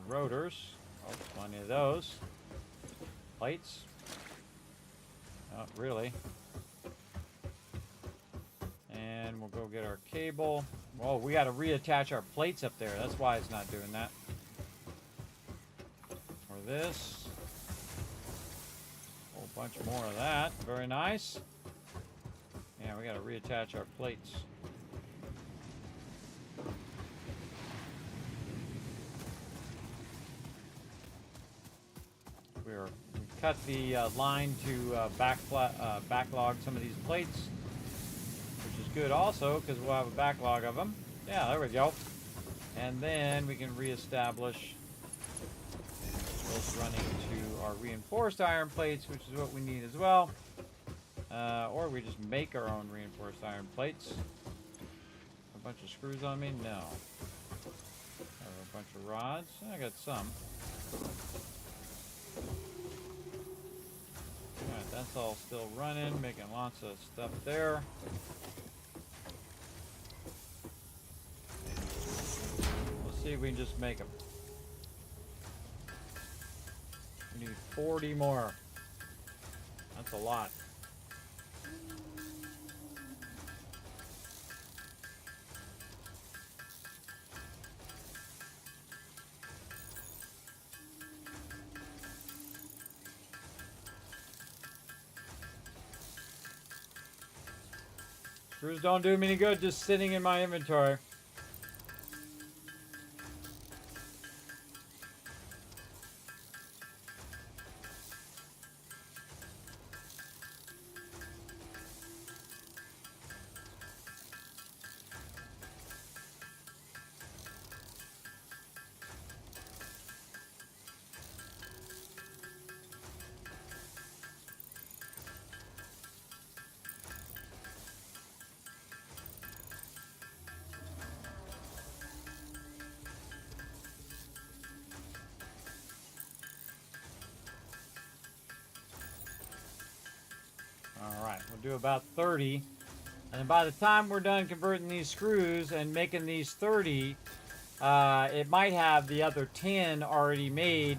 Rotors. Oh, plenty of those. Plates. Not really. And we'll go get our cable. Whoa, we got to reattach our plates up there. That's why it's not doing that. Or this. A whole bunch more of that. Very nice. Yeah, we got to reattach our plates. We cut the line to backlog some of these plates, which is good also because we'll have a backlog of them. Yeah, there we go. And then we can reestablish this running to our reinforced iron plates, which is what we need as well. Or we just make our own reinforced iron plates. A bunch of screws on me? No. Or a bunch of rods? I got some. Alright, that's all still running, making lots of stuff there. We'll see if we can just make them. We need 40 more. That's a lot. Screws don't do me any good just sitting in my inventory. do about 30. And then by the time we're done converting these screws and making these 30, it might have the other 10 already made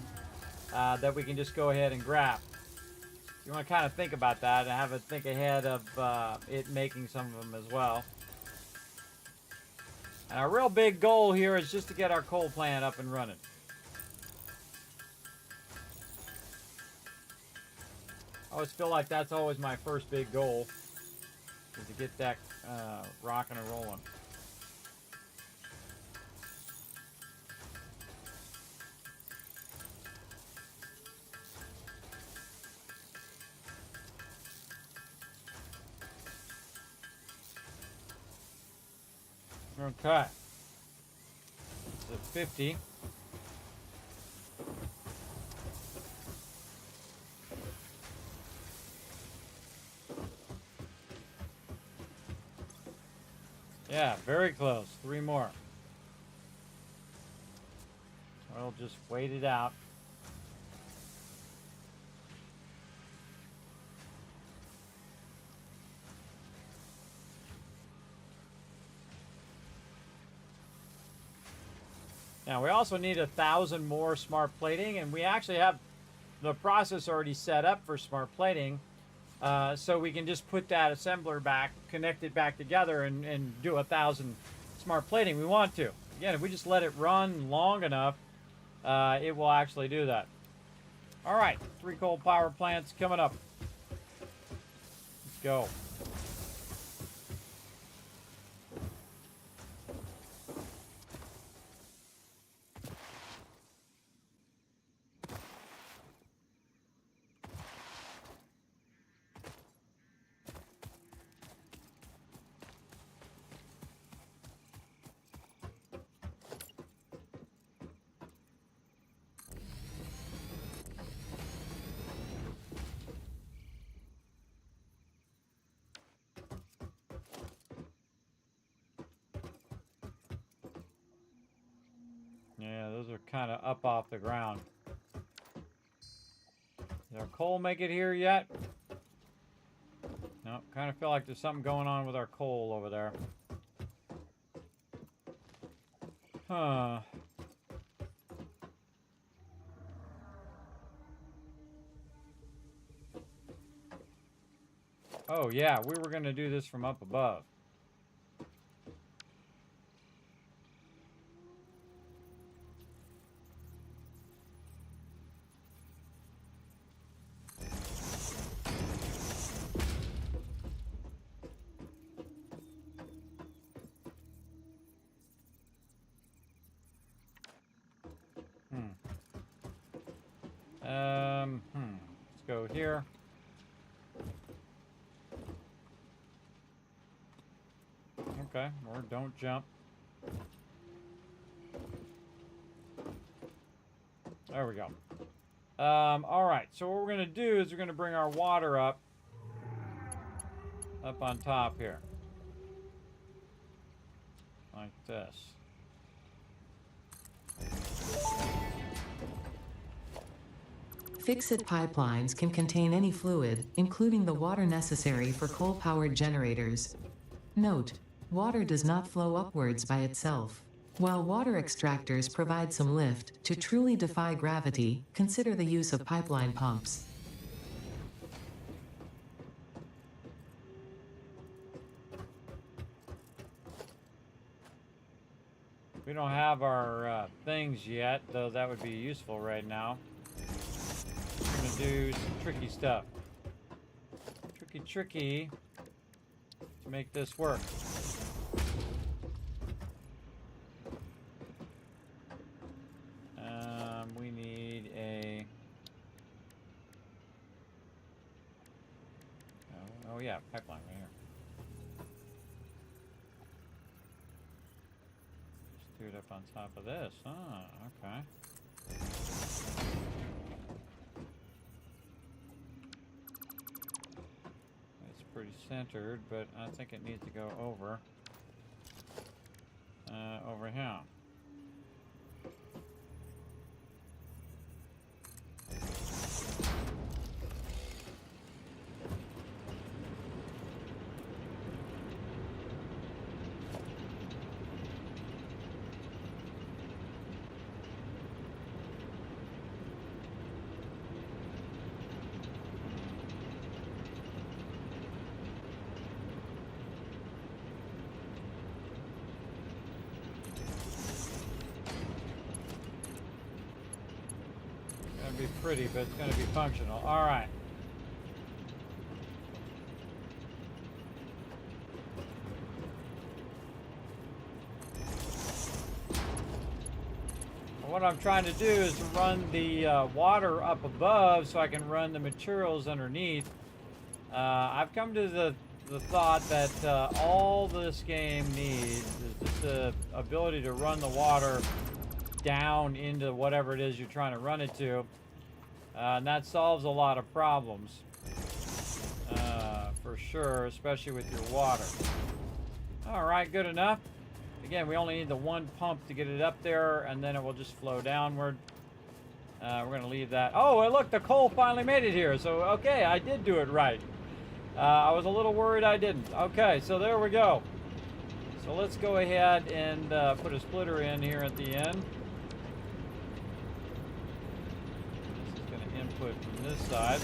that we can just go ahead and grab. You want to kind of think about that and have a think ahead of it making some of them as well. And our real big goal here is just to get our coal plant up and running. I always feel like that's always my first big goal, is to get that rocking and rolling. Okay. It's at 50. Yeah, very close. 3 more. We'll just wait it out. Now, we also need 1,000 more smart plating, and we actually have the process already set up for smart plating, so we can just put that assembler back, connect it back together, and do 1,000 smart plating. We want to. Again, if we just let it run long enough, it will actually do that. All right, 3 coal power plants coming up. Let's go. Yeah, those are kind of up off the ground. Did our coal make it here yet? No, kind of feel like there's something going on with our coal over there. Huh. Oh, yeah, we were going to do this from up above. Let's go here. Okay, or don't jump. There we go. All right, so what we're going to do is we're going to bring our water up on top here. Like this. Fix-it pipelines can contain any fluid, including the water necessary for coal-powered generators. Note: water does not flow upwards by itself. While water extractors provide some lift, to truly defy gravity, consider the use of pipeline pumps. We don't have our things yet, though that would be useful right now. We're going to do some tricky stuff. Tricky to make this work. We need a... Oh yeah, pipeline right here. Just do it up on top of this. Ah, okay. It's pretty centered, but I think it needs to go over. Over here. going to be pretty, but it's going to be functional. All right. What I'm trying to do is to run the water up above so I can run the materials underneath. I've come to the thought that all this game needs is just the ability to run the water down into whatever it is you're trying to run it to. And that solves a lot of problems. For sure, especially with your water. All right, good enough. Again, we only need the one pump to get it up there, and then it will just flow downward. We're going to leave that. Oh, and look, the coal finally made it here. So, okay, I did do it right. I was a little worried I didn't. Okay, so there we go. So let's go ahead and put a splitter in here at the end. This is going to input from this side.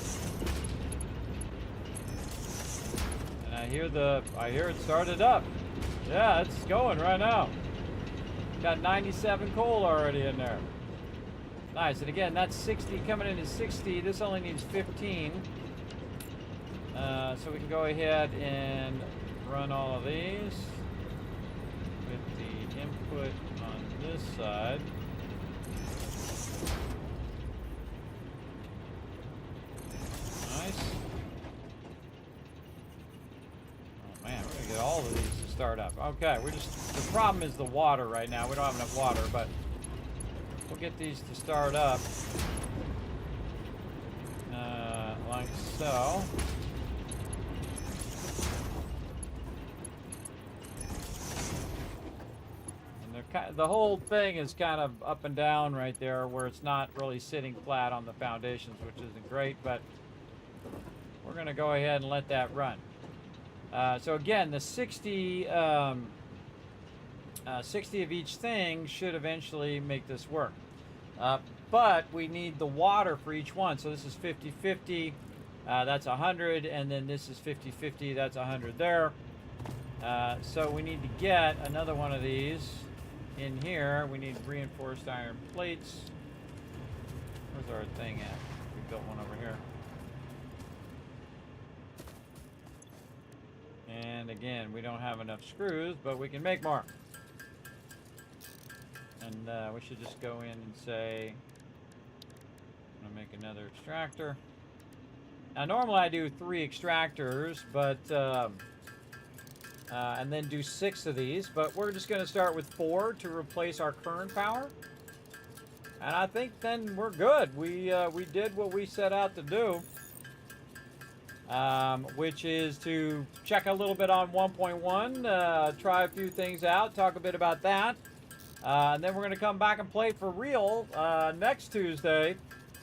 And I hear it started up. Yeah, it's going right now. Got 97 coal already in there. Nice, and again, that's 60 coming in at 60. This only needs 15. So we can go ahead and run all of these. Get the input on this side. Nice. Oh man, we're gonna get all of these to start up. Okay, the problem is the water right now. We don't have enough water, but we'll get these to start up. Like so. And the whole thing is kind of up and down right there where it's not really sitting flat on the foundations, which isn't great, but we're going to go ahead and let that run. So again, the 60 of each thing should eventually make this work. But we need the water for each one. So this is 50-50, that's 100, and then this is 50-50, that's 100 there. So we need to get another one of these in here. We need reinforced iron plates. Where's our thing at? We built one over here. And again, we don't have enough screws, but we can make more. And we should just go in and say, I'm gonna make another extractor. Now normally I do 3 extractors, but and then do 6 of these, but we're just going to start with 4 to replace our current power. And I think then we're good. We did what we set out to do, which is to check a little bit on 1.1, try a few things out, talk a bit about that. And then we're going to come back and play for real next Tuesday,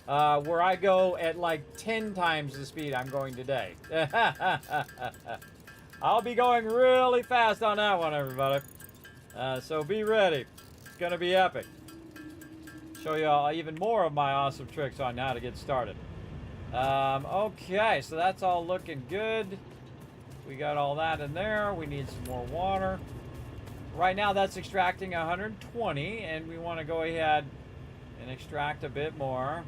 where I go at like 10 times the speed I'm going today. I'll be going really fast on that one, everybody. So be ready. It's going to be epic. Show you all even more of my awesome tricks on how to get started. Okay, so that's all looking good. We got all that in there. We need some more water. Right now that's extracting 120, and we want to go ahead and extract a bit more.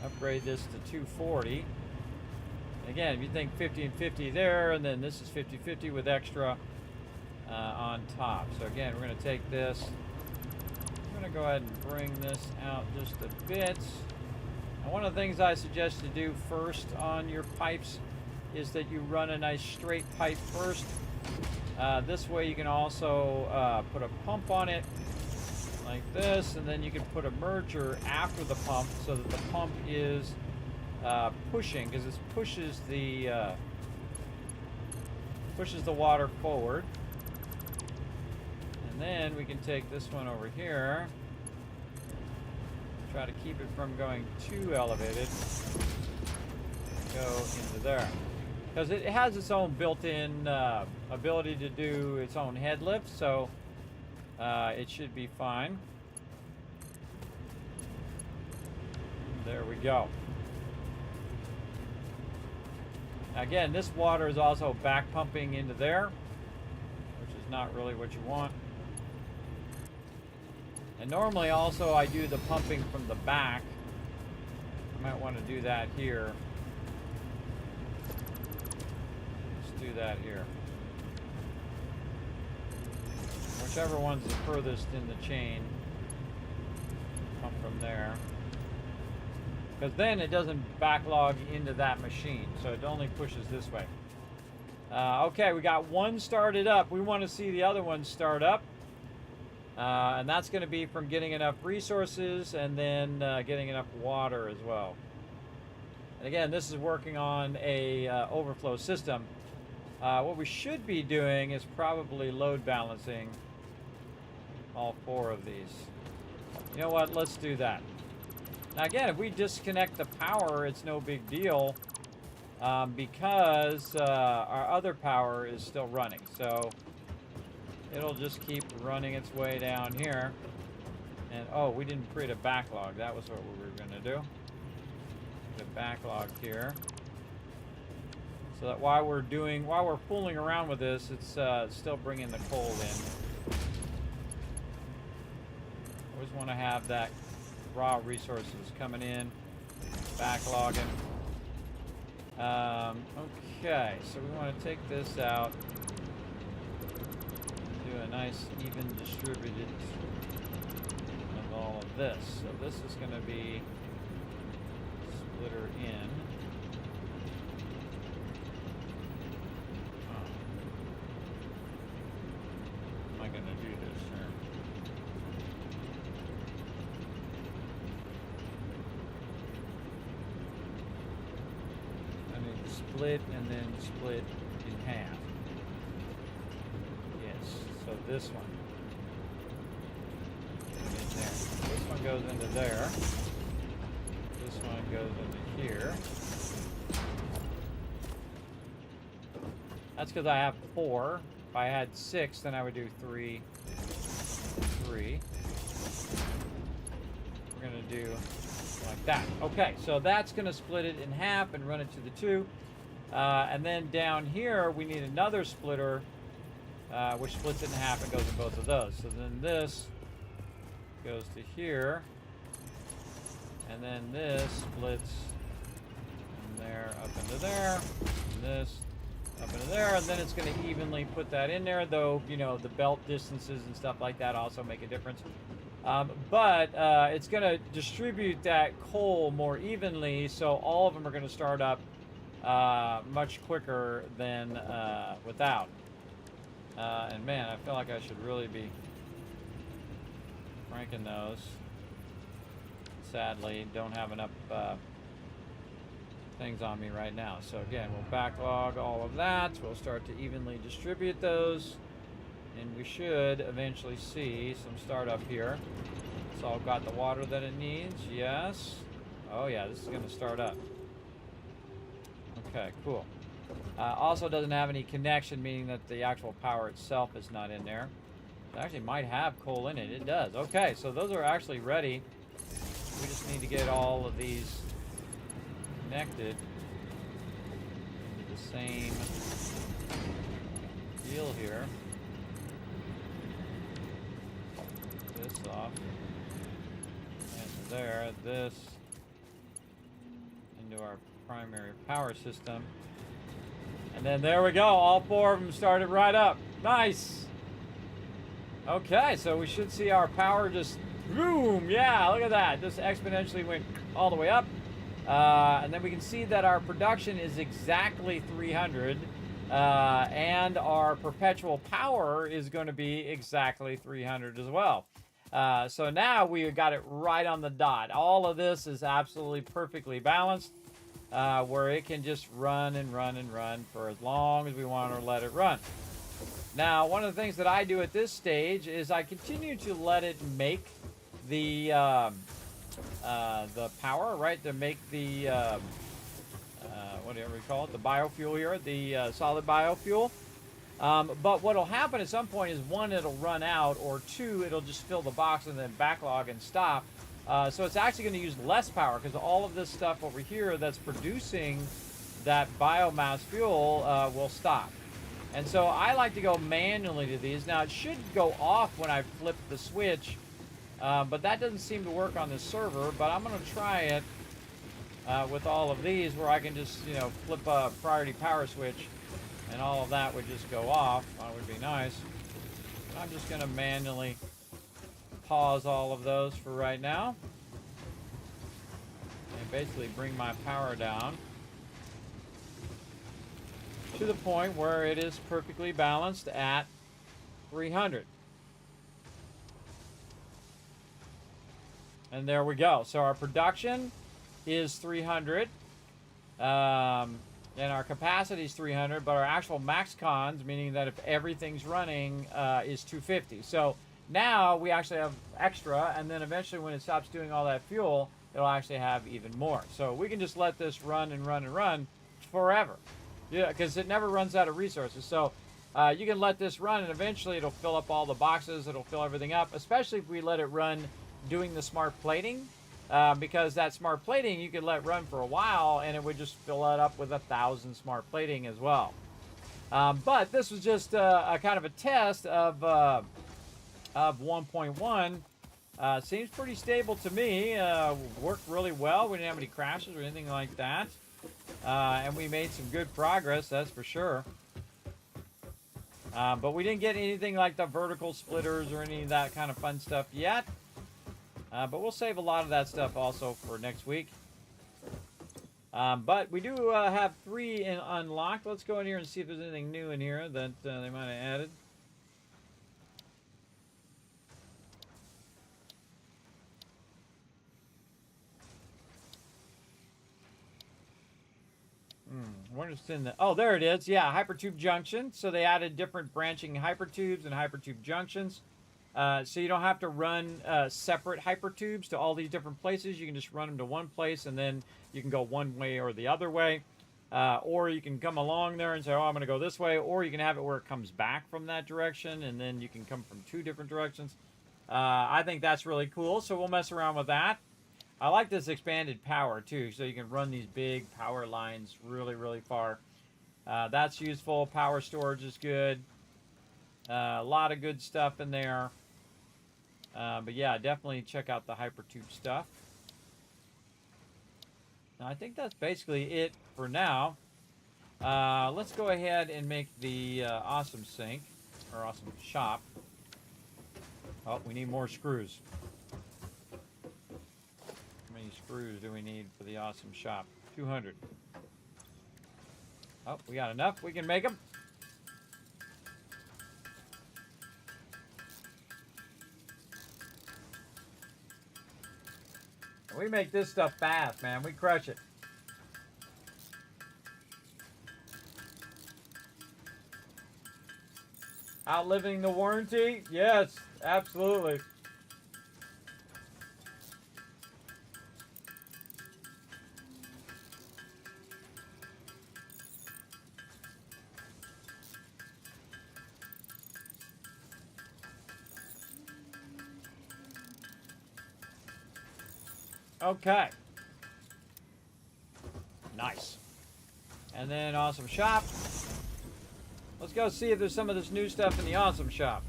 Upgrade this to 240. Again, if you think 50 and 50 there, and then this is 50-50 with extra on top. So again, we're going to take this. I'm going to go ahead and bring this out just a bit. And one of the things I suggest to do first on your pipes is that you run a nice straight pipe first. This way you can also put a pump on it like this, and then you can put a merger after the pump so that the pump is pushing, because this pushes the water forward. And then we can take this one over here, try to keep it from going too elevated, go into there, because it has its own built-in ability to do its own head lift, so it should be fine. There we go. Again, this water is also back pumping into there, which is not really what you want. And normally also I do the pumping from the back. I might want to do that here. Let's do that here. Whichever one's the furthest in the chain. Pump from there. Because then it doesn't backlog into that machine. So it only pushes this way. Okay, we got one started up. We want to see the other one start up. And that's going to be from getting enough resources and then getting enough water as well. And again, this is working on a overflow system. What we should be doing is probably load balancing all 4 of these. You know what? Let's do that. Now again, if we disconnect the power, it's no big deal because our other power is still running. So it'll just keep running its way down here. And oh, we didn't create a backlog. That was what we were going to do. The backlog here. So that while we're fooling around with this, it's still bringing the coal in. Always want to have that raw resources coming in, backlogging. Okay, so we want to take this out. Do a nice even distributed of all of this. So this is going to be splitter in. Oh. How am I going to do this here? I need to split and then split in half. So this one in there. This one goes into there. This one goes into here. That's because I have 4. If I had 6, then I would do 3, 3. We're going to do like that. Okay, so that's going to split it in half and run it to the 2. And then down here, we need another splitter which splits it in half and goes in both of those. So then this goes to here, and then this splits from there up into there, and this up into there, and then it's going to evenly put that in there, though, you know, the belt distances and stuff like that also make a difference. But it's going to distribute that coal more evenly, so all of them are going to start up much quicker than without. And man, I feel like I should really be cranking those. Sadly, don't have enough things on me right now. So again, we'll backlog all of that. We'll start to evenly distribute those. And we should eventually see some startup here. It's all got the water that it needs. Yes. Oh yeah, this is going to start up. Okay, cool. Also doesn't have any connection, meaning that the actual power itself is not in there. It actually might have coal in it. It does. Okay, so those are actually ready. We just need to get all of these connected into the same deal here. This off. And there. This into our primary power system. And then there we go. All 4 of them started right up. Nice. Okay, so we should see our power just boom. Yeah, look at that. Just exponentially went all the way up. And then we can see that our production is exactly 300. And our perpetual power is going to be exactly 300 as well. So now we got it right on the dot. All of this is absolutely perfectly balanced. Where it can just run and run and run for as long as we want to let it run. Now, one of the things that I do at this stage is I continue to let it make the power, right? To make the whatever we call it, the biofuel here, the solid biofuel. But what will happen at some point is 1, it'll run out, or 2, it'll just fill the box and then backlog and stop. So it's actually going to use less power because all of this stuff over here that's producing that biomass fuel will stop. And so I like to go manually to these. Now it should go off when I flip the switch But that doesn't seem to work on this server, but I'm going to try it with all of these where I can just, you know, flip a priority power switch and all of that would just go off. That would be nice. I'm just going to manually pause all of those for right now and basically bring my power down to the point where it is perfectly balanced at 300. And there we go. So our production is 300. And our capacity is 300, but our actual max cons, meaning that if everything's running, is 250. So now we actually have extra, and then eventually when it stops doing all that fuel, it'll actually have even more. So we can just let this run and run and run forever. Yeah, because it never runs out of resources. So you can let this run, and eventually it'll fill up all the boxes. It'll fill everything up, especially if we let it run doing the smart plating. Because that smart plating you could let run for a while and it would just fill it up with 1,000 smart plating as well. But this was just a kind of a test of 1.1. Seems pretty stable to me. Worked really well. We didn't have any crashes or anything like that. And we made some good progress, that's for sure. But we didn't get anything like the vertical splitters or any of that kind of fun stuff yet. But we'll save a lot of that stuff also for next week. But we do have 3 unlocked. Let's go in here and see if there's anything new in here that they might have added. I wonder if it's in the... Oh, there it is. Yeah, hypertube junction. So they added different branching hypertubes and hypertube junctions. So you don't have to run separate hypertubes to all these different places. You can just run them to one place, and then you can go one way or the other way. Or you can come along there and say, oh, I'm going to go this way. Or you can have it where it comes back from that direction, and then you can come from 2 different directions. I think that's really cool, so we'll mess around with that. I like this expanded power, too, so you can run these big power lines really, really far. That's useful. Power storage is good. A lot of good stuff in there. But yeah, definitely check out the hypertube stuff. Now, I think that's basically it for now. Let's go ahead and make the awesome sink, or awesome shop. Oh, we need more screws. How many screws do we need for the awesome shop? 200. Oh, we got enough. We can make them. We make this stuff fast, man. We crush it. Outliving the warranty? Yes, absolutely. Okay. Nice. And then awesome shop. Let's go see if there's some of this new stuff in the awesome shop.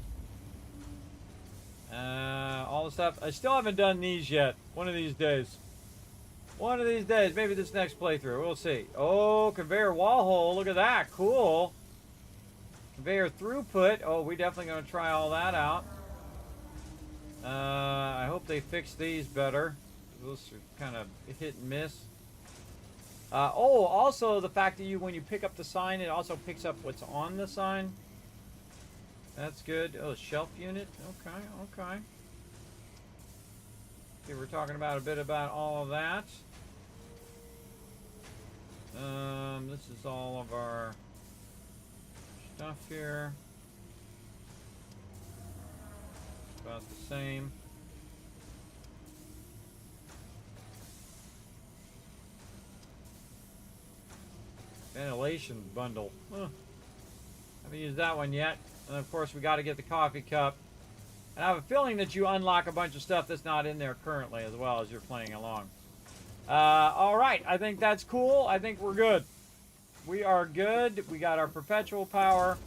All the stuff. I still haven't done these yet. One of these days. One of these days. Maybe this next playthrough. We'll see. Oh, conveyor wall hole. Look at that. Cool. Conveyor throughput. Oh, we definitely going to try all that out. I hope they fix these better. Those are kind of hit and miss. Oh, also the fact that when you pick up the sign, it also picks up what's on the sign. That's good. Oh, shelf unit. Okay, okay. Okay, we're talking about a bit about all of that. This is all of our stuff here. About the same. Ventilation bundle. Huh. Haven't used that one yet. And of course, we got to get the coffee cup. And I have a feeling that you unlock a bunch of stuff that's not in there currently as well as you're playing along. All right, I think that's cool. I think we're good. We are good. We got our perpetual power.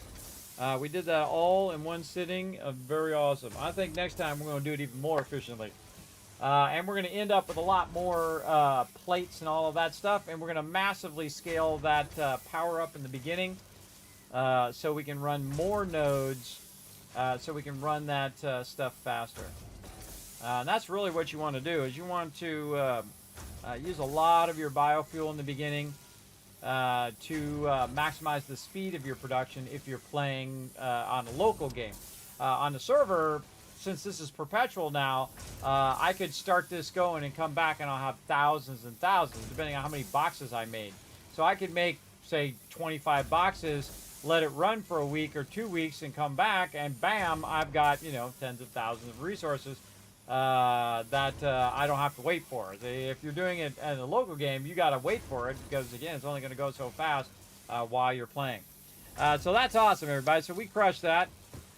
We did that all in one sitting. Very awesome. I think next time we're going to do it even more efficiently. And we're going to end up with a lot more plates and all of that stuff. And we're going to massively scale that power up in the beginning so we can run more nodes so we can run that stuff faster. And that's really what you want to do is you want to use a lot of your biofuel in the beginning to maximize the speed of your production if you're playing on a local game. On the server, since this is perpetual now, I could start this going and come back and I'll have thousands and thousands, depending on how many boxes I made. So I could make, say, 25 boxes, let it run for a week or 2 weeks and come back, and bam, I've got, you know, tens of thousands of resources that I don't have to wait for. If you're doing it in a local game, you got to wait for it because, again, it's only going to go so fast while you're playing. So that's awesome, everybody. So we crushed that.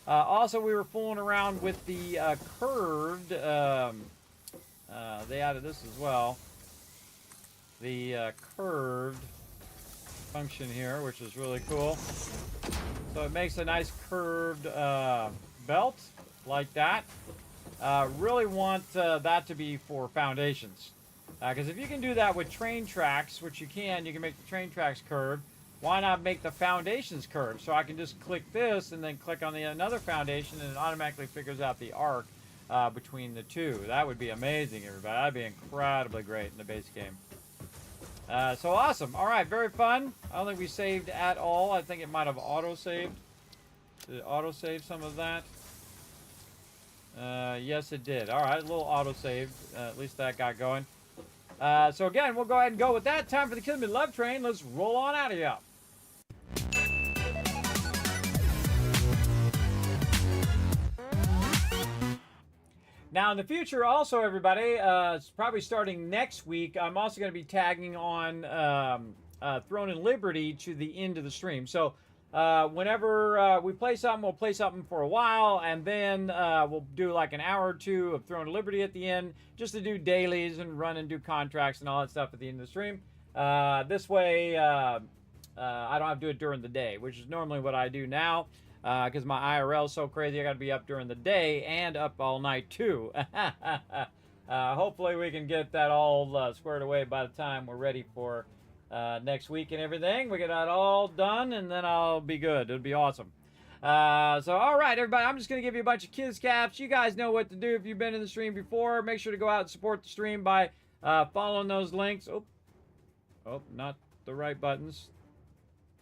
Also, we were fooling around with the curved. They added this as well. The curved function here, which is really cool. So it makes a nice curved belt like that. Really want that to be for foundations. Because if you can do that with train tracks, which you can make the train tracks curved. Why not make the foundations curved? So I can just click this and then click on another foundation and it automatically figures out the arc between the two. That would be amazing, everybody. That'd be incredibly great in the base game. So awesome. All right, very fun. I don't think we saved at all. I think it might have auto-saved. Did it auto-save some of that? Yes, it did. All right, a little auto-save. At least that got going. So again, we'll go ahead and go with that. Time for the Kismet Love Train. Let's roll on out of here. Now, in the future, also, everybody, it's probably starting next week, I'm also going to be tagging on Throne and Liberty to the end of the stream. So, whenever we play something, we'll play something for a while, and then we'll do like an hour or two of Throne and Liberty at the end, just to do dailies and run and do contracts and all that stuff at the end of the stream. This way, I don't have to do it during the day, which is normally what I do now. Because my IRL is so crazy, I got to be up during the day and up all night too. Hopefully we can get that all squared away by the time we're ready for next week and everything. We get that all done and then I'll be good. It'll be awesome. So all right, everybody, I'm just going to give you a bunch of Kiz Caps. You guys know what to do if you've been in the stream before. Make sure to go out and support the stream by following those links. Oh, not the right buttons.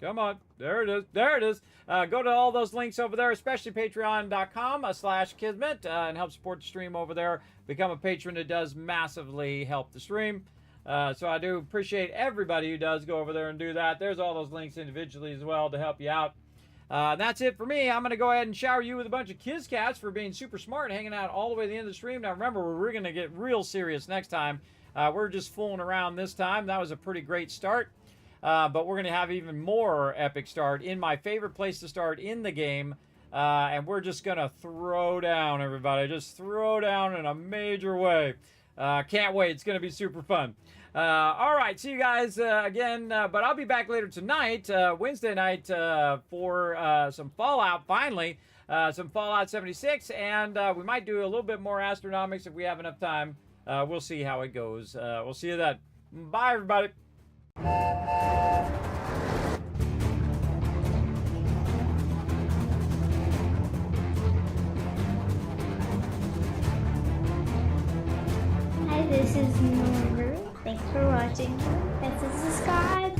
Come on. There it is. There it is. Go to all those links over there, especially patreon.com/Kismet, and help support the stream over there. Become a patron. It does massively help the stream. So I do appreciate everybody who does go over there and do that. There's all those links individually as well to help you out. That's it for me. I'm going to go ahead and shower you with a bunch of Kiz Cats for being super smart, hanging out all the way to the end of the stream. Now, remember, we're going to get real serious next time. We're just fooling around this time. That was a pretty great start. But we're going to have even more epic start in my favorite place to start in the game. And we're just going to throw down, everybody. Just throw down in a major way. Can't wait. It's going to be super fun. All right. See you guys again. But I'll be back later tonight, Wednesday night, for some Fallout, finally. Some Fallout 76. And we might do a little bit more Astronomics if we have enough time. We'll see how it goes. We'll see you then. Bye, everybody. Hi, this is Noru. Thanks for watching. This is subscribe.